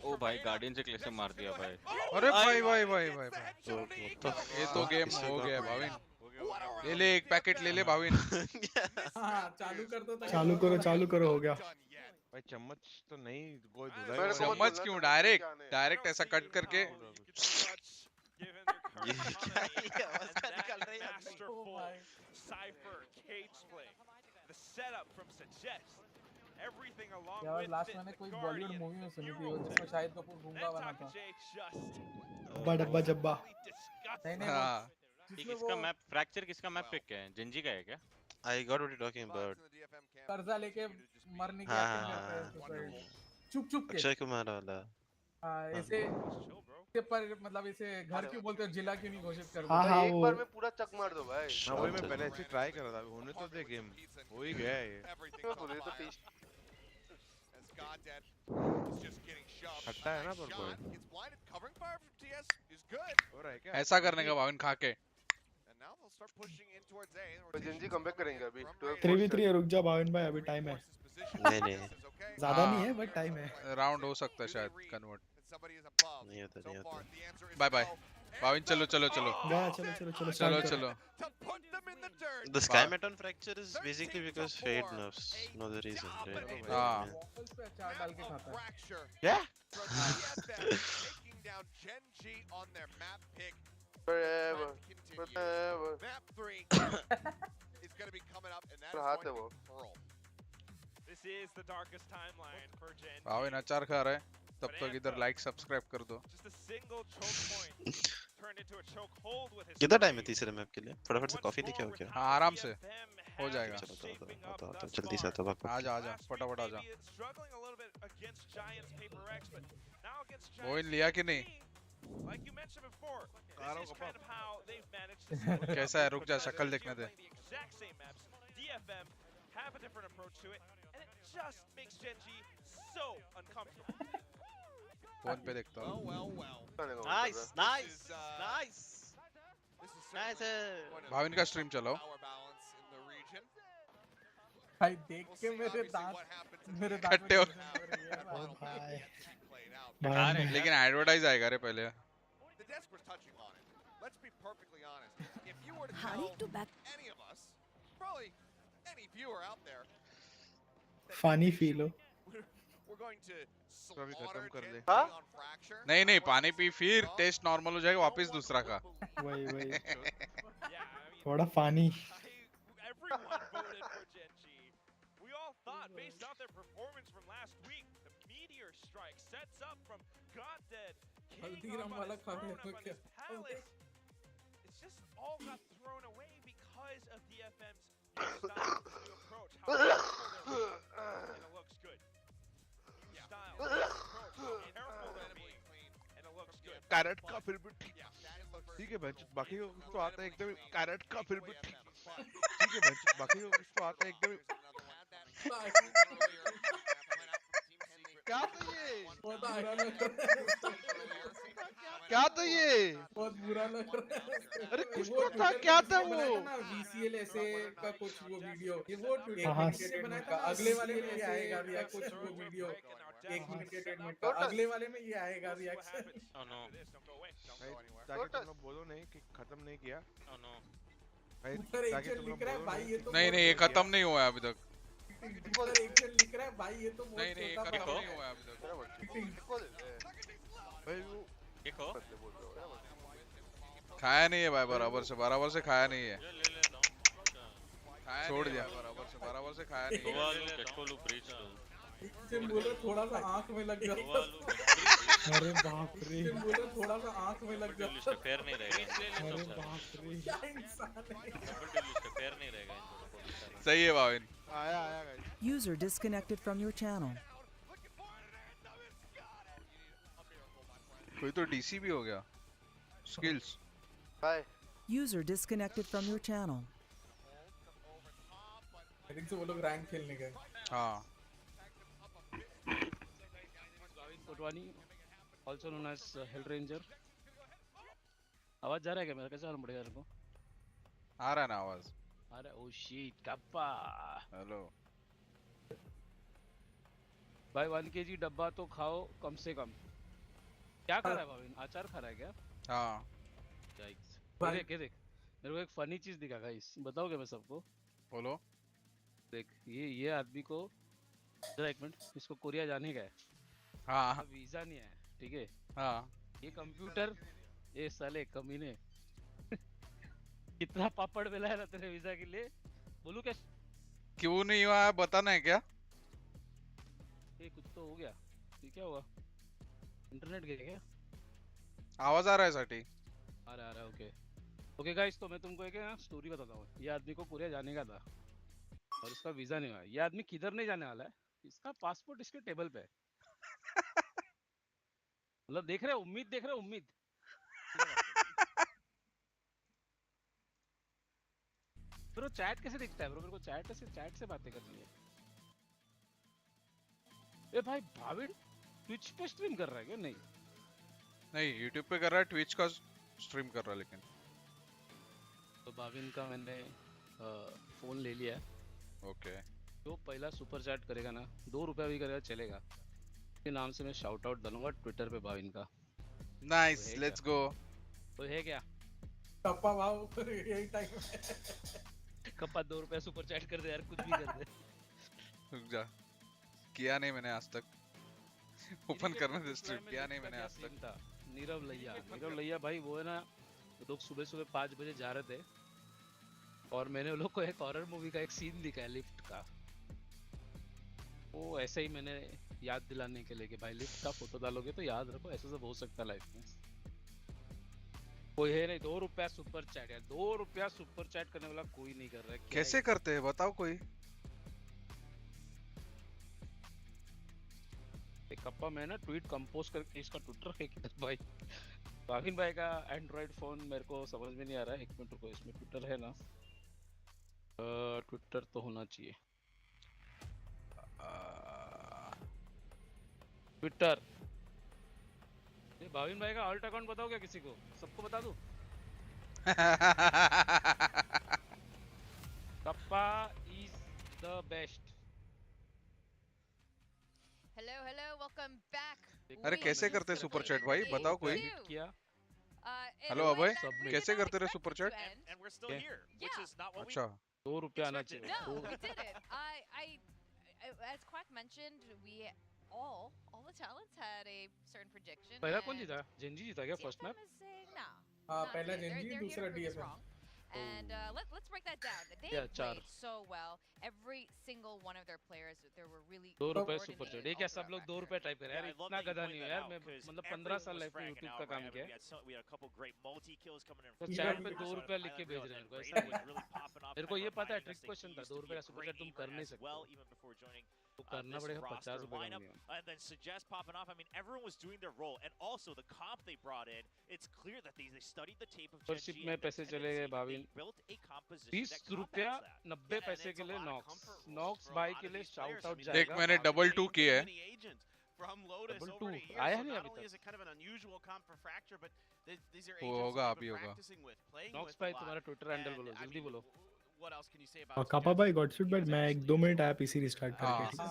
G: ओ भाई गार्डियन से कैसे मार दिया भाई।
C: अरे भाई भाई भाई भाई
P: तो
C: ये तो गेम हो गया भाविन। ले ले एक पैकेट ले ले भाविन।
O: चालू कर दो।
H: चालू करो हो गया।
F: भाई चम्मच तो नहीं, कोई धुलाई।
C: चम्मच क्यों? डायरेक्ट ऐसा कट करके।
P: ये क्या आवाज निकल रही है?
B: Cypher cage play. The setup from Suggest. Everything along
O: यार
B: with
O: लास्ट मैंने कोई बॉलीवुड मूवी में सुनी थी जिसमें शाहिद कपूर गूंगा बना था।
H: डब्बा जब्बा।
O: नहीं
C: हाँ।
G: किसका मैप फ्रैक्चर किसका मैप पिक है? जेंजी का है क्या?
P: I got what you're talking about.
O: कर्जा लेके मरने की
P: हाँ,
O: एक्टिंग करते हैं चुप के।
P: अक्षय कुमार वाला।
O: ऐसे पर मतलब इसे घर क्यों बोलते हो, जिला क्यों नहीं घोषित कर दो?
Q: हाँ, एक बार में पूरा चक मार दो भाई।
F: हाँ वही मैं पहले ऐसे ट्राई कर रहा था, होने तो दे गेम। हो ही गया ये। हटता है ना पर कोई। हो रहा है क्या?
C: ऐसा करने का भाविन खा के।
Q: जेंजी कमबैक करेंगे अभी।
H: 3v3 रुक जा भाविन भाई, अभी टाइम है।
P: नहीं
H: ज्यादा नहीं है बट टाइम है।
C: राउंड हो सकता है शायद कन्वर्ट।
P: नहीं होता
C: बाय बाय भाविन। चलो
H: चलो।
P: The sky meton fracture is basically because fade nerfs, no the reason, right?
C: हाँ।
F: क्या?
A: down Gen G on their map pick.
Q: Forever. Forever.
A: Map 3 is going to be coming up, and that is going to be Pearl.
B: This is the darkest timeline for Gen G.
C: Bhavin अचार खा रहा है तब तक इधर like subscribe कर दो.
B: Just a single choke point turned into a choke hold with his
P: कितना टाइम है तीसरे मैप के लिए? फटाफट से कॉफी लेके आओ क्या?
C: हाँ आराम से हो जाएगा.
P: चलो तो जल्दी से आता हूँ.
C: आजा फटाफट आजा.
B: struggling a little bit against Giants PRX, but now against
C: वो
B: Giants
C: लिया कि नहीं?
B: like you mentioned before, this is kind of how they've managed to
C: कैसा है? रुक जा शक्ल देखने दे.
B: the exact same maps. DFM have a different approach to it, and it just makes Gen G so uncomfortable.
C: Phone पे देखता हूँ.
G: Nice.
C: Bhavin का स्ट्रीम चलाओ.
O: भाई देख के मेरे दांत
C: खट्टे हो.
H: भाई
C: लेकिन एडवर्टाइज आएगा रे पहले.
A: The desk was touching on it. Let's be perfectly honest. If you were to tell any of us, probably any viewer out there,
H: funny feel हो.
A: we're going to
F: अभी खत्म कर दे.
A: on Fracture.
C: नहीं पानी P फिर test normal हो जाएगा वापस दूसरा का.
H: वही थोड़ा funny.
B: Everyone voted for Gen G. We all thought, based off their performance from last week, the meteor strike sets up from 𝐿𝐽𝐿, king up on his throne, up on his palace. It's just all got thrown away because of DFM's style new approach. How careful they're being, and it looks good. New style, new approach, how careful they're being, and it looks good.
F: कैरेट का फिर भी ठीक है bench. बाकी को कुछ तो आता है एकदम. कैरेट का फिर भी ठीक है बेंच. बाकी को कुछ तो आता है एकदम. क्या तो ये? क्या तो ये?
O: बहुत बुरा लग रहा है.
F: अरे कुछ तो था. क्या था वो?
O: VCL ऐसे का कुछ वो वीडियो. ये वो 1 मिनट के ट्रीटमेंट का. अगले वाले में ये आएगा रिएक्शन. कुछ वो वीडियो 1 मिनट के ट्रीटमेंट का. अगले वाले में ये आएगा रिएक्शन.
G: Oh no.
F: ताकि तुम लोग बोलो नहीं कि खत्म नहीं किया.
G: Oh no.
F: ताकि तुम लोग बोलो
C: नहीं ये खत्म नहीं हुआ है अभी तक.
O: एक्शन लिख रहा है भाई ये तो
C: नहीं ये खत्म नहीं हुआ है अभी तक.
G: देखो
C: खाया नहीं है भाई. बराबर से खाया नहीं है. छोड़ दिया. बराबर से खाया नहीं है.
O: सिम बोले थोड़ा सा आंख में लग गया. अरे बाप रे. सिम बोले थोड़ा सा आंख में लग गया.
G: फेयर नहीं रहेगा.
O: अरे बाप रे. क्या इंसान है.
G: फेयर नहीं रहेगा.
C: सही है भाविन.
F: आया guys.
N: User disconnected from your channel.
C: कोई तो डीसी भी हो गया. Skills.
Q: Bye.
N: User disconnected from your channel.
O: I think वो लोग रैंक खेलने गए.
C: हाँ.
R: Kotwani also known as 𝐿-𝐿𝐼𝙗. आवाज जा रहा है क्या मेरा? कैसे आना पड़ेगा मेरे को?
C: आ रहा है ना आवाज?
R: आ रहा है. Oh shit KappA.
C: हेलो
R: भाई 1 kg डब्बा तो खाओ कम से कम. क्या खा रहा है भाविन? अचार खा रहा है क्या?
C: हाँ.
R: देख मेरे को एक फनी चीज दिखा गाइस. बताओगे मैं सबको?
C: बोलो.
R: देख ये आदमी को जरा एक मिनट. इसको कोरिया जाने का है.
C: हाँ.
R: वीजा नहीं है. ठीक है.
C: हाँ.
R: ये कंप्यूटर ये साले कमीने कितना पापड़ बेला है ना तेरे वीजा के लिए. बोलू क्या?
C: क्यों नहीं हुआ बताना है क्या?
R: ये कुछ तो हो गया. ये क्या हुआ? इंटरनेट गया क्या?
C: आवाज आ रहा है साठी?
R: आ रहा है. ओके गाइस तो मैं तुमको एक स्टोरी बताता हूँ. ये आदमी को कोरिया जाने का था और इसका वीजा नहीं हुआ. ये आदमी किधर नहीं जाने वाला है. इसका पासपोर्ट इसके टेबल पे है. मतलब देख रहे उम्मीद. ब्रो चैट कैसे दिखता है ब्रो? मेरे को चैट से बातें करनी है. ए भाई भाविन ट्विच पे स्ट्रीम कर रहा है क्या? नहीं
C: यूट्यूब पे कर रहा है. ट्विच का स्ट्रीम कर रहा है लेकिन.
R: तो भाविन का मैंने फोन ले लिया.
C: ओके.
R: जो पहला सुपर चैट करेगा ना 2 रुपया भी करेगा चलेगा. के नाम से मैं शाउट आउट डालूंगा ट्विटर पे भाविन का.
C: नाइस. Let's go.
R: तो है क्या?
O: KappA भाव यही टाइम.
R: KappA 2 रुपया सुपर चैट कर दे यार. कुछ भी कर दे.
C: रुक जा. किया नहीं मैंने आज तक. ओपन करने दे स्ट्रीम. किया नहीं मैंने आज तक.
R: नीरव लैया भाई वो है ना, वो लोग सुबह सुबह 5 बजे जा रहे थे और मैंने उन लोग को एक हॉरर मूवी का एक सीन दिखाया लिफ्ट का। वो ऐसे ही मैंने याद दिलाने के लिए कि भाई लिफ्ट का फोटो डालोगे तो याद रखो ऐसा सब हो सकता है लाइफ में। कोई है नहीं। 2 रुपया सुपर चैट यार, 2 रुपया सुपर चैट करने वाला कोई नहीं कर रहा है।
C: कैसे करते हैं बताओ कोई।
R: KappA में ना ट्वीट कंपोज करके इसका ट्विटर है क्या भाई? भाविन भाई का एंड्रॉइड फोन मेरे को समझ में नहीं आ रहा है। 1 मिनट रुको, इसमें ट्विटर है ना? ट्विटर तो होना चाहिए। ट्विटर भाविन भाई का ऑल्ट अकाउंट बताओ क्या किसी को? सबको बता दूं? KappA is the best.
I: Hello, hello, welcome back.
C: अरे कैसे करते सुपर चैट भाई बताओ कोई। हेलो अभय, कैसे करते रहे सुपर चैट? अच्छा
R: 2 रुपया आना चाहिए।
I: No, we didn't. As Quack mentioned, we all the talents had a certain prediction.
R: पहला कौन जीता? जेंजी जीता क्या फर्स्ट मैप?
I: No.
O: हाँ पहला जेंजी, दूसरा DFM.
I: And let's break that down. They played so well. Every single one of their players, there were really
R: 2 रुपए super chat. ये क्या सब लोग 2 रुपए टाइप कर रहे हैं यार? इतना गधा नहीं हो यार। मैं मतलब 15 साल लाइफ में यूट्यूब का काम किया। तो चैट पे 2 रुपए लिख के भेज रहे हैं। ऐसा मेरे को ये पता है ट्रिक क्वेश्चन था। 2 रुपए का सुपर चैट तुम कर नहीं सकते। तो करना पड़ेगा 50 रुपए का।
J: And then Suggest popping off. I mean, everyone was doing their role, and also the comp they brought in. It's clear that they studied the tape of
R: Gen में पैसे चले गए भाविन। 20 रुपया 90 पैसे के लिए नॉक्स भाई के लिए शाउट आउट जाएगा।
C: देख मैंने 2-2 किया है।
K: From Lotus
R: Double
K: over
R: two.
K: to here.
R: आया
K: So
R: नहीं
K: not
R: अभी
K: only
R: तक।
K: is it kind of an unusual comp for Fracture, but these are
C: वो
K: agents
C: होगा
K: that
C: अभी
K: they've been
C: होगा।
K: practicing with, playing
R: नॉक्स
K: with a
R: भाई
K: lot.
R: तुम्हारा ट्विटर हैंडल बोलो,
K: And, I
R: जल्दी
K: mean,
R: बोलो।
K: what else can you say about
H: KappA भाई गॉड शूट बट मैं 1-2 मिनट आया पीसी रिस्टार्ट करके, ठीक है?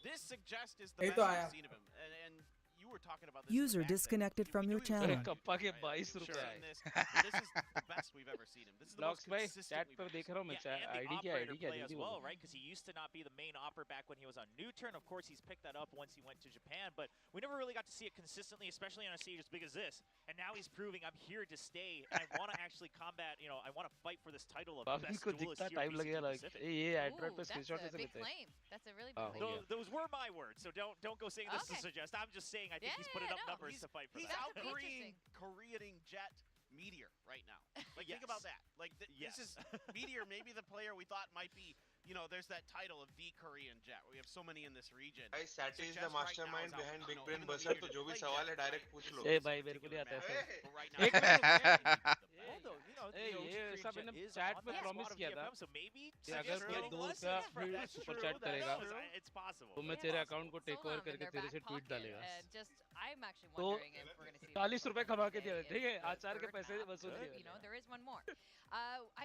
K: This Suggest is the
O: ये
K: best
O: तो
K: we've
O: आया।
K: seen of him. And you were talking about this. in the
N: User
K: back then.
N: disconnected from your
K: We knew he was
N: channel.
K: gonna
R: KappA के
K: be
R: 22
K: sure
R: रुपए
K: in
R: आए।
K: this, but this is the best we've ever seen him. This is the most
R: नॉक्स भाई
K: consistently
R: chat पर देख रहा हूँ मैं।
J: Yeah, and the
R: आईडी क्या
J: operator
R: आईडी क्या
J: play as
R: जल्दी
J: well,
R: बोलो।
J: right? Because he used to not be the main opper back when he was on New Turn. Of course, he's picked that up once he went to Japan, but we never really got to see it consistently, especially on a stage as big as this. And now he's proving I'm here to stay, and I want to actually combat. You know, I want to fight for this title of
R: Bhavin
J: best
R: को
J: duelist
R: जितना
J: here
R: time
J: in
R: लगेगा
J: VCT
R: like
J: Pacific.
R: ये Android पे
I: That's
R: screenshot
I: a
R: कैसे
I: big
R: लेते हैं?
I: claim. That's a really
R: हाँ,
I: big
R: हो
I: claim.
R: गया।
J: Those were my words, so don't go saying this to
I: Okay.
J: Suggest. I'm just saying I think
I: Yeah,
J: he's putting up
I: no.
J: numbers to fight for
K: He's
J: that.
I: That could be
K: out-Koreaning
I: interesting.
K: Jet Meteor right now. Like,
J: Yes.
K: think about that. Like,
J: Yes.
K: this is Meteor, maybe the player we thought might be, you know, there's that title of the Korean Jet. We have so many in this region.
P: Guys, Sati is the
K: Suggest right now
P: mastermind
K: is out,
P: behind
K: you
P: Big
K: know,
P: Brain
K: him and the
P: Buzzer,
K: Meteor
P: तो जो भी
K: play
P: सवाल है
K: Jet
P: direct पूछ लो।
R: ए भाई मेरे को नहीं आता है ऐसा।
K: But right now,
R: एक minute
J: Although, you know,
R: A
J: the
R: ये
J: OG
R: सब
J: Korean
R: मैंने
J: Jet is
R: चैट
J: on
R: में
J: that
R: प्रॉमिस
J: squad of
R: किया था
J: VFM, so maybe
R: कि अगर
J: Suggest
R: मैं
J: getting
R: 2
J: lessons
R: रुपया
J: from
R: फिर
J: that.
R: Super
J: True,
R: chat
J: that
R: करेगा
J: knows. It's possible.
R: तो मैं
I: It's
R: तेरे
I: possible.
R: अकाउंट को टेक
I: Solam
R: ओवर
I: in
R: करके
I: their
R: तेरे
I: back
R: से ट्वीट
I: pocket,
R: डालेगा।
I: and just I'm actually
R: तो
I: wondering if we're going to see
R: 40 रुपए कमा के दिया
I: in
R: ठीक है
I: the
R: आचार के
I: third
R: पैसे
I: map.
R: वसूल
I: You
R: किए
I: know, there is one more.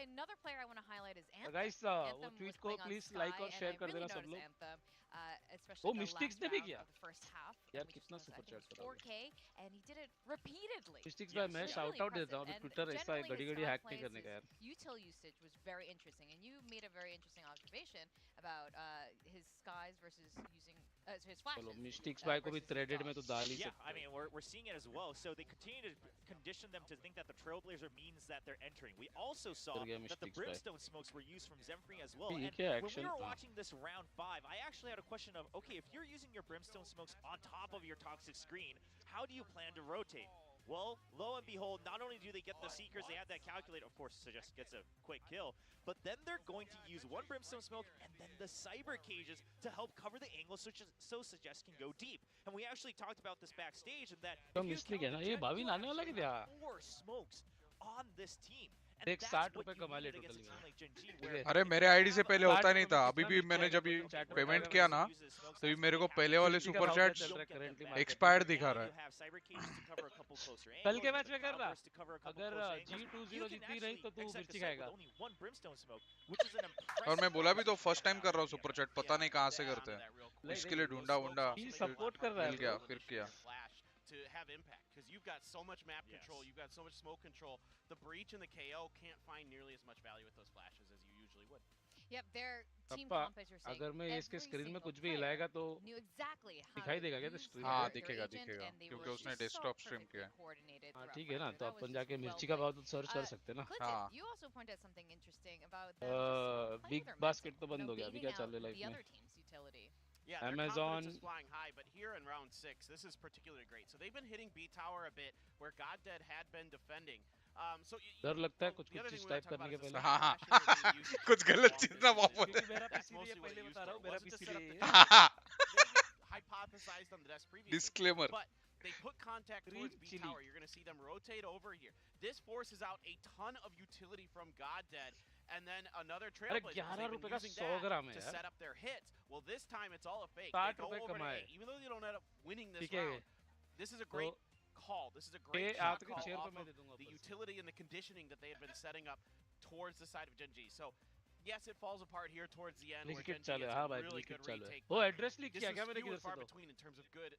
I: Another player I want to highlight is Anthem.
R: Guys वो
I: Anthem
R: ट्वीट
I: was
R: को
I: playing on
R: please
I: Sky,
R: like और
I: and
R: शेयर
I: I
R: कर
I: really
R: देना सब
I: noticed
R: लोग।
I: Anthem, especially
R: वो
I: the
R: मिस्टिक्स
I: last
R: ने भी
I: round
R: किया
I: of the first half,
R: यार
I: which
R: कितना
I: was, I
R: super
I: think,
R: chat
I: it was
R: करोगे
I: 4K, and he did it repeatedly.
R: Mystics भाई मैं
I: Really
R: शाउट आउट देता हूँ
I: impressive.
R: अभी
I: And
R: ट्विटर ऐसा है
I: generally
R: घड़ी
I: his
R: घड़ी
I: style
R: हैक नहीं
I: plays,
R: करने का यार।
I: his util usage was very interesting, and you made a very interesting observation about his skies versus using his flashes.
R: चलो मिस्टिक्स भाई को भी
I: versus his
R: थ्रेडेड
I: dodge.
R: में तो डाल ही
J: Yeah,
R: सकते
J: I mean, we're seeing it as well. So they continue to condition them to think that the Trailblazer means that they're entering. We also saw
R: गया
J: that the
R: Mystics भाई।
J: Brimstone smokes were used from Zemfree as well.
R: ये
J: And
R: क्या
J: when we
R: action
J: were
R: था?
J: watching this round 5, I actually had a question of, okay, if you're using your Brimstone smokes on top of your toxic screen, how do you plan to rotate? Well, lo and behold, not only do they get the Seekers, they have that calculator, of course, Suggest gets a quick kill, but then they're going to use one Brimstone smoke and then the Cyber Cages to help cover the angle so Suggest can go deep. And we actually talked about this backstage, and that
R: तो
J: if you
R: mistake
J: count
R: है ना
J: the
R: ये
J: Jet,
R: Bhavin
J: you
R: आने वाला
J: actually
R: क्या?
J: have 4 smokes on this team. And
R: देख
J: that's
R: 60
J: what
R: रुपए
J: you
R: कमा ले
J: needed against a
R: total
J: team like Gen G,
R: ठीक
J: where
R: है
C: अरे मेरे आईडी से पहले होता नहीं था, अभी भी मैंने जब ये
R: चैट में
C: पेमेंट
R: डाला
C: किया
R: मैंने।
C: ना तो ये मेरे को पहले वाले
R: मिस्टिक का
C: सुपर
R: भाव क्या
C: चैट्स
R: चल रहा है currently market में?
C: एक्सपायर्ड दिखा रहा
J: you
C: है।
J: have Cyber Cages to cover a couple closer
R: कल के
J: angles,
R: मैच में
J: you have
R: कर रहा
J: Cloudburst to cover a couple
R: अगर
J: closer angles.
R: G20
J: You can
R: जीतती नहीं तो तू
J: actually
R: मिर्ची
J: exact
R: खाएगा।
J: with only one Brimstone smoke, which is an
C: और मैं
J: impressive
C: बोला भी तो फर्स्ट टाइम कर रहा हूँ सुपर चैट, पता नहीं कहाँ से करते हैं। इसके लिए ढूंढा वूंढा
R: सपोर्ट कर रहा है
C: मिल गया फिर किया।
K: to have impact because you've got so much map control, you've got so much smoke control. The breach and the KO can't find nearly as much value with those flashes as you usually would.
I: Yep, their team
R: KappA,
I: comp, as you're saying,
R: अगर मैं इसके
I: every
R: screen में
I: single
R: कुछ भी
I: player
R: हिलाएगा तो
I: knew exactly how
R: दिखाई
I: to
R: देगा क्या
I: use
R: स्क्रीन
C: हाँ
R: पे?
I: their
C: दिखेगा
I: agent,
C: दिखेगा
I: and they
C: क्योंकि
I: were
C: उसने
I: just so
C: desktop stream
I: perfectly
C: किया है
I: coordinated
R: हाँ
I: throughout
R: ठीक है ना,
I: Factor.
R: तो
I: That was
R: अपन
I: just
R: जाके
I: well
R: मिर्ची का
I: played.
R: भाव तो सर्च कर सकते हैं ना।
I: Clinton,
C: हाँ
I: you also pointed out something interesting about them just playing
R: big
I: with their
R: basket
I: mental,
R: तो बंद हो गया, अभी
I: beating
R: क्या
I: out
R: चल रहा है
I: the
R: लाइफ में?
I: other team's utility.
K: Yeah, their
R: Amazon
K: confidence is flying high, but here in round 6, this is particularly great. So they've been hitting B tower a bit, where 𝐿𝙊𝙉𝐿 had been defending.
R: डर लगता है कुछ
K: the other
R: कुछ
K: thing
R: चीज
K: we want
R: type
K: to talk
R: करने
K: about
R: के
K: is
R: पहले।
K: the
C: हाँ हाँ
K: sniper pressure being used to
C: कुछ
K: shoot
C: गलत
K: long
C: चीज ना
K: distances.
C: वापस
R: क्योंकि मेरा
K: That's
R: पीसी
K: mostly what
R: पहले
K: they used
R: बता रहा
K: for.
R: हूँ, मेरा
K: Wasn't to
R: PC
K: set up the
R: है।
K: maybe hypothesized on the desk previously.
C: Disclaimer.
K: But they put contact towards B tower. You're going to see them rotate over here. This forces out a ton of utility from 𝐿𝙊𝙉𝐿, and then another
R: अरे
K: trailblazer.
R: 11
K: They've
R: रुपए
K: been
R: का
K: using
R: 100 gram
K: that
R: है
K: to
R: यार।
K: set up their hits. Well, this time it's all a fake.
R: 60
K: They go
R: रुपए
K: over to
R: कमाए।
K: A. Even though they don't end up winning this
R: ठीक है,
K: round, this is a great call. This is a
R: ये
K: great shot
R: आपके
K: call
R: 6 रुपए
K: off
R: मैं
K: of
R: दे दूंगा
K: the
R: ऊपर से।
K: utility and the conditioning that they have been setting up towards the side of 𝐿𝙊𝙉. So, yes, it falls apart here towards the end where
R: cricket
K: 𝐿𝙊𝙉
R: चालू है,
K: gets
R: हाँ
K: a
R: भाई
K: really
R: cricket
K: good
R: चालू है।
K: retake.
R: वो
K: But
R: address leak
K: this
R: किया
K: was
R: क्या मैंने
K: few and
R: किधर से
K: far
R: तो?
K: between in terms of good,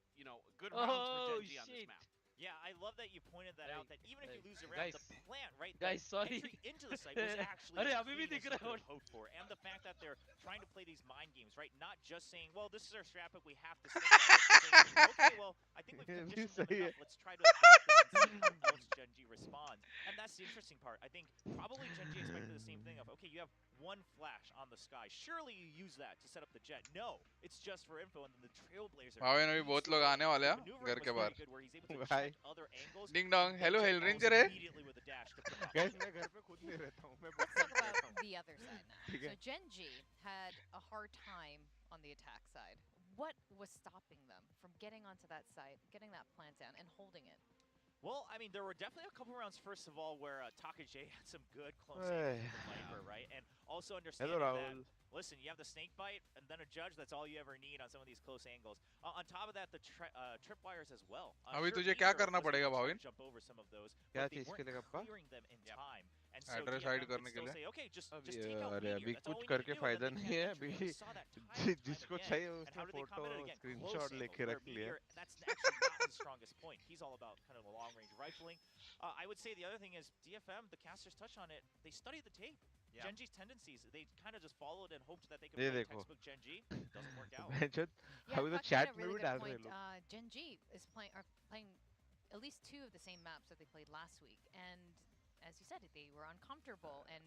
K: good rounds for
R: Oh
K: 𝐿𝙊𝙉 on this
R: shit!
K: map.
J: Yeah, I love that you pointed that out, that even if you lose a round,
R: Guys,
J: the plan, right,
R: guys,
J: the
R: sorry.
J: entry into the site was actually
R: अरे
J: as
R: अभी भी
J: clean
R: दिख
J: as you
R: रहा है
J: could have hoped for. And the fact that they're trying to play these mind games, right, not just saying, well, this is our strat pick, we have to stick by this, but saying, okay, well, I think we've conditioned them enough, let's try to adapt this and see how else 𝐿𝙊𝙉 responds. And that's the interesting part. I think probably 𝐿𝙊𝙉 expected the same thing of, okay, you have one flash on the sky. Surely you use that to set up the jet. No, it's just for info, and then the trailblazer.
C: भावेन अभी बहुत लोग आने वाले हैं घर के बाहर।
J: Check other angles.
C: Ding dong, hello hello ranger है।
J: Immediately with a dash to put up.
F: Guys, मैं घर पे खुद नहीं रहता हूँ, मैं
I: Let's talk about the other side now.
F: ठीक है।
I: So 𝐿𝙊𝙉 had a hard time on the attack side. What was stopping them from getting onto that site, getting that plant down, and holding it?
J: Well, I mean, there were definitely a couple rounds, first of all, where 𝐿𝙊𝙉 had some good close angles with the Viper, right? And also understanding that, listen, you have the snake bite and then a judge, that's all you ever need on some of these close angles. On top of that, the tripwires as well.
C: अभी तुझे क्या करना पड़ेगा भावेन?
J: Jump over some of those,
F: क्या
J: but they
F: चीज के लिए
J: weren't
F: KappA?
J: clearing them in time. And so
C: address
J: DFM
C: hide
J: could
C: करने के
J: still
C: लिए।
J: say, okay, just
F: अभी
J: take out
F: अरे
J: Meteor,
F: अभी
J: that's all
F: कुछ
J: we need
F: करके
J: to do, and
F: फायदा
J: then they
F: नहीं है,
J: can't
F: अभी
J: enter. We saw that time and time
F: जिसको
J: again.
F: चाहिए
J: And
F: उसने
J: how did they
F: photo
J: comment it again?
F: Screenshot
J: Close
F: लेके
J: angles, where
F: रख लिया।
J: Meteor, that's actually not his strongest point. He's all about kind of a long-range rifling. I would say the other thing is DFM, the casters touch on it, they studied the tape.
K: Yeah.
J: 𝐿𝙊𝙉's tendencies, they kind of just followed and hoped that they could
F: ये
J: play
F: देखो।
J: textbook 𝐿𝙊𝙉. Doesn't work out.
I: Yeah,
F: अभी तो
I: Akramaks
F: chat
I: made a
F: में
I: really
F: भी
I: good
F: डाल रहे हैं
I: point.
F: लोग।
I: 𝐿𝙊𝙉 is playing at least 2 of the same maps that they played last week, and as you said, they were uncomfortable. And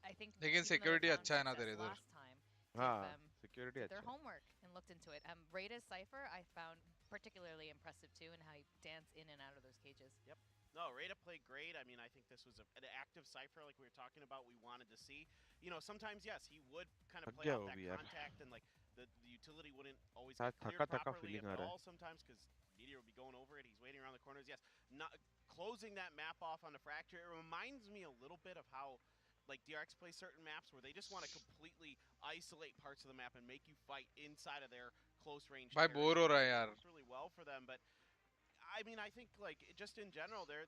I: I think
C: लेकिन
I: even though they
C: security
I: found
C: अच्छा है ना
I: success
C: तेरे इधर।
I: last time,
F: हाँ,
I: DFM
F: security
I: did their
F: अच्छा है।
I: homework and looked into it. 𝐿𝙊𝙉's Cypher I found particularly impressive too, and how he danced in and out of those cages.
K: Yep. No, 𝐿𝙊𝙉 played great. I mean, I think this was an active Cypher like we were talking about, we wanted to see. You know, sometimes, yes, he would kind of play out that contact and like the utility wouldn't always get cleared properly, if at all sometimes, because Meteor would be going over it, he's waiting around the corners. Yes, not closing that map off on the Fracture, it reminds me a little bit of how like DRX plays certain maps where they just want to completely isolate parts of the map and make you fight inside of their close range.
C: भाई bore हो रहा है यार।
K: Works really well for them, but I mean, I think like just in general, that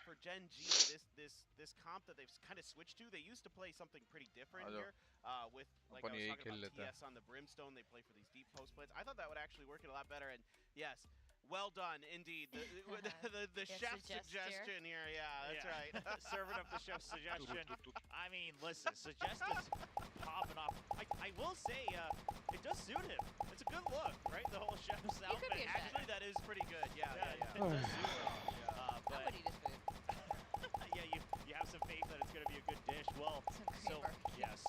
K: for 𝐿𝙊𝙉, this comp that they've kind of switched to, they used to play something pretty different here with like I was talking about TS on the Brimstone. They play for these deep post plays. I thought that would actually work it a lot better. And yes, well done indeed. The chef's suggestion here. Yeah, that's right.
J: Serving up the chef's suggestion. I mean, listen, Suggest is popping off. I will say, it does suit him. It's a good look, right? The whole chef's outfit.
K: Actually, that is pretty good. Yeah.
J: It does suit him.
I: I would eat his food.
J: Yeah, you have some faith that it's going to be a good dish. Well,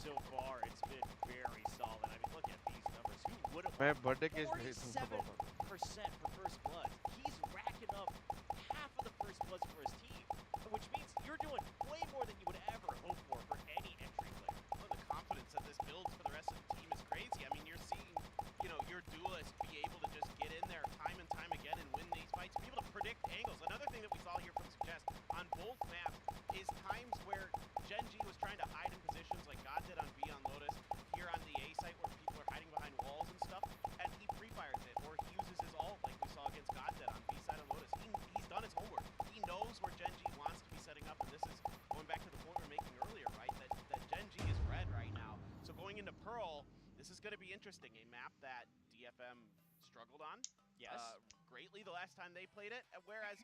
J: so far it's been very solid. I mean, look at these numbers. Who would have?
F: मैं birthday case
J: 47% for first blood. He's racking up half of the first bloods for his team, which means you're doing way more than you would ever hope for any entry player.
K: Well, the confidence that this builds for the rest of the team is crazy. I mean, you're seeing, you know, your duelists be able to just get in there time and time again and win these fights, be able to predict angles. Another thing that we saw here from Suggest on both maps is times where 𝐿𝙊𝙉 was trying to hide in positions like God did on B on Lotus, here on the A site where people are hiding behind walls and stuff, and he pre-fires it, or he uses his ult like we saw against God did on B side on Lotus. He's done his homework. He knows where 𝐿𝙊𝙉 wants to be setting up, and this is going back to the point we were making earlier, right? That 𝐿𝙊𝙉 is red right now. So going into Pearl, this is going to be interesting. A map that DFM struggled on
J: greatly
K: the last time they played it, whereas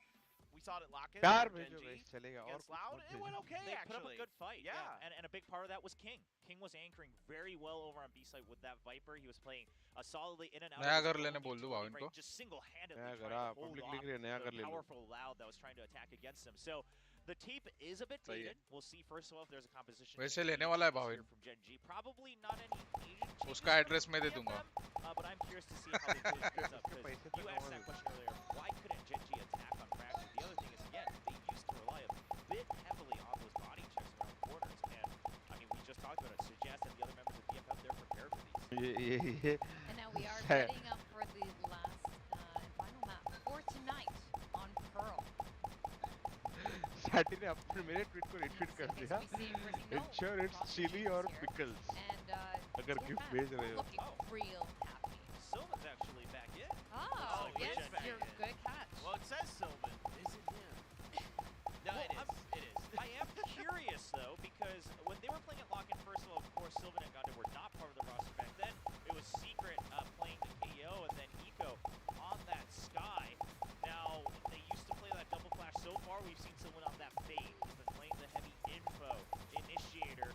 K: we saw it at Lock-In.
F: चार भेजो guys, चलेगा और
K: Against Loud, it went okay
J: They
K: actually.
J: put up a good fight, yeah. And a big part of that was King. King was anchoring very well over on B side with that Viper. He was playing solidly in and out.
C: नया घर लेने बोल दो भाविन को.
J: Just single-handedly
F: नया
J: trying
F: घर
J: to hold off the powerful Loud that was trying to attack against him. So the tape is a bit dated. We'll see first of all if there's a composition.
C: वैसे लेने वाला है Bhavin.
J: From Gen G. Probably not any Asian changes
C: उसका address मैं दे दूंगा.
J: But I'm curious to see how they close this up. Because you asked that question earlier. Why couldn't Gen G attack on Fracture? The other thing is, again, they used to rely a bit heavily on those body checks around corners. And I mean, we just talked about it. Suggest that the other members of DFM, they're prepared for these.
I: And now we are setting up for the last and final map for tonight on Pearl.
F: सैटी ने अपने मेरे tweet को retweet कर दिया. Ensure it's chili or pickles. अगर gift भेज रहे हो.
I: Real happy.
J: Sylvan's actually back in.
I: Oh, yes,
J: back
I: you're
J: in.
I: good catch.
K: Well, it says Sylvan. Is it him? No,
J: Well,
K: it is.
J: I am curious though, because when they were playing at Lock-In first of all, of course, Sylvan and 𝐿𝐿𝐿 were not part of the roster back then. It was Secret playing the KO and then Eco on that Sky. Now, they used to play that double flash. So far, we've seen Sylvan on that Fade. He's been playing the heavy info, initiator.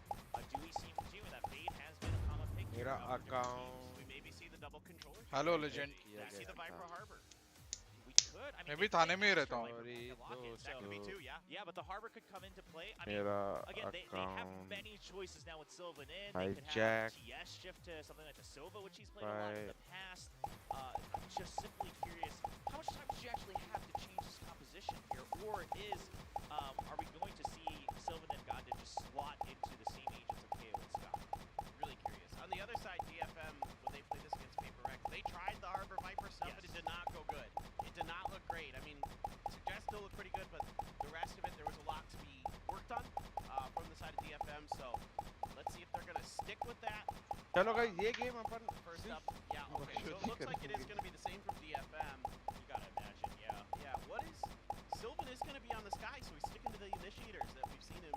J: Do we see him continuing? That Fade has been a common pick here.
F: मेरा account.
K: We maybe see the double controller.
C: Hello, legend.
K: See the Viper Harbor.
J: We could. I mean,
C: मैं भी थाने में ही रहता हूँ.
K: That could be too, yeah.
J: Yeah, but the Harbor could come into play. I mean,
F: मेरा
J: again, they have
F: account.
J: many choices now with Sylvan in. They could have
F: Hijack.
J: TS shift to something like the Sova, which he's played a lot in the past. I'm just simply curious, how much time did you actually have to change this composition here? Or are we going to see Sylvan and 𝐿𝐿𝐿 just slot into the same agents of KO and Scott?
K: Really curious. On the other side, DFM, when they played this against PRX, they tried the Harbor Viper stuff, but it did not go good. It did not look great. I mean, Suggest still looked pretty good, but the rest of it, there was a lot to be worked on from the side of DFM, so let's see if they're going to stick with that.
F: चलो guys, ये game upon
K: First up, yeah, okay, so it looks like it is going to be the same from DFM.
J: You gotta imagine, yeah.
K: Yeah, Sylvan is going to be on the Sky, so he's sticking to the initiators that we've seen him,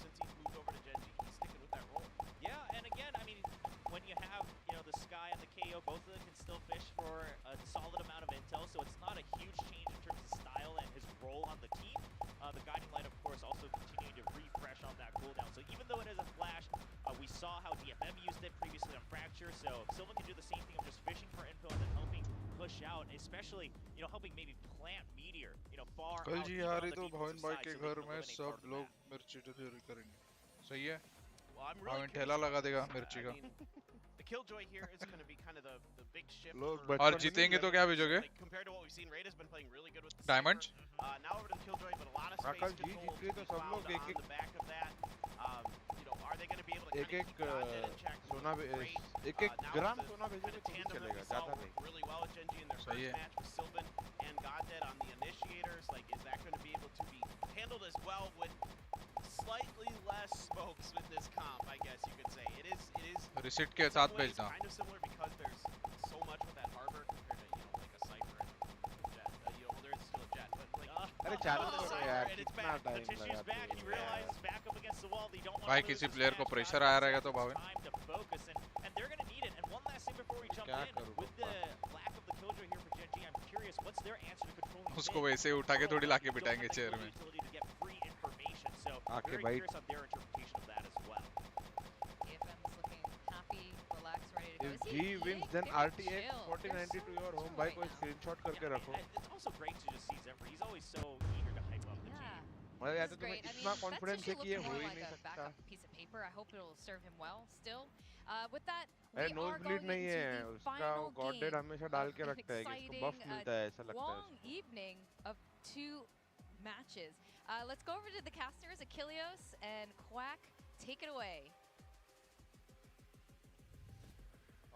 K: since he's moved over to Gen G. He's sticking with that role.
J: Yeah, and again, I mean, when you have, the Sky and the KO, both of them can still fish for a solid amount of intel, so it's not a huge change in terms of style and his role on the team. The Guiding Light, of course, also continuing to refresh on that cooldown. So even though it is a flash, we saw how DFM used it previously on Fracture, so Sylvan can do the same thing of just fishing for info and then helping push out, especially, helping maybe plant Meteor, far out.
C: कल जी आ रही तो भाविन भाई के घर में सब लोग मिर्ची डिलीवरी करेंगे. सही है? भाविन ठेला लगा देगा मिर्ची का.
K: The Killjoy here is going to be kind of the big shift.
C: और जीतेंगे तो क्या भेजोगे?
K: Compared to what we've seen, Raid has been playing really good with the
C: Diamonds?
K: Now over to the Killjoy, but a lot of space control to be found on the back of that. Are they going to be able to kind of keep Godhead in check?
F: सोना एक ग्राम सोना भेजे तो भी चलेगा, ज़्यादा नहीं.
K: Really well with Gen G in their first match with Sylvan and Godhead on the initiators. Like, is that going to be able to be handled as well with slightly less smokes with this comp? I guess you could say it is.
C: Receipt के साथ भेजना.
K: Kind of similar because there's so much with that Harbor compared to like a Cypher and a Jet. There is still a Jet, but like
F: अरे चालू करो यार, कितना
J: The
F: time
J: tissue's
F: लगाते
J: back. He realizes back up against the wall. They don't want
C: भाई
J: to
C: किसी player को pressure आया रहेगा तो Bhavin.
J: time to focus, and they're going to need it. And one last thing before we jump in, with the lack of the Killjoy here for Gen G, I'm curious, what's their answer to controlling
C: उसको वैसे ही उठा के थोड़ी लाके बिठाएंगे chair में.
J: आके भाई. On their interpretation of that as well.
I: DFM is looking happy, relaxed, ready to go.
F: If he wins, then RTX 4090 to your home. भाई कोई screenshot करके रखो.
J: It's also great to just see Zephyr. He's always so eager to hype up the team.
F: मतलब यार तो तुम्हें इतना confidence है कि ये हो ही नहीं सकता.
I: Piece of paper. I hope it'll serve him well still. With that,
F: अरे nose bleed नहीं है. उसका godhead हमेशा डाल के रखता है कि इसको buff मिलता है, ऐसा लगता है.
I: Long evening of 2 matches. Let's go over to the casters, 𝐿𝐿𝐿𝐿𝐿 and 𝐿𝐽𝐾. Take it away.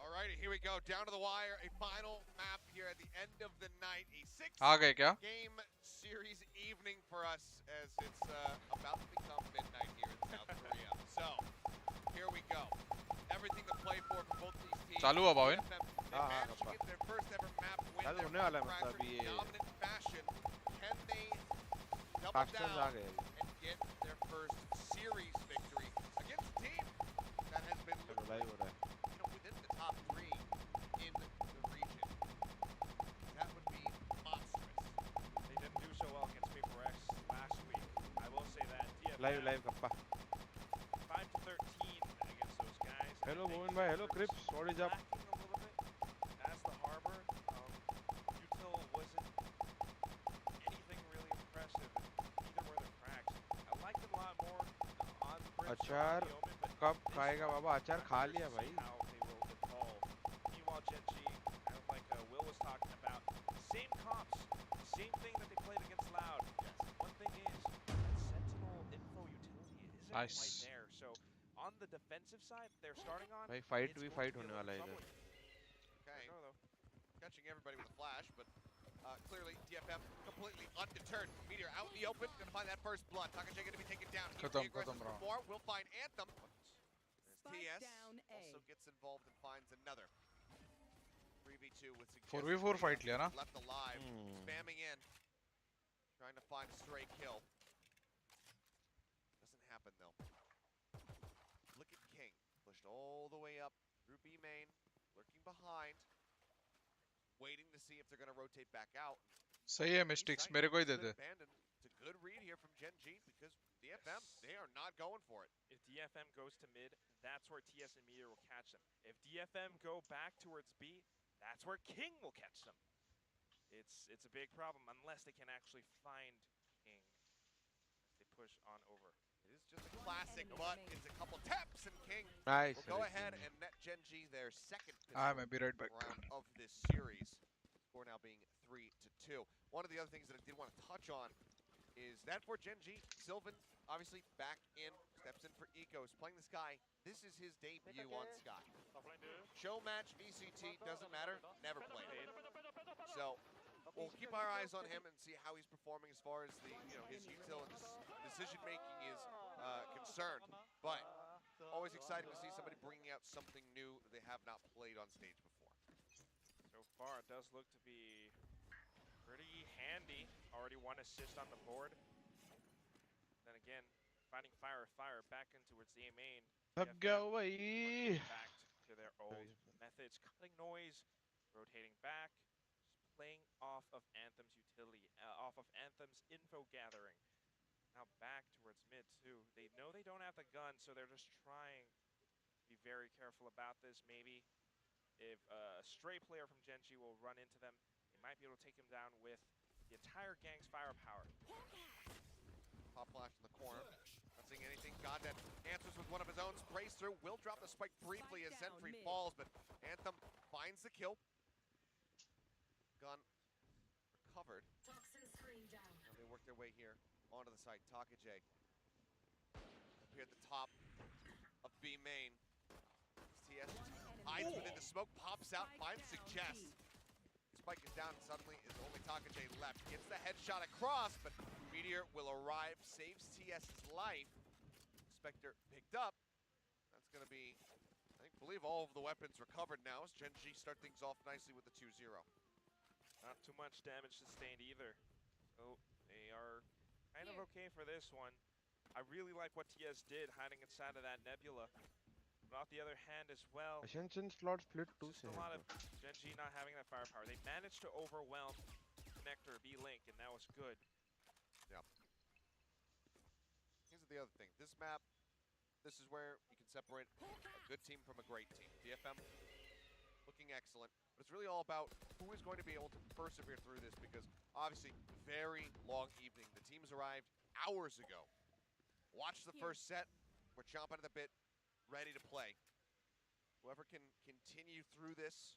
A: Alrighty, here we go, down to the wire, a final map here at the end of the night, a 6-game series evening for us as it's about to become midnight here in South Korea. So, here we go. Everything to play for both these teams.
C: चालू हुआ Bhavin?
A: They managed to get their first ever map win there in dominant fashion. Can they double down and get their first series victory against a team that has been within the top 3 in the region? That would be monstrous.
J: They didn't do so well against PRX.
F: Live KappA.
B: 5 to 13 against those guys.
F: Hello Bhuvan bhai, hello Crips, what is up?
B: As the Harbor, Util wasn't anything really impressive. Neither were the cracks. I liked them a lot more on the bridge.
F: अचार कब खाएगा बाबा? अचार खा लिया भाई.
B: How they will evolve. Meanwhile, 𝐿 kind of like Will was talking about, same comps, same thing that they played against Loud. Yes. One thing is, Sentinel info utility isn't
C: Nice.
B: quite there. So on the defensive side, they're starting on.
F: भाई fight भी fight होने वाला है इधर.
A: Okay. Catching everybody with a flash, but clearly DFM completely undeterred. Meteor out in the open, gonna find that first blood. 𝐿𝐽𝐾𝐾 going to be taken down. He's
C: Khatam,
A: aggressive
C: khatam, bro.
A: before. We'll find Anthem. TS
D: down A.
A: also gets involved and finds another. 3v2 with
C: 4v4 fight लिया ना?
A: left alive, spamming in, trying to find a stray kill. Doesn't happen though. Look at King, pushed all the way up through B main, lurking behind, waiting to see if they're going to rotate back out.
C: सही है mistakes मेरे को ही दे दे.
A: It's a good read here from 𝐺enji because DFM, they are not going for it.
B: If DFM goes to mid, that's where TS and Meteor will catch them. If DFM go back towards B, that's where King will catch them. It's a big problem unless they can actually find King as they push on over.
A: It is just a classic, but it's a couple taps and King
F: Nice.
A: will go ahead and net 𝐺enji their second
C: I may be right back.
A: round of this series. Score now being 3-2. One of the other things that I did want to touch on is that for 𝐺enji, Sylvan obviously back in, steps in for Eco, is playing this guy. This is his debut on Sky. Show match, VCT, doesn't matter, never played. So we'll keep our eyes on him and see how he's performing as far as the his util and decision making is concerned. But always exciting to see somebody bringing out something new that they have not played on stage before.
B: So far, it does look to be pretty handy. Already one assist on the board. Then again, finding fire back in towards the A main.
F: अब क्या हुआ ये?
B: Back to their old methods, cutting noise, rotating back, just playing off of Anthem's utility, off of Anthem's info gathering. Now back towards mid too. They know they don't have the gun, so they're just trying to be very careful about this. Maybe if a stray player from 𝐺enji will run into them, they might be able to take him down with the entire gang's firepower.
A: Pop flash in the corner. Not seeing anything. 𝐿𝐿𝐿 answers with one of his own. Sprays through. Will drop the spike briefly as Sentry falls, but Anthem finds the kill. Gun recovered. Now they work their way here onto the site. 𝐿𝐽𝐾𝐾 up here at the top of B main. TS hides within the smoke, pops out, finds Suggest. Spike is down, and suddenly is only 𝐿𝐽𝐾 left. Gets the headshot across, but Meteor will arrive, saves TS's life. Spectre picked up. That's going to be, I believe all of the weapons recovered now as 𝐺enji start things off nicely with the 2-0.
B: Not too much damage sustained either. So they are kind of okay for this one. I really like what TS did, hiding inside of that nebula. But on the other hand as well,
F: Ascension slot split 2
B: just a lot of 𝐺enji not having that firepower. They managed to overwhelm Connector, B-Link, and that was good.
A: Yep. Here's the other thing. This map, this is where you can separate a good team from a great team. DFM looking excellent, but it's really all about who is going to be able to persevere through this, because obviously very long evening. The teams arrived hours ago. Watched the first set. We're chomping at the bit, ready to play. Whoever can continue through this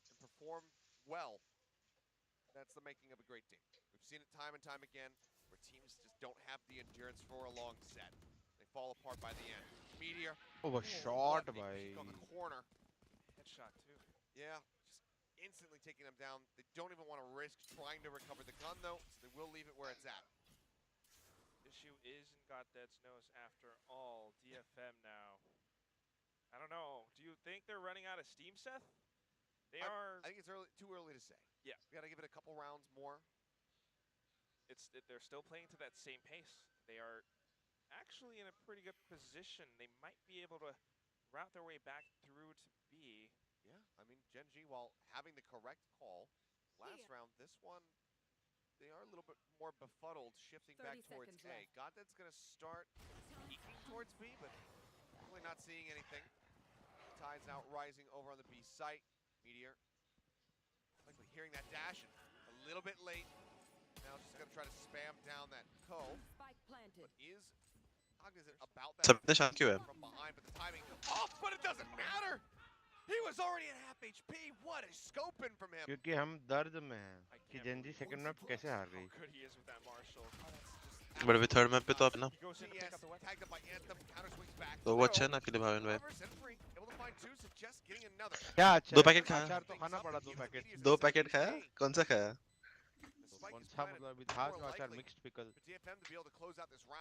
A: and perform well, that's the making of a great team. We've seen it time and time again where teams just don't have the endurance for a long set. They fall apart by the end. Meteor.
F: Oh, a shot by
A: on the corner.
B: Headshot too.
A: Yeah, just instantly taking them down. They don't even want to risk trying to recover the gun though, so they will leave it where it's at.
B: Issue is in 𝐿𝐿𝐿's nose after all. DFM now. I don't know. Do you think they're running out of steam, Seth? They are.
A: I think it's too early to say.
B: Yeah.
A: We got to give it a couple rounds more.
B: They're still playing to that same pace. They are actually in a pretty good position. They might be able to route their way back through to B.
A: Yeah, I mean, 𝐺enji, while having the correct call last round, this one, they are a little bit more befuddled, shifting back towards A. 𝐿𝐿𝐻's going to start peeking towards B, but really not seeing anything. Tides now rising over on the B site. Meteor likely hearing that dash and a little bit late. Now just going to try to spam down that 𝐾𝐘. But is cognizant about that
P: सबने शांत क्यों है?
A: from behind, but the timing off, but it doesn't matter. He was already at half HP. What is scoping from him?
F: क्योंकि हम दर्द में हैं कि जनजी सेकंड मैप कैसे हार गई.
P: बट अभी थर्ड मैप पे तो अपना तो वो अच्छा है ना के लिए भाविन भाई.
F: क्या अच्छा
P: 2 पैकेट खाया.
F: अचार तो खाना पड़ा 2 पैकेट.
P: 2 पैकेट खाया. कौन सा खाया?
F: कौन सा मतलब अभी था जो अचार मिक्स्ड पिकल.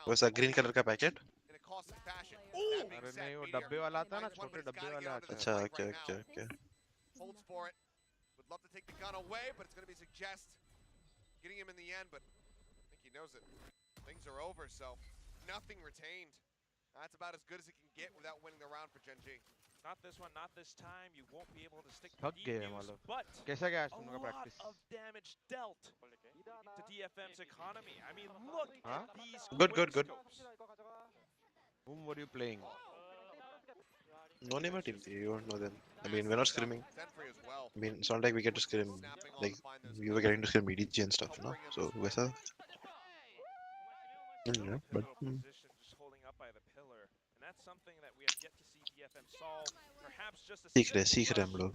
P: वैसा ग्रीन कलर का पैकेट.
F: अरे नहीं वो डब्बे वाला आता ना छोटे डब्बे वाला अचार.
P: अच्छा okay.
A: Holds for it. Would love to take the gun away, but it's going to be suggest getting him in the end, but I think he knows it. Things are over, so nothing retained. That's about as good as it can get without winning the round for Gen G.
B: Not this one, not this time. You won't be able to stick to
F: थक गए
B: DFM's,
F: मालूम.
B: but
F: कैसा गया आज
B: a
F: तुम लोग का
B: lot
F: practice.
B: of damage dealt to DFM's economy. I mean, look
F: Huh?
B: at these
P: Good.
B: quickscopes.
F: Whom were you playing?
P: No name our team. You don't know them. I mean, we're not scrimming. I mean, it's not like we get to scrim. Like we were getting to scrim EDG and stuff, you know. So वैसा. Yeah, but.
B: Position just holding up by the pillar, and that's something that we have yet to see DFM solve. Perhaps just a
P: सीख रहे हम लोग.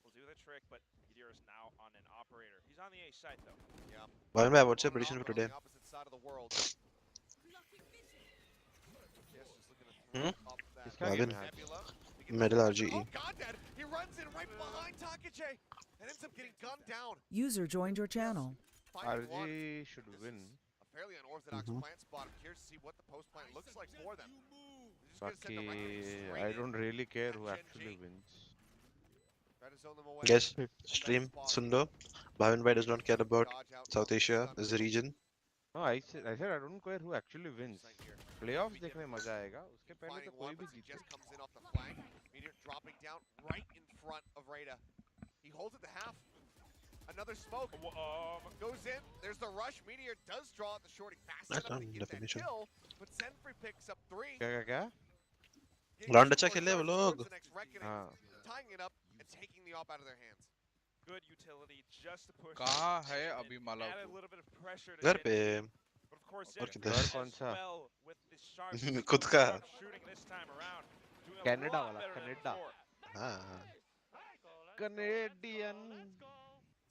B: will do the trick, but Meteor is now on an operator. He's on the A side though.
A: Yeah.
P: Bhavin भाई, what's your prediction for today?
A: Opposite side of the world.
P: Bhavin. Medal RGE.
A: Oh, God, he runs in right behind 𝐿𝐻𝐾𝐘 and ends up getting gunned down.
N: User joined your channel.
F: RG should win.
A: A fairly unorthodox plant spot. I'm curious to see what the post plant looks like for them.
F: बाकी I don't really care who actually wins.
P: Guys, stream सुन लो. भाविन भाई does not care about South Asia as a region.
F: No, I said I don't care who actually wins. Playoffs देखने में मजा आएगा. उसके पहले तो कोई भी जीते.
A: Comes in off the flank. Meteor dropping down right in front of 𝘿𝙊𝐿𝐻. He holds at the half. Another smoke goes in. There's the rush. Meteor does draw out the shorty fast enough to get that kill, but SemperX picks up 3.
F: क्या?
P: Round अच्छा खेले वो लोग.
F: हाँ.
A: Tying it up and taking the op out of their hands.
B: Good utility just to push.
C: कहाँ है अभी माला?
B: Add a little bit of pressure to
P: घर पे.
B: But of course,
P: और
B: SemperX
P: किधर?
B: as
F: कौन सा?
B: well with the sharp
P: खुद का.
B: shooting this time around. Doing a
F: Canada
B: lot
F: वाला,
B: better than
F: Canada.
B: before.
P: हाँ.
F: Canadian.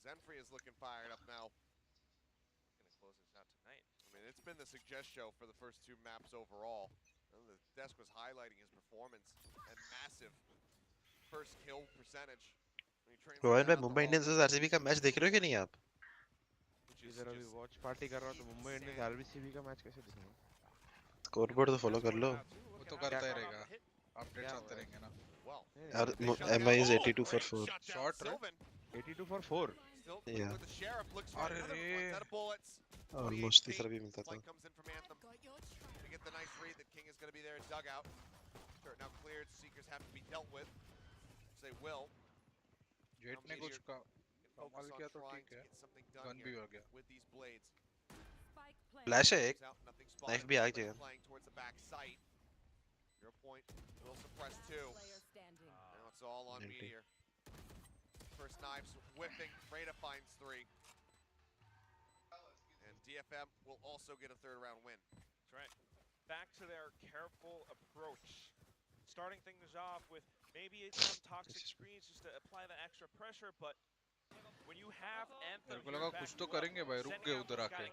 A: Zenfree is looking fired up now.
B: Gonna close this out tonight.
A: I mean, it's been the suggest show for the first 2 maps overall. The desk was highlighting his performance and massive first kill percentage.
P: Bhavin भाई, Mumbai Indians और RCB का match देख रहे हो कि नहीं आप?
F: इधर अभी वॉच पार्टी कर रहा हूँ तो मुंबई इंडियंस आरसीबी का मैच कैसे देखूंगा?
P: स्कोरबोर्ड तो फॉलो कर लो.
C: वो तो करता ही रहेगा. अपडेट्स आते रहेंगे ना.
P: यार MI is 82 for 4.
C: Short रे.
F: 82 for 4.
P: Yeah.
C: अरे रे.
P: Almost तीसरा भी मिलता था.
A: To get the nice read that King is going to be there in dugout. Turret now cleared. Seekers have to be dealt with. They will.
C: Jet ने कुछ का कमाल किया तो ठीक है. गन भी हो गया.
A: With these blades.
P: फ्लैश है एक. नाइफ भी आ गया.
A: Playing towards the back site. Your point will suppress 2. Now it's all on Meteor. First knives whipping. 𝘿𝐻𝐿𝐻 finds 3. And DFM will also get a 3rd round win.
B: That's right. Back to their careful approach. Starting things off with maybe some toxic screens just to apply that extra pressure, but when you have Anthem,
C: मेरे को लगा कुछ तो करेंगे भाई. रुक गए उधर आके.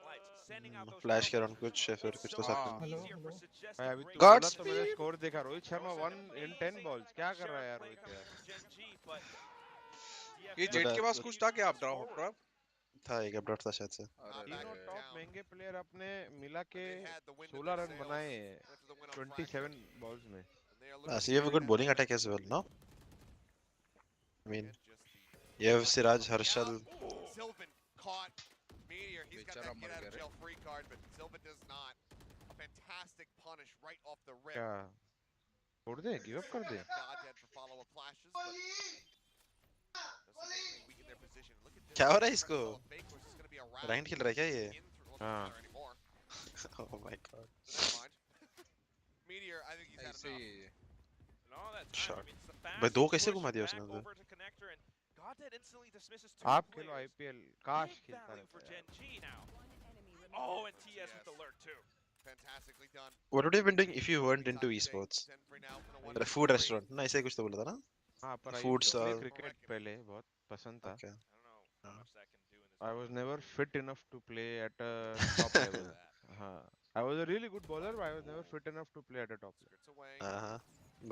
P: फ्लैश के अराउंड कुछ है फिर कुछ तो साथ में.
F: भाई अभी तू
P: God
F: बोला तो मैंने स्कोर देखा. Rohit Sharma 1 in 10 balls. क्या कर रहा है यार रोहित यार?
C: ये जेट के पास कुछ था क्या? आप ड्रॉप
P: था एक अपडेट था शायद से.
F: तीनों टॉप महंगे प्लेयर अपने मिला के 16 रन बनाए 27 बॉल्स में.
P: So you have a good bowling attack as well, no? I mean, you have Siraj, Harshal.
A: 𝘿𝐿𝐻 caught Meteor. He's got that get out of jail free card, but 𝘿𝐿𝐻 does not. A fantastic punish right off the rip.
F: क्या? छोड़ दे, give up कर दे.
A: 𝘿𝐻𝐻 for follow-up flashes, but doesn't weaken their position. Look at this.
P: क्या हो रहा है इसको? Rank खेल रहा है क्या ये?
F: हाँ.
P: Oh my god.
A: Meteor, I think he's had enough.
P: Shot. भाई दो कैसे घुमा दिया उसने उधर?
B: 𝐿𝙊𝘆𝙉𝘍 instantly dismisses two
F: आप खेलो
B: players.
F: IPL. काश
B: Big
F: खेलता
B: value for
F: रहता
B: Gen G now. Oh, and TS with the lurk too.
A: Fantastically done.
P: What would you have been doing if you weren't into esports? At a food restaurant? ना ऐसे कुछ तो बोला था ना?
F: हाँ, पर I
P: Food
F: used to play
P: stall.
F: cricket पहले बहुत पसंद था.
P: Okay.
F: I was never fit enough to play at a top level. हाँ. I was a really good bowler, but I was never fit enough to play at a top level.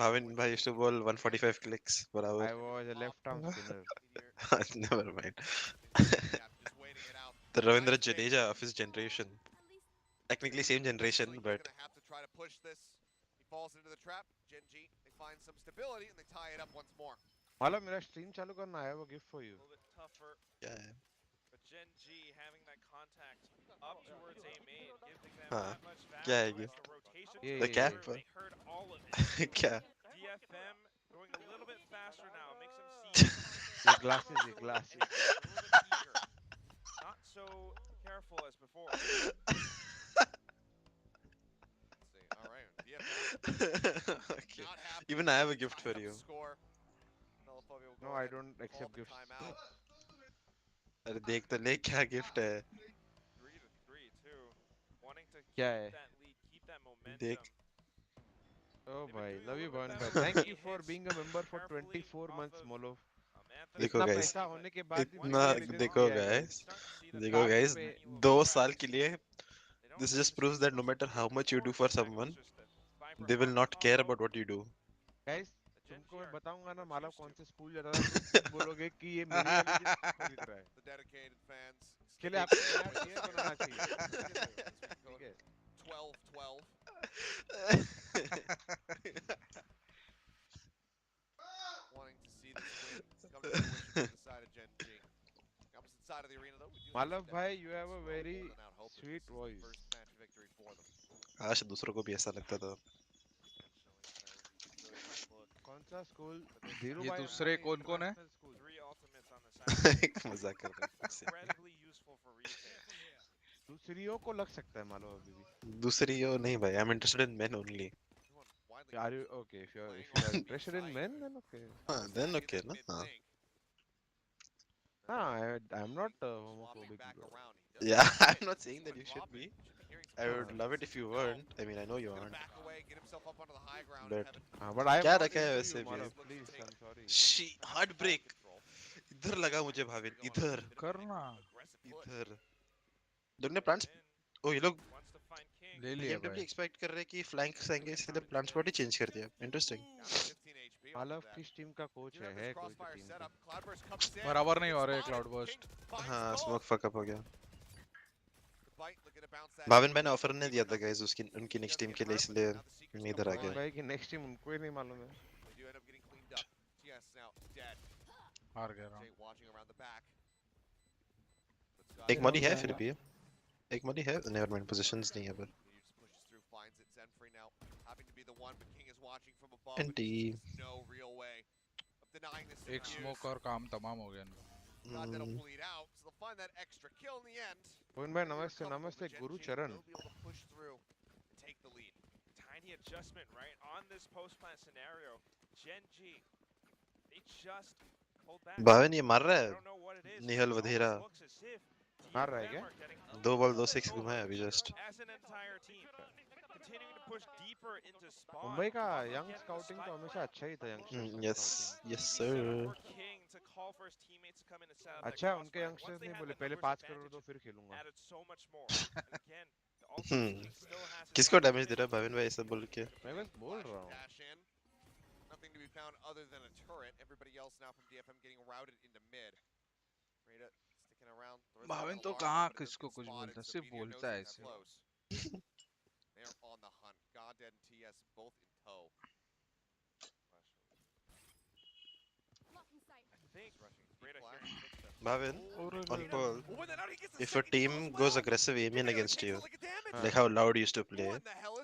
P: Bhavin bhai used to bowl 145 clicks per hour.
F: I was a left-arm spinner.
P: Never mind. The Ravindra Jadeja of his generation. Technically same generation, but
A: Gonna have to try to push this. He falls into the trap. Gen G, they find some stability and they tie it up once more.
F: मालूम मेरा stream चालू करना है वो gift for you.
B: A little bit tougher.
P: yeah.
B: But Gen G having that contact up towards A main gives them
P: हाँ.
B: that much
P: क्या है
B: value
P: ये?
B: as the rotation
P: The cap?
B: they heard all of it.
P: क्या?
B: DFM going a little bit faster now, makes him see
F: ये glasses, ये glasses.
B: a little bit eager. Not so careful as before.
P: Okay. Even I have a gift for you.
F: No, I don't accept gifts.
P: अरे देख तो ले क्या gift है?
B: 3-3 too. Wanting to
F: क्या
B: keep
F: है?
B: that lead, keep that momentum.
P: देख.
F: Oh भाई, love you Bhavan bhai. Thank you for being a member for 24 months, Molo.
P: देखो
F: इतना
P: guys,
F: पैसा होने के बाद भी
P: इतना
F: मुझे legend
P: देखो
F: किया है
P: guys, देखो guys, 2 साल के लिए, this just proves that no matter how much you do for someone, they will not care about what you do.
F: Guys, तुमको मैं बताऊंगा ना मालव कौन से स्कूल जाता था, तुम खुद बोलोगे कि ये मेरी वाली जिद खरीद रहा है.
A: The dedicated fans.
F: इसके लिए आपको नया टीयर बनाना चाहिए. ठीक है.
A: 12-12. Wanting to see this win come to fruition from the side of Gen G. Opposite side of the arena though, we do
F: Malav भाई, you have a very sweet voice.
A: first match victory for them.
P: आज दूसरों को भी ऐसा लगता था.
F: कौन सा स्कूल?
C: ये दूसरे कौन-कौन है?
P: मजाक कर रहा हूँ.
B: Incredibly useful for retail.
F: दूसरियों को लग सकता है मालव अभी भी.
P: दूसरी यो नहीं भाई, I'm interested in men only.
F: Are you okay? If you are interested in men, then okay.
P: हाँ, then okay ना. हाँ.
F: I'm not homophobic. Bro.
P: Yeah, I'm not saying that you should be. I would love it if you weren't. I mean, I know you aren't.
F: But I
P: क्या रखा है वैसे भी?
F: Please, I'm sorry.
P: She heartbreak. इधर लगा मुझे भाविन. इधर.
C: करना.
P: इधर. लोग ने plants. ओ ये लोग
C: ले लिया
P: BMW
C: भाई.
P: एक्सपेक्ट कर रहे हैं कि फ्लैंक्स आएंगे इसलिए प्लांट स्पॉट ही चेंज कर दिया. इंटरेस्टिंग.
F: मालव किस टीम का कोच है कोई तो टीम का.
C: बराबर नहीं हो रहे क्लाउड बर्स्ट.
P: हाँ, स्मोक फक अप हो गया. भाविन भाई ने ऑफर नहीं दिया था गाइस उसकी उनकी नेक्स्ट टीम के लिए, इसलिए मैं इधर आ गया.
F: भाई की नेक्स्ट टीम उनको ही नहीं मालूम है.
C: हार गया रहा.
P: एक मॉडी है फिर भी. एक मॉडी है. नेवर माइंड, पोजीशंस नहीं है पर. एंटी.
C: एक स्मोक और काम तमाम हो गया इनका.
F: मोहन भाई नमस्ते. नमस्ते गुरु चरण.
B: Tiny adjustment right on this post plant scenario. Gen G, they just pulled back.
P: Bhavin ये मार रहा है. 𝐿𝙊𝙉𝘍𝐼𝙏.
F: मार रहा है क्या?
P: 2 बॉल 2 6 घुमाया अभी just.
B: As an entire team, continuing to push deeper into spawn.
F: Mumbai का यंग स्काउटिंग तो हमेशा अच्छा ही था.
P: Yes yes sir.
B: King to call for his teammates to come in and set up.
F: अच्छा उनके यंगस्टर्स नहीं बोले पहले 5 करोड़ दो फिर खेलूंगा.
B: Added so much more. And again, the ultimate King still has his
P: किसको डैमेज दे रहा है भाविन भाई ऐसा बोल के?
F: मैं बस बोल रहा हूँ.
A: Nothing to be found other than a turret. Everybody else now from DFM getting routed into mid. Rita sticking around.
C: Bhavin तो कहाँ किसको कुछ बोलता, सिर्फ बोलता है ऐसे.
A: They are on the hunt. 𝐿𝙊𝐿𝐷 and TS both in tow.
P: Bhavin, on Pearl, if a team goes aggressive aiming against you, like how Loud used to play,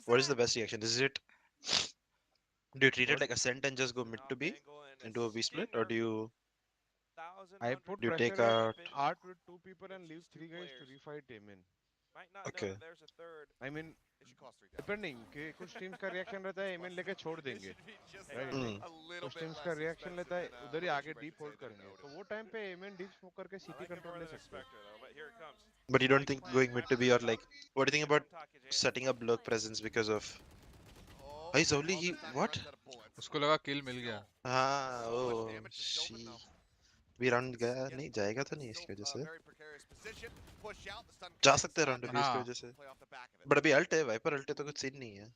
P: what is the best reaction? Is it, do you treat it like Ascent and just go mid to B and do a B split, or do you
F: I put
P: You take
F: pressure
P: out.
F: at Art with 2 people and leave 3 guys to refight Amen.
B: Might not know
P: Okay.
B: that there's a third.
F: I mean, depending कि कुछ teams का reaction रहता है Amen लेके छोड़ देंगे, right? कुछ teams का reaction लेता है उधर ही आगे deep hold करेंगे, तो वो time पे Amen deep smoke करके CT control ले सकते हैं.
P: But you don't think going mid to be or like, what do you think about setting up lurk presence because of? He's only he what?
C: उसको लगा kill मिल गया.
P: हाँ, oh, she. भी round गया नहीं जाएगा तो नहीं इसकी वजह से. जा सकते हैं round अभी इसकी वजह से. But अभी ult है, Viper ult है तो कुछ scene नहीं है.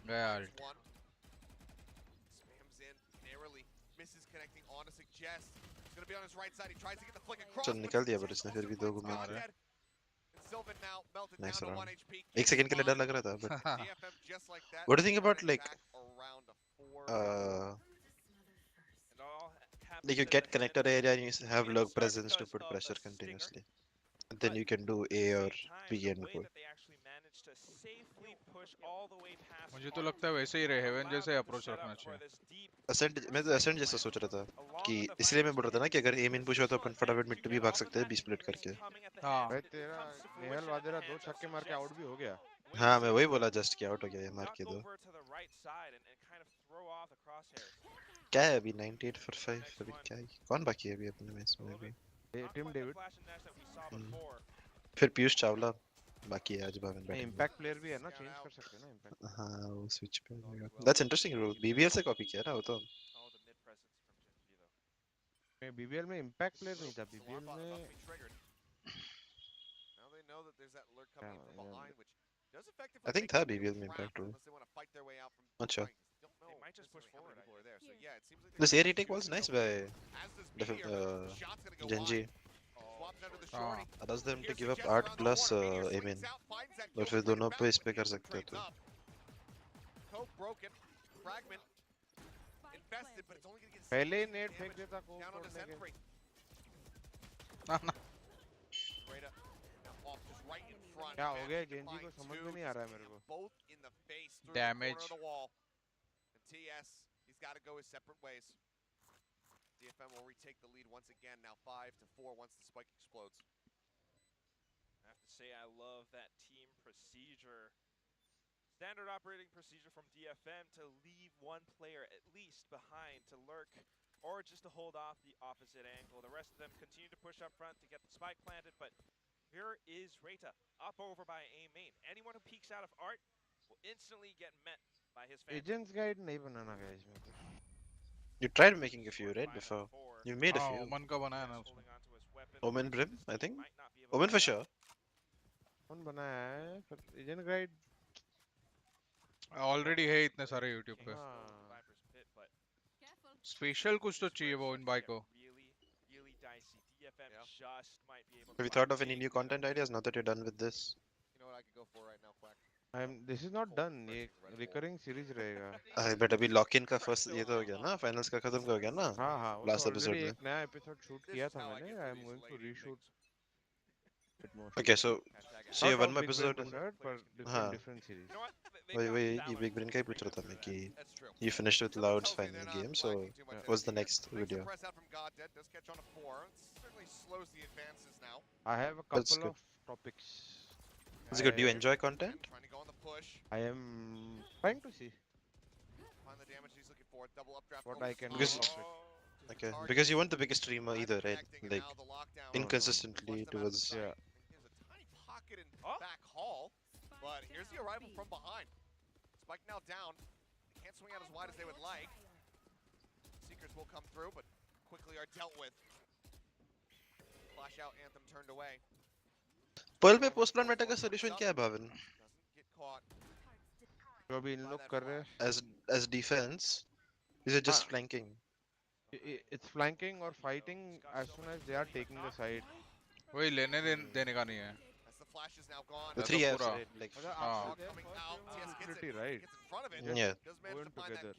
C: गया ult.
P: चल निकल दिया but इसने फिर भी 2 घुमा रहा है. Nice round. 1 second के लिए डर लग रहा था but. What do you think about like like you get connector area and you have lurk presence to put pressure continuously. And then you can do A or B and go.
C: मुझे तो लगता है वैसे ही रहे haven जैसे approach रखना चाहिए.
P: Ascent मैं तो Ascent जैसा सोच रहा था कि इसलिए मैं बोल रहा था ना कि अगर A main push हुआ तो अपन फटाफट mid to B भाग सकते हैं B split करके.
C: हाँ.
F: भाई तेरा नेहल वादेरा 2 छक्के मार के आउट भी हो गया.
P: हाँ मैं वही बोला जस्ट कि आउट हो गया ये मार के 2. क्या है अभी 98 for 5 अभी क्या है कौन बाकी है अभी अपने में इसमें अभी
F: टीम डेविड
P: फिर पीयूष चावला बाकी है आज भावन बैटिंग.
F: इंपैक्ट प्लेयर भी है ना चेंज कर सकते हैं ना इंपैक्ट.
P: हाँ वो स्विच पे आएगा. That's interesting rule. बीबीएल से कॉपी किया ना वो तो.
F: मैं बीबीएल में इंपैक्ट प्लेयर नहीं था बीबीएल में.
P: I think था बीबीएल में इंपैक्ट रूल. अच्छा. This air retake was nice by Genji. Allows them to give up art plus Amen. और फिर दोनों पे इस पे कर सकते हो तो.
F: पहले ही नेट फेंक देता को छोड़ने के. क्या हो गया जेंजी को समझ में नहीं आ रहा है मेरे को.
C: Damage.
A: TS, he's got to go his separate ways. DFM will retake the lead once again, now 5-4 once the spike explodes.
B: I have to say I love that team procedure. Standard operating procedure from DFM to leave one player at least behind to lurk or just to hold off the opposite angle. The rest of them continue to push up front to get the spike planted, but here is Reita up over by A main. Anyone who peeks out of Art will instantly get met by his family.
F: Agents guide नहीं बनाना है इसमें.
P: You tried making a few right before. You made a few.
C: ओमन का बनाया ना उसमें.
P: Omen Brim, I think. Omen for sure.
F: कौन बनाया है? पर agent guide
C: ऑलरेडी है इतने सारे YouTube पे. स्पेशल कुछ तो चाहिए वो इन बाई को.
P: Have you thought of any new content ideas now that you're done with this?
A: You know what I could go for right now, Quack?
F: This is not done. ये recurring series रहेगा.
P: But अभी lock in का first ये तो हो गया ना finals का खत्म हो गया ना.
F: हाँ हाँ.
P: Last episode में.
F: एक नया episode shoot किया था मैंने. I am going to reshoot it more.
P: Okay, so you have one more episode.
F: पर
P: हाँ.
F: different series.
P: वही ये Big Brain का ही पूछ रहा था मैं कि you finished with 𝐿𝐿𝐿𝐿𝐿's final game, so what's the next video?
F: I have a couple of topics.
P: Is it good? Do you enjoy content?
F: I am trying to see what I can do.
P: Okay, because you weren't the biggest streamer either, right? Like inconsistently towards.
F: Yeah.
A: Back hall, but here's the arrival from behind. Spike now down. They can't swing out as wide as they would like. Seekers will come through, but quickly are dealt with. Flash out anthem turned away.
P: Pearl में post plan meta का solution क्या है भावन?
F: जो अभी इन लोग कर रहे हैं.
P: As defense, is it just flanking?
F: It's flanking or fighting as soon as they are taking the side.
C: वही लेने देने का नहीं है.
P: The 3 Fs, right? Like,
F: pretty right.
P: Yeah.
F: Going together.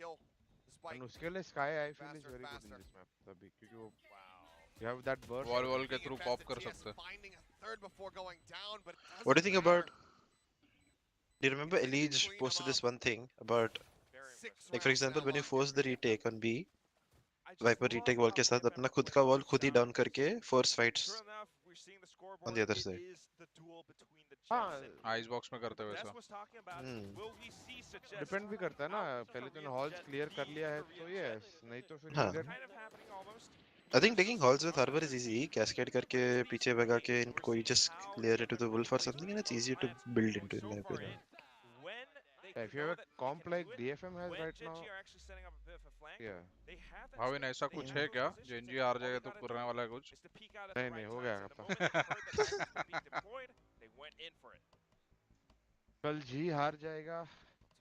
F: And उसके लिए Sky I feel is very good in this map. तभी क्योंकि वो you have that burst.
C: Wall के थ्रू पॉप कर सकते हैं.
P: What do you think about? Do you remember 𝐿𝐿𝐿𝐿𝐿 posted this one thing about, like for example, when you force the retake on B, Viper retake wall के साथ अपना खुद का wall खुद ही डाउन करके force fights on the other side.
C: Ice box में करते वैसा।
F: डिपेंड भी करता है ना, पहले तो हॉल्स क्लियर कर लिया है तो यस, नहीं तो फिर
P: हाँ I think taking halls with Harbor is easy, cascade करके पीछे भगा के इनको you just clear it to the wolf और something and it's easy to build into in my opinion.
F: If you have a comp like DFM has right now, yeah.
C: Bhavin ऐसा कुछ है क्या जेएनजी हार जाएगा तो करने वाला है कुछ?
F: नहीं हो गया KappA। कल जी हार जाएगा,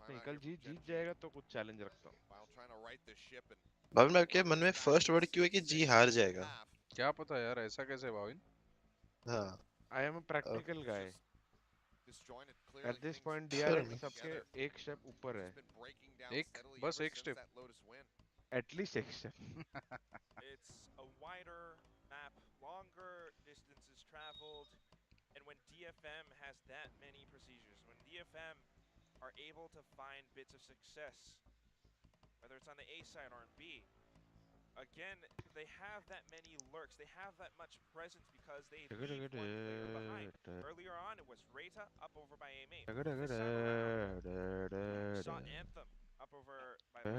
F: नहीं कल जी जीत जाएगा तो कुछ चैलेंज रखता हूँ।
P: भाविन मैं के मन में फर्स्ट वर्ड क्यों है कि जी हार जाएगा?
C: क्या पता यार, ऐसा कैसे भाविन?
P: हाँ
F: I am a practical guy. At this point
P: Fair
F: DRX
P: enough.
F: सबके एक स्टेप ऊपर है।
C: बस एक स्टेप।
F: At least एक step.
B: It's a wider map, longer distances traveled, and when DFM has that many procedures, when DFM are able to find bits of success, whether it's on the A side or on B, again, they have that many lurks, they have that much presence because they leave one player behind. Earlier on, it was Reta up over by A-Main. This time around, we saw Anthem up over by and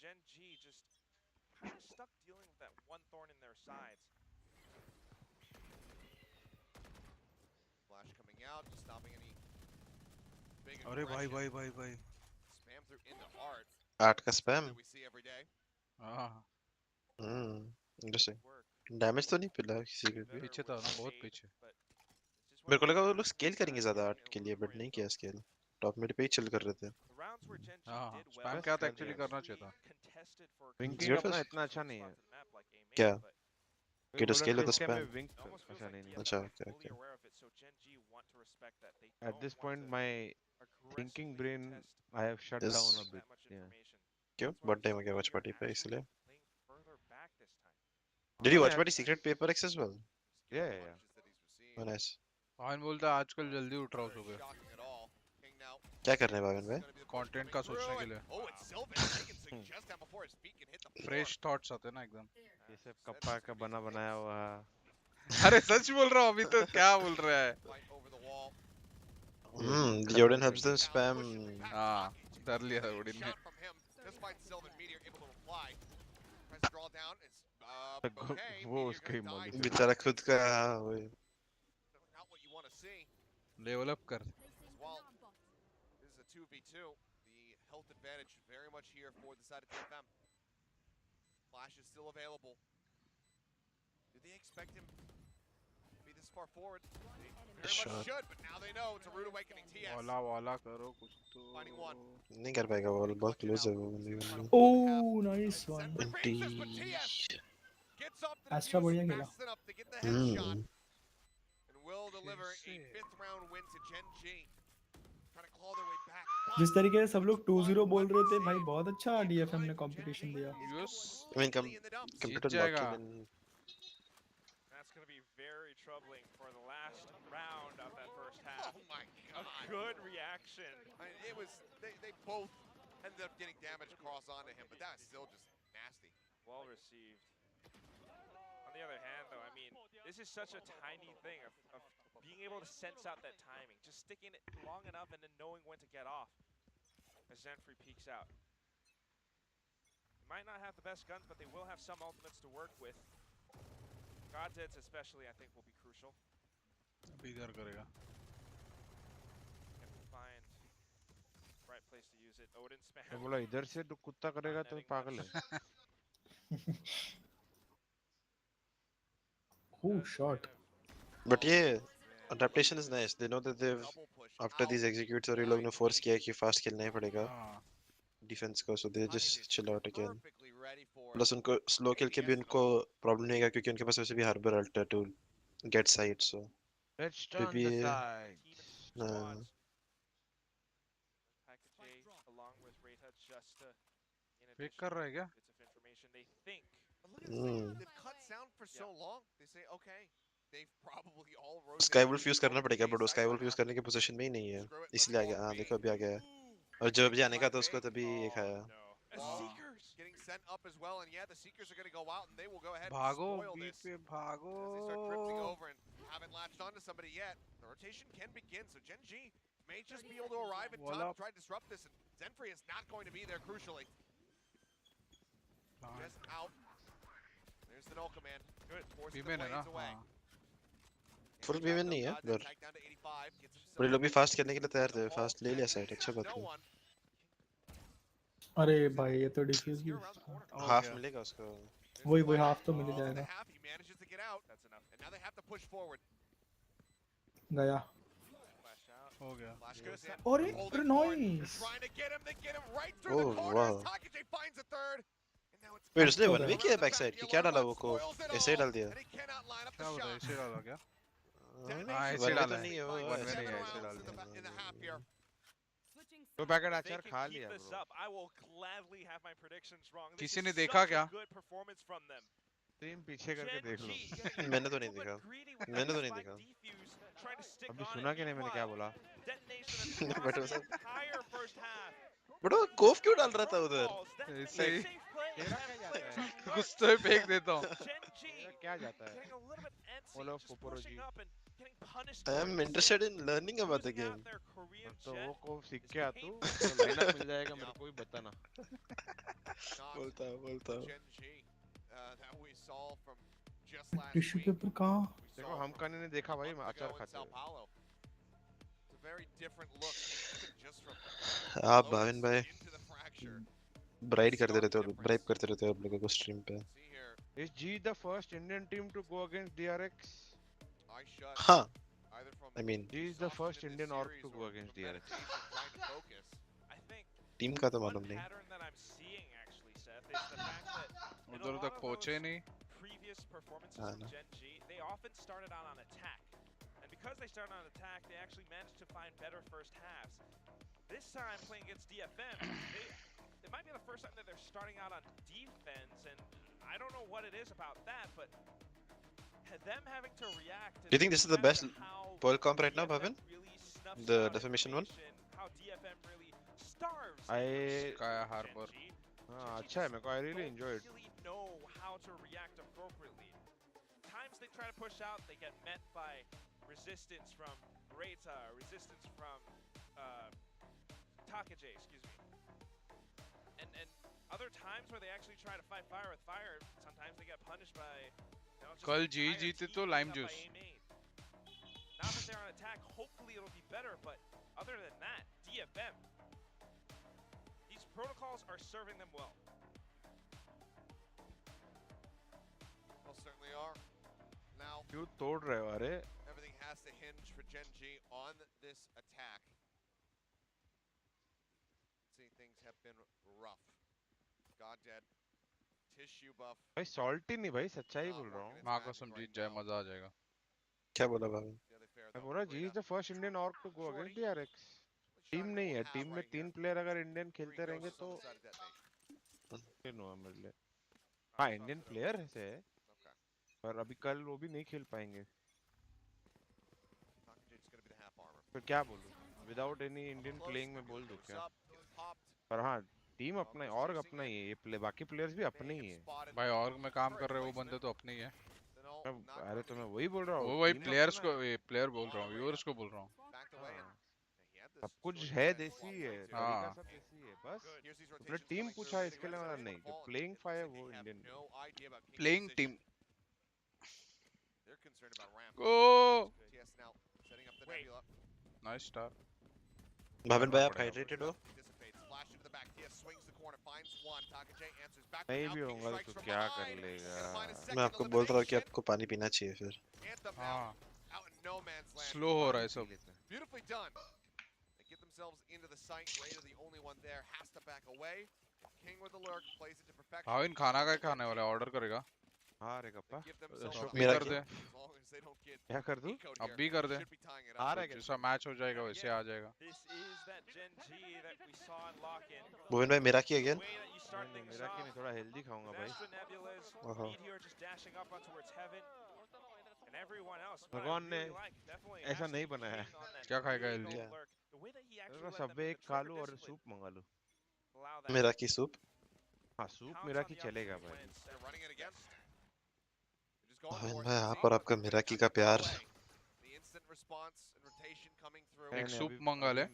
B: Gen G just kind of stuck dealing with that one thorn in their sides.
A: Flash coming out, just stopping any big
C: अरे भाई
A: aggression.
C: भाई भाई भाई।
A: Spam through into art.
P: 8 का spam.
A: That we see every day.
C: हाँ।
P: Interesting. Damage तो नहीं पिला किसी को भी।
C: पीछे था ना, बहुत पीछे।
P: मेरे को लगा वो लोग स्केल करेंगे ज्यादा 8 के लिए, बट नहीं किया स्केल। टॉप मिड पे ही चिल कर रहे थे।
C: हाँ स्पैम क्या था एक्चुअली करना चाहिए था।
F: विंकिंग अपना इतना अच्छा नहीं है।
P: क्या? कि तो स्केल है तो
F: स्पैम
P: स्पैम।
F: विंक अच्छा नहीं है।
P: अच्छा okay.
F: At this point my thinking brain I have shut
P: Yes.
F: down a bit. Yeah.
P: क्यों? बट टाइम हो गया वॉच पार्टी पे इसलिए। Did you watch party secret PRX as well?
F: Yeah.
P: Oh, nice.
C: Bhavin बोलता है आजकल जल्दी उठ रहा हूँ सुबह।
P: क्या कर रहे हैं भाविन भाई?
C: कंटेंट का सोचने के लिए। फ्रेश थॉट्स आते हैं ना एकदम।
F: ये सब KappA का बना बनाया हुआ।
C: अरे सच बोल रहा हूँ अभी तो, क्या बोल रहा है?
P: 𝐿𝙊𝐿𝐼𝙋 spam।
C: हाँ डर लिया था ओडिन ने।
F: वो उसके ही मॉली से।
P: बेचारा खुद का वही।
C: लेवल अप कर।
A: This is a 2v2. The health advantage very much here for the side of DFM. Flash is still available. Did they expect him to be this far forward? They very much should, but now they know it's a 𝐿𝙊𝐿𝐼𝙋 TS.
C: वाला करो कुछ तो।
A: Finding one.
P: नहीं कर पाएगा वो, बहुत close है वो।
H: Oh, nice one. Astra बढ़िया खेला।
A: And will deliver a 5th round win to Gen G. Trying to claw their way back.
H: जिस तरीके से सब लोग 2-0 बोल रहे थे भाई, बहुत अच्छा DFM ने कंपटीशन दिया।
P: I mean compared to Lock-in and
B: That's going to be very troubling for the last round of that first half.
A: Oh my god.
B: A good reaction.
A: It was, they both ended up getting damage across onto him, but that's still just nasty.
B: Well received. On the other hand, though, I mean, this is such a tiny thing of being able to sense out that timing, just sticking it long enough and then knowing when to get off as Zenfree peeks out. They might not have the best guns, but they will have some ultimates to work with. 𝐿𝙊𝐿𝐼𝙋 especially, I think, will be crucial.
C: अभी इधर करेगा।
B: Have to find the right place to use it. Odin spam.
F: मैं बोला इधर से तो कुत्ता करेगा तो पागल है।
H: Oh, shot.
P: But yeah, adaptation is nice. They know that they've after these executes और ये लोग ने force किया कि fast खेलना ही पड़ेगा defense को, so they just chill out again. Plus उनको slow kill के भी उनको problem नहीं है क्योंकि उनके पास वैसे भी harbor ult है to get side, so
F: Let's turn the tide.
B: Along with Reta just to
C: fake कर रहा है क्या?
B: bits of information they think.
A: They've cut sound for so long. They say, okay, they've probably all rotated.
P: Skywolf use करना पड़ेगा, but वो Skywolf use करने की position में ही नहीं है, इसलिए आ गया। हाँ देखो अभी आ गया है, और जब अभी आने का तो उसको तभी एक आया।
A: getting sent up as well, and yeah, the Seekers are going to go out and they will go ahead and
C: भागो
A: spoil
C: B
A: this.
C: पे भागो.
A: As they start drifting over and haven't latched onto somebody yet, the rotation can begin. So Gen G may just be able to arrive in time to try to disrupt this, and Zenfree is not going to be there crucially. Just out. There's the Nolka man. Good. Forcing the blades away.
P: Full भी नहीं है पर पर ये लोग भी fast करने के लिए तैयार थे. फास्ट ले लिया साइड. अच्छा बात है.
H: अरे भाई ये तो डिफ्यूज की
P: हाफ मिलेगा उसको.
H: वही हाफ तो मिल ही जाएगा. गया
C: हो गया.
H: अरे नाइस.
P: ओह वाह. Wait, उसने वन वे किया बैक साइड. क्या डाला वो को? ऐसे डाल दिया.
C: क्या होता है? ऐसे डाला क्या?
P: हाँ ऐसे डाला नहीं है वो.
C: वन वे नहीं है, ऐसे डाल दिया.
F: तो पैकेट अचार खा लिया ब्रो.
C: किसी ने देखा क्या?
F: टीम पीछे करके देख लो.
P: मैंने तो नहीं देखा. मैंने तो नहीं देखा.
F: अभी सुना कि नहीं मैंने क्या बोला?
P: बट वो कोफ क्यों डाल रहा था उधर?
C: ऐसे ही कुछ तो फेंक देता हूँ.
F: क्या जाता है? बोलो पोपोरोजी.
P: I am interested in learning about the game.
F: तो वो को सीख के आ तू. लाइनअप मिल जाएगा मेरे को भी बताना.
P: बोलता.
H: टिश्यू पेपर कहाँ?
F: देखो हम कने ने देखा भाई अचार खाते हैं.
P: आप भाविन भाई ब्राइड करते रहते हो. ब्राइब करते रहते हो आप लोगों को स्ट्रीम पे.
F: Is G the first Indian team to go against DRX?
P: हाँ. I mean.
F: G is the first Indian org to go against DRX.
P: Team का तो मालूम नहीं.
C: उधर तक पहुँचे नहीं.
P: हाँ ना.
B: They often started out on attack, and because they started on attack, they actually managed to find better first halves. This time, playing against DFM, it might be the first time that they're starting out on defense, and I don't know what it is about that, but them having to react.
P: Do you think this is the best Pearl comp right now, Bhavin? The defamation one?
B: How DFM really starves.
C: Kaya Harbor.
F: हाँ अच्छा है. मेरे को I really enjoyed.
B: Really know how to react appropriately. Times they try to push out, they get met by resistance from 𝐿𝐼𝙋𝙀, resistance from 𝐿𝐼𝙋𝐾, excuse me. And other times where they actually try to fight fire with fire, sometimes they get punished by.
C: कल जी जीते तो lime juice.
B: Now that they're on attack, hopefully it'll be better. But other than that, DFM, these protocols are serving them well.
A: Well, certainly are. Now.
F: क्यों तोड़ रहे हो अरे?
A: Everything has to hinge for Gen G on this attack. See, things have been rough. 𝐿𝐼𝙋𝙀. Tissue buff.
F: भाई salty नहीं भाई सच्चाई बोल रहा हूँ.
C: माँ कसम जीत जाए मजा आ जाएगा.
P: क्या बोला भाभी?
F: मैं बोला G is the first Indian org to go against DRX. Team नहीं है. टीम में 3 प्लेयर अगर इंडियन खेलते रहेंगे तो नो मेरे लिए. हाँ इंडियन प्लेयर है पर अभी कल वो भी नहीं खेल पाएंगे. फिर क्या बोलूँ? Without any Indian playing में बोल दूँ क्या? पर हाँ टीम अपना है. ऑर्ग अपना ही है. ये बाकी प्लेयर्स भी अपने ही है.
C: भाई ऑर्ग में काम कर रहे वो बंदे तो अपने ही है.
F: अरे तो मैं वही बोल रहा हूँ.
C: वो वही प्लेयर्स को प्लेयर बोल रहा हूँ. व्यूअर्स को बोल रहा हूँ.
F: सब कुछ है देसी है. हाँ. सब देसी है बस. अपने टीम पूछा इसके लिए नहीं. जो प्लेइंग फायर वो Indian.
C: Playing team. Go. Nice start.
P: Bhavin भाई आप हाइड्रेटेड हो?
F: नहीं भी होगा तो क्या कर लेगा?
P: मैं आपको बोल रहा हूँ कि आपको पानी पीना चाहिए फिर.
C: हाँ. स्लो हो रहा है सब.
A: Beautifully done. They get themselves into the site. 𝐿𝐼𝙋𝙀 the only one there. Has to back away. King with the lurk plays it to perfection.
C: Bhavin खाना का खाने वाला ऑर्डर करेगा.
F: हाँ रे कप्पा.
C: मेरा कर दे.
F: क्या कर दूँ?
C: अब भी कर दे. जैसा मैच हो जाएगा वैसे आ जाएगा.
P: भुवन भाई मेरा की अगेन.
F: मेरा की नहीं थोड़ा हेल्दी खाऊंगा भाई. भगवान ने ऐसा नहीं बनाया.
C: क्या खाएगा हेल्दी?
F: सब एक खा लूं और सूप मंगा लूं.
P: मेरा की सूप.
F: हाँ सूप मेरा की चलेगा भाई।
P: भाविन भाई आप और आपका मिराकी का प्यार।
C: एक सूप मंगा ले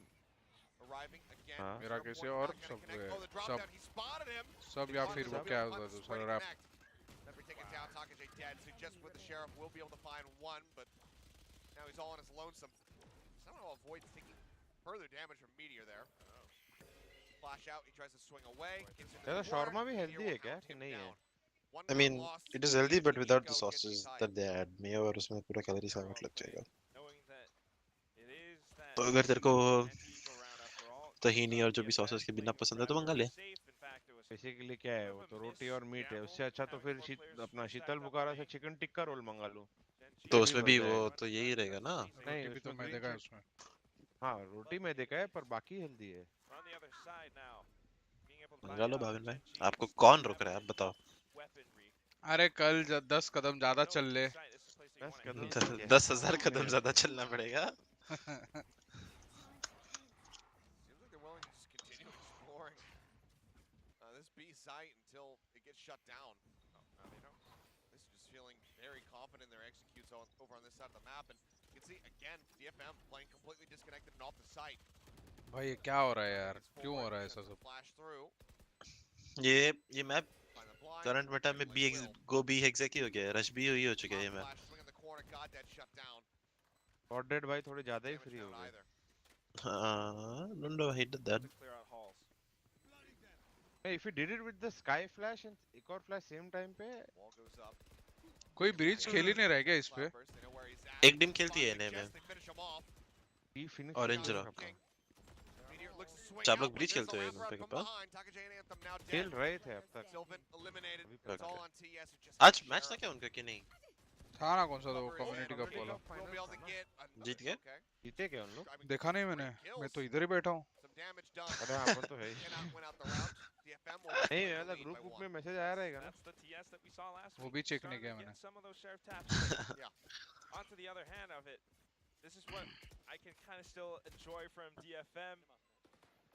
F: हाँ
C: मेरा कैसे और सब या फिर वो क्या होता है दूसरा rap
A: Suggests with the sheriff will be able to find one, but now he's all on his lonesome. Somehow avoids taking further damage from Meteor there. Flash out, he tries to swing away. Gets into
F: यार
A: the
F: shawarma भी healthy है क्या कि नहीं है?
P: I mean, it is healthy, but without the sauces that they add, mayo और उसमें पूरा कैलोरी साइड लग जाएगा। तो अगर तेरे को तहीनी और जो भी सॉसेस के बिना पसंद है तो मंगा ले।
F: बेसिकली क्या है वो तो रोटी और मीट है, उससे अच्छा तो फिर अपना शीतल बुखारा से चिकन टिक्का रोल मंगा लो।
P: तो उसमें भी वो तो यही रहेगा ना?
F: नहीं
C: भी तो मैदे का है उसमें।
F: हाँ रोटी मैदे का है पर बाकी हेल्दी है।
P: मंगा लो भाविन भाई, आपको कौन रोक रहा है आप बताओ।
C: अरे कल 10 कदम ज्यादा चल ले
P: 10,000 कदम ज्यादा चलना पड़ेगा।
A: B site until it gets shut down. Now they don't. This is just feeling very confident in their executes over on this side of the map, and you can see again DFM playing completely disconnected and off the site.
C: भाई ये क्या हो रहा है यार? क्यों हो रहा है ऐसा सब?
P: ये मैप करंट मेटा में 𝐵 की हो गया है, रश भी हुई हो चुका है ये मैप।
F: 𝘿𝙊𝐿 भाई थोड़े ज्यादा ही फ्री हो गए।
P: हाँ, don't know he did that.
F: If he did it with the sky flash and एक और flash same time पे
C: कोई ब्रिज खेल ही नहीं रह गया इस पे।
P: एक टीम खेलती है इन्हें में ऑरेंज रॉक। आप लोग ब्रिज खेलते हो इन पे KappA?
F: खेल रहे थे अब तक।
P: आज मैच था क्या उनका कि नहीं?
C: था ना कौन सा तो कम्युनिटी कप वाला।
P: जीत गए?
F: जीते क्या उन लोग?
C: देखा नहीं मैंने, मैं तो इधर ही बैठा हूँ।
F: अरे हाँ वो तो है। नहीं मतलब ग्रुप में मैसेज आया रहेगा ना?
C: वो भी चेक नहीं किया मैंने।
B: Onto the other hand of it, this is what I can kind of still enjoy from DFM.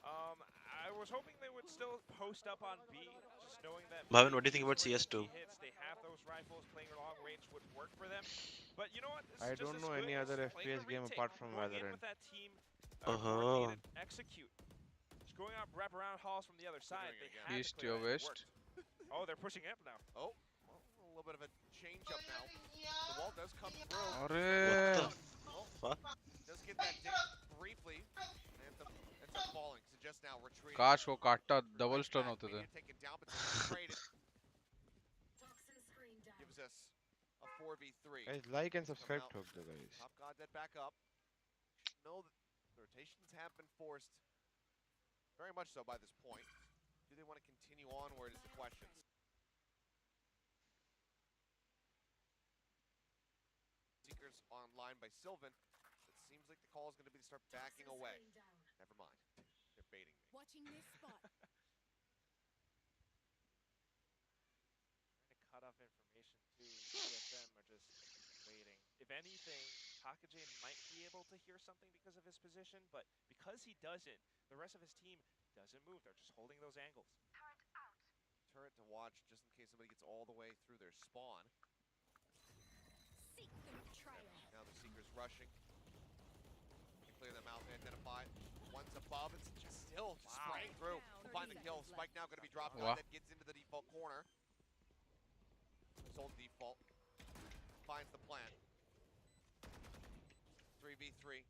B: I was hoping they would still post up on B, just knowing that.
P: Bhavin, what do you think about CS2?
B: They have those rifles, playing long range would work for them. But you know what?
F: I don't know any other FPS game apart from Valorant.
B: Execute. Just going up, wrap around halls from the other side.
C: East or west?
B: Oh, they're pushing up now.
A: Oh, well, a little bit of a change up now. The wall does come through.
C: What
A: the fuck? Does get that dip briefly. Ends up falling. So just now retreating.
C: काश वो काटता double stun होते थे।
A: Gives us a 4v3.
F: Guys, like and subscribe to the guys.
A: Top God that back up. No, the rotations have been forced. Very much so by this point. Do they want to continue onward is the question. Seekers online by Sylvan. It seems like the call is going to be to start backing away. Never mind. They're baiting me.
D: Watching this spot.
B: Trying to cut off information too. DFM are just waiting. If anything, 𝐿𝐾𝐾 might be able to hear something because of his position, but because he doesn't, the rest of his team doesn't move. They're just holding those angles.
A: Turret to watch just in case somebody gets all the way through their spawn. Now the Seeker's rushing. Can clear them out and identify. One's above. It's just still spraying through. Find the kill. Spike now going to be dropped. That gets into the default corner. Sold default. Finds the plant. 3v3.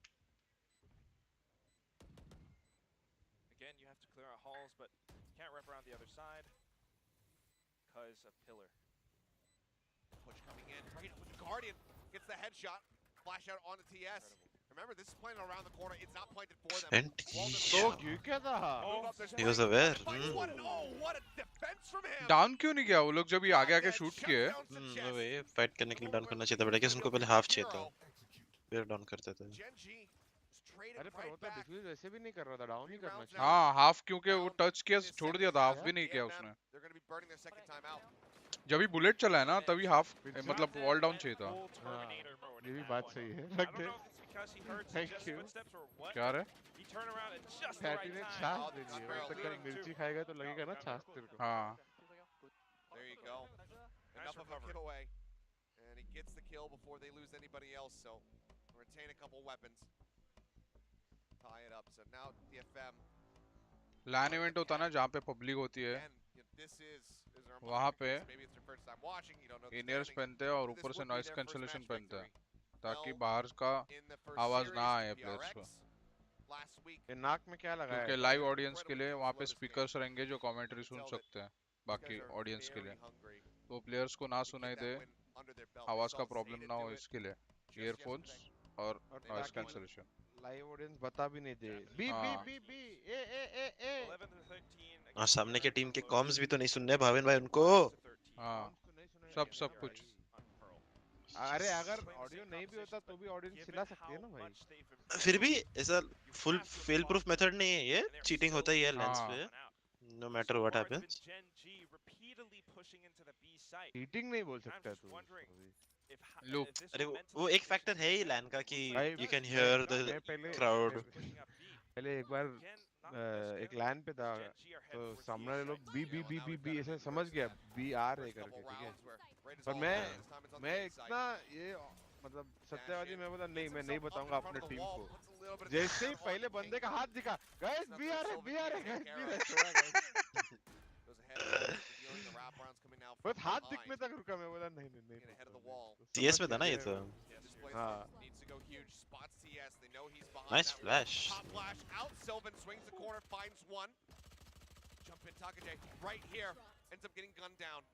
B: Again, you have to clear out halls, but can't wrap around the other side because of Pillar.
A: Push coming in, right with the Guardian, gets the headshot, flash out on the TS. Remember, this is playing around the corner, it's not planted for them.
P: He was aware.
A: What a defense from him.
C: Down क्यों नहीं किया वो लोग जब ये आगे आके shoot किए?
P: वे फाइट करने के लिए डाउन करना चाहिए था, बट उनको पहले हाफ चाहिए था, फिर डाउन करते थे।
F: अरे पर वो तो डिफ्यूज वैसे भी नहीं कर रहा था, डाउन ही करना चाहिए।
C: हाँ हाफ क्योंकि वो टच किया छोड़ दिया था, हाफ भी नहीं किया उसने। जब भी बुलेट चला है ना तभी हाफ मतलब वॉल डाउन चाहिए था।
F: ये भी बात सही है। Thank you.
C: क्या रे?
F: फैटी ने छाछ दे दी है, तो कल मिर्ची खाएगा तो लगेगा ना छाछ तेरे को।
C: हाँ।
A: There you go. Enough of a getaway. And he gets the kill before they lose anybody else, so retain a couple weapons. Tie it up. So now DFM.
C: LAN event होता ना जहाँ पे पब्लिक होती है वहाँ पे इनियर्स पहनते हैं और ऊपर से नॉइस कैंसलेशन पहनते हैं ताकि बाहर का आवाज ना आए प्लेयर्स को।
F: ये नाक में क्या लगा है?
C: क्योंकि लाइव ऑडियंस के लिए वहाँ पे स्पीकर्स रहेंगे जो कमेंट्री सुन सकते हैं बाकी ऑडियंस के लिए, तो प्लेयर्स को ना सुनाई दे, आवाज का प्रॉब्लम ना हो, इसके लिए ईयरफोन्स और नॉइस कैंसलेशन।
F: लाइव ऑडियंस बता भी नहीं दे। बी बी बी बी ए
P: और सामने के टीम के कॉम्स भी तो नहीं सुनने भाविन भाई उनको।
C: हाँ सब कुछ।
F: अरे अगर ऑडियो नहीं भी होता तो भी ऑडियंस चिल्ला सकती है ना भाई।
P: फिर भी ऐसा फुल फेल प्रूफ मेथड नहीं है ये, चीटिंग होता ही है लेंस पे, no matter what happens.
F: Cheating नहीं बोल सकता तू।
P: लुक अरे वो एक फैक्टर है ही लैन का कि you can hear the crowd.
F: पहले एक बार एक लैन पे था तो सामने वाले लोग बी बी बी बी बी ऐसे समझ गया बी आ रहे करके, ठीक है। पर मैं इतना ये मतलब सत्यवादी, मैं बोला नहीं, मैं नहीं बताऊंगा अपने टीम को। जैसे ही पहले बंदे का हाथ दिखा, गाइस बी आ रहे गाइस बी रहे। बस हाथ दिखने तक रुका, मैं बोला नहीं।
P: CS में था ना ये तो।
F: हाँ।
P: Nice flash.
A: Sylvan swings the corner, finds one. Jump in, 𝐿𝐽𝐿 right here, ends up getting gunned down.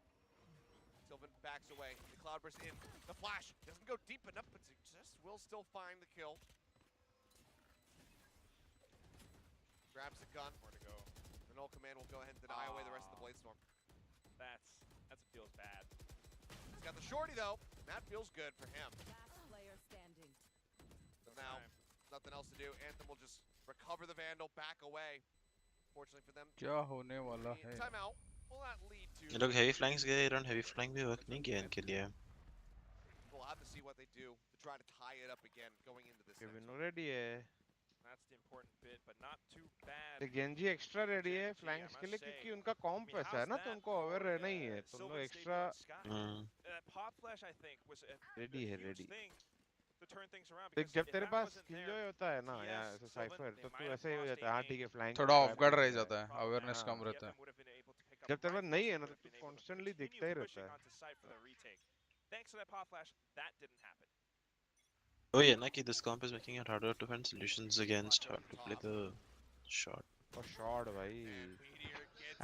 A: Sylvan backs away. The Cloudburst in. The flash doesn't go deep enough, but just will still find the kill. Grabs the gun. Where to go? The null command will go ahead and deny away the rest of the Bladestorm.
J: That feels bad.
A: He's got the shorty though. That feels good for him. So now, nothing else to do. Anthem will just recover the Vandal, back away. Fortunately for them.
C: क्या होने वाला है?
A: Timeout. Will that lead to?
P: ये लोग heavy flanks गए, इन्होंने heavy flank भी work नहीं किया इनके लिए।
A: We'll have to see what they do to try to tie it up again going into this.
F: Kevin ready है।
B: That's the important bit, but not too bad.
F: The Genji extra ready है flanks के लिए क्योंकि उनका comp ऐसा है ना, तो उनको aware रहना ही है। तुम लोग extra
B: pop flash I think was
F: ready है ready।
B: to turn things around,
F: देख जब तेरे पास killjoy होता है ना या ऐसे Cypher, तो तू ऐसे ही हो जाता है, हाँ ठीक है flank
C: थोड़ा ऑफ गार्ड रह जाता है, अवेयरनेस कम रहता है।
F: जब तेरे पास नहीं है ना तो तू constantly दिखता ही रहता है।
B: Thanks to that pop flash, that didn't happen.
P: Oh yeah, ना कि this comp is making it harder to find solutions against how to play the shot.
F: और shot भाई।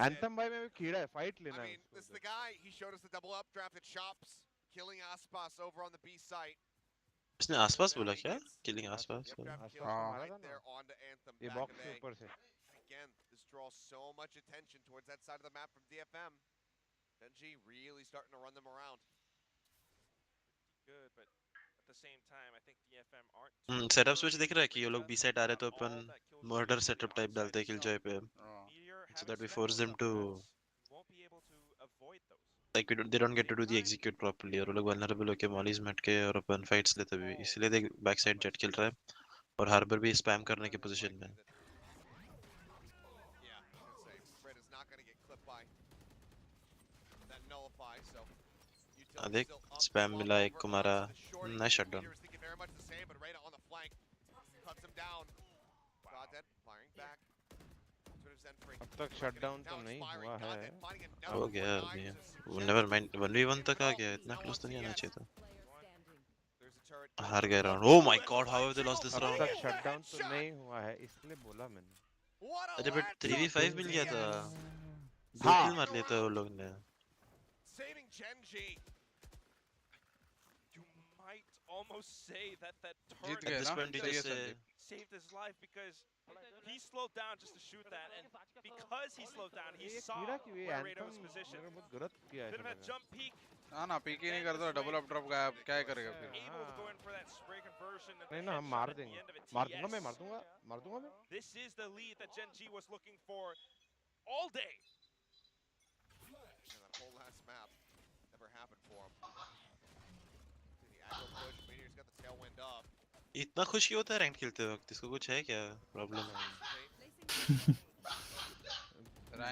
F: Anthem भाई में भी कीड़ा है, fight लेना है।
A: I mean, this is the guy. He showed us the double up, drafted chops, killing Aspas over on the B site.
P: इसने आसपास बोला क्या? Killing आसपास?
F: हाँ। ये box के ऊपर से।
A: Again, this draws so much attention towards that side of the map from DFM. Genji really starting to run them around.
B: Good, but at the same time, I think DFM aren't.
P: Setup switch दिख रहा है कि ये लोग B side आ रहे तो अपन murder setup type डालते हैं किलजॉय पे, so that we force them to like they don't get to do the execute properly, और वो लोग vulnerable होके मॉलीज मट के और अपन फाइट्स लेते भी, इसलिए देख बैक साइड जेट किल रहा है और हार्बर भी स्पैम करने की पोजीशन में है। देख स्पैम मिला एक को मारा, नाइस शटडाउन।
F: अब तक शटडाउन तो नहीं हुआ है।
P: हो गया अभी, नेवर माइंड 1v1 तक आ गया, इतना क्लोज तो नहीं आना चाहिए था। हार गए round. Oh my God, how have they lost this round?
F: अब तक शटडाउन तो नहीं हुआ है, इसलिए बोला मैंने।
P: अरे बट 3v5 मिल गया था, 2 किल मार लिए थे वो लोग ने।
A: Saving Genji.
B: You might almost say that turn
C: जीत गए ना?
B: saved his life because he slowed down just to shoot that, and because he slowed down, he saw where Rado was positioned. Bit of a jump peek.
C: ना peak ही नहीं करता, double up drop गायब, क्या करेगा फिर?
B: Able to go in for that spray conversion.
F: नहीं ना, हम मार देंगे, मार दूंगा मैं।
B: This is the lead that Genji was looking for all day.
A: That whole last map never happened for him. The aggro push, Meteor's got the tailwind up.
P: इतना खुश क्यों होता है रैंक खेलते वक्त? इसको कुछ है क्या प्रॉब्लम?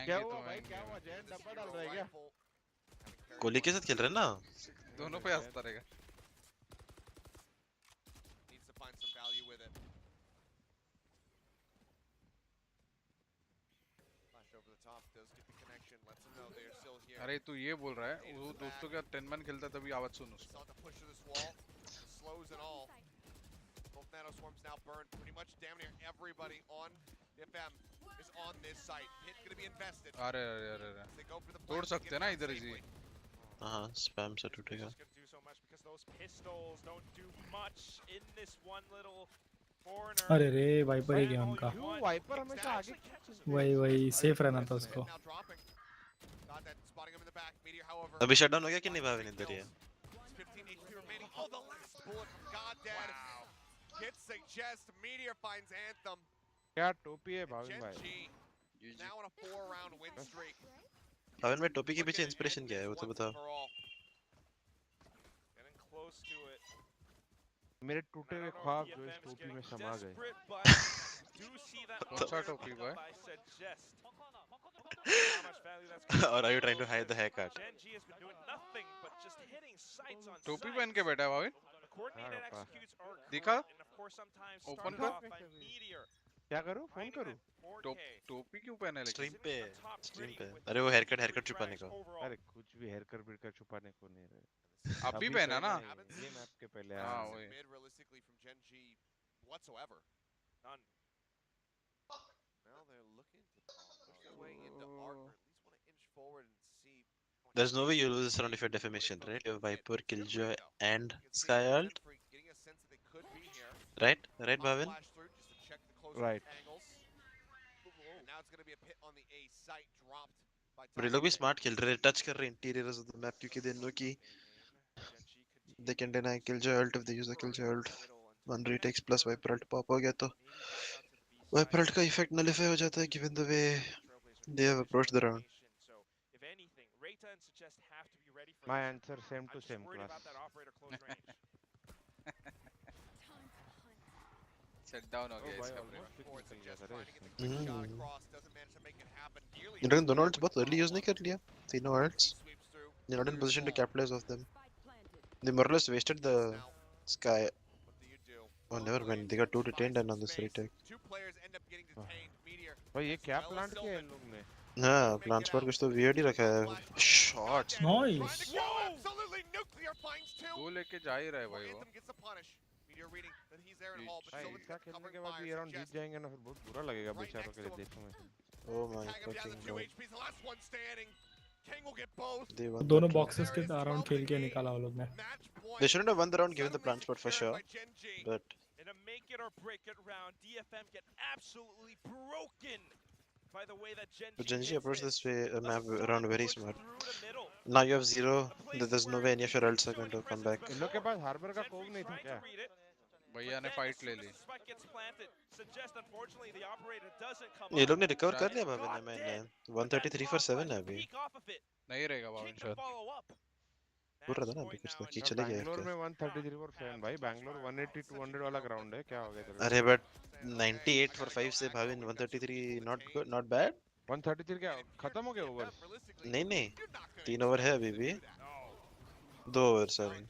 F: क्या हुआ भाई, क्या हुआ? जैन डब्बा डाल रहा है क्या?
P: कोहली के साथ खेल रहे हैं ना?
C: दोनों पे हंसता रहेगा।
A: Needs to find some value with it. Flash over the top, does get the connection, lets him know they're still here.
C: अरे तू ये बोल रहा है वो दोस्तों के 10 मैन खेलता तभी आवाज सुन उसका।
A: Saw the push of this wall, the slows and all. Both nano swarms now burned. Pretty much damn near everybody on the FM is on this site. Hit gonna be invested.
C: अरे अरे अरे अरे तोड़ सकते हैं ना इधर easy.
P: हाँ स्पैम से टूटेगा।
J: Do so much because those pistols don't do much in this one little corner.
H: अरे रे वाइपर ही गया उनका।
F: क्यों वाइपर हमेशा आगे?
H: वही सेफ रहना था उसको।
P: अभी शटडाउन हो गया कि नहीं भाभी इधर ही है?
A: 15 HP remaining. Oh, the last bullet from 𝐿𝐿𝐼𝙔𝐿 gets suggest. Meteor finds Anthem.
F: क्या टोपी है भाभी भाई?
A: Now on a 4-round win streak.
P: भाभी में टोपी के पीछे इंस्पिरेशन क्या है वो तो बताओ।
J: Getting close to it.
F: मेरे टूटे हुए ख्वाब जो इस टोपी में समा गए।
C: कौन सा टोपी भाई?
P: Or are you trying to hide the haircut?
C: टोपी पहन के बैठा है भाभी? दिखा? ओपन कर।
F: क्या करूँ? फोन करूँ?
C: टोपी क्यों पहने लेकिन?
P: स्ट्रीम पे। अरे वो हेयरकट छुपाने को।
F: अरे कुछ भी हेयरकट छुपाने को नहीं रहे।
C: अभी पहना ना?
F: ये मैप के पहले
C: हाँ वही।
A: Realistically from Gen G whatsoever. None. Now they're looking to push their way into Arc, or at least want to inch forward and see.
P: There's no way you lose this round if you're defamation, right? You have Viper, Killjoy, and Skyalt. Right? Right, Bhavin?
F: Right.
A: Now it's going to be a pit on the A site dropped by
P: But ये लोग भी smart खेल रहे हैं, touch कर रहे हैं interiors of the map क्योंकि they know कि they can deny Killjoy ult if they use the Killjoy ult. One retakes plus Viper ult pop हो गया तो Viper ult का effect nullify हो जाता है given the way they have approached the round.
F: My answer same to same class.
C: Set down हो गया इसका।
P: इन्होंने दोनों ults बहुत early use नहीं कर लिया, तीनों ults. They're not in position to capitalize off them. They more or less wasted the sky. Oh, never mind. They got 2 detained and on this retake.
F: भाई ये क्या प्लांट किया इन लोग ने?
P: हाँ, प्लांट्स पर कुछ तो weird ही रखा है. Shots.
H: Nice.
C: दो लेके जा ही रहा है भाई वो।
F: भाई इसका खेलने के बाद भी ये राउंड जीत जाएंगे ना फिर बहुत बुरा लगेगा बेचारों के लिए देखने में।
P: Oh my fucking god.
H: दोनों बॉक्सेस के अराउंड खेल के निकाला वो लोग ने।
P: They shouldn't have won the round given the plant spot for sure. But
B: in a make it or break it round, DFM get absolutely broken by the way that
P: Gen G approached this way map around very smart. Now you have 0. There's no way any of your ults are going to come back.
F: इन लोग के पास harbour का CoV नहीं था क्या?
C: भैया ने fight ले ली।
P: ये लोग ने रिकवर कर लिया भाभी ने मैंने 133 for 7 है अभी।
C: नहीं रहेगा भाभी शायद।
P: बोल रहा था ना अभी कुछ तो कि चले गया।
F: बैंगलोर में 133 for 7 भाई बैंगलोर 180 200 वाला ग्राउंड है क्या हो गया तेरे?
P: अरे बट 98 for 5 से भाभी 133 not good not bad.
F: 133 क्या खत्म हो गया ओवर?
P: नहीं नहीं 3 ओवर है अभी भी 2 ओवर सॉरी।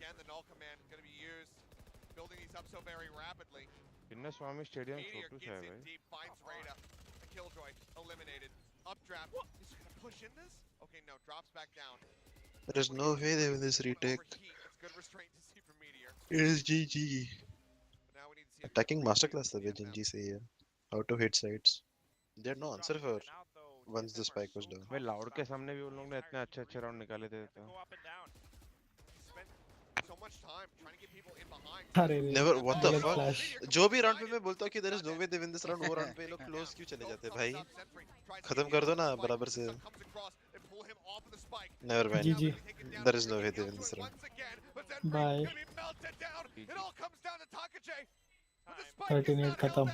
F: इन्ना स्वामी स्टेडियम छोटू सा है भाई।
P: There is no way they win this retake. It is GG. Attacking masterclass the way Gen G say है. How to hit sides. They had no answer for once the spike was down.
F: भाई loud के सामने भी उन लोगों ने इतने अच्छे राउंड निकाले थे तो।
P: Never what the fuck? जो भी राउंड पे मैं बोलता हूँ कि there is no way they win this round वो राउंड पे लोग क्लोज क्यों चले जाते हैं भाई? खत्म कर दो ना बराबर से। Never mind.
H: GG.
P: There is no way they win this round.
H: Bye. 13-8 खत्म।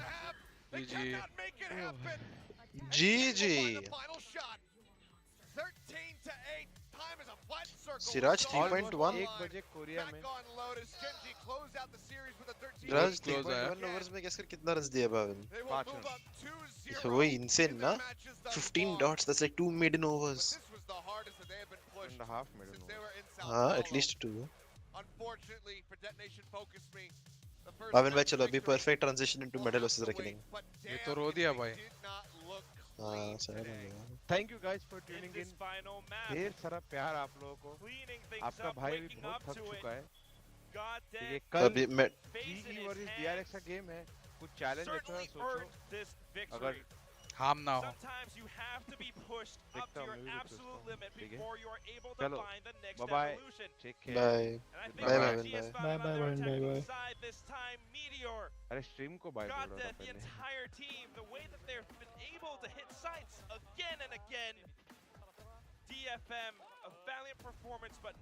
C: GG.
P: GG. सिराज 3.1
F: 1 बजे कोरिया में।
P: सिराज 3.1 ओवर्स में कैसे कितना रन दिया भावन?
F: 5 रन।
P: वही insane ना? 15 dots. That's like 2 maiden overs.
A: the hardest that they have been pushed
F: 2.5 minutes.
A: since they were in South
P: at least 2.
A: Unfortunately for Detonation Focus Me, the first
P: Pavan bhai
A: step
P: chalo
A: to
P: abhi
A: victory
P: perfect transition into medal versus reckoning.
A: but
C: ये तो रो दिया भाई.
A: did not look
P: हाँ सही है.
F: Thank you guys for tuning
J: this
F: in.
J: final map.
F: ढेर सारा प्यार आप लोगों को.
J: Cleaning things
F: आपका
J: up,
F: भाई भी
J: waking
F: बहुत
J: up
F: थक
J: to
F: चुका है.
J: God
F: ये
J: damn.
F: कल
P: अभी मैं
F: GE वर्सेस DRX का गेम है. कुछ चैलेंज अच्छा
J: Certainly
F: सोचो.
J: earned this
F: अगर
J: victory.
C: हार्म ना हो.
J: Sometimes you have to be pushed up
F: देखता
J: to
F: हूँ
J: your
F: मैं भी कुछ
J: absolute
F: सोचता हूँ.
J: limit
F: ठीक है.
J: before you are able to
F: चलो.
J: find the next
F: Bye bye.
J: evolution.
F: Take care.
P: Bye.
J: And I think
P: Bye,
J: MxB
P: Bhavan,
J: has
P: bye.
J: found
H: Bye,
J: another
H: bye,
J: attacking
H: bye.
J: side this time. Meteor,
F: अरे stream को bye बोल
J: God
F: रहा था
J: damn, the
F: पहले.
J: entire team, the way that they've been able to hit sights again and again. DFM, a valiant performance, but